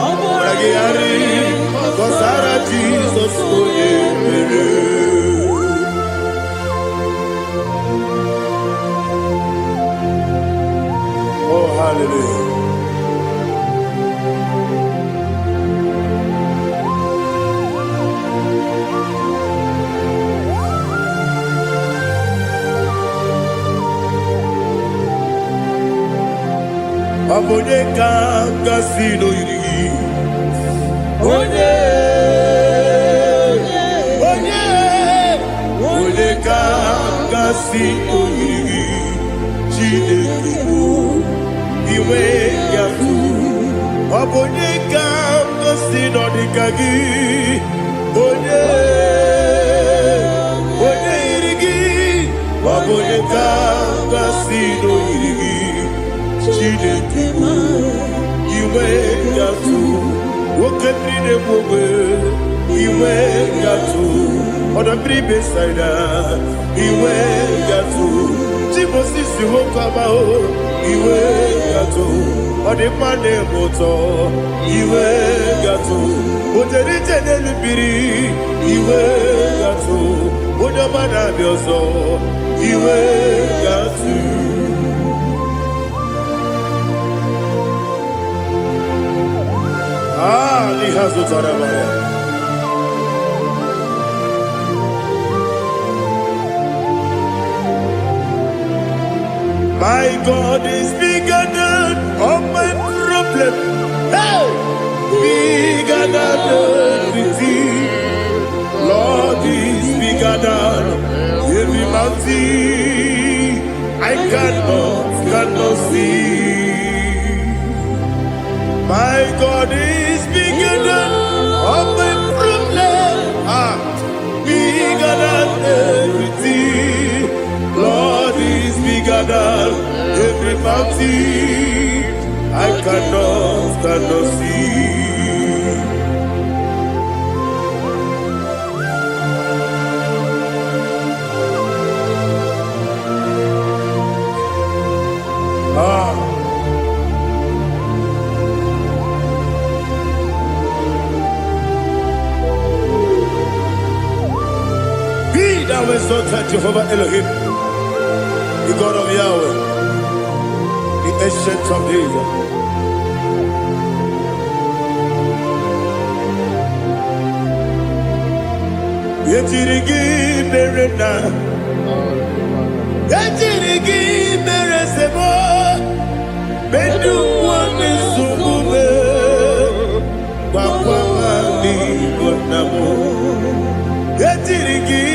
Obragi ari kosara Jesus odebere. Oh hallelujah. Abonye kanga sino yiri ngasi oyiri Chineke iwe gatu Obonye ka ngasi no dikagi Onye irigi Obonye ka ngasi no irigi Chineke iwe gatu Woketri de bobe iwe gatu Odabri besaida iwe gatu Timosisi wokama o iwe gatu Odimane moto iwe gatu Oterite nelubiri iwe gatu Odamana bioso iwe gatu Lihazo Tarabaya. My God is bigger than all my problem. Hey! Bigger than everything. Lord is bigger than every mountain. I cannot see. My God is bigger than all my problems. Bigger than everything. Lord is bigger than every mountain. I cannot see. Thou exalted Jehovah Elohim, the God of Yahweh, the ancient of days. Yetirigi merena, yetirigi meresemo, bedu wane sumube, wakwa mani gonamo. Yetirigi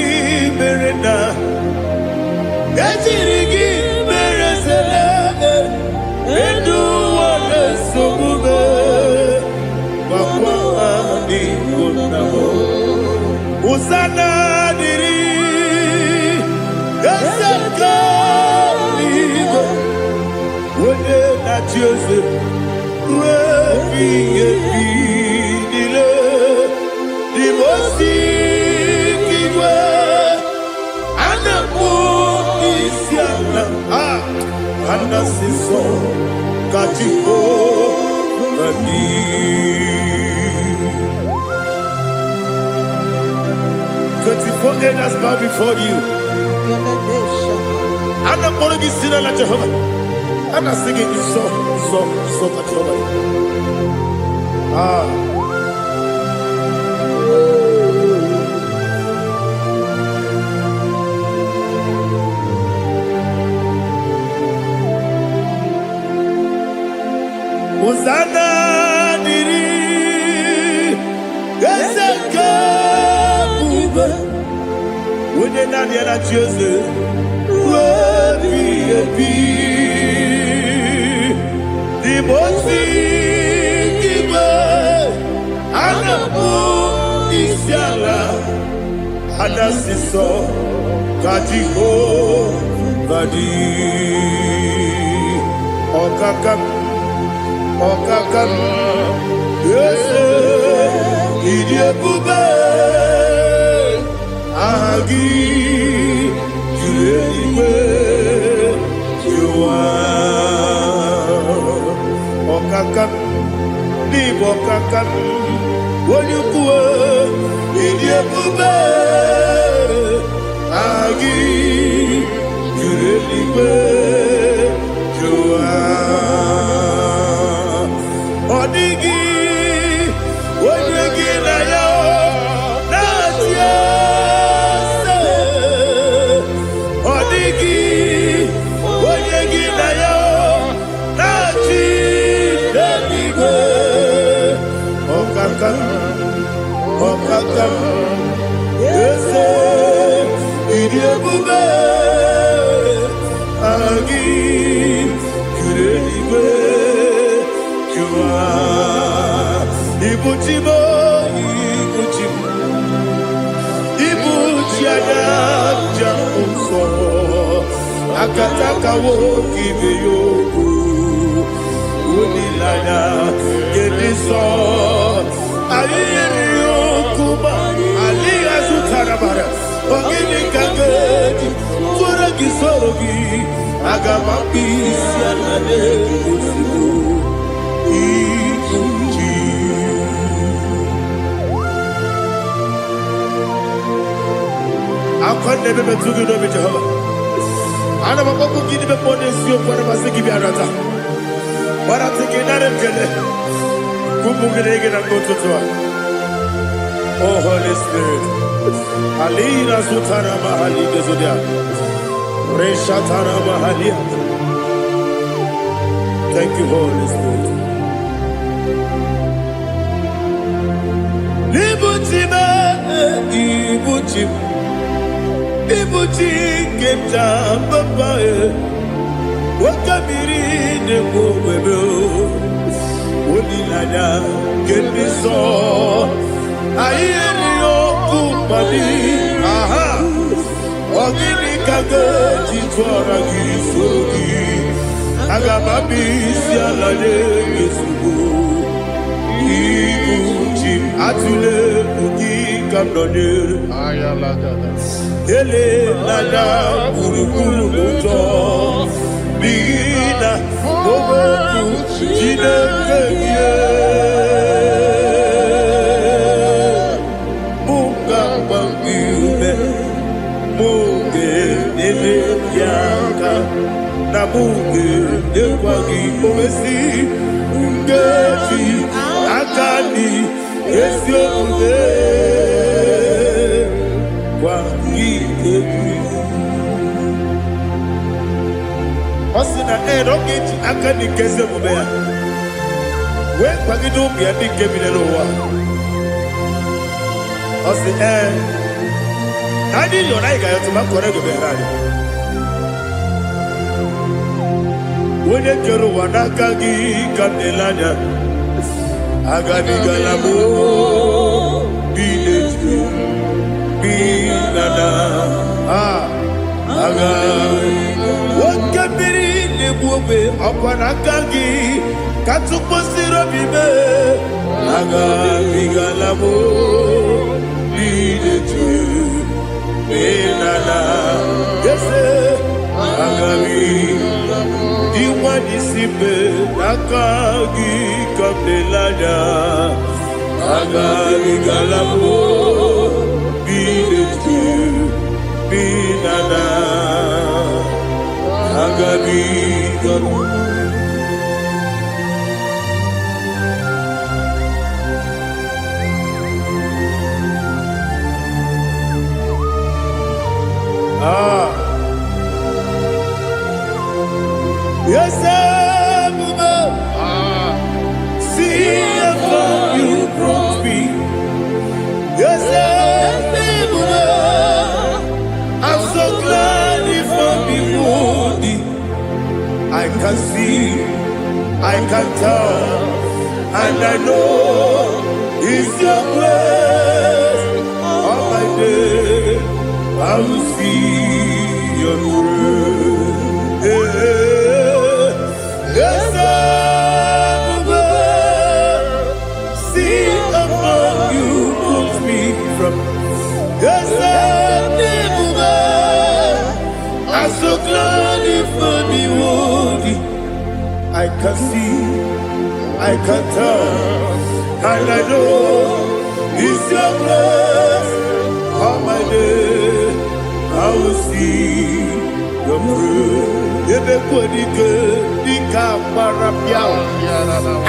merena, yetirigi meresele, bedu wane sumube, wakwa mani gonamo. Usana diri, esaka ligo, wone na Joseph, wepi dile, dimosi kiwe, anamu isiana, anasiso katiko gani. 24 elders bow before you. I'm not going to be seen like Jehovah. I'm not singing this song like Jehovah. Hosanna diri, Eseka. When you're not yet at Joseph, the most Anabu Isiala, Anasiso, Katiho, Vadi, Okakam, yes, Idiabube. Agi, Juliwe, Jua, Okakam, Libo Kakam, Wonyukue, Idiabube, Agi, Juliwe, Jua, Odigi, Wonyuki na yo, Natia. Okakam, yes, Idiabube. Ibuchimo, Ibuchimo, Ibuchiana, Jamuso, Akataka woki beyoku, Unilana, Gediso, Aliyokuba, Aliya Zutarabara, Ogini Kageti, Turagi Sorogi, Agamapi, Sianade, Ibuchi. I never been to the Lord Jehovah. I never go to give the bonus you for the Masiki Biarata. But I think in that kele. Kumbukiregin and go to Tua. Oh, Holy Spirit. Alina Sutara Mahali Gezudia. Reshatara Mahalia. Thank you, Holy Spirit. Ibuchima, Ibuchim. Ibuchi keta papa wakabiri ne bobebe onilanya kemiso ayeri okupadi aha ogini kage jitwara gisogi agamabi sialade gesugo Ibuchi atule buki kamdone ayalagada ele nada kurukuru muto bina boboku jinekeye munga bangiume munge ele yaka na munge ekwagi omesi ngeji akani esiombe Osina rogeji akani keze mubea. We kwagido bia ni kebile lowa. Osi nani yona iga yotuma kore go berani. Wone kero wanakagi kandelanya. Agadi galamo biletu. Binana aga wakabiri lebuwe apanakangi katuposiro bibe aga bigalamo biletu binana yese aga diwani sipe nakagi kabelanya aga bigalamo Binana Agabi Yes, see how you brought me. Yes, I'm so glad if I'm wounded. I can see, I can tell, and I know it's your grace. On my day, I will see your grace. Yes, see above you put me from. Yes, I'm so glad if me woody. I can see, I can tell, and I know it's your grace. On my day, I will see your grace. Everybody good, the camera piao.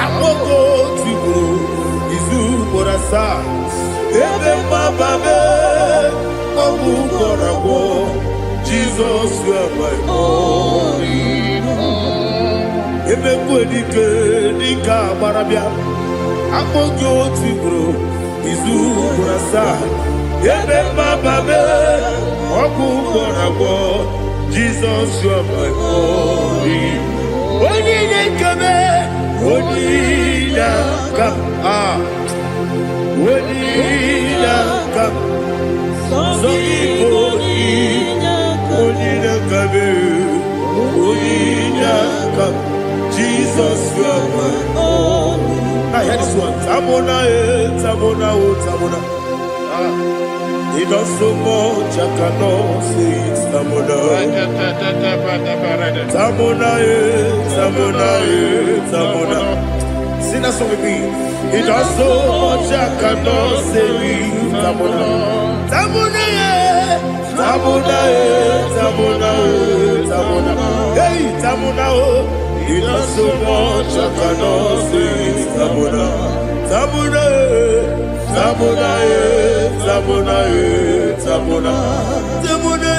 I'm going to go, Izu Borasa. Everybody, Jesus, you are my only home. Everybody good, the camera piao. I'm going to go, Izu Borasa. Everybody, Jesus, you are my only. When you come, Onina kam. Ah. Onina kam. Songi onina kabe. Onina kam. Jesus, you are one. I hear this one. Tamona, Tamona, Tamona. He does so much, I cannot say it. Tamona, Tamona, Tamona, Tamona. Sing that song with me. He does so much, I cannot say it. Tamona, Tamona, Tamona, Tamona, Tamona. Hey, Tamona, he does so much, I cannot say it. Tamona, Tamona, Tamona, Tamona, Tamona, Tamona.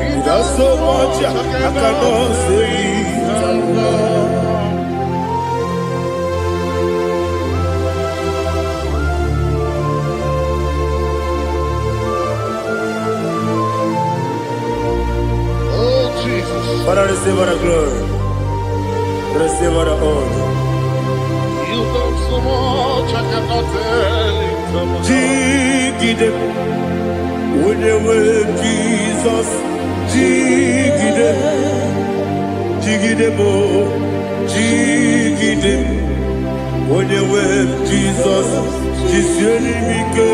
He does so much, I cannot say it. Tamona. Oh, Jesus. Father, receive all the glory. Receive all the honor. You done so much, I cannot tell it. Jigide, when you were Jesus, Jigide, Jigide mo, Jigide, when you were Jesus, Jisyenimike,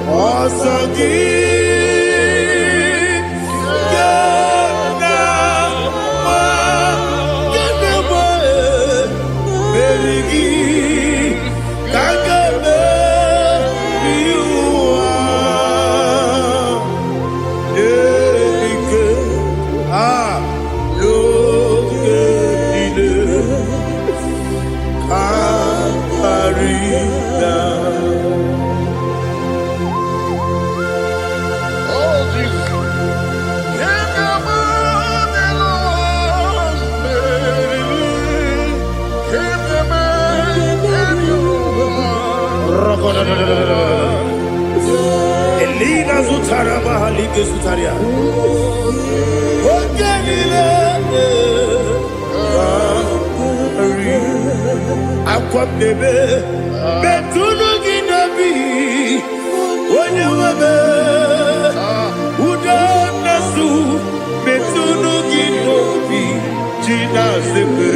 Asagi. Elina Zutara Mahalike Zutaria. Ogenile Aqua bebe Betunu Ginabi Onye webe Uda Nasu Betunu Ginobi Jina Zepe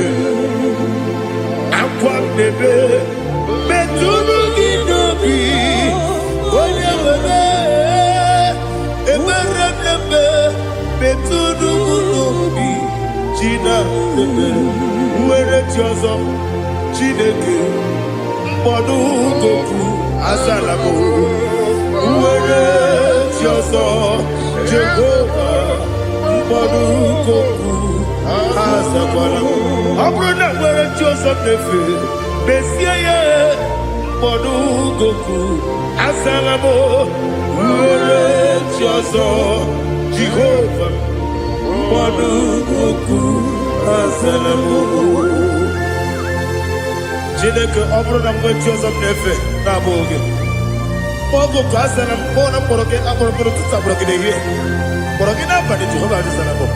Aqua bebe Betunu Ginobi Onye webe Eberebebe Betunu Ginobi Jina Zepe Uwere Tiozo Chineke Mbodu Goku Azalamo Uwere Tiozo Jehovah Mbodu Goku Azalamo Abrona Uwere Tiozo Nefe Besiye Mbodu Goku Azalamo Uwere Tiozo Jehovah Mbodu Goku Azalamo Chineke ọ bụrụ na mgbe Joseph na-efe na-abụ oge ogo ka a sara mkpọ na mkpọrọ gị akpọrọ mkpọrọ tutu akpọrọ gị n'ehihie mkpọrọ gị n'abalị Jehova adịzara bụ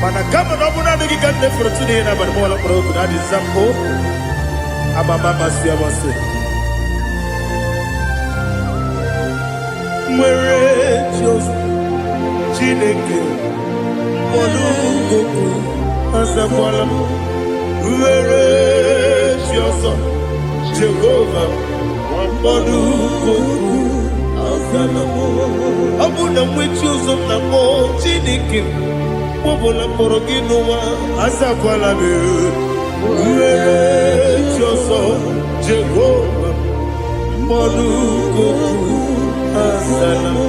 mana kama na ọ bụrụ na adịghị ka nne fere tụ n'ihe n'abalị mụọla mkpọrọ ogu na adịza mpụ amama amasị amasị nwere Joseph Chineke mkpọrọ ogu azakwala m Uwere Tiozo Jehovah Mbodu Goku Azalamo Abuna mwechi uzo na mo Chineke Mbobola mkpọrọ gị n'ụwa Azakwala me Uwere Tiozo Jehovah Mbodu Goku Azalamo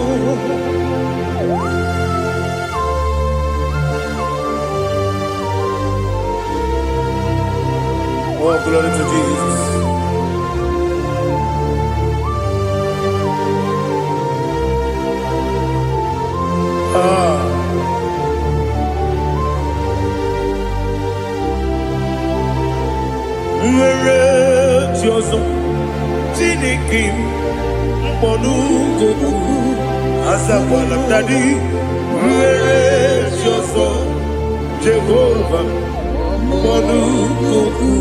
Oh, glory to Jesus. Nwere Tiozo Chineke Mbodu Goku Azakwala Dadi Nwere Tiozo Jehovah, Monuku,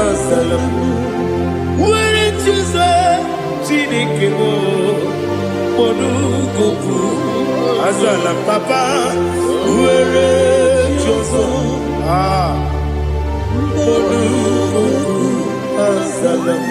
Asalam. Where it is a Chinikimo, Monuku, Asalam, Papa, where it is Monuku, Asalam.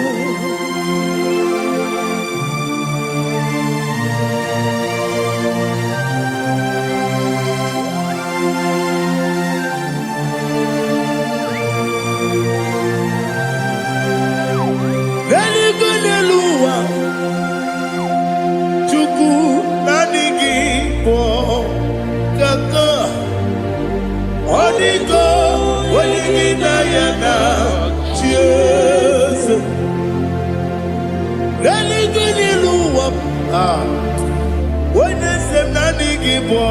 When they say Nani Gibo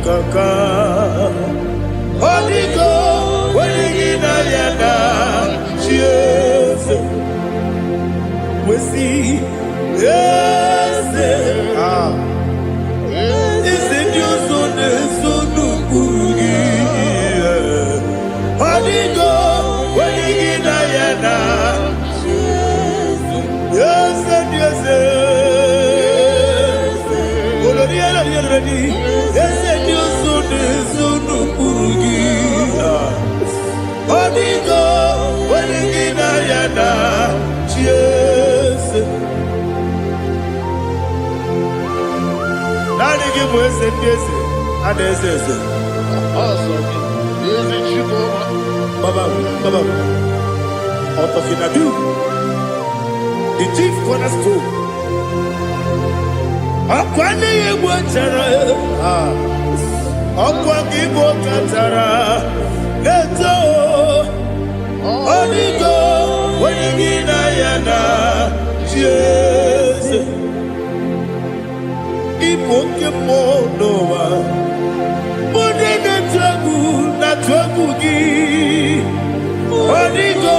Kaka, Holy Go, when you cheers. We see, yes, is it your son, son of Bugi? Holy Go, when you yes, yes, the chief cornerstone. Akwani igbo chara ọkwa ka igbo katara neto onigo onye gị na ya na Jeze igbo nke mmụọ n'ụwa onye na-etu egwu gị onigo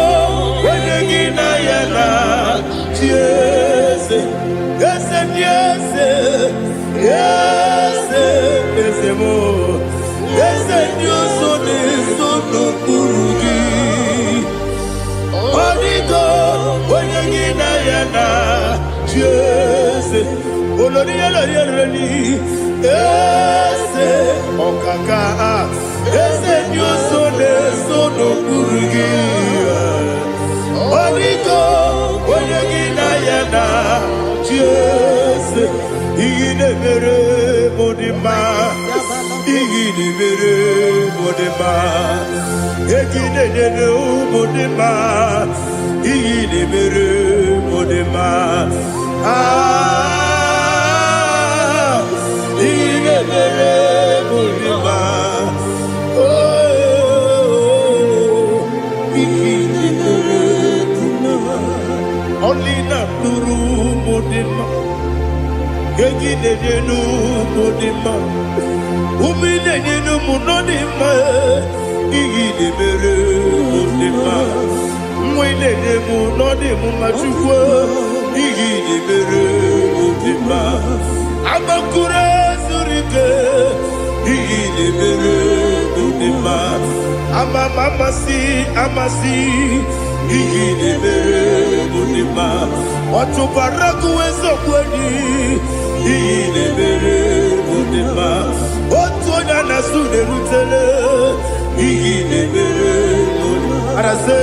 onye gị na ya na Jeze yes, mo. Yes, you so no kurugi. Onigo, when you na yana, yes, Olonia Reni, yes, Okaka, yes, you so no kurugi. Onigo, when you na yana. Yes, Igidebere Modima, Igidebere Modima, Egidebere Modima, Igidebere Modima, Igidebere Modima, oh, Igidebere Modima, only not Nuru. Gegidenu modima, umidenu munodima, igidebere modima, mwidenu munodimu machukwa, igidebere modima, amakure surike, igidebere modima, amasi, igidebere modima, watubaraku wezokweni. Igidebere modima, otonya na sude rutele. Igidebere modima, arase.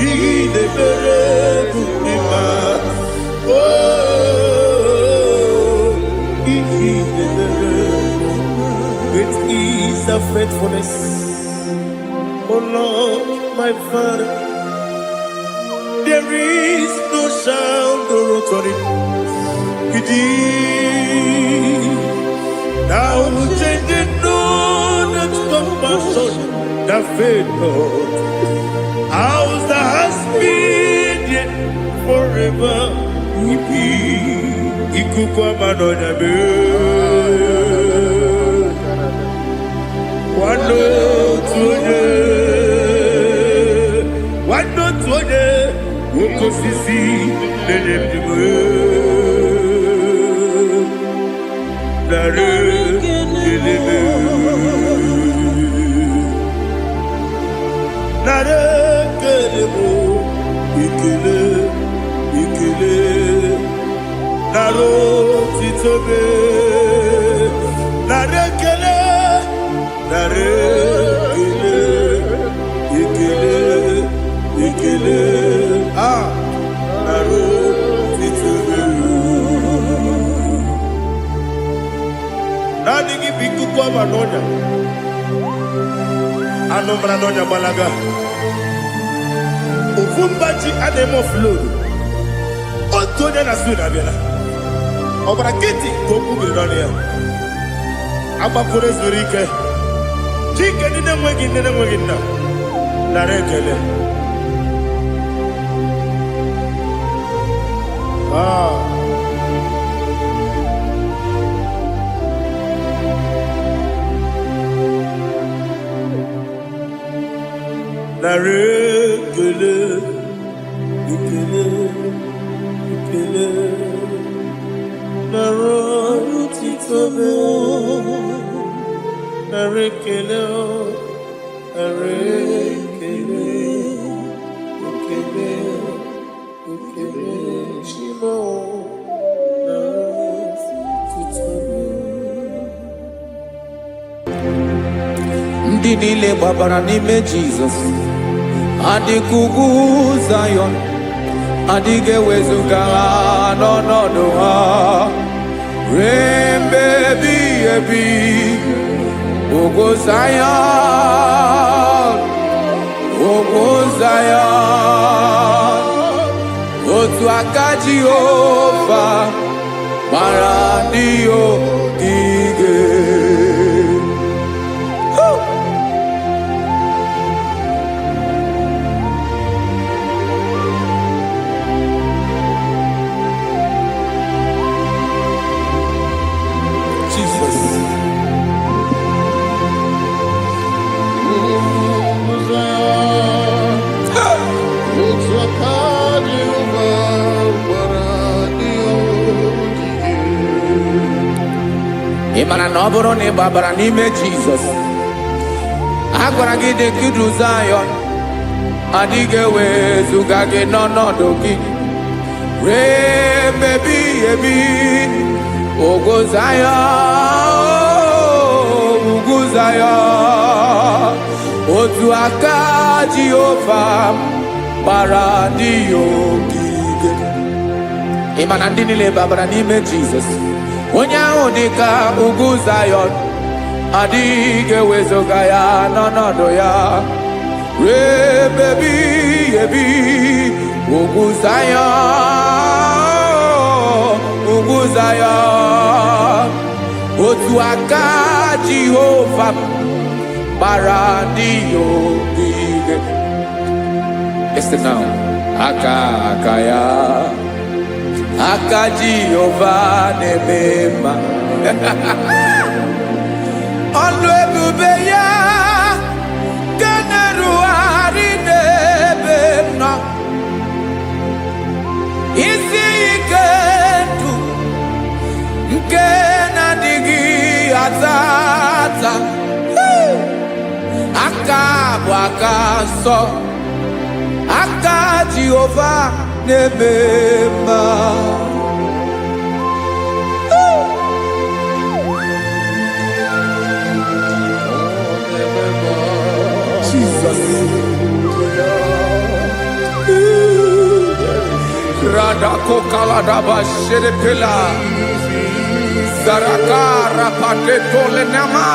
Igidebere modima, oh, igidebere. Great is the faithfulness, oh Lord, my Father. There is no sound or authority. Now changing no that compassion, the faith Lord. How's the husband yet forever? Ikukwa manonya be. Wano tuone. Ukosisi nenemdimu. Dare. nare kele mo ikele ikele naro titobe nare kele ikele ikele naro titobe nani gibiku kwa manonya anombra nonya balaga ufumbaji anemo flow otonya na suna bela obra kiti koku bironia aba kore zurike chike nine mwegi na narekele narekele ikele ikele narotitobe narekele narekele ikele ikele shimo narotitobe ndị niile gbabara n'ime Jizọs adịghị ugwu Zayọn adịghị ewezuga ha n'ọnọdụ ha ruo mgbe ebighị ebi. Ugwu Zayọn, ugwu Zayọn, otu aka Jehova gbara ndị ogige. Ị mara na ọ bụrụ na ị gbabara n'ime Jizọs, a gwara gị dị ka Zayọn adịghị ewezuga gị n'ọnọdụ gị ruo mgbe ebighị ebi. Ugwu Zayọn, ugwu Zayọn, otu aka Jehova gbara ndị ogige. Ị ma na ndị niile gbabara n'ime Jizọs, onye ahụ dị ka ugwu Zayọn adịghị ewezuga ya n'ọnọdụ ya ruo mgbe ebighị ebi. Ugwu Zayọn, ugwu Zayọn, otu aka Jehova gbara ndị ogige. Listen now, aka ya, aka Jehova na-eme mma. Ọlụ ebube ya ga na-erugharị n'ebe m nọ. Isi ike ndụ nke na-adịghị ata ata. Aka bụ aka nsọ, aka Jehova na-eme mma. Jesus. Radako kaladaba sherepela zarakara pateto lenama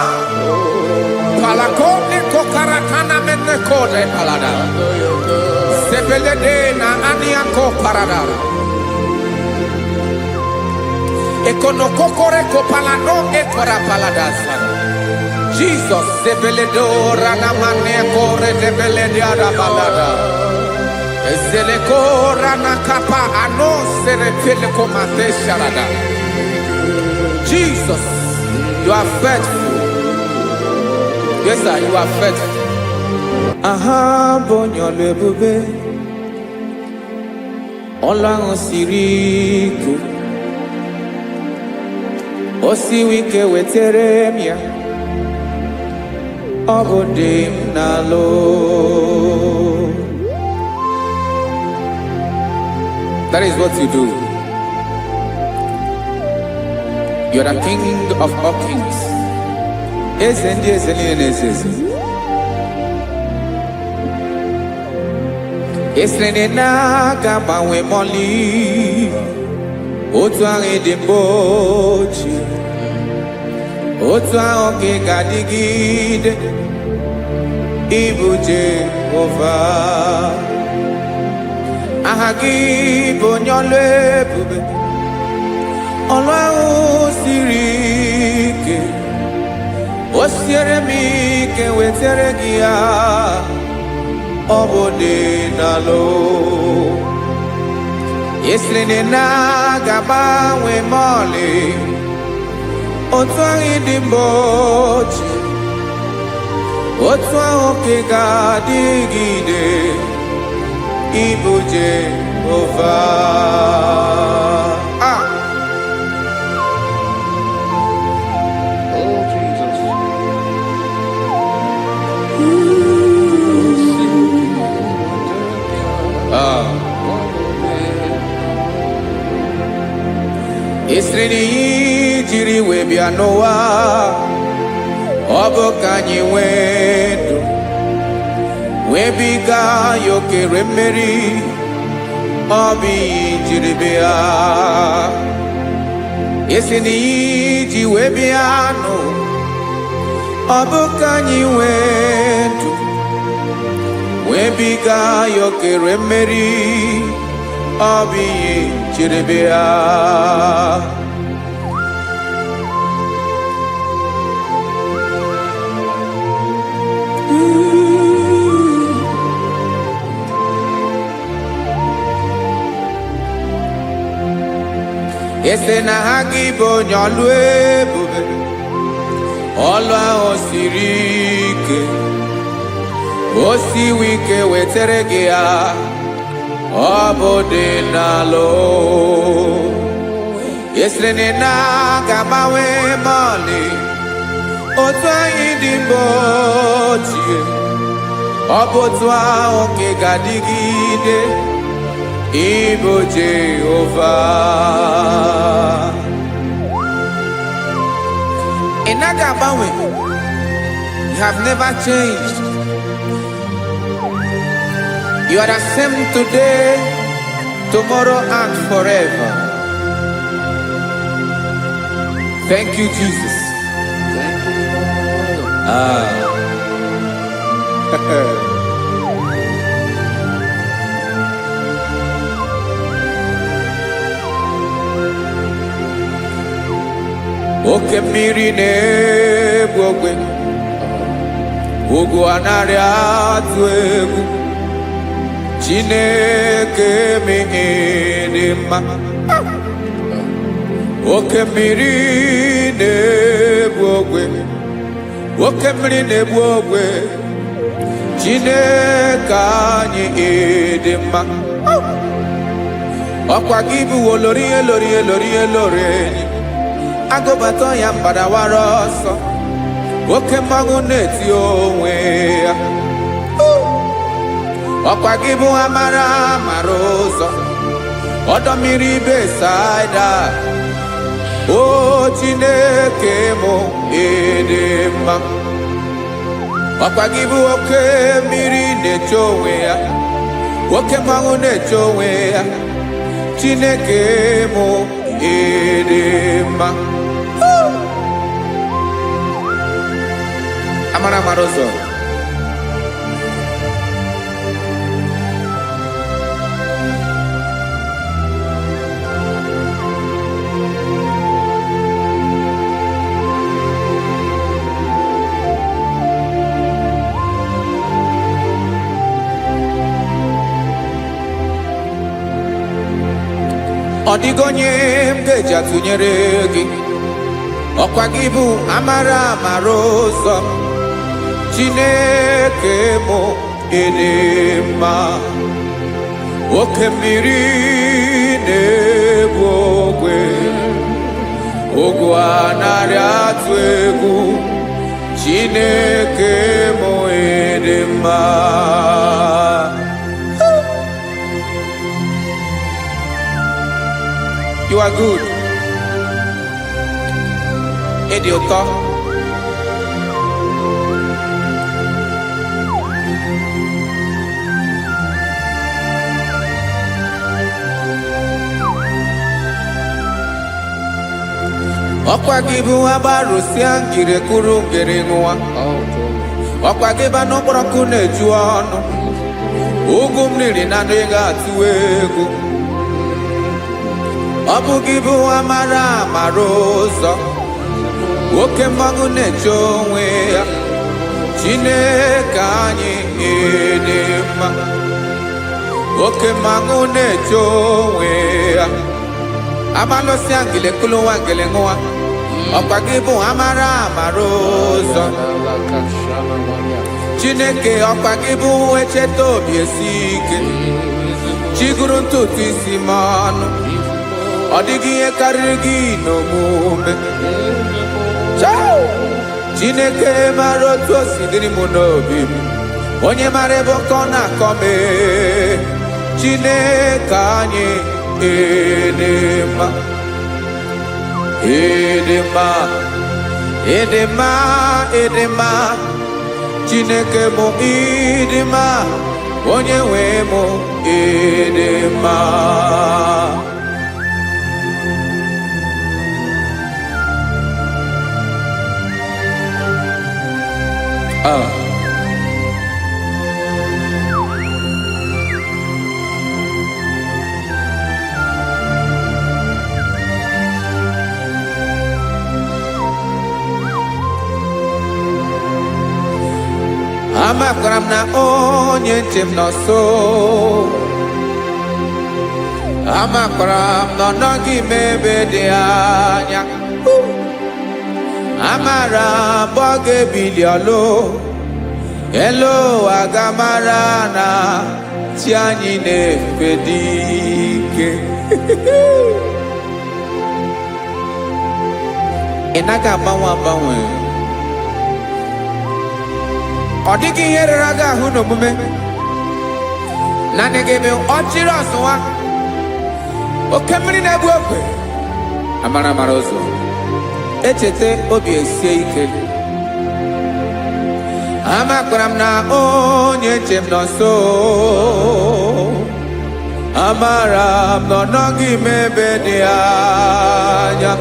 palakone kokaratana menne kode palada sepelede na aniako parada ekono kokore kopalano ekora paladasa. Jesus sepeledo rana mane kore sepelede ada palada. Ezele kora na kapa ano serepele komate sharada. Jesus, you are faithful. Yes, sir, you are faithful. Aha, bonyo lebube. Ola osiriku. Osi wike weteremia. Obodim nalo. That is what you do. You are the king of all kings. Esrenena gabawe moli Otwa edembochi Otwa oke gadigide Ibu Jehovah Ahagi bonyole bube Olwa usirike Osiere mi ke wetere gia Obode nalo Yesrene na gaba we mole Otwa idimbochi Otwa oke gadigide Ibu Jehovah. Oh, Jesus. Esreni jiri we bia noa Obo kanyi wendo Webiga yoke remeri Obi jiribia Esreni ji webiano Obo kanyi wendo Webiga yoke remeri Obi jiribia Ese na IGBO nyolwe bube Olwa osirike Osi wike wetere gea Obode nalo Ese na gamawe mali Otwa idimbochi Obotwa oke gadigide Ibu Jehovah. Inagabawe, you have never changed. You are the same today, tomorrow, and forever. Thank you, Jesus. Thank you, Lord. Oke mmiri na-egbu ogwe Ugwu anarị atụ egwu Chineke mi dị mma Oke mmiri na-egbu ogwe Oke mmiri na-egbu ogwe Chineke anyị dị mma Ọkwa gị bụ olori enyi Agobato ya mbadawara ọsọ Oke mmanwụ na-eti onwe ya Ọkwa gị bụ amara ụzọ Ọdọ mmiri Besaida O Chineke mụ ịdị mma Ọkwa gị bụ oke mmiri na-eche onwe ya Oke mmanwụ na-eche onwe ya Chineke mụ ịdị mma Amara ụzọ Ọ dịghị onye m ga-eji atụnyere gị Ọkwa gị bụ amara ụzọ Chineke mụ ịdị mma Oke mmiri na-egbu ogwe Ugwu anarị atụ egwu Chineke mụ ịdị mma are good. Ịdị ụtọ. Ọkwa gị bụ agbarụsịa ngiri kwuru ngiri nwa. Ọkwa gị ba n'ụkpọrọkụ na-eju ọnụ. Ugwu mmiri na ndụ ị ga-atụ egwu. Ọ bụ gị bụ amara amara ụzọ. Oke mmanwụ na-eche onwe ya. Chineke anyị dị mma. Oke mmanwụ na-eche onwe ya. Amalụsịa ngile kulu nwa ngile nwa. Ọkwa gị bụ amara amara ụzọ. Chineke ọkwa gị bụ echeta obi esi ike. Chiguru ntutu isi m ọnụ. Ọ dịghị ihe karịrị gị n'omume. Chineke mara otu o si dịrị m n'obi m. Onye mara ebe ọkọ na-akọ m. Chineke anyị dị mma. Ịdị mma, ịdị mma, ịdị mma. Chineke mụ ịdị mma. Onye nwe mụ ịdị mma. Amakwara m na onye nche m nọ nso. Amakwara m na ọ nọghị m ebe dị anya. Amara m ọ ga-ebili ọlụ. Elu aga mara na chi anyị na-efe dị ike. Ị naghị agbanwe agbanwe. Ọ dịghị ihe rere gị ahụ n'omume. Naanị gị bụ ọchịrị ọsụwa. Oke mmiri na-egbu ogwe. Amara amara ụzọ. Echete obi esie ike. Amakwara m na onye nche m nọ nso. Amara m na ọ nọghị m ebe dị anya.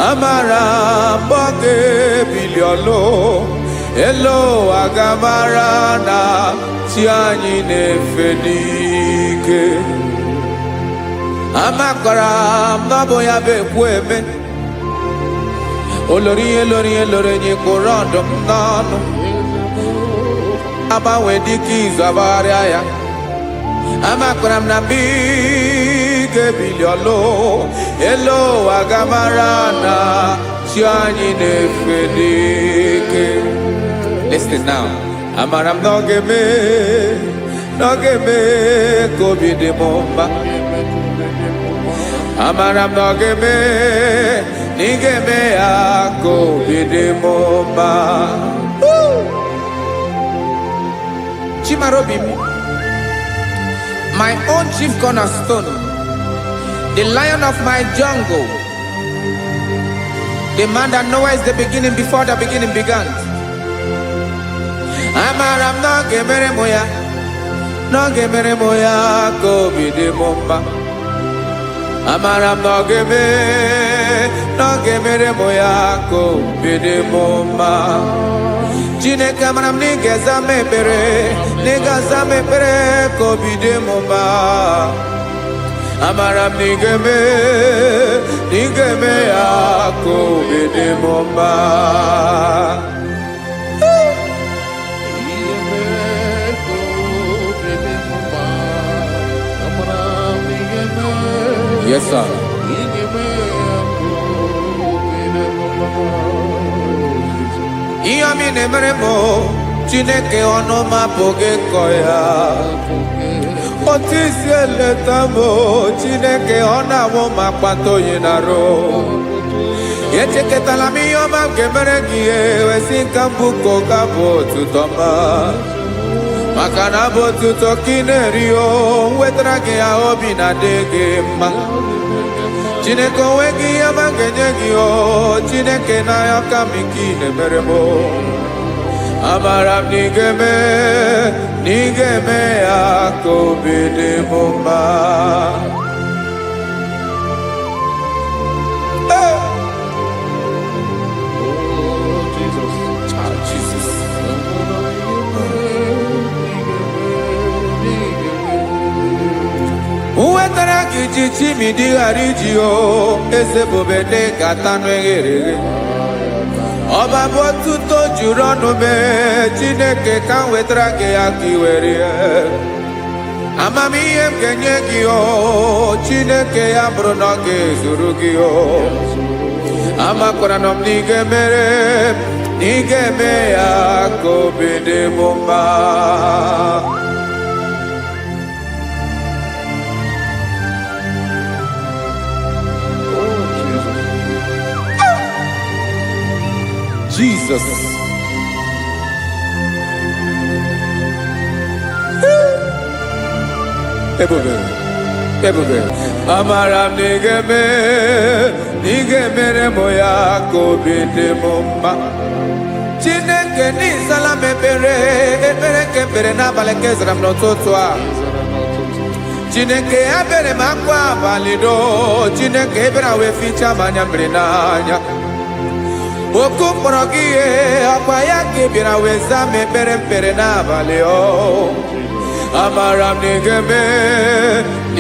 Amara m ọ ga-ebili ọlụ. Elu aga mara na chi anyị na-efe n'ike. Amakwara m na ọ bụ ya bụ ekwu eme. Olori ihe lori ihe lori enyi kpụrụ ọdụm n'ọnụ. Agbanwe dịka izu agbagharịa ya. Amakwara m na mgbe ị ga-ebili ọlụ. Elu aga mara na chi anyị na-efe n'ike. Listen now. Amara m na ọ ga-eme ka obi dị m mma. Amara m na ọ ga-eme na ị ga-eme ya ka obi dị m mma. Chimarobi m, my own chief cornerstone, the lion of my jungle, the man that knows the beginning before the beginning began. Amara m na ọ ga-emere m ya, na ọ ga-emere m ya ka obi dị m mma. Amara m na ọ ga-emere m ya ka obi dị m mma. Chineke amara m na ị ga-aza m ekpere, na ị ga-aza m ekpere ka obi dị m mma. Amara m na ị ga-eme ya ka obi dị m mma. Yes, sir. Ihe ọmị na-emere m Chineke ọnụ m apụghị ịkọ ya. Otu isi eleta m Chineke ọ na-awụ m akpata oyi n'arụ. Echeketala m ihe ọma nke mere gị ewesi nka mbụ ka ọ ga-abụ otuto ma. Maka na abụ otuto ka ị na-eri o wetara gị ya obi na-adị gị mma. Chineke onweghị ihe ma ga-enye gị o Chineke n'anya ka m ike ị na-emere m amara m na ị ga-eme ya ka obi dị m mma. Uwetara gị ji chimidi ghara iji o eze bobede gata n'eghere ọba bụ otuto juru ọnụ mee Chineke ka m wetara gị ya ka i were amamihe m ga-enye gị o Chineke ya bụrụ na ọ ga-ezuru gị o amakwara na m na ị ga-emere na ị ga-eme ya ka obi dị m mma. Jesus. Ebube. Amara m na ị ga-emere m ya ka obi dị m mma. Chineke n'ịzala m ekpere nke ekpere n'abalị nke zara m n'ụtụtụ a. Chineke ya bere m akwa abalị do Chineke ebere wee ficha m anya mmiri n'anya. Oku mkpọrọ gị ihe akwa ya ka ị bịara wee zaa m ekpere mpere n'abalị o amara m na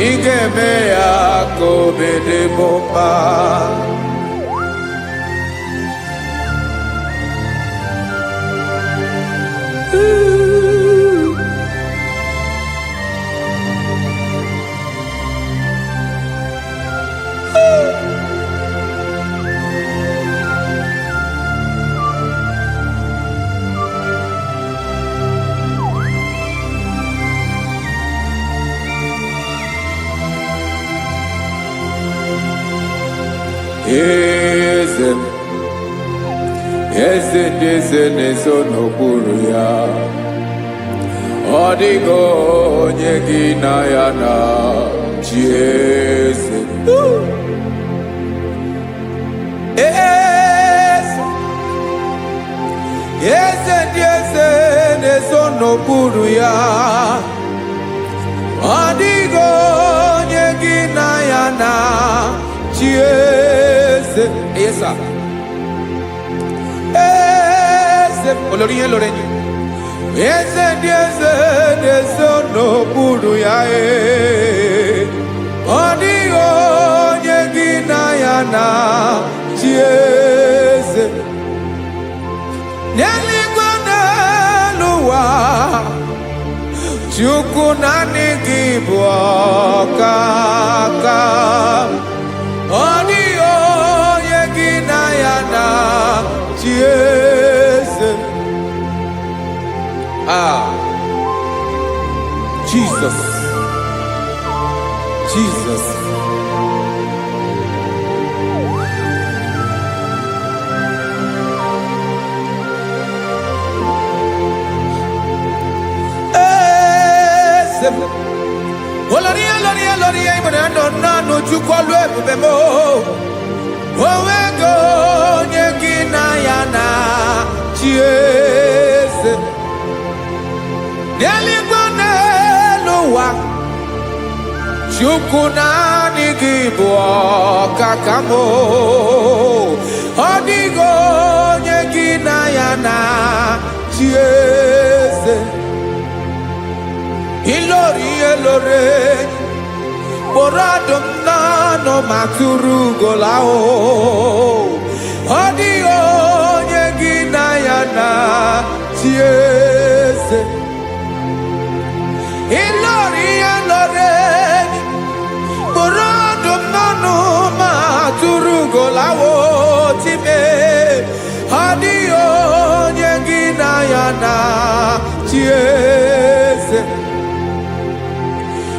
ị ga-eme ya ka obi dị m mma. Eze ndị eze na-eso n'okpuru ya ọ dịghị onye gị na ya na chi eze. Eze ndị eze na-eso n'okpuru ya ọ dịghị onye gị na ya na chi eze. Olórí yẹn lórí ẹni. Eze ndị eze na-eso n'okpuru ya ọ dịghị onye gị na ya na chi eze. N'eluigwe n'elu ụwa Chukwu naanị gị bụ ọkaka ọ dịghị onye gị na ya na chi eze. Jesus. Oloria ibona no Chukwu olu ebube mo owego onye gị na ya na chi eze. N'eluigwe n'elu ụwa Chukwu naanị gị bụ ọkaka m ọ dịghị onye gị na ya na chi eze. Ilori kpọrọ ọdụm n'ọnụ ma tụrụ ugola ọ dịghị onye gị na ya na chi eze. Ilori kpọrọ ọdụm n'ọnụ ma tụrụ ugola time ọ dịghị onye gị na ya na chi eze.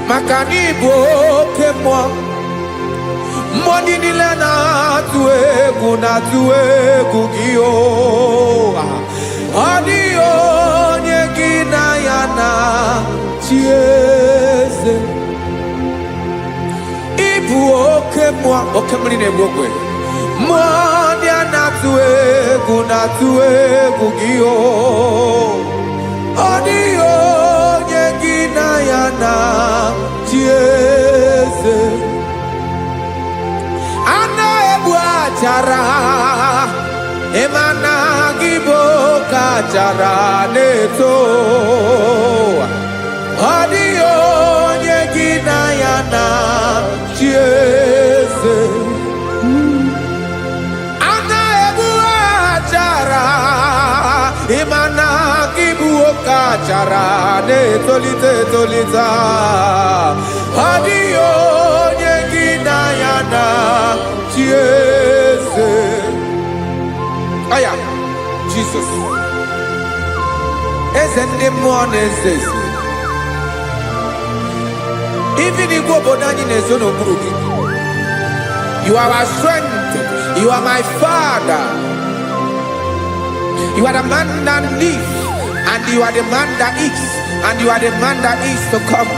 Maka na ị bụ oke mmụọ ndị niile na-atụ egwu gị ọ dịghị onye gị na ya na chi eze. Ị bụ oke mmụọ mmụọ oke mmiri na-egbu ogwe mmụọ ndị a na-atụ egwu gị o ọ dịghị onye gị na ya na chi eze a na-egbu achara ịmana gị bụ ka achara na-eto ọ dịghị onye gị na ya na chi eze a na-egbu achara ịmana gị bụ ka achara na-etolite etolite ọ dịghị onye gị na ya na chi eze aya Jesus eze ndị mmụọ na-eze eze even igwe obodo anyị na-ezo n'okpuru gị you are our strength you are my father you are the man that lives and you are the man that is and you are the man that is to come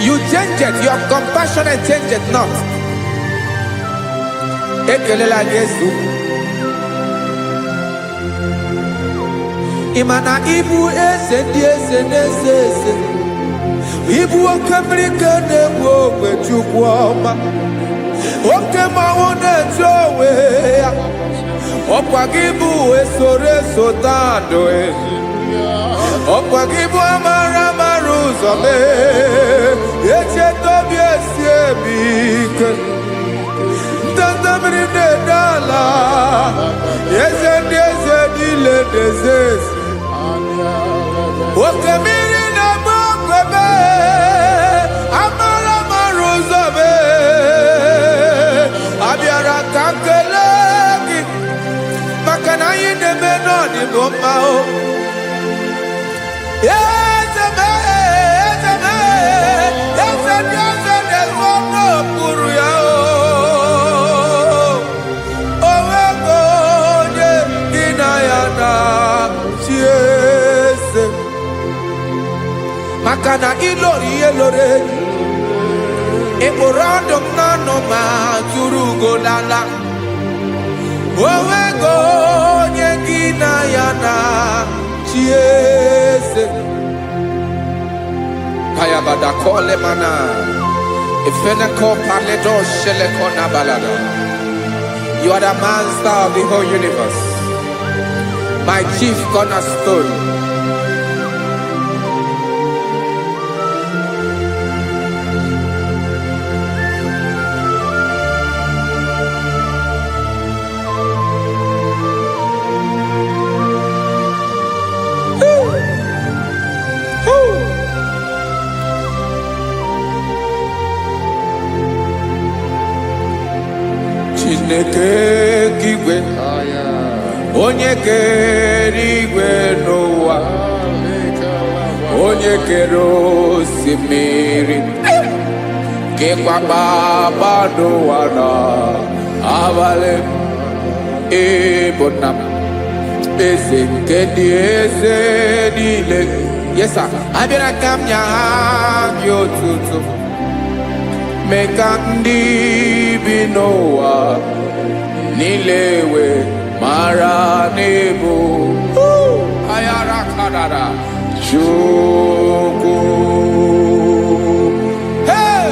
you change it your compassion and change it not ekelela Yesu imana ibu eze ndị eze na-eze eze ibu oke mmiri ka na-egbu ogwe Chukwu ọma oke mmanwụ na-eche onwe ya ọkwa gị bụ esoro esota ndụ ọkwa gị bụ amara amara ụzọ mee echeta obi esi ebi ike ndanda mmiri na-ede ala eze ndị eze niile na-eze eze oke mmiri na-agba okwebe amara amara ụzọ mee abịara ka nkele gị maka na anyị na-eme n'ọdịbụ mma o eze mee eze mee eze ndị eze na-ezu ọnụ okpuru ya o nwego onye gị na ya na chi eze maka na ịlọrọ ihe lọrọ enyi ịkpụrụ ọdụ m n'ọnụ ma tụrụ ugolala onwego onye gị na ya na chi eze kayabada kole mana ifeneko paledo sheleko na balada you are the master of the whole universe my chief cornerstone Chineke kigwe onye kere igwe n'ụwa onye kere osimiri kekwa kpakpando ụwa na abalị ịbụ nna m eze nke dị eze niile yesa abịara ka m nya gị otuto mee ka ndị bi n'ụwa niile wee mara n'ebu ayara kadara Chukwu hey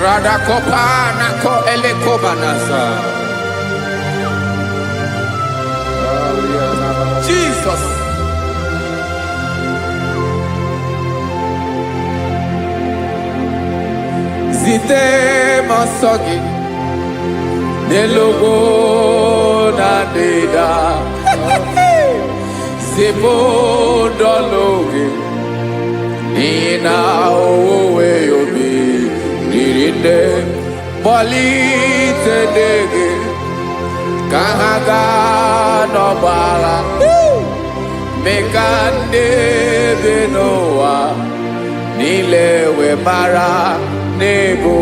Radakopa nako elekobanasa Jesus zite masogi nelogo na deda zebo dologe ina owe yobi dirinde bolite dege kahaga no bala mekande benoa nilewe mara nebo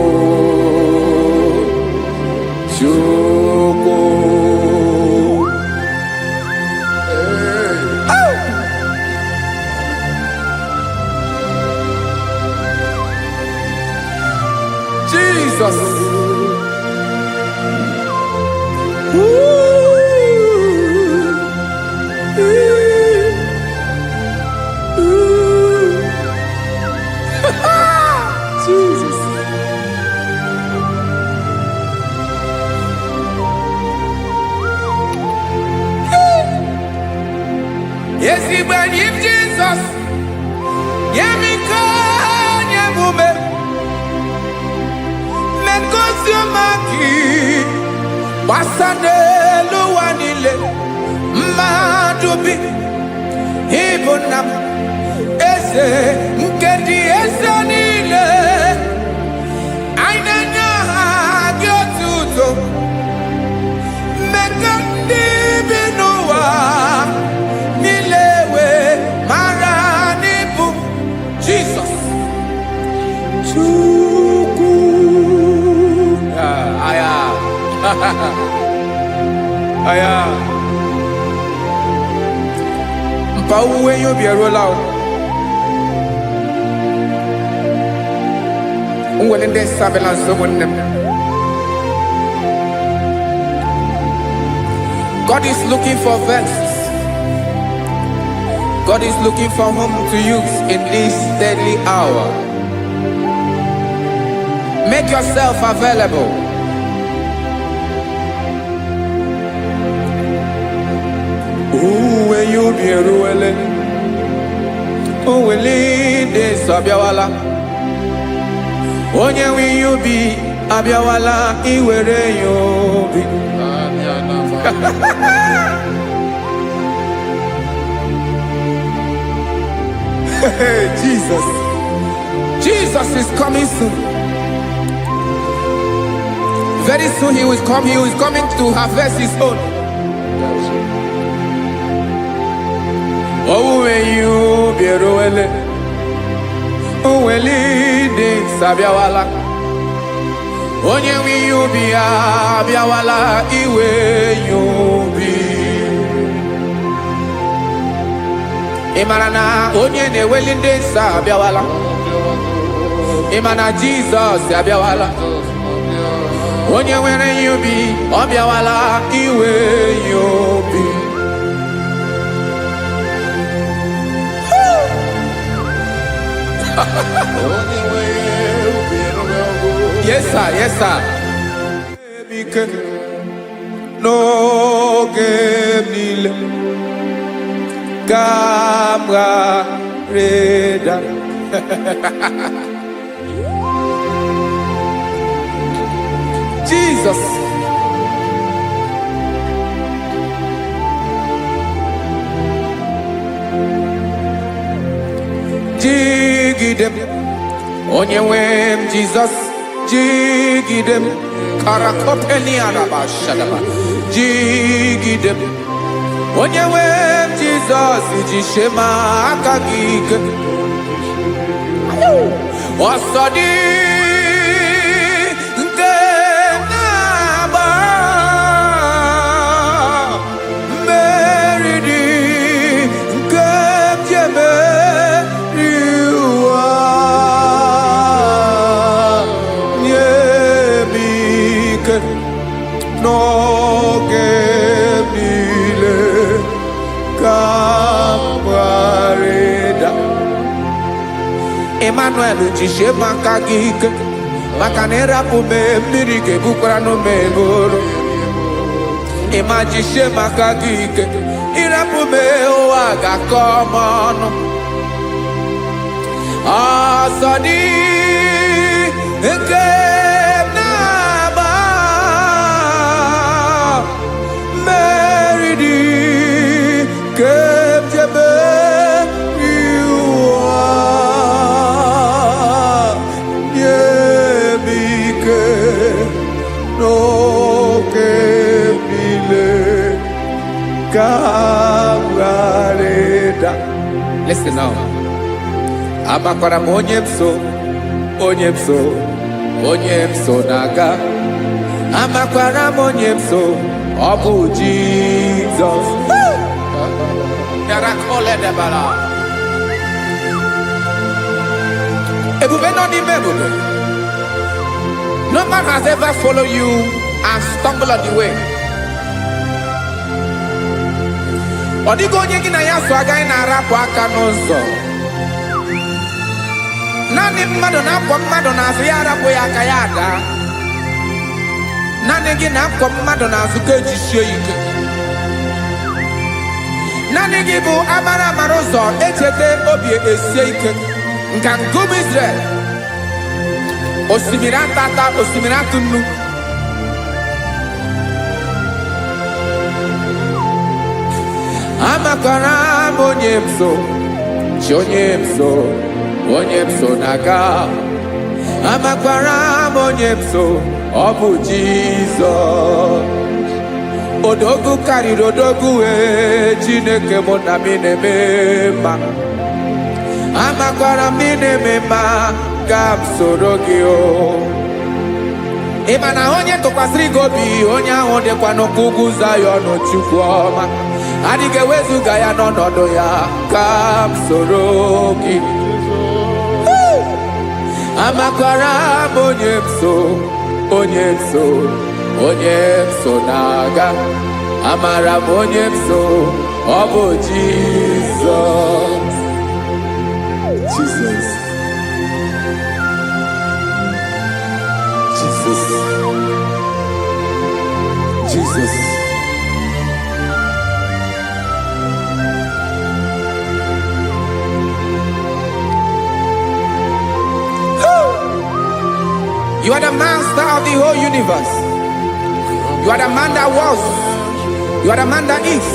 Chukwu Jesus. Jesus. Yes, he believe Jesus. Yemiko nyemume. Menkosumaki. Basane luwanile. Madubi. Ibunam. Ese nkedi ese nile. Ainanya hagyotuto. Mekandi binuwa. Nilewe maranibu. Jesus. Chuku. Aya. Aya. Mpauwe yo bierola. Unwelende sabela someone. God is looking for vessels. God is looking for whom to use in this deadly hour. Make yourself available. When you be ruele, will lead this abiawala. Onye when you be abiawala, iwere you be. Jesus. Jesus is coming soon. Very soon he will come. He is coming to harvest his own. Oh, when you be roele, oh, when leading Sabiawala, onye when you be Abiawala, iwe you be. Imanana, onye ne welinde Sabiawala, Imana Jesus Sabiawala, onye when you be Abiawala, iwe you be. Yes, sir. Yes, sir. No game Camera Reda. Jesus. Jigidem, Onyewem Jesus, Jigidem, Karakopeni Araba Shadaba, Jigidem, Onyewem Jesus, Jishema Akagik, Wasadi. No gemile camarada Emmanuel jishe makagik makanera pume mirike bukrano meboro Emajishe makagik irapume oaga komono Asadi eke Listen now. Abakwara onyemso naga. Abakwara onyemso obu Jesus. Yarakole debala. Ebube no ni mebube. man has ever followed you and stumbled on the way. Odigo onye gị na ya so agaghị na-arapụ aka n'ụzọ. Naanị mmadụ na-akwọ mmadụ n'azụ ya arapụ ya aka ya ada. Naanị gị na-akwọ mmadụ n'azụ ka ejisie ike. Naanị gị bụ amara amara ụzọ echete obi esie ike. Nka ngụm Israel. Osimiri atata, osimiri atụ nnu. Amakwara m onye m so, chi onye m so, onye m so na-aga. Amakwara m onye m so, ọ bụ Jizọs. Odogwu karịrị odogwu Chineke mụ na m na-eme mma. Amakwara m na-eme mma ka m soro gị o. Ị ma na onye tụkwasịrị gị obi, onye ahụ dịkwa n'ụkwụ ugwu Zayọn Chukwu ọma. Adịghị ewezuga ya n'ọnọdụ ya ka m soro gị. Amakwara m onye m so, onye m so, onye m so na-aga. Amara m onye m so, ọ bụ Jizọs. Jesus. Jesus. Jesus. You are the master of the whole universe. You are the man that was. You are the man that is.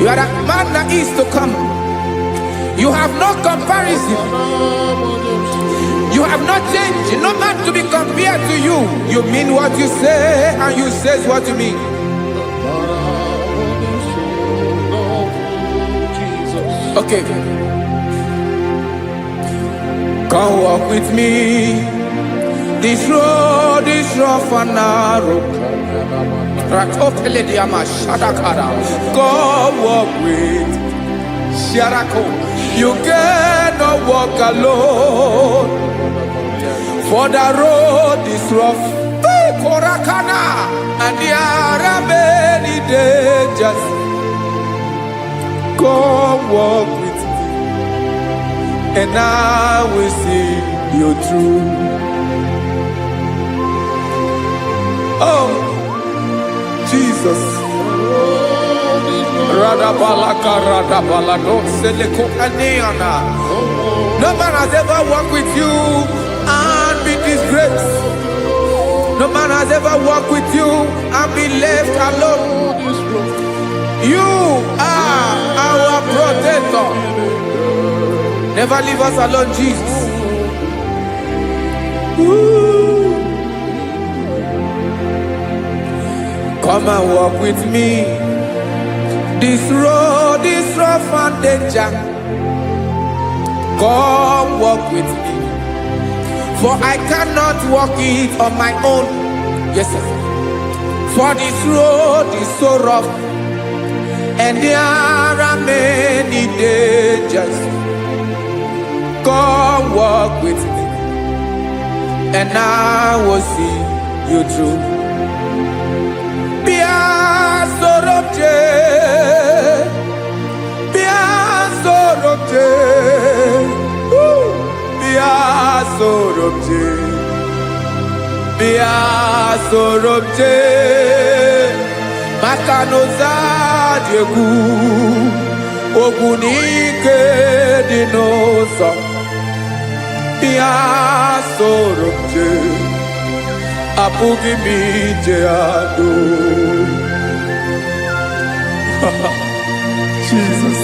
You are the man that is to come. You have no comparison. You have not changed. No man to be compared to you. You mean what you say and you say what you mean. Okay. Come walk with me. This road is rough and narrow. Go walk with Sharako. You cannot walk alone. For the road is rough. Korakana. And there are many dangers. Go walk with me. And I will see you through. Oh, Jesus. No man has ever walked with you and been disgraced. No man has ever walked with you and been left alone. You are our protector. Never leave us alone, Jesus. Ooh. Come and walk with me. This road is rough and danger. Come walk with me. For I cannot walk it on my own. Yes, sir. For this road is so rough. And there are many dangers. Come walk with me. And I will see you through. Sorobje Makanoza Diegu Ogunike Dinosa Bia Sorobje Apugi Mijeado. Jesus.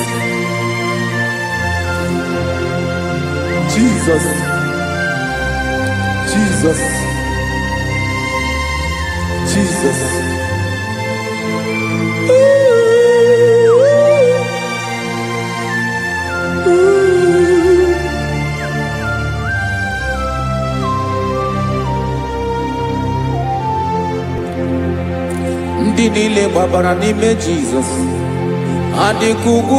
Jesus. Jesus. Jesus. Ndị niile gbabara n'ime Jizọs adịghị ugwu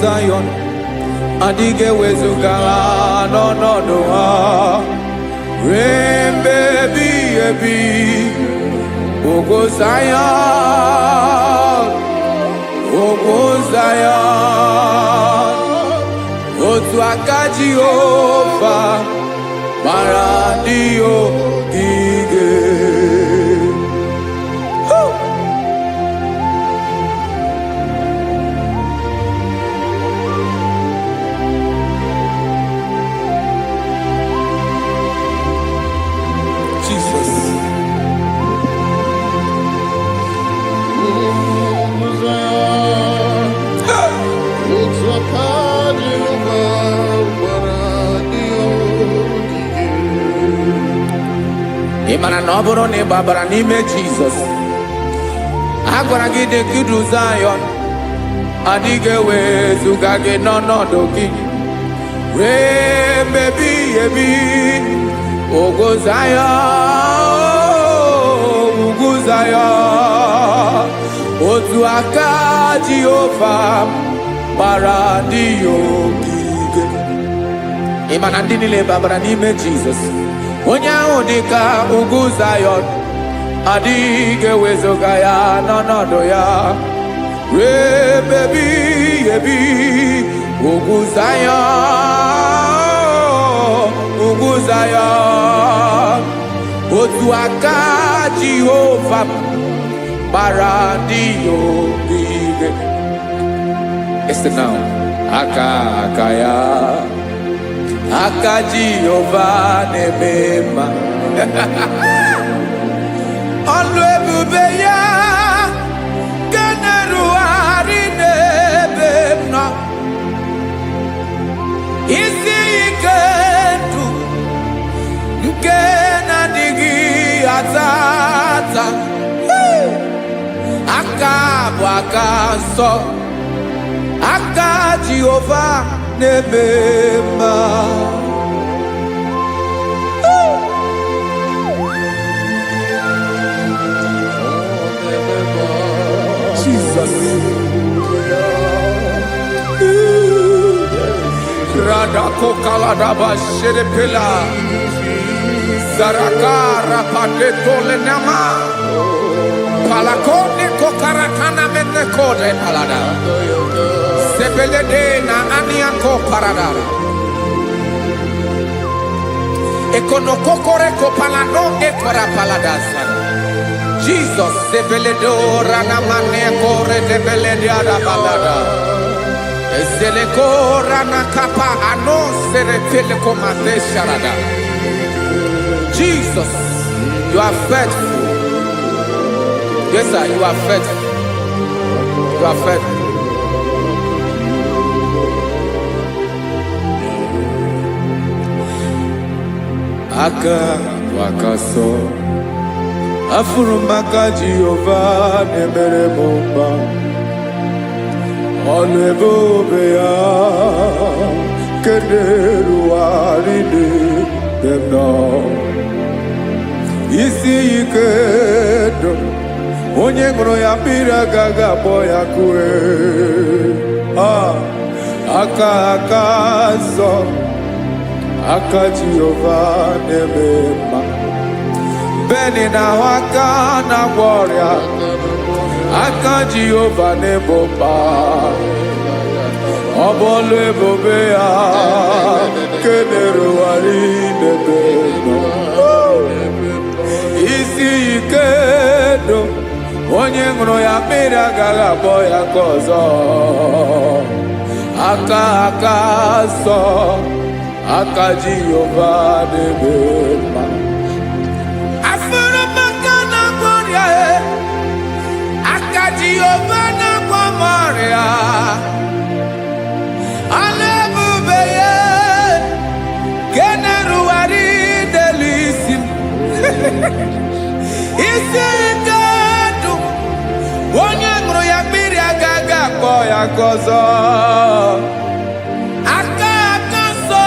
Zayọn, adịghị ewezuga ha n'ọnọdụ ha ruo mgbe ebighị ebi Ogo Zion Otu aka Jehova mara ndị ogige ị mara na ọ bụrụ na ị gbabara n'ime Jizọs a gwara gị dị kudu Zion adịghị ewezuga gị n'ọnọdụ gị ree mmebi ebi Ogo Zion ugwu Zion otu aka Jehova gbara ndị ogige ị ma na ndị niile gbabara n'ime Jizọs onye ahụ dị ka ugwu Zion adịghị ewezuga ya n'ọnọdụ ya ree mmebi ebi ugwu Zion otu aka Jehova gbara ndị ogige esi na aka ya aka Jehova na-eme mma ọlụ ebube ya ga na-erugharị n'ebe m nọ isi ike ndụ nke na-adịghị ata ata aka bụ aka nsọ aka Jehova na-eme mma Jesus Radako Kaladaba Sherepela Zarakara Pateto Lenama Palakone Kokarakana Menekode Palada Sebelede na Aniako Paradara Ekonokokore Kopalano Ekora Paladasa Jesus Sebeledo Ranamane Kore Debelediada Balada Eseleko Ranakapa Ano Serepeleko Mate Sharada Jesus, you are faithful. Yes, sir, you are faithful. You are faithful. Aka so afuru maka Jehova nemere mumba ọlụ ebube ya kederu arịdị dem nọ isi ike ndụ onye ṅụrụ ya mmiri agaghị akpọ ya kue aka nsọ aka Jehova na-eme mma beni na ahụ aka na-agwọ ọrịa aka Jehova na-ebo mma ọ bụ ọlụ ebube ya nke na-erugharị n'ebe nọ isi ike ndụ onye ṅụrụ ya mmiri agaghị akpọ ya ka ọzọ aka nsọ aka Jehova na-eme mma afụrụ maka na-agwọ ọrịa aka Jehova na-agwọ m ọrịa ọlụ ebube ya nke na-erugharị n'elu isi m isi ike ndụ onye ṅụrụ ya mmiri agaghị akpọ ya ka ọzọ aka nsọ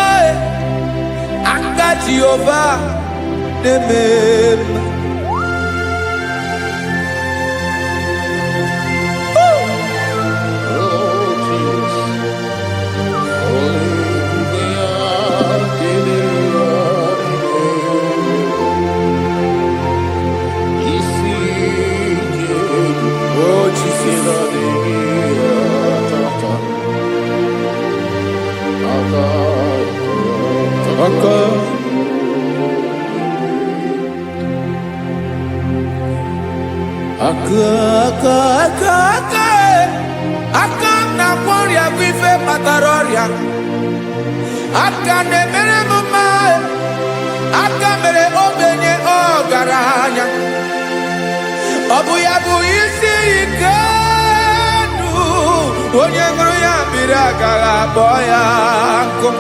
aka Jehova na-eme mma aka na kwọrịa bụ ife kpatara ọrịa aka na-emere m mma aka mere ogbenye ọgaranya ọ bụ ya bụ isi ike ndụ onye ṅụrụ ya mmiri agaghị akpọ ya nkụ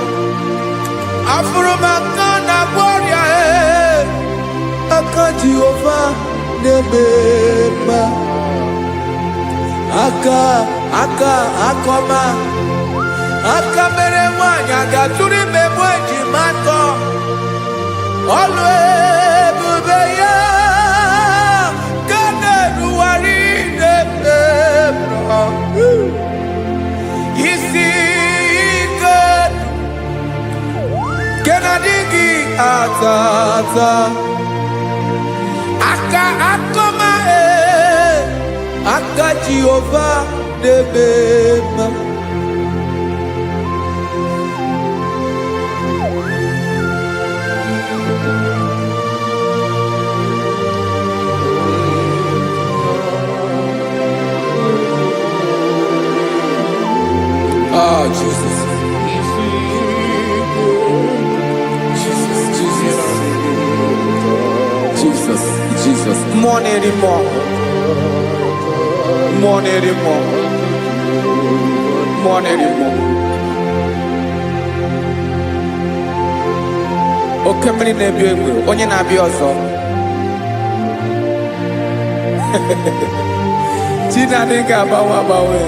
afụrụ m aka na kwọrịa aka Jehova na-eme mma aka akọma aka mere nwanyị aga-atụrụ ime mụ ejima atọ ọlụ ebube ya ka na-erugharị n'ebe isi ike ke na-adịghị ata ata aka akọma aka Jehova na-eme mma Oh, Jesus. Jesus. More anymore. Oke mmiri na-ebi egbe onye na-abịa ọzọ Chinadị ga-agbanwe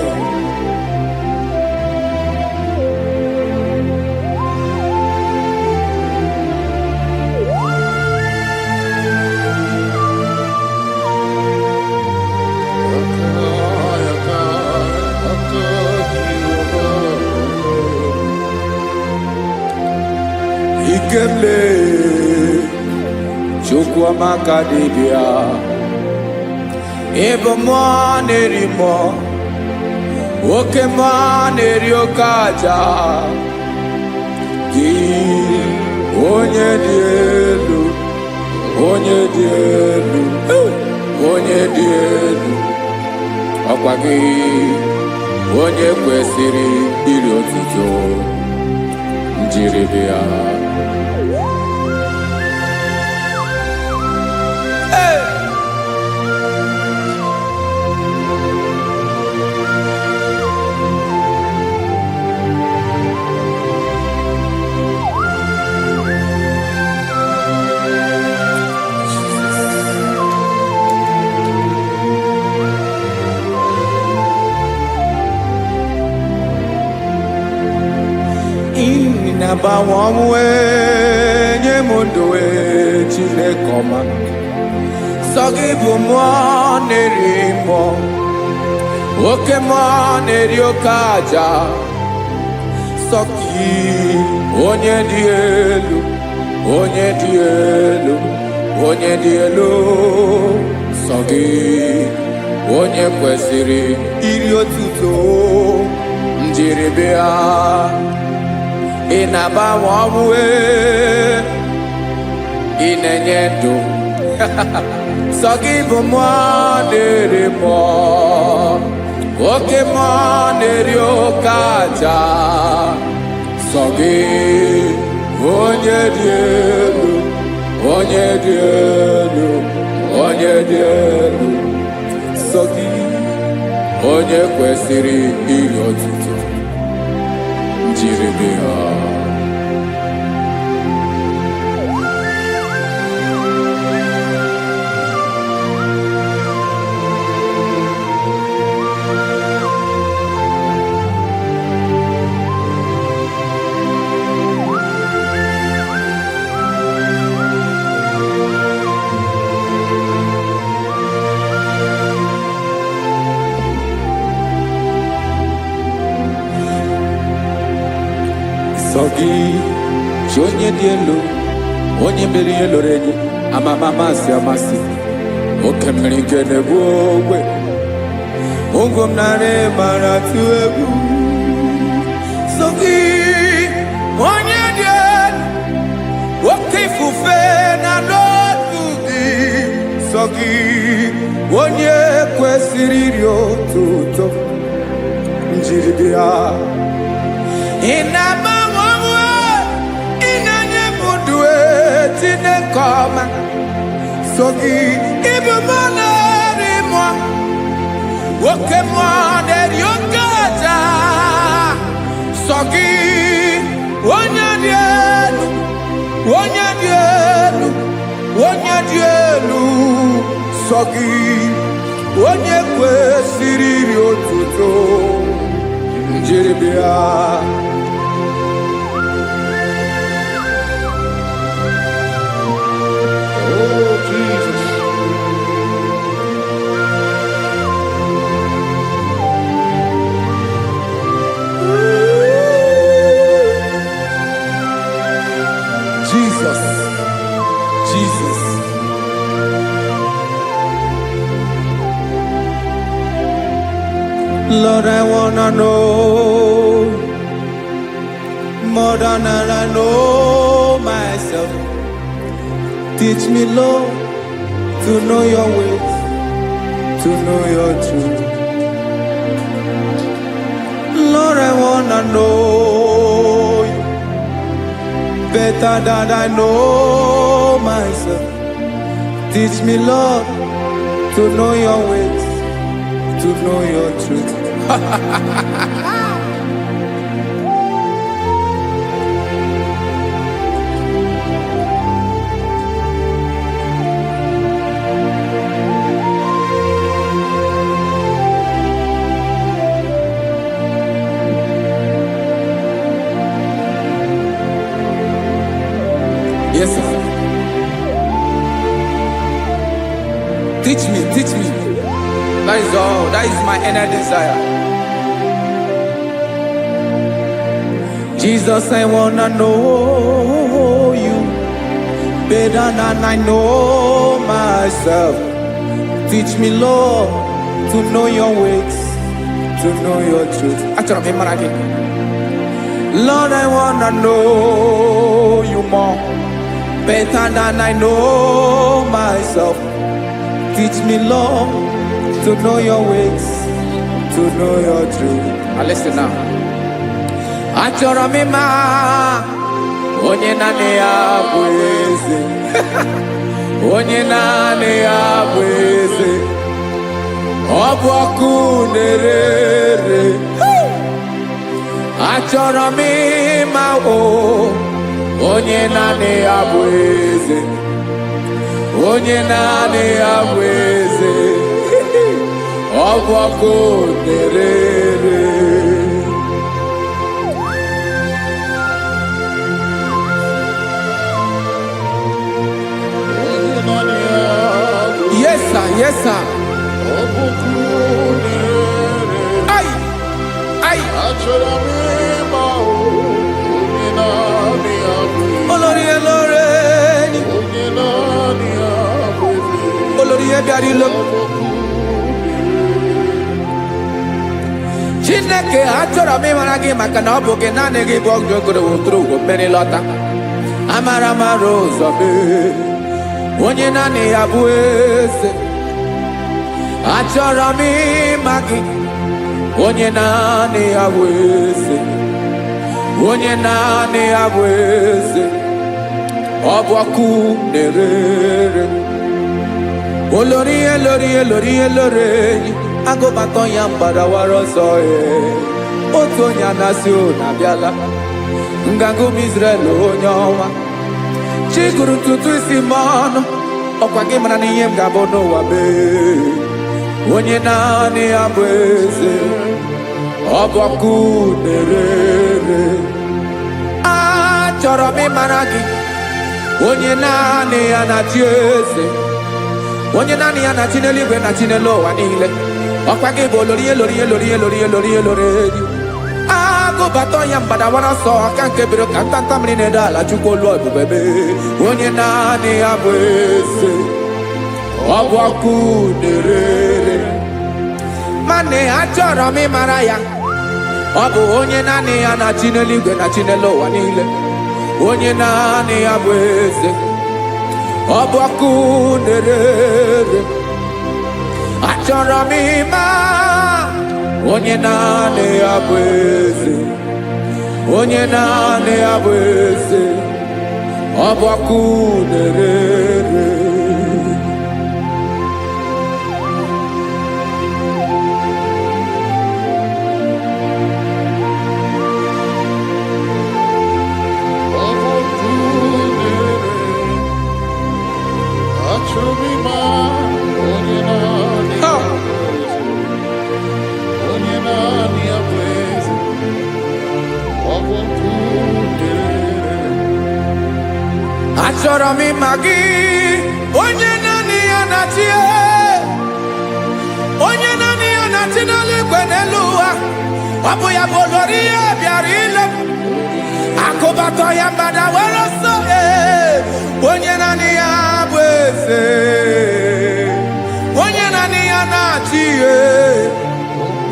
Ikemle Chukwamaka dibia Ebo mwa nerimo Oke mwa neriokaja Ki onye dielu Ọkwa gị onye kwesịrị iri otuto njiribia Nabawanwe nye mundowe Chineke ọma Sọgị bụ mmụọ na-eri mmụọ Oke mmụọ na-eri oke aja Sọgị onye dị elu Sọgị onye kwesịrị iri otuto njiribịa ị na-agbanwe ọnwụ ị na-enye ndụ sọ gị bụ mmụọ na-eri mmụọ oke mmụọ na-eri oke aja sọ gị onye dị elu sọ gị onye kwesịrị iri otuto njiribịa Sọgị chi onye dị elu onye mere ihe lụrụ enyi amama amasị oke mmiri nke na-egbu ogbe ụgwọ m narị mara tụ egwu Sọgị onye dị elu oke ifufe na n'otu gị Sọgị onye kwesịrị iri otuto njiri bịa. Ị na-agbanwe onwe, ị na-enye m ndụ Chineke ọma, so gị ịbụ mmụọ na-eri mmụọ, oke mmụọ na-eri oke aja, so gị onye dị elu, onye dị elu, onye dị elu, so gị onye kwesịrị iri otuto njiri bịa. Oh, Jesus. Jesus, Jesus. Lord, I wanna know more than I know myself. Teach me, Lord, to know your ways, to know your truth. Lord, I wanna know you better than I know myself. Teach me, Lord, to know your ways, to know your truth. Yes, sir. Teach me, teach me. That is all. That is my inner desire. Jesus, I wanna know you better than I know myself. Teach me, Lord, to know your ways, to know your truth. Actually, I'm again. Lord, I wanna know you more, better than I know myself. Teach me, Lord, to know your ways, to know your truth. Now listen now. Achọrọ m ịma onye naanị ya bụ eze, onye naanị ya bụ eze, ọ bụ ọkụ na-ere. Achọrọ m ịma onye naanị ya bụ eze, onye naanị ya bụ eze, ọ bụ ọkụ na-ere. Yes, sir. Yes, sir. Ay, ay. Olórí Elóreni, olórí Ebiarilo. Chineke achọrọ m ịmara gị maka na ọ bụ gị naanị gị bụ ọgụ ogoro wotoro ugwo mmeri lọta. Amara mara ụzọ mee, onye naanị ya bụ eze. Achọrọ m ịma gị, onye naanị ya bụ eze, onye naanị ya bụ eze, ọ bụ ọkụ na-ere. Olórí Elóreni, agụbatọ ya mgbadawara ọsọ ya. Otu onye anasị na-abịala, nganga ụmụ Izrel onye ọnwa. Chi gụrụ ntutu isi m ọnụ, ọkwa gị mara na ihe m ga-abụ n'ụwa mee. Onye naanị ya bụ eze, ọ bụ ọkụ na-ere. Achọrọ m ịmara gị, onye naanị ya na-achị eze, onye naanị ya na-achị n'eluigwe na-achị n'elu ụwa niile. Ọkwa gị bụ Olórí Elóreni. Agụbatọ ya mgbadawara ọsọ aka nke biri ka ntanta mmiri na-ede ala Chukwu olu ebube mee. Onye naanị ya bụ eze, ọ bụ ọkụ na-ere. Mane achọrọ m ịmara ya, ọ bụ onye naanị ya na-achị n'eluigwe na-achị n'elu ụwa niile. Onye naanị ya bụ eze, ọ bụ ọkụ na-ere. achọrọ m ịma onye naanị ya bụ eze, onye naanị ya bụ eze, ọ bụ ọkụ na-ere. Achọrọ m ịma gị, onye naanị ya na-achị, onye naanị ya na-achị n'eluigwe n'elu ụwa. Ọ bụ ya bụ olori ya bịara ile m, akụbatọ ya mgbada were ọsọ. Onye naanị ya bụ eze, onye naanị ya na-achị,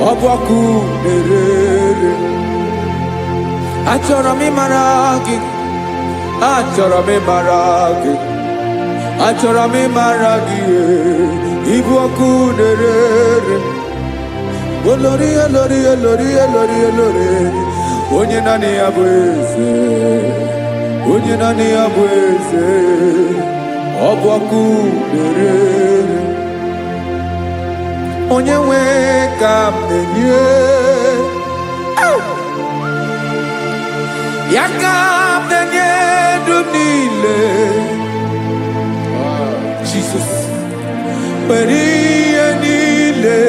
ọ bụ ọkụ na-ere. Achọrọ m ịmara gị, achọrọ m ịmara gị, achọrọ m ịmara gị, ịbụ ọkụ na-ere. Olori olori olori olori olori, onye naanị ya bụ eze, onye naanị ya bụ eze, ọ bụ ọkụ na-ere. Onye nwe ka m na-enye, ya ka m na-enye dum niile. Jesus, were ihe niile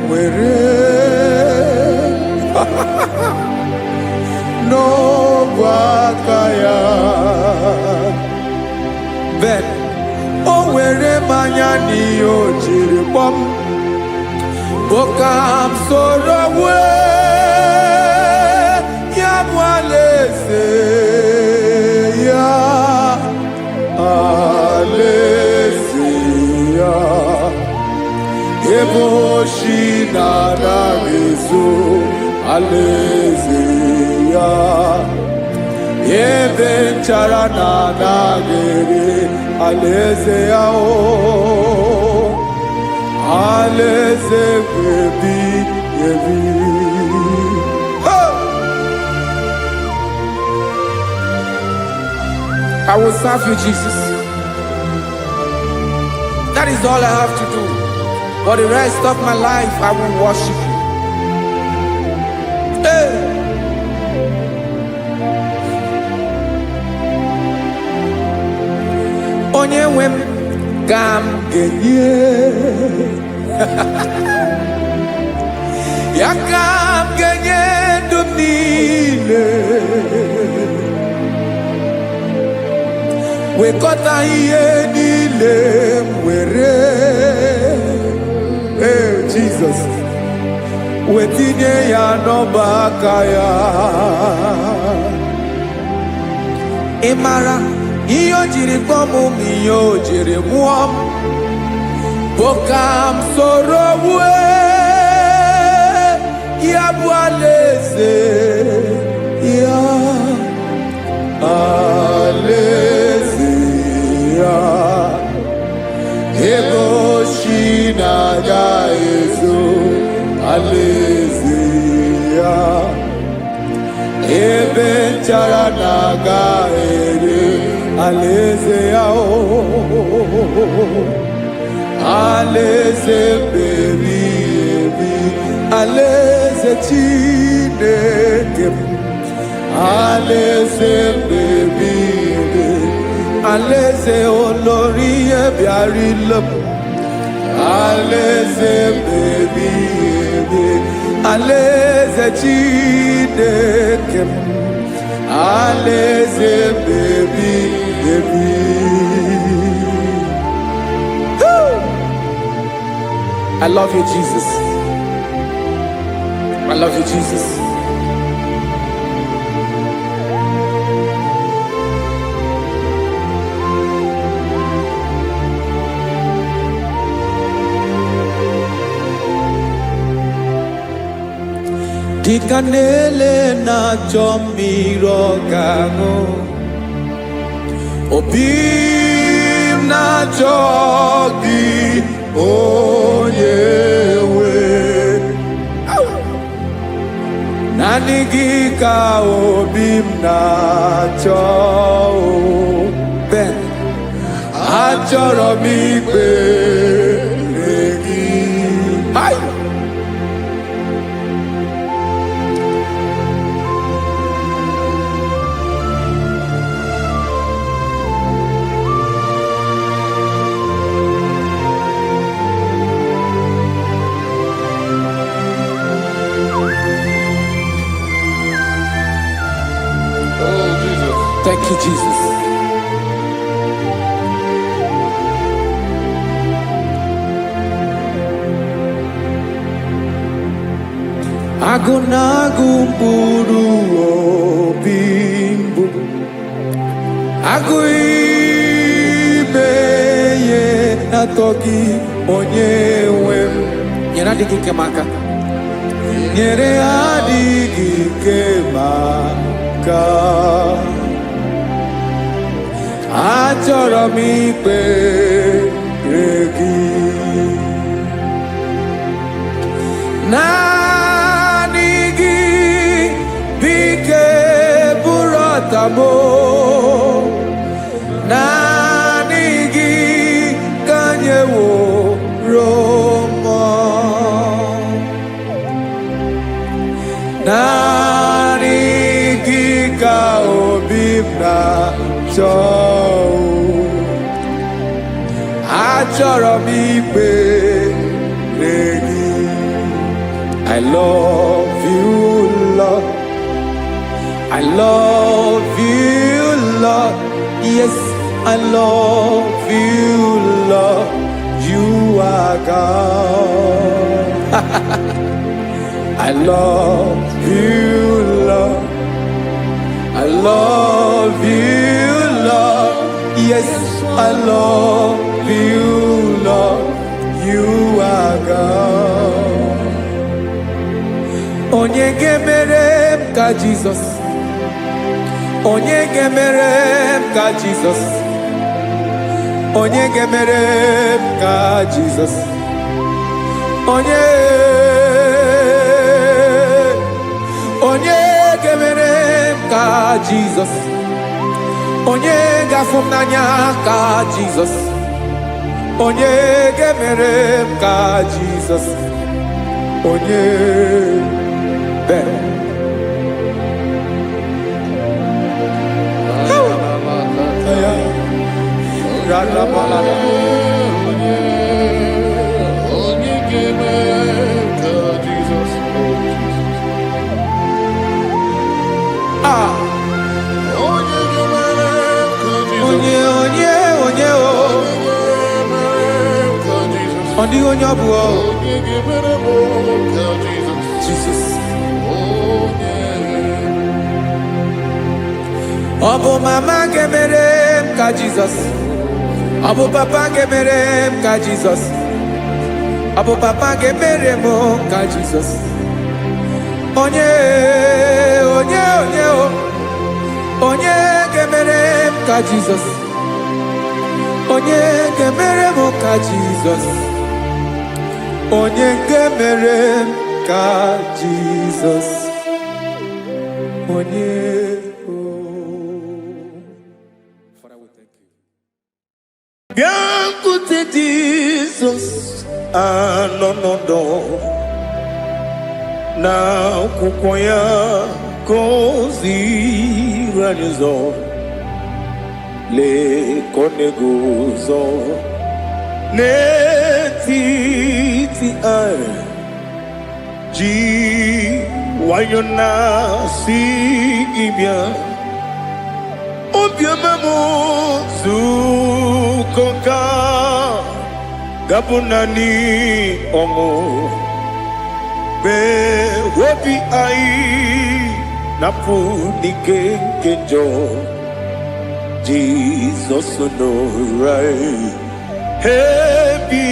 were n'ọbụ aka ya. Ben o were mmanya n'ihe o jiri kpọọ m, bụ ka m soro wee ya bụ alaeze ya, alaeze ya, ebe oshi na-anaghị ezo, alaeze ya, ebe nchara na-anaghị ere, alaeze ya. Alaeze ebi ebi. I will serve you, Jesus. That is all I have to do. For the rest of my life, I will worship you. Hey. Onye nwe m ka m ga-enye, ya ka m ga-enye ndụ m niile, wekọta ihe niile m were, Jesus, wetinye ya n'ọba aka ya. Ị mara ihe o jiri kpọọ m, ihe o jiri mụọ m, bụ ka m soro wee ya bụ alaeze ya, alaeze ya, ebe oshi na-agaghị ezo, alaeze ya, ebe nchara na-agaghị ere, alaeze ya. Alaeze ebi ebi, alaeze Chineke m, alaeze ebi ebi, alaeze olori ya bịara ile m, alaeze ebi ebi, alaeze Chineke m, alaeze ebi ebi. I love you, Jesus. I love you, Jesus. Dịka na-ele na-achọ mmiri ọ ga-aṅụ, obi m na-achọ gị onye gị ka obi m na-achọ Ben achọrọ m ikpere gị. Hai! Thank you, Jesus. Agụ na-agụ mkpụrụ obi mbụ, agụ ime ihe na-atọ gị onye nwe m. Nyere adịghị ike m aka, nyere adịghị ike m aka. Achọrọ m ikpere gị, naanị gị bike bụrụ ọtamo, naanị gị ka nyeworo m, naanị gị ka obi m na-achọ. Achọrọ m ikpere gị. I love you, Lord. I love you, Lord. Yes, I love you, Lord. You are God. I love you, Lord. I love you, Lord. Yes, I love you, Lord. You are God. Onye ga-emere m ka Jesus. Onye ga-emere m ka Jesus. Onye ga-emere m ka Jesus. Onye ga-emere m ka Jesus. Onye ga-afụ m n'anya ka Jesus. Onye ga-emere m ka Jesus. Onye bere. Onye ga-emere m ka Jesus. Onye ga-emere m ka Jesus. Onye ọ dịghị onye ọ bụ Jesus. Ọ bụ mama ga-emere m ka Jesus. Ọ bụ papa ga-emere m ka Jesus. Ọ bụ papa ga-emere m ka Jesus. Onye ga-emere m ka Jesus. Onye ga-emere m ka Jesus. Onye ga-emere m ka Jesus. Onye Biancote Jesus anọnọdụ na akwụkwọ ya gọziri anyị ụzọ, lekọ na-eguzo n'etiti anyị, ji nwayọ na-asị gị bịa. Obiọma m zukọ ka gabụ naanị ọṅụ, mgbe obi anyị na-apụ n'ike nke njọ. Jizọs nọrọ anyị ebi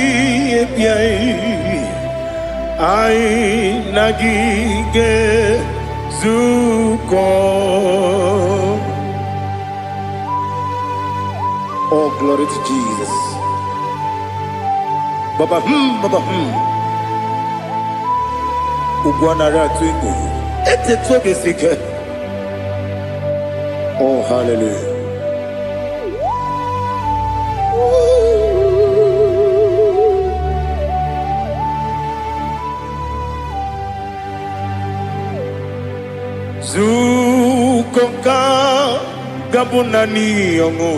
anyị na gị ga-ezukọ. Oh, glory to Jesus. Baba, Ugwanara twingo. It's so basic. Oh, hallelujah. Zukonka gabunani yongo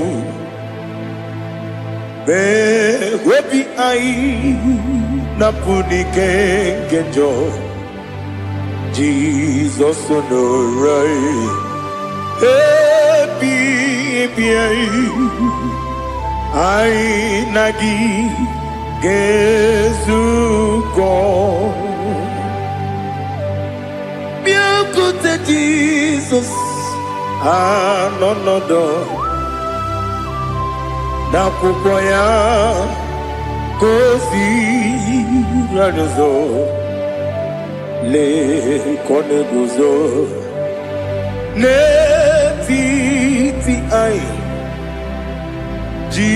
be webi ai napunike genjo Jesus no right happy ai nagi gezuko Beautiful Jesus, no na kupoya kosi ranozo le koneguzo ne ti ai ji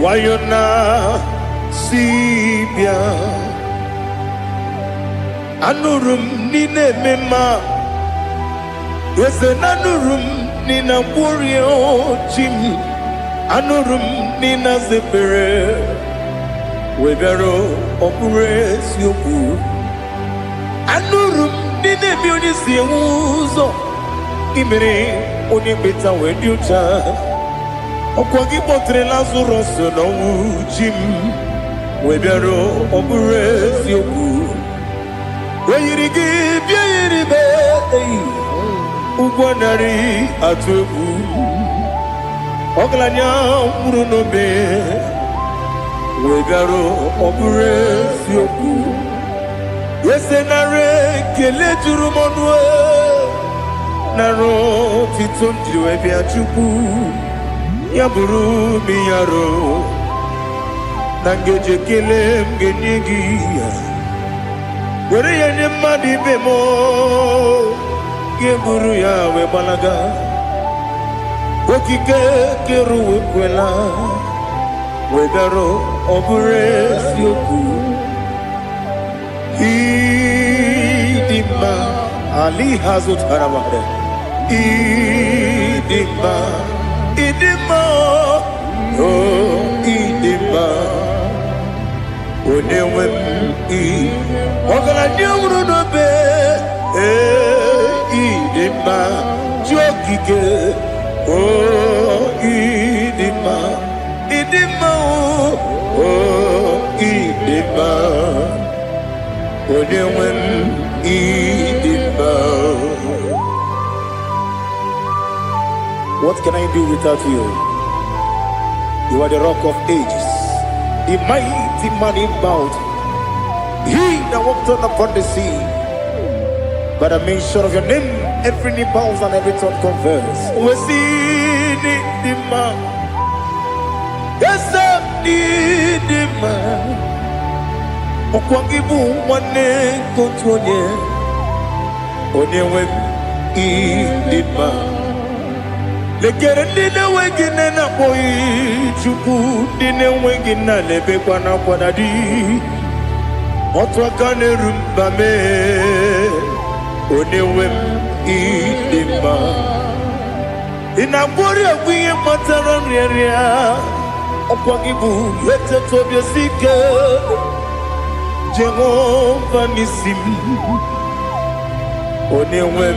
wayona sibia anurum nine mema Yese nanurum nina warrior chim anurum nina zepere webero opures yoku anurum nine bionisi uzo imere oni beta wediucha okwagi potre lazuro no chim webero opures yoku Weyirigi biyiribe Ugwanari atubu Oglanya murunobe Wegaro obure sioku Yesenare kele jurumonwe Naro titondriwe biachuku Yaburu miyaro Nangeje kele mgenyigia Where you madi bemo, Geburu ya we balaga, Wokike keru kwela, Wegaro obures yoku, Idima Ali hazut haramade, Idima, oh Idima. Onewem Ogala nyamuru no be idima jokike idima idima Onewem idima. What can I do without you? You are the rock of ages, the mighty man in mountain, he that walked on upon the sea. By the mention of your name, every knee bows and every tongue confess. We see the man, yes, the man. Okwangibu wane kontonye, onyewe idima. Lekere dine wengine na boy chuku dine wengine lebe kwa na kwa dadi Otwa kane rumba me Onewe idima Inabori akwiye matara nyeria Okwagibu lete tobye sike Jehova nisim Onewe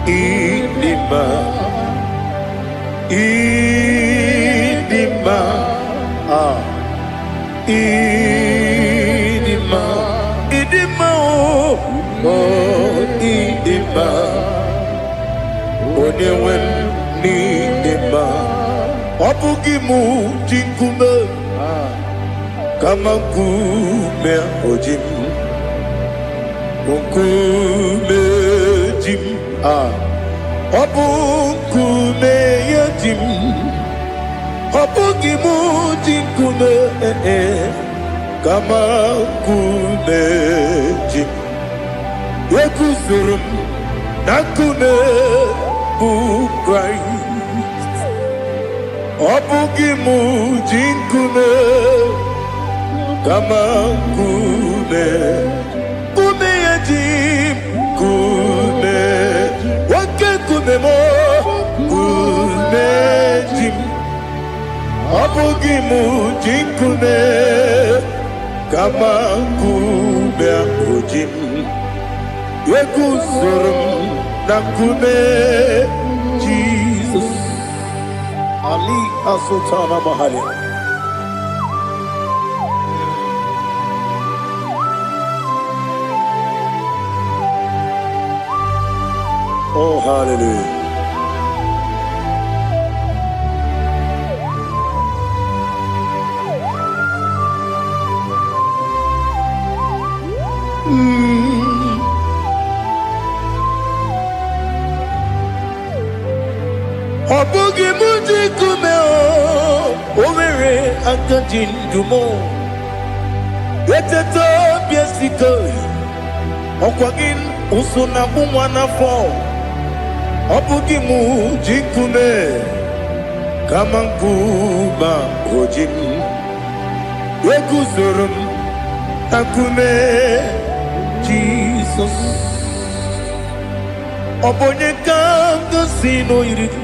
idima Idima, Idima, Idima, oh, Idima, Onewem Nidima, Wapugimu Jinkume, Kamakume Ojim, Unkume Jim, Wapukume Jim, Wapugimu Jinkume, Kamakume Jim, Yakusurum, Nakune, Christ, Wapugimu Jinkume, Kamakume, Kume Jim, Kume mo umejim Abugimu jinkume Kama kume ujim Yekuzurum Nakume Jesus Ali Asultana Mahali. Oh, hallelujah. Obugi muji kume o omere akajin dumo eteto biesiko okwagin usuna kumwana fo Obugi muji kume kamankuba hojim yekuzurum akume Jesus Obonye kanga sino irigi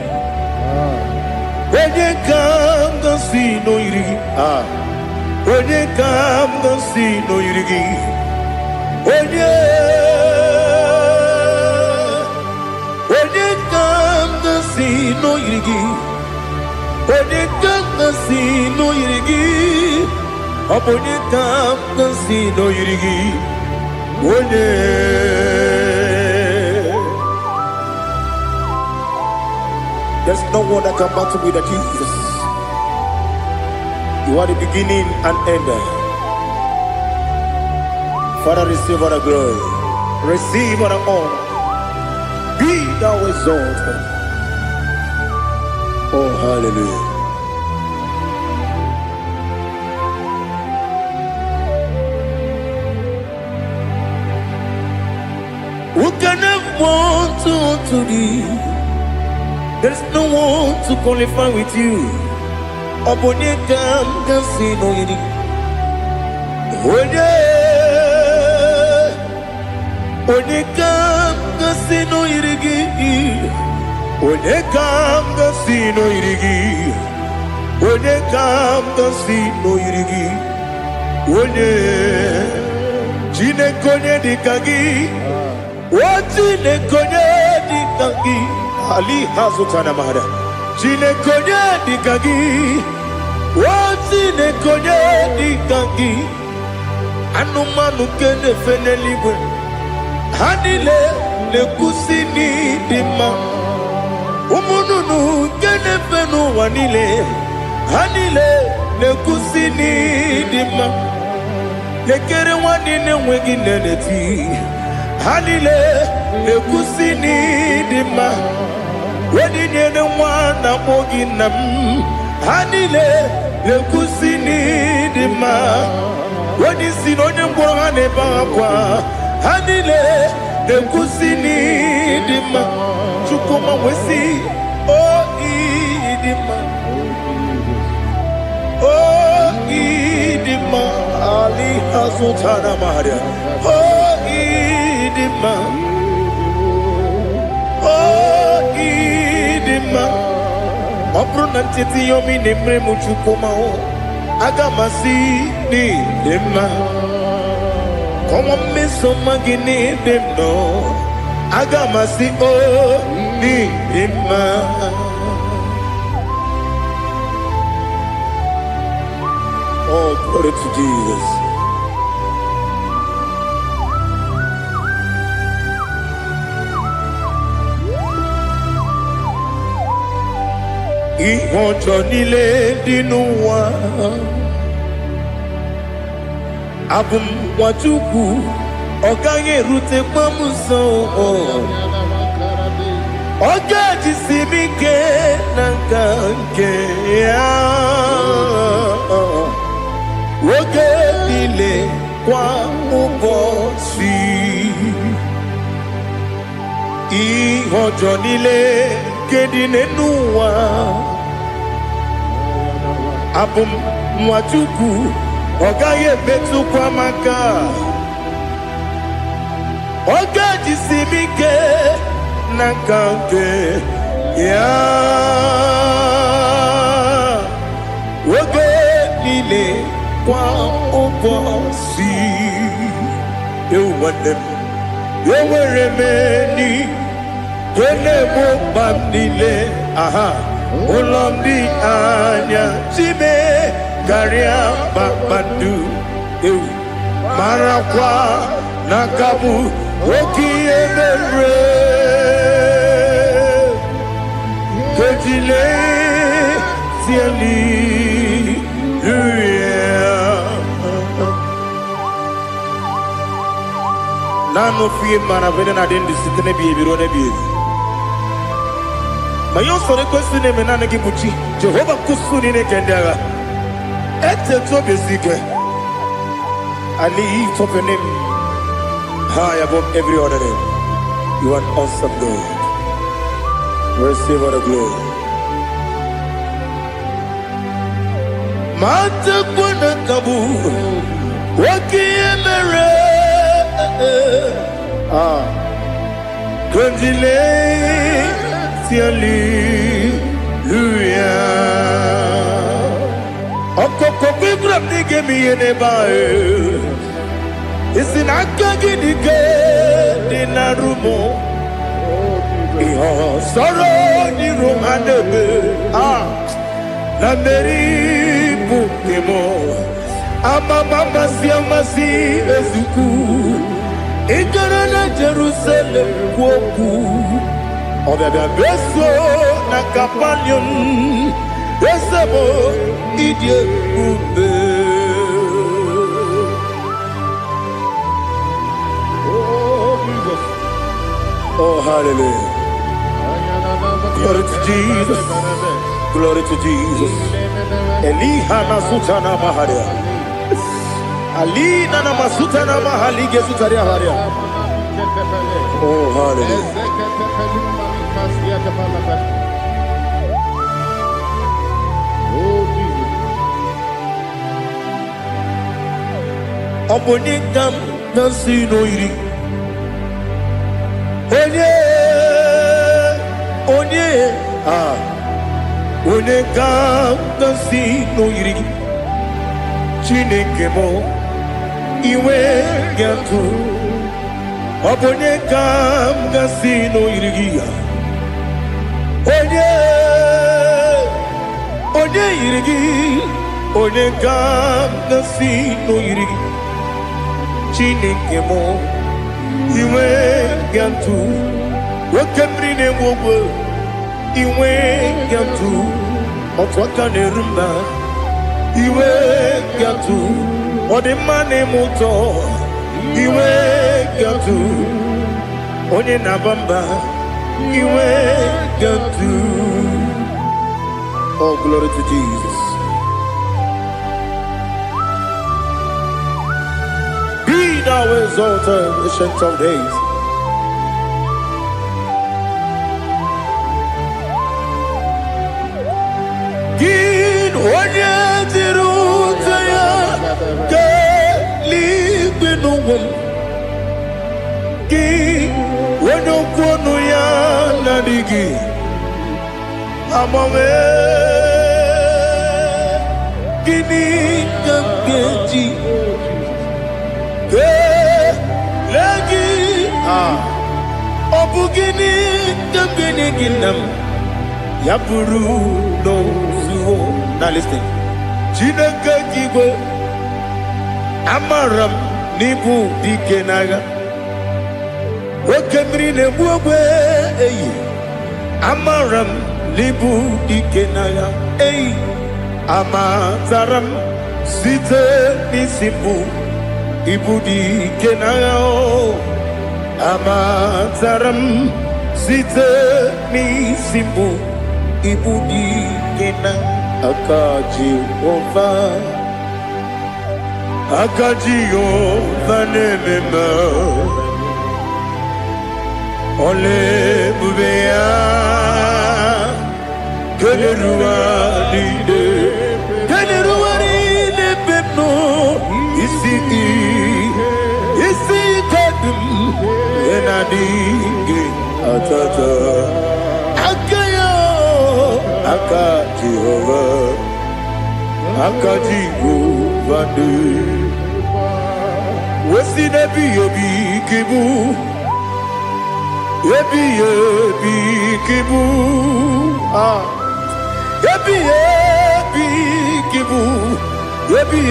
Onye kam gasi no irigi Onye kam gasi no irigi Onye kam gasi no irigi Onye kam gasi no irigi Onye kam gasi no irigi Onye There's no one that can battle with Jesus. You are the beginning and end. Father, receive all the glory. Receive all the honor. Be thou exalted. Oh, hallelujah. Who can have one to thee? There's no one to qualify with you. Obonye kam kasi no yiri. Onye kam kasi no yiri. Onye kam kasi no yiri. Onye kam kasi no yiri. Onye jine konye dikagi. Wajine konye dikagi. Ali Hazutana Mahada. Jine konye dikagi. Wajine konye dikagi. Anumanu kene fene libwe. Hanile le kusini dima. Umununu kene fenu wanile. Hanile le kusini dima. Lekere wanine wengi neneti. Hanile le kusini dima. Wedi nyene mwana mogi nam Hanile le kusini dima Wedi sinonye mbora neba kwa Hanile le kusini dima Chukuma wesi oh idima Oh idima Ali Hazutana Maria Oh idima Oh idima Obruna titi yomi nemre muchukuma o Agamasi ni dema Komo meso magini demno Agamasi o ni dema Oh, glory to Jesus. Ihojo nile dinuwa Abum wajuku Oganye rute pamuso Oga jisimike nankanke Oge nile kwa ubosi Ihojo nile kedine nuwa Abum mwachuku Ogaye betu kwa maka Oga jisimike Nakanke ya Wagenile kwa ubosi Ewanem Eweremeni Wenemo bandile Aha Olomdi anya Chime Garia babandu Marakwa Nakabu Oki emere Kejile Tieli Nano fiye mana vene na den disitene biye birone biye Mayon sore kusune menane kibuchi Jehova kusuni ne kendera Ete to besike I lift up your name high above every other name. You are an awesome God. Receive all the glory. Mata kuna kabu waki emere Kundile tiali luya Okoko bibra nige mi enebae Isin akaginike dinarumo Iho soro ni romanebe Na meri bukemo Ama mama si amasi ezuku Ikara na Jerusalem woku Obebe beso na kapanion Besebo idye ube Oh, hallelujah. Glory to Jesus. Glory to Jesus. Elihana sutana maharia. Alina na masutana mahalige sutaria haria. Oh, hallelujah. Obonikam nasino iri. Onye ga-agasi n'oyiri gị Chineke mụ iwe ga-atụ Ọ bụ onye ga-agasi n'oyiri gị Onye yiri gị Onye ga-agasi n'oyiri gị Chineke mụ iwe ga-atụ Nwoke mmiri na-enwe ogwe iwe ga-atụ Otu aka na-eru mba iwe ga-atụ Ọ dị mma na-eme ụtọ iwe ga-atụ Onye na-aba mba iwe ga-atụ Oh, glory to Jesus. Be thou exalted, ancient of days. Onye dịrị ụzọ ya ka eluigwe n'ụwa gị onye okwu ọnụ ya na-adịghị agbanwe gịnị ka m ga-eji kelee gị ọ bụ gịnị ka m ga-enye gị nna m ya bụrụ n'ozuo Now listen. Chineke kigwe amaram n'ibu dike n'agha Oke mmiri na-egbu ogwe eyi amaram n'ibu dike n'agha eyi Amataram site n'isi mbụ ibu dike n'agha Amataram site n'isi mbụ ibu dike n'agha Akaji Ova nemema Ole bubea Keleruwa lide pepno Isi kadum Enadinge tata akayo aka Jehovah aka Jehovah de wesi nebi obi kibu ebi kibu ebi kibu ebi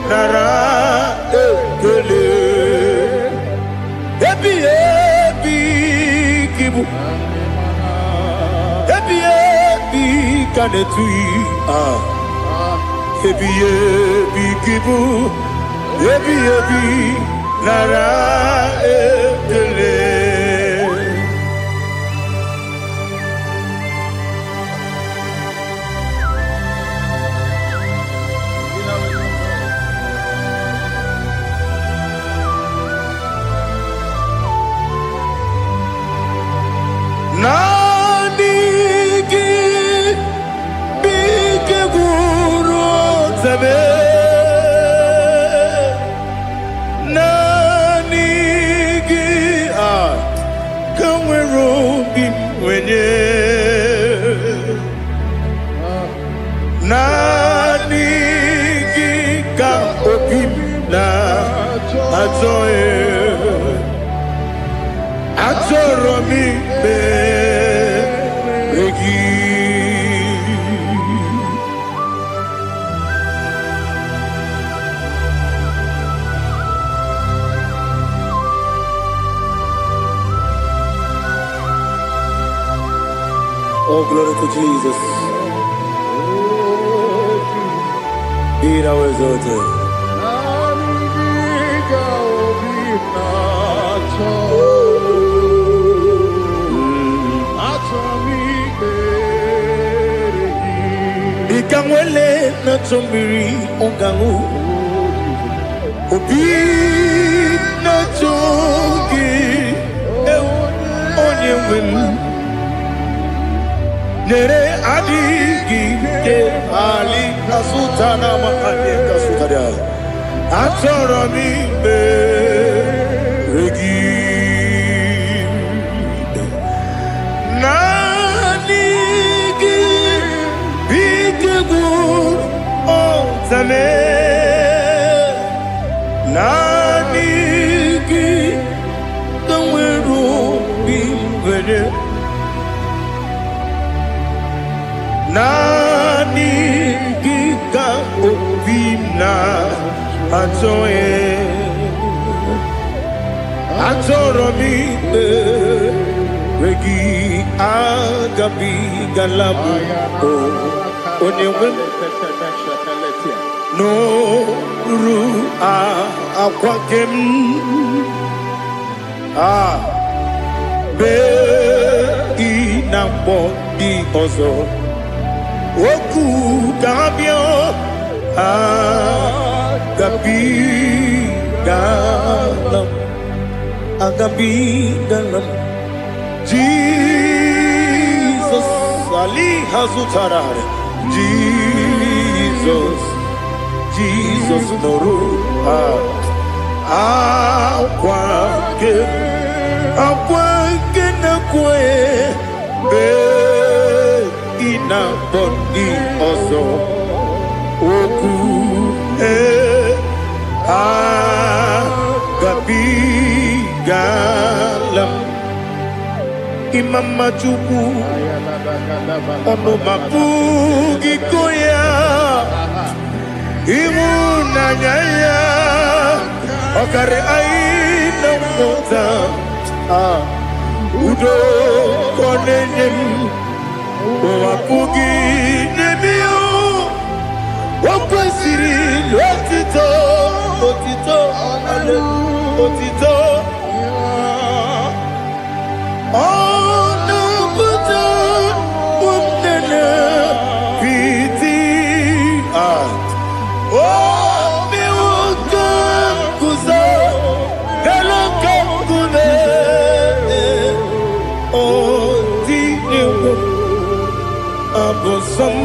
nara ekele ebi kibu ebi kanetui ebi kibu ebi nara ekele. Nanigi bige guru zabe nanigi kamweru bimwenye nanigi ka opim na atoe atoro mi be regi oh glory to Jesus be thou exalted. Ikangwele na chombiri ongangu obi na chogi onye wem nere adigi ke ali kasutana mahali kasutaria atoro mi be regi Zame nanigi kamweru bimwenye nanigi ka obimna atoye atoro mi regi agabi galabu onyewe no ru akwakem be inambo di ozo oku kabio agabi galam Jesus ali hazutarare Jesus noru akwake na kwe be ina bondi ozo oku gabi galam imama chuku ono mapugi koya imuna nyaya okare aina mota udo konenyem wapugi nemio wakwasiri lotito ale otito ono buto unene piti mi uka kuzo delo kangune diniwo abosom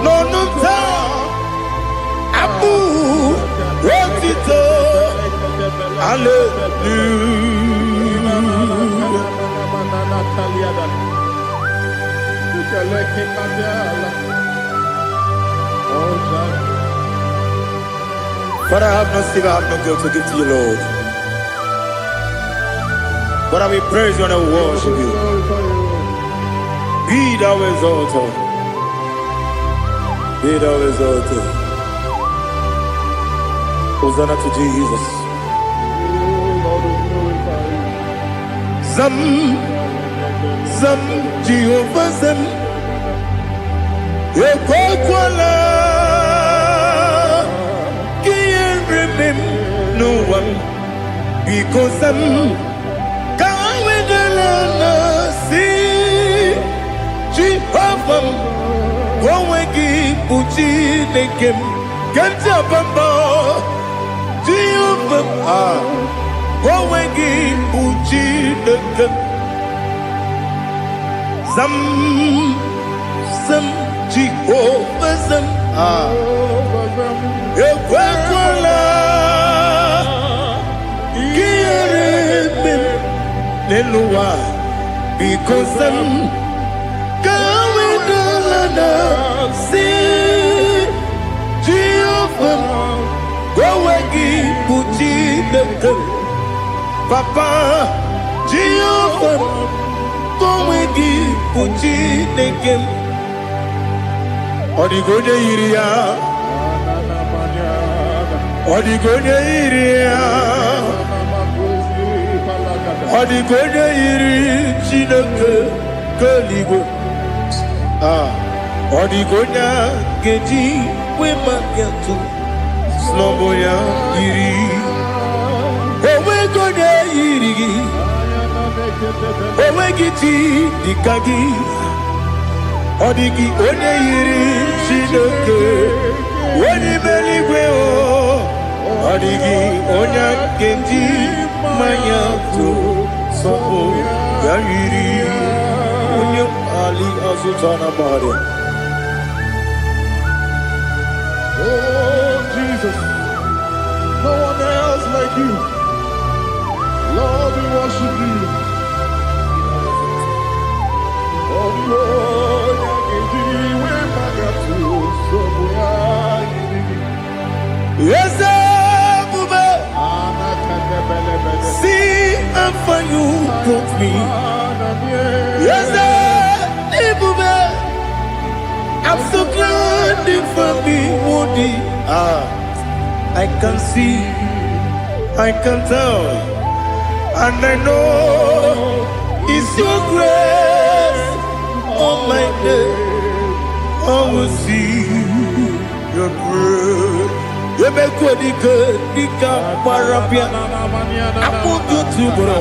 nonuta abu rotito hallelujah But I have no sin, I have no guilt to give to you, Lord. But I will praise you and I will worship you. Be thou exalted. Be thou exalted. Hosanna to Jesus. Zam, Zam, Jehovah Zam. Ekwakwala. Can't remember no one. Because I'm Jehovah, Wawagi Puchi Nekem, Gantapamba, Jehovah, Wawagi Puchi Nekem, Zam, Jehovah, Zam, Ekwakwala, Kieremem, Nelua, because I'm see Jehovah, Wawagi Puchi Nekem, Papa Jehovah, Wawagi Puchi Nekem, Odigonya Iria, Odigonya Iria, Odigonya Iri Chineke Kaligo. Odigonya Geji Wemakiatu Sloboya Iri Owegonya Iri Owegiti Dikagi Odigi Onye Iri Shinoke Wani Meligwe Odigi Onya Geji Mayatu Sloboya Iri Onye Ali Azutana Bahari. Oh, Jesus, no one else like you. Lord, we worship you. Oh, Lord, yes, see how far you brought me. Yes, I'm so glad for me, Woody. I can see, I can tell, and I know it's your grace. On my day, I will see your grace. You make good, Nika Parapia. I put you to bro.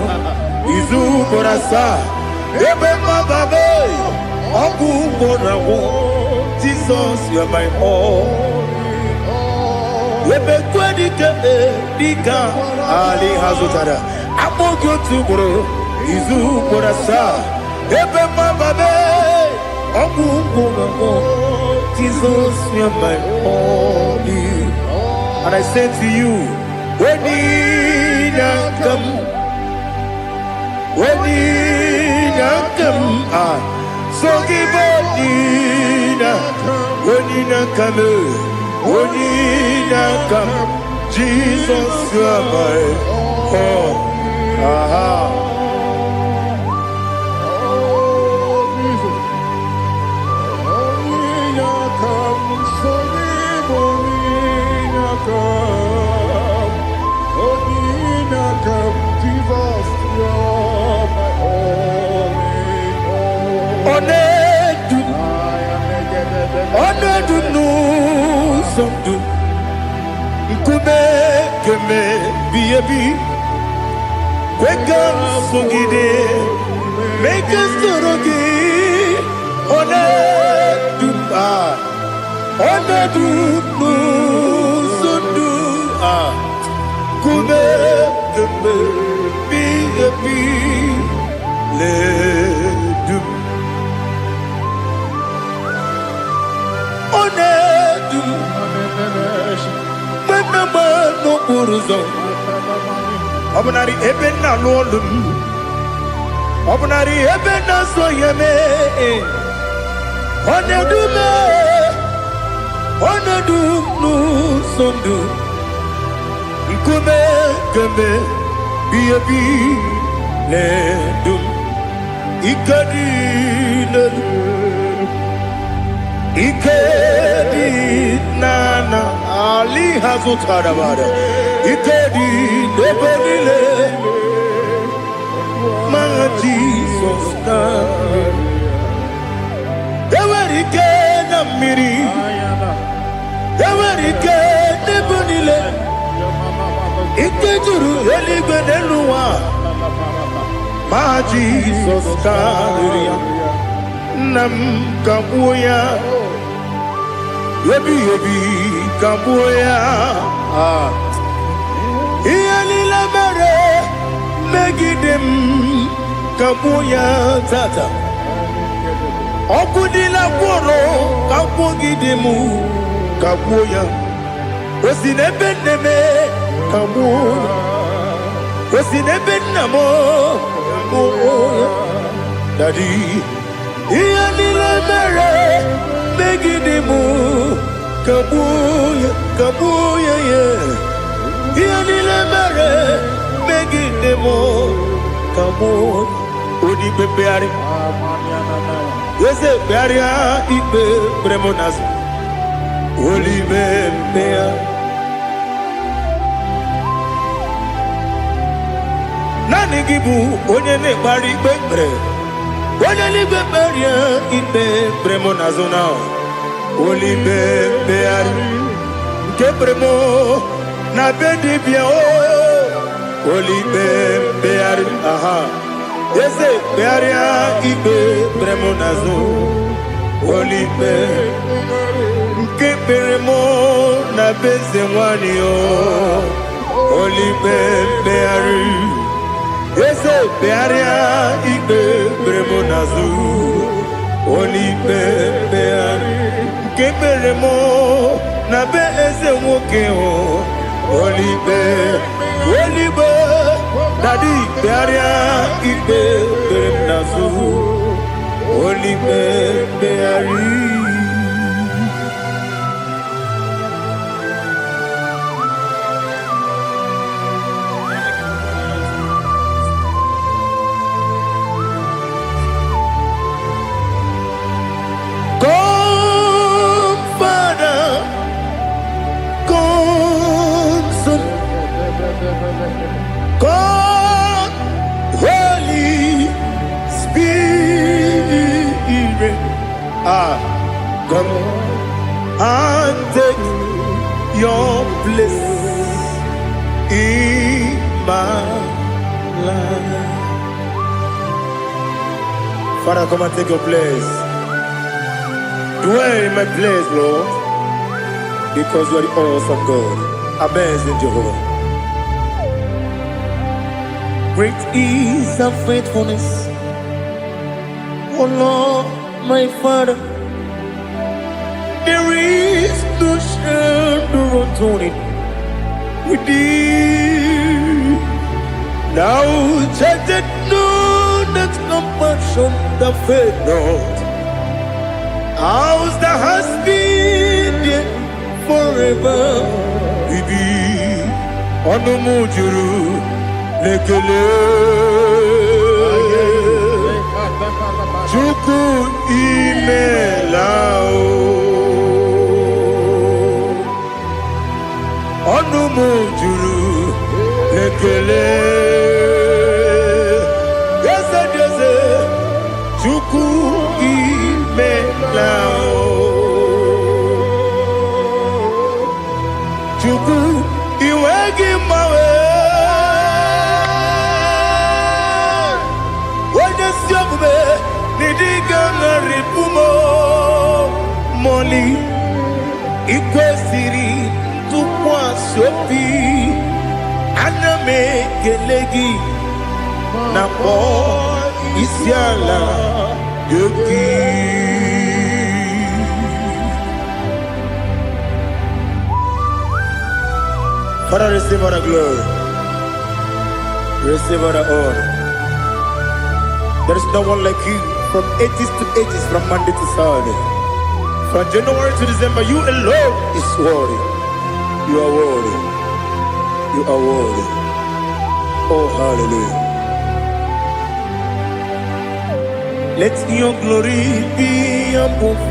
Izu Borasa. You make my baby. Aku Borawo. Jesus, you are my all. You make good, Nika Ali Hazutara. I put you to bro. Izu Borasa. You make my baby. Aku Borawo. Jesus, you are my all. And I say to you, when you come, so give up, when you come, Jesus, you are my all. Make us Abunari Eben na Lolum, Obnari ebena so yeme. Onedume. Onedunu sondu. Nkume keme. Biyebi ledum. Ikadi Ikedi nana Ali hazutara bada Ikedi nebelile Ma Jesus na Ewerike na miri Ewerike nebelile Ikejuru eligwe neluwa Ma Jesus na Nam kabuya Yebi kabuya Iyalila mere Megidem kabuya tata Okudila kworo Kabugidemu kabuya Osinebeneme kabuya Osinebenamo kabuya Daddy Iyalila mere Megidemu kabuya kabuya yeah. Iyalila mere Megidemu kabuya Odi bebeari Yese bearia ibe bremonas Oli bebea Nani gibu onye ne bari bebre Onye libe beria ibe bremo nazona Olibe beari Nke bremo na bedi bia o Olibe beari aha Yese bearia ibe bremo nazo Olibe Nke bremo na beze wani o Olibe beari Ese bearia ibe bremo nazu Oli beari Ke bremo na be ese woke o Oli be Dadi bearia ibe bremo nazu Oli beari God, Holy Spirit, come and take your place in my life. Father, come and take your place. Dwell in my place, Lord, because you are the awesome God. Amazing Jehovah. Great is thy faithfulness, O Lord, my Father. There is no shadow of turning with thee. Now judged know that compassion that faith not. Ours that has been there forever. We be on the mujuru. Lekele Juku imelao Onumu juru Lekele Yese Juku imelao Juku iwegi mawe Moli ikwesiri tukwa sopi aname kelegi na po isiala yoki Father, receive all the glory, receive all the honor. There is no one like you. From ages to ages, from Monday to Saturday. From January to December, you alone is worthy. You are worthy. You are worthy. Oh, hallelujah. Let your glory be above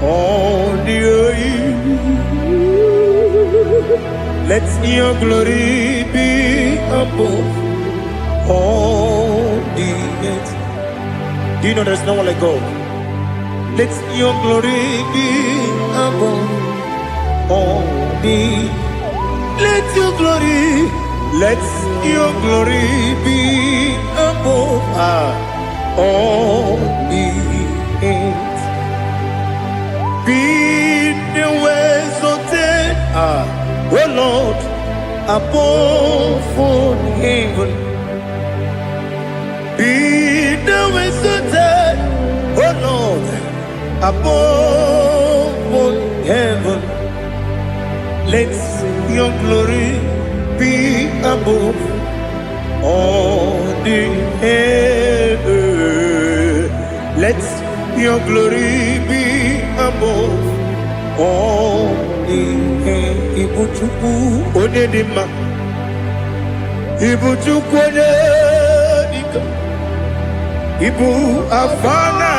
all the earth. Let your glory be above all the earth. Do you know there's no one like God? Let your glory be above all the earth. Let your glory be above all the earth. Be the ways of death, oh Lord, above all heaven. Be the ways of death, oh Lord, above all heaven. Let your glory be above all the earth. Let your glory be above all the earth. Ibuchuku onedima, Ibuchuku onedika, Ibu afana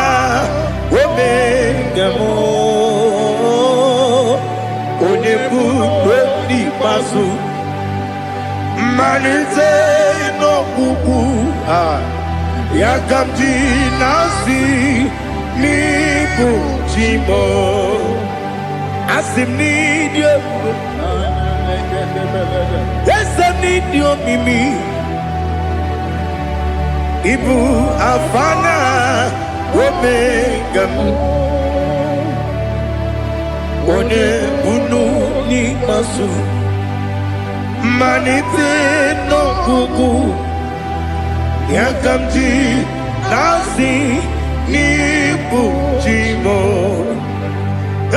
omega mo, onebu oni pasu. Manite no kuku ya kamji nasi ni bujimo asim ni dio asim ni dio mimi ibu afana omega one bunu ni masu. Manite no kuku ya kamji nasi ni bujimo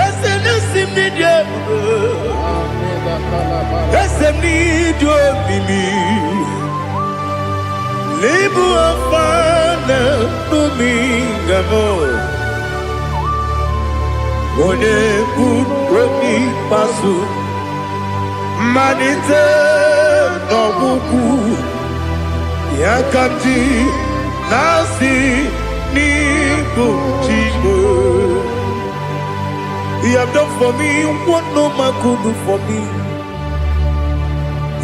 ese nasi media ese nidio mimi lebu afana numingamo one budoni pasu. Manite no buku ya kamji nasi ni bujimo. You have done for me what no man could do for me.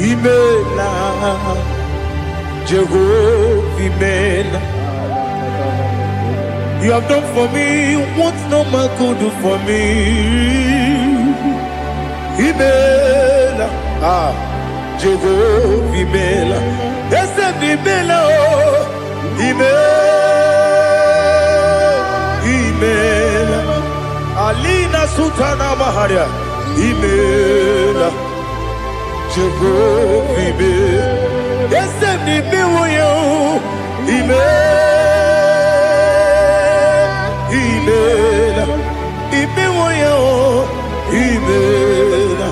Imela Jehovah Imela. You have done for me what no man could do for me. Imela, Jehovah Imela, ese Imela, Imela, Alina Sutana Maharia, Imela, Jehovah Imela, ese Imela, Imela, Imela,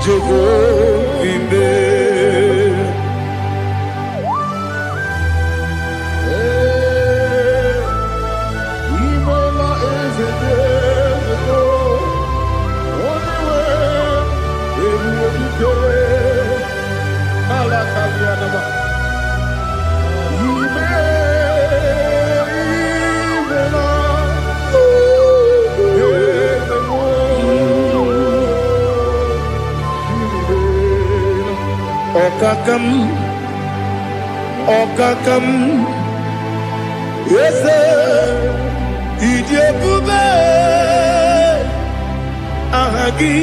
Jehovah Imela. Imela is a day, only way, every day. Alakalianaba. Okakam, yes, Idiabube, Ahagi,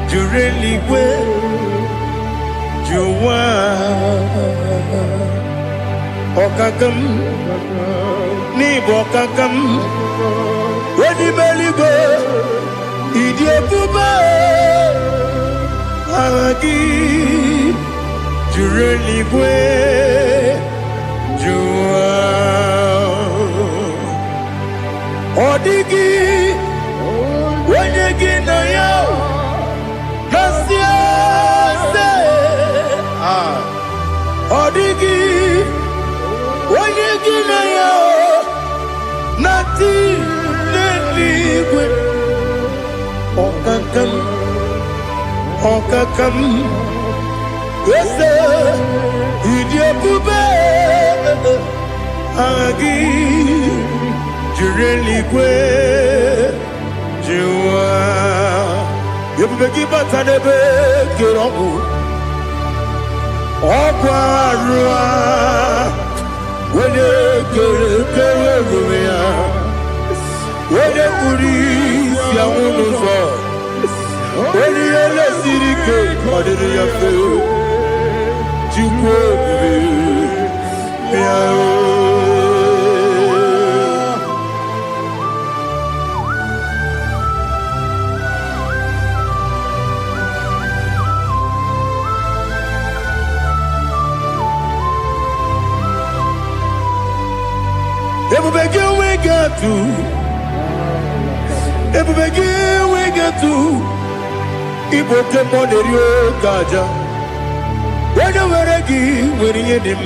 Jureli, Juwa, Okakam, Nibokakam, Ready Beligo, Idiabube, Ahagi. Jureligwe Jua Odigi Wenyegi na yao Nasia se Odigi Okakam, yes, Idia Bube, Agi, Jureligwe, Jua, you begi batanebe, Kiroku, Okwarua, when you get when you police, Yamuno. When you let City Cake, what did you feel? You we got to. We got to. Ibote monerio gaja. When you were a gee, when you did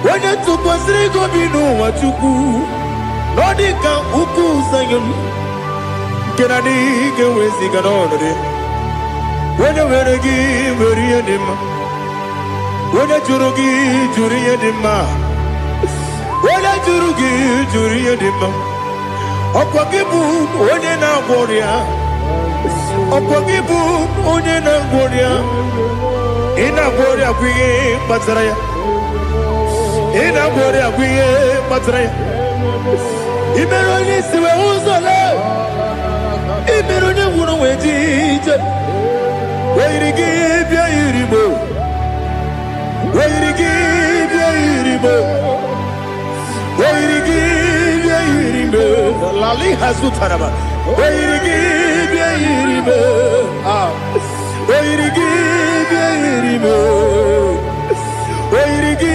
when you took was go be no what you do. Nodika uku sayon. Can I dig away sigan on it? When you were a gee, when you did when you jurugi, jury dima. When you jurugi, jury dima. Opakibu, when you now warrior. Opogibu onye na ngoria ina ngoria kwiye batraya ina ngoria kwiye batraya imero ni siwe uzole imero ni wuno wejije weirigi bia iribo weirigi bia iribo weirigi bia iribo lali hasutaraba weirigi bia iribo weirigi bia iribo weirigi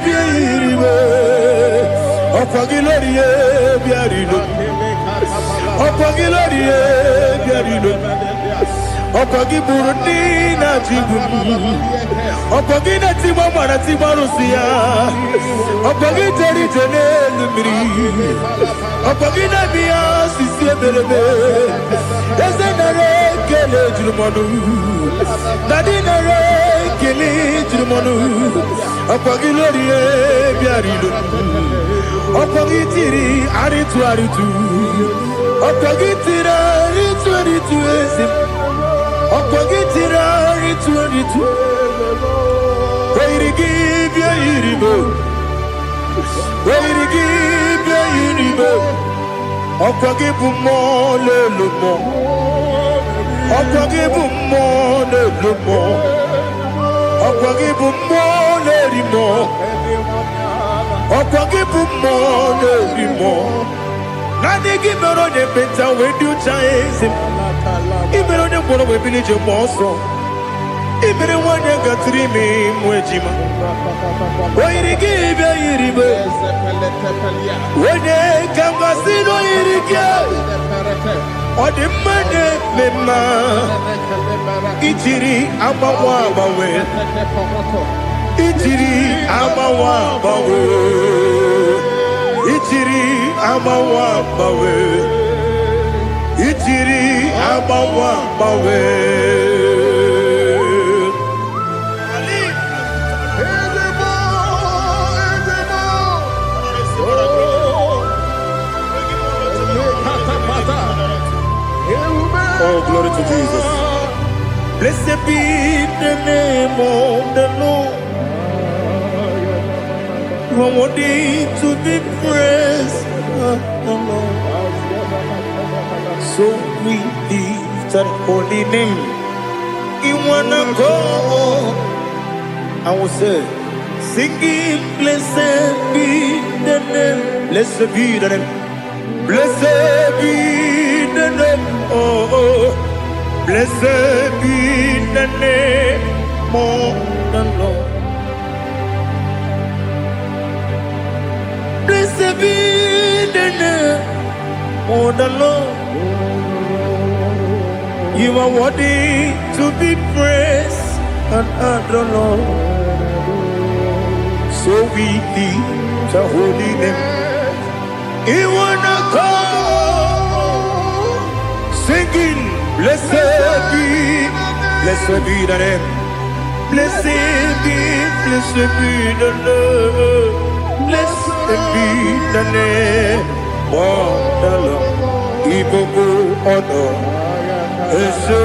bia iribo opagiloriye bia iribo opagiloriye bia iribo opagiburu na jibu opagina timama na timarusia opagiteri tenelu miri opagina bia sisi ebelebe ezenare kele jurumonu nadinare kele jurumonu opagiloriye bia iribo opagitiri aritu opagitira aritu ezim Opagitira ritu weirigi bia iribo weirigi bia iribo opagibu mo lelumo opagibu mo lelumo opagibu mo lerimo opagibu mo lerimo nani gimero de beta we do chaizim Ibero ne kono we bilije monso. Ibere wanya gatrimi mwejima. Oirigi be iribe. Wene kamasino irige. Ode mane mema. Itiri amawa bawe. Itiri amawa bawe. Itiri amawa bawe. Itiri amawa bawe. Oh, glory to Jesus. Blessed be the name of the Lord. You are worthy to be praised, the Lord. So we lift that holy name. You wanna go? I will say, singing, blessed be the name. Blessed be the name. Blessed be the name. Oh, blessed be the name of the Lord. Blessed be the name of the Lord. You are worthy to be praised and adored, Lord. So we lift the holy name. You wanna go singing. Blessed be the name. Blessed be the name. Blessed be the name of the Lord. IGBO honor. Ese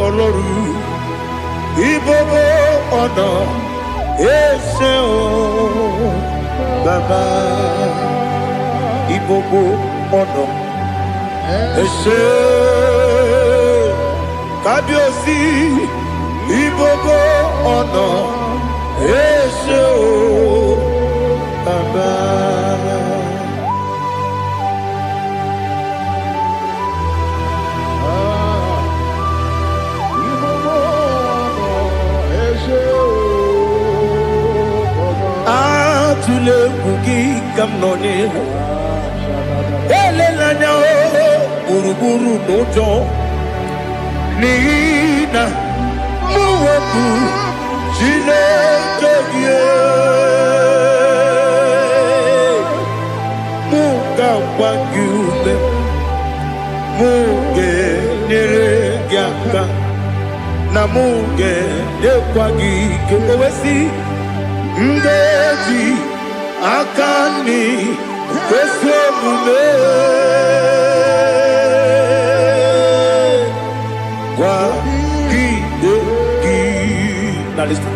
Oloru. IGBO honor. Ese Baba. IGBO honor. Ese Kabiosi. IGBO honor. Ese Baba. Atule kugi kamnoni. Elelanya buruburu nojo. Nina muweku Chineke Muga wagyume Muge neregyaka Na muge dekwagike Owesi Ndeji akani Kwesemume Now listen.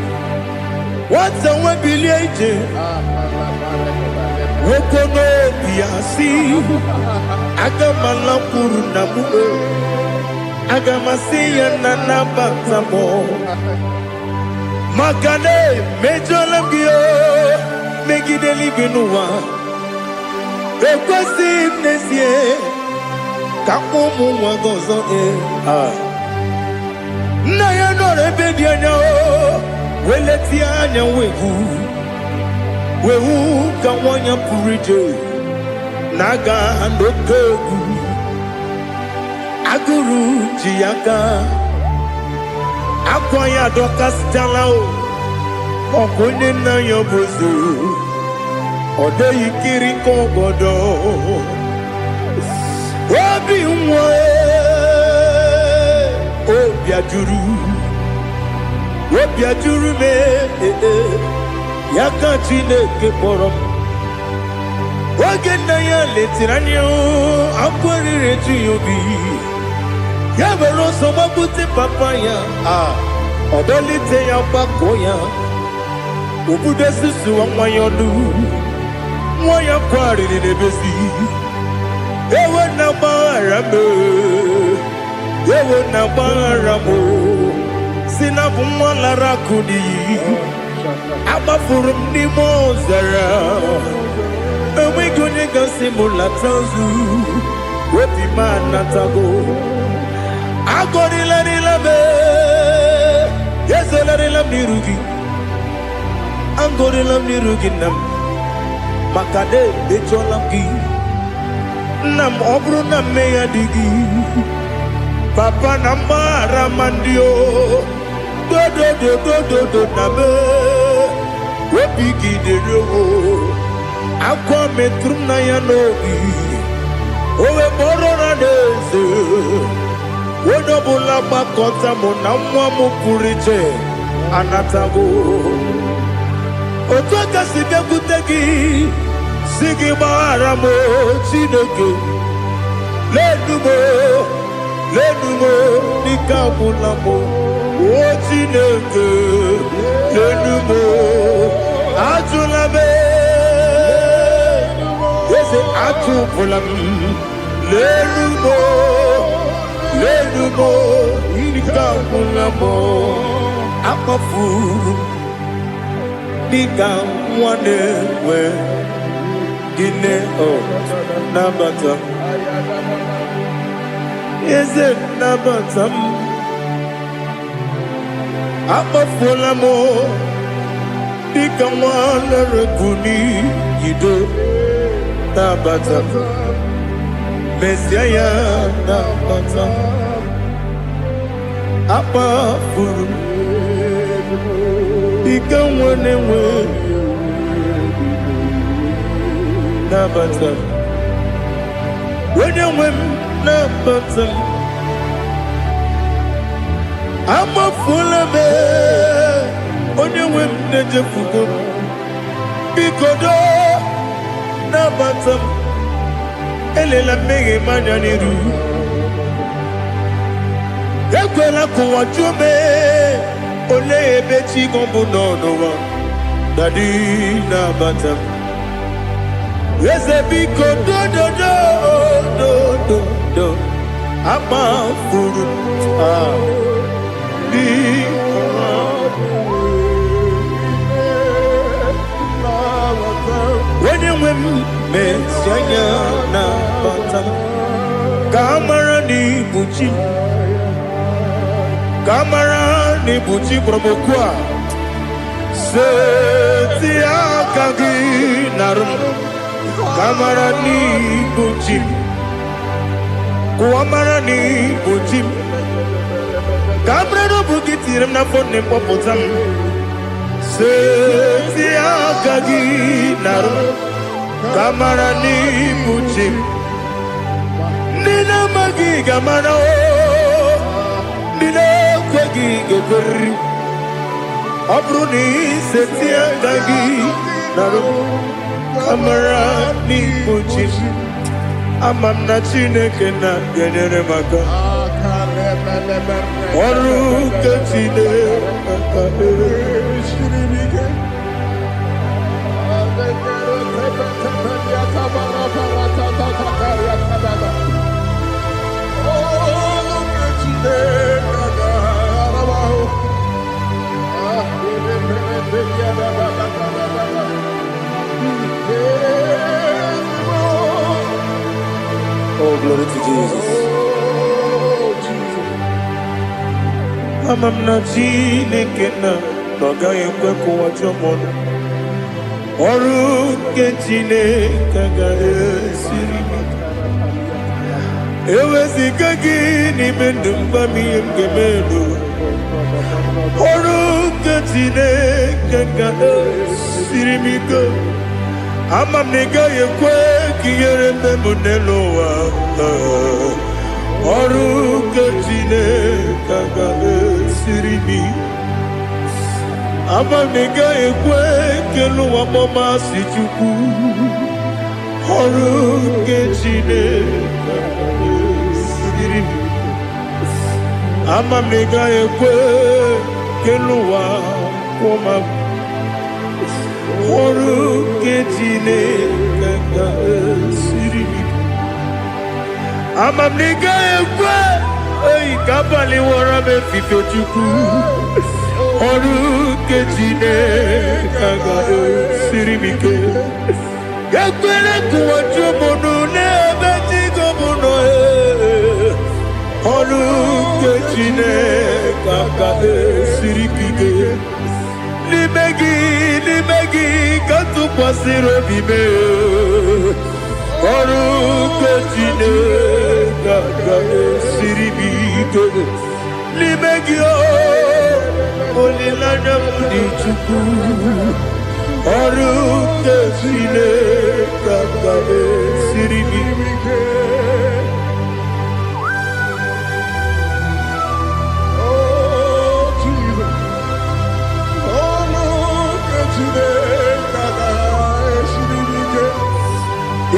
What's the one billion? Wokono biasi. Agamalampuru namu. Agamasiya nanabatamo. Makane mejolamgio. Megideli benua. Rekwesi mnesie. Kamumu wagozo na ya no rebedi anya o weleti anya wehu ka wanya purije naga ndokogu aguru jiaka akwanya dokas jalao okonye na yobozu ode yikiri kogodo obi nwa Obiajuru me Yaka Chineke kpọrọ m Oge nna ya letiri anya akwarịrị eju ya obi ya were ọsọ gbapute papa ya ọdọlite ya gbakọ ya obodo susu nwa ya ọnụ nwa ya kwarịrị n'ebezi ewe na gbaghara m ewe na gbaghara m Sinabu mwalara kudi Abafuru mnimo zara Ewe gonye gasi mulatanzu Wepi manatago Agori lari labe Yeso lari lam nirugi Angori lam nirugi nam Makade becho lamgi Nam obru nam meya digi Papa namara mandio do nabe Wepiki de rogo Akwa metrum na ya nogi Owe moro na neze Wono bula bakota mo na mwa mupuriche Anatago Otoka side kutegi Sigi bahara mo Chineke Lenumo Nikabulamo O Chineke Lenumo Ajulabe Yese Ajupulam Lenumo Nikabulamo Akafuru Nikamwane we Gine o Nabata Is it Nabatam? Akafulamo Nikamwane Rekuni Yido Nabata Messiah Nabata Akafuru Nikamwane we Nabata When you win nabatam amafula me onye nwe m na-ejefugo bikodo nabatam elela mmehie m anya n'iru ekwela ka ụwa jụọ m olee ebe chi gị bụ n'ụwa dadi nabata m eze biko dododo akpafuru onye nwe m mesi anya nabata m ka a mara n'ibu chi ka a mara n'ibu chi kpọrọmokwu a seti aka gị narụ ka a mara n'ibu chi kụwa mara n'ibu chi ka a mara n'ọbụ gị tinyere m n'afọ nne mkpọpụta m seti aka gị narụ ka a mara n'ibu chi ndị na-amaghị ga-amara ndị na-ekweghị ga-ekweriri ọ bụrụ na iseti aka gị narụ ka mara n'igbo chi ama m na Chineke na-enyere m aka ọrụ nke Chineke aka Oh, glory to Jesus. Ama m na Chineke na-agaghị ekwe ka ụwa jụọ m ọnụ ọrụ nke Chineke ga-esiri m eweziga gị n'ime ndụ mgba m ihe m ga-eme ọrụ nke Chineke ga-esiri m ike ama m na ị gaghị ekwe ka ihere mme m n'elu ụwa ọrụ nke Chineke ga-esiri m ama m na ị gaghị ekwe ka elu ụwa mmasị Chukwu ọrụ nke Chineke ga-esiri m ama m na ị gaghị ekwe ka elu ụwa kwụma m ọrụ nke Chineke ga-esiri m ama m na ị gaghị ekwe oyi ka abalị wara m efife Chukwu ọrụ nke Chineke ga-esiri m ike ekwere ka ụwa jụọ m ọnụ n'ebe chi gị bụ nọ ọrụ nke Chineke ga-esiri m ike n'ime gị ka tụkwasịrị obi m ọrụ nke Chineke ga-esiri m ike n'ime gị olileanya m dị Chukwu ọrụ nke Chineke ga-esiri m ike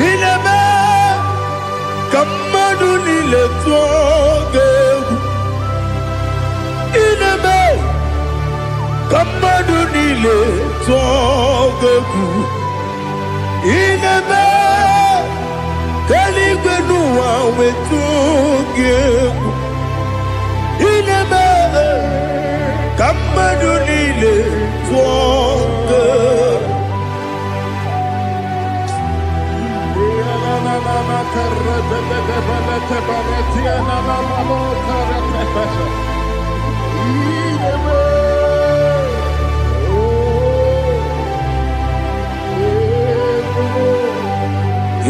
ineme ka mmadụ niile tụọ gị egwu ineme ka mmadụ niile tụọ gị egwu ineme ka eluigwe n'ụwa wee tụọ gị egwu ineme ka mmadụ niile tụọ gị egwu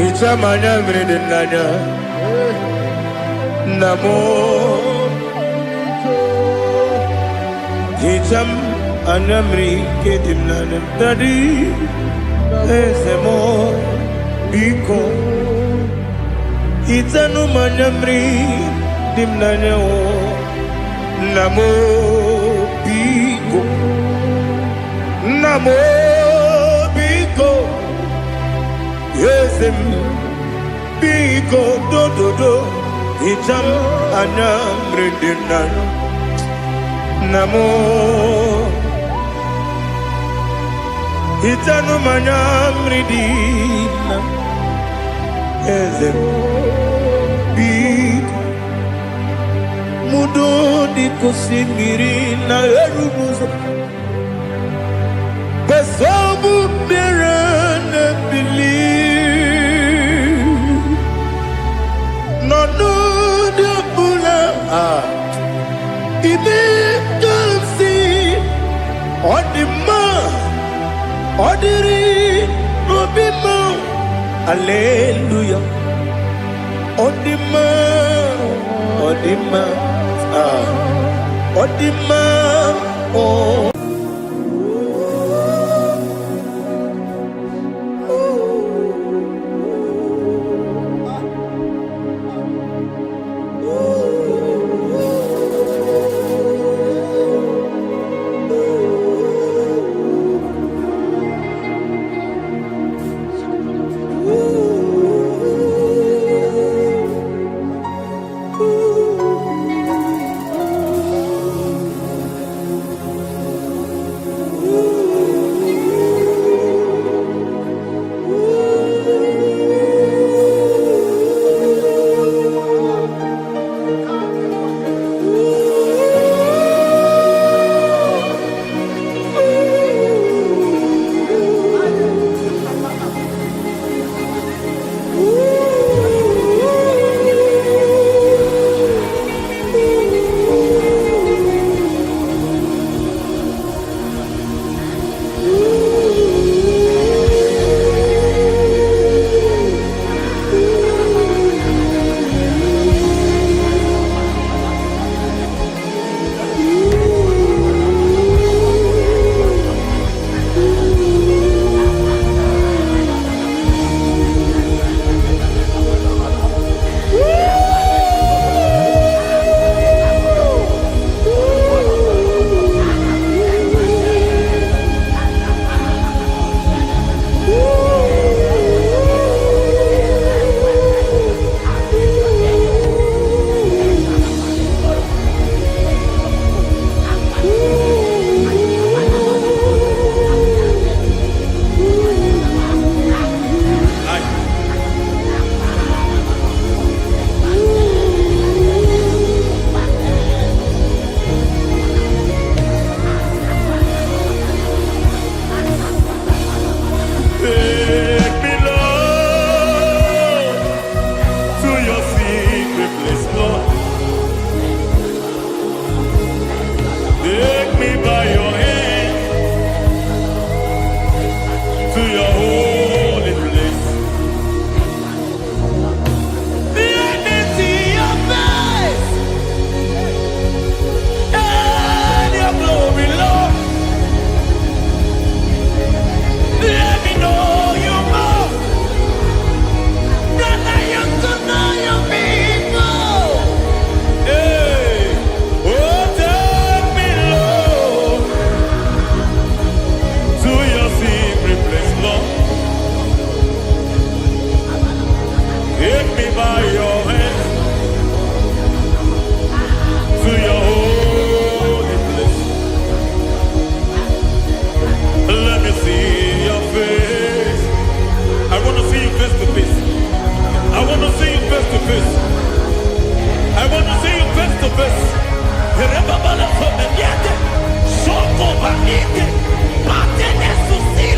Ichamanya mmiri n'anya nna m hicham anya mmiri nke dị m n'anya dadi eze m biko Itanu manyamri dimnanyo namo biko yesem biko do itam anyamri dimnanyo namo itanu manyamri dimnanyo yesem mudo di kusimiri na erumuzo besobu berene believe no de bula ibe dansi odima odiri obima hallelujah odima oh. By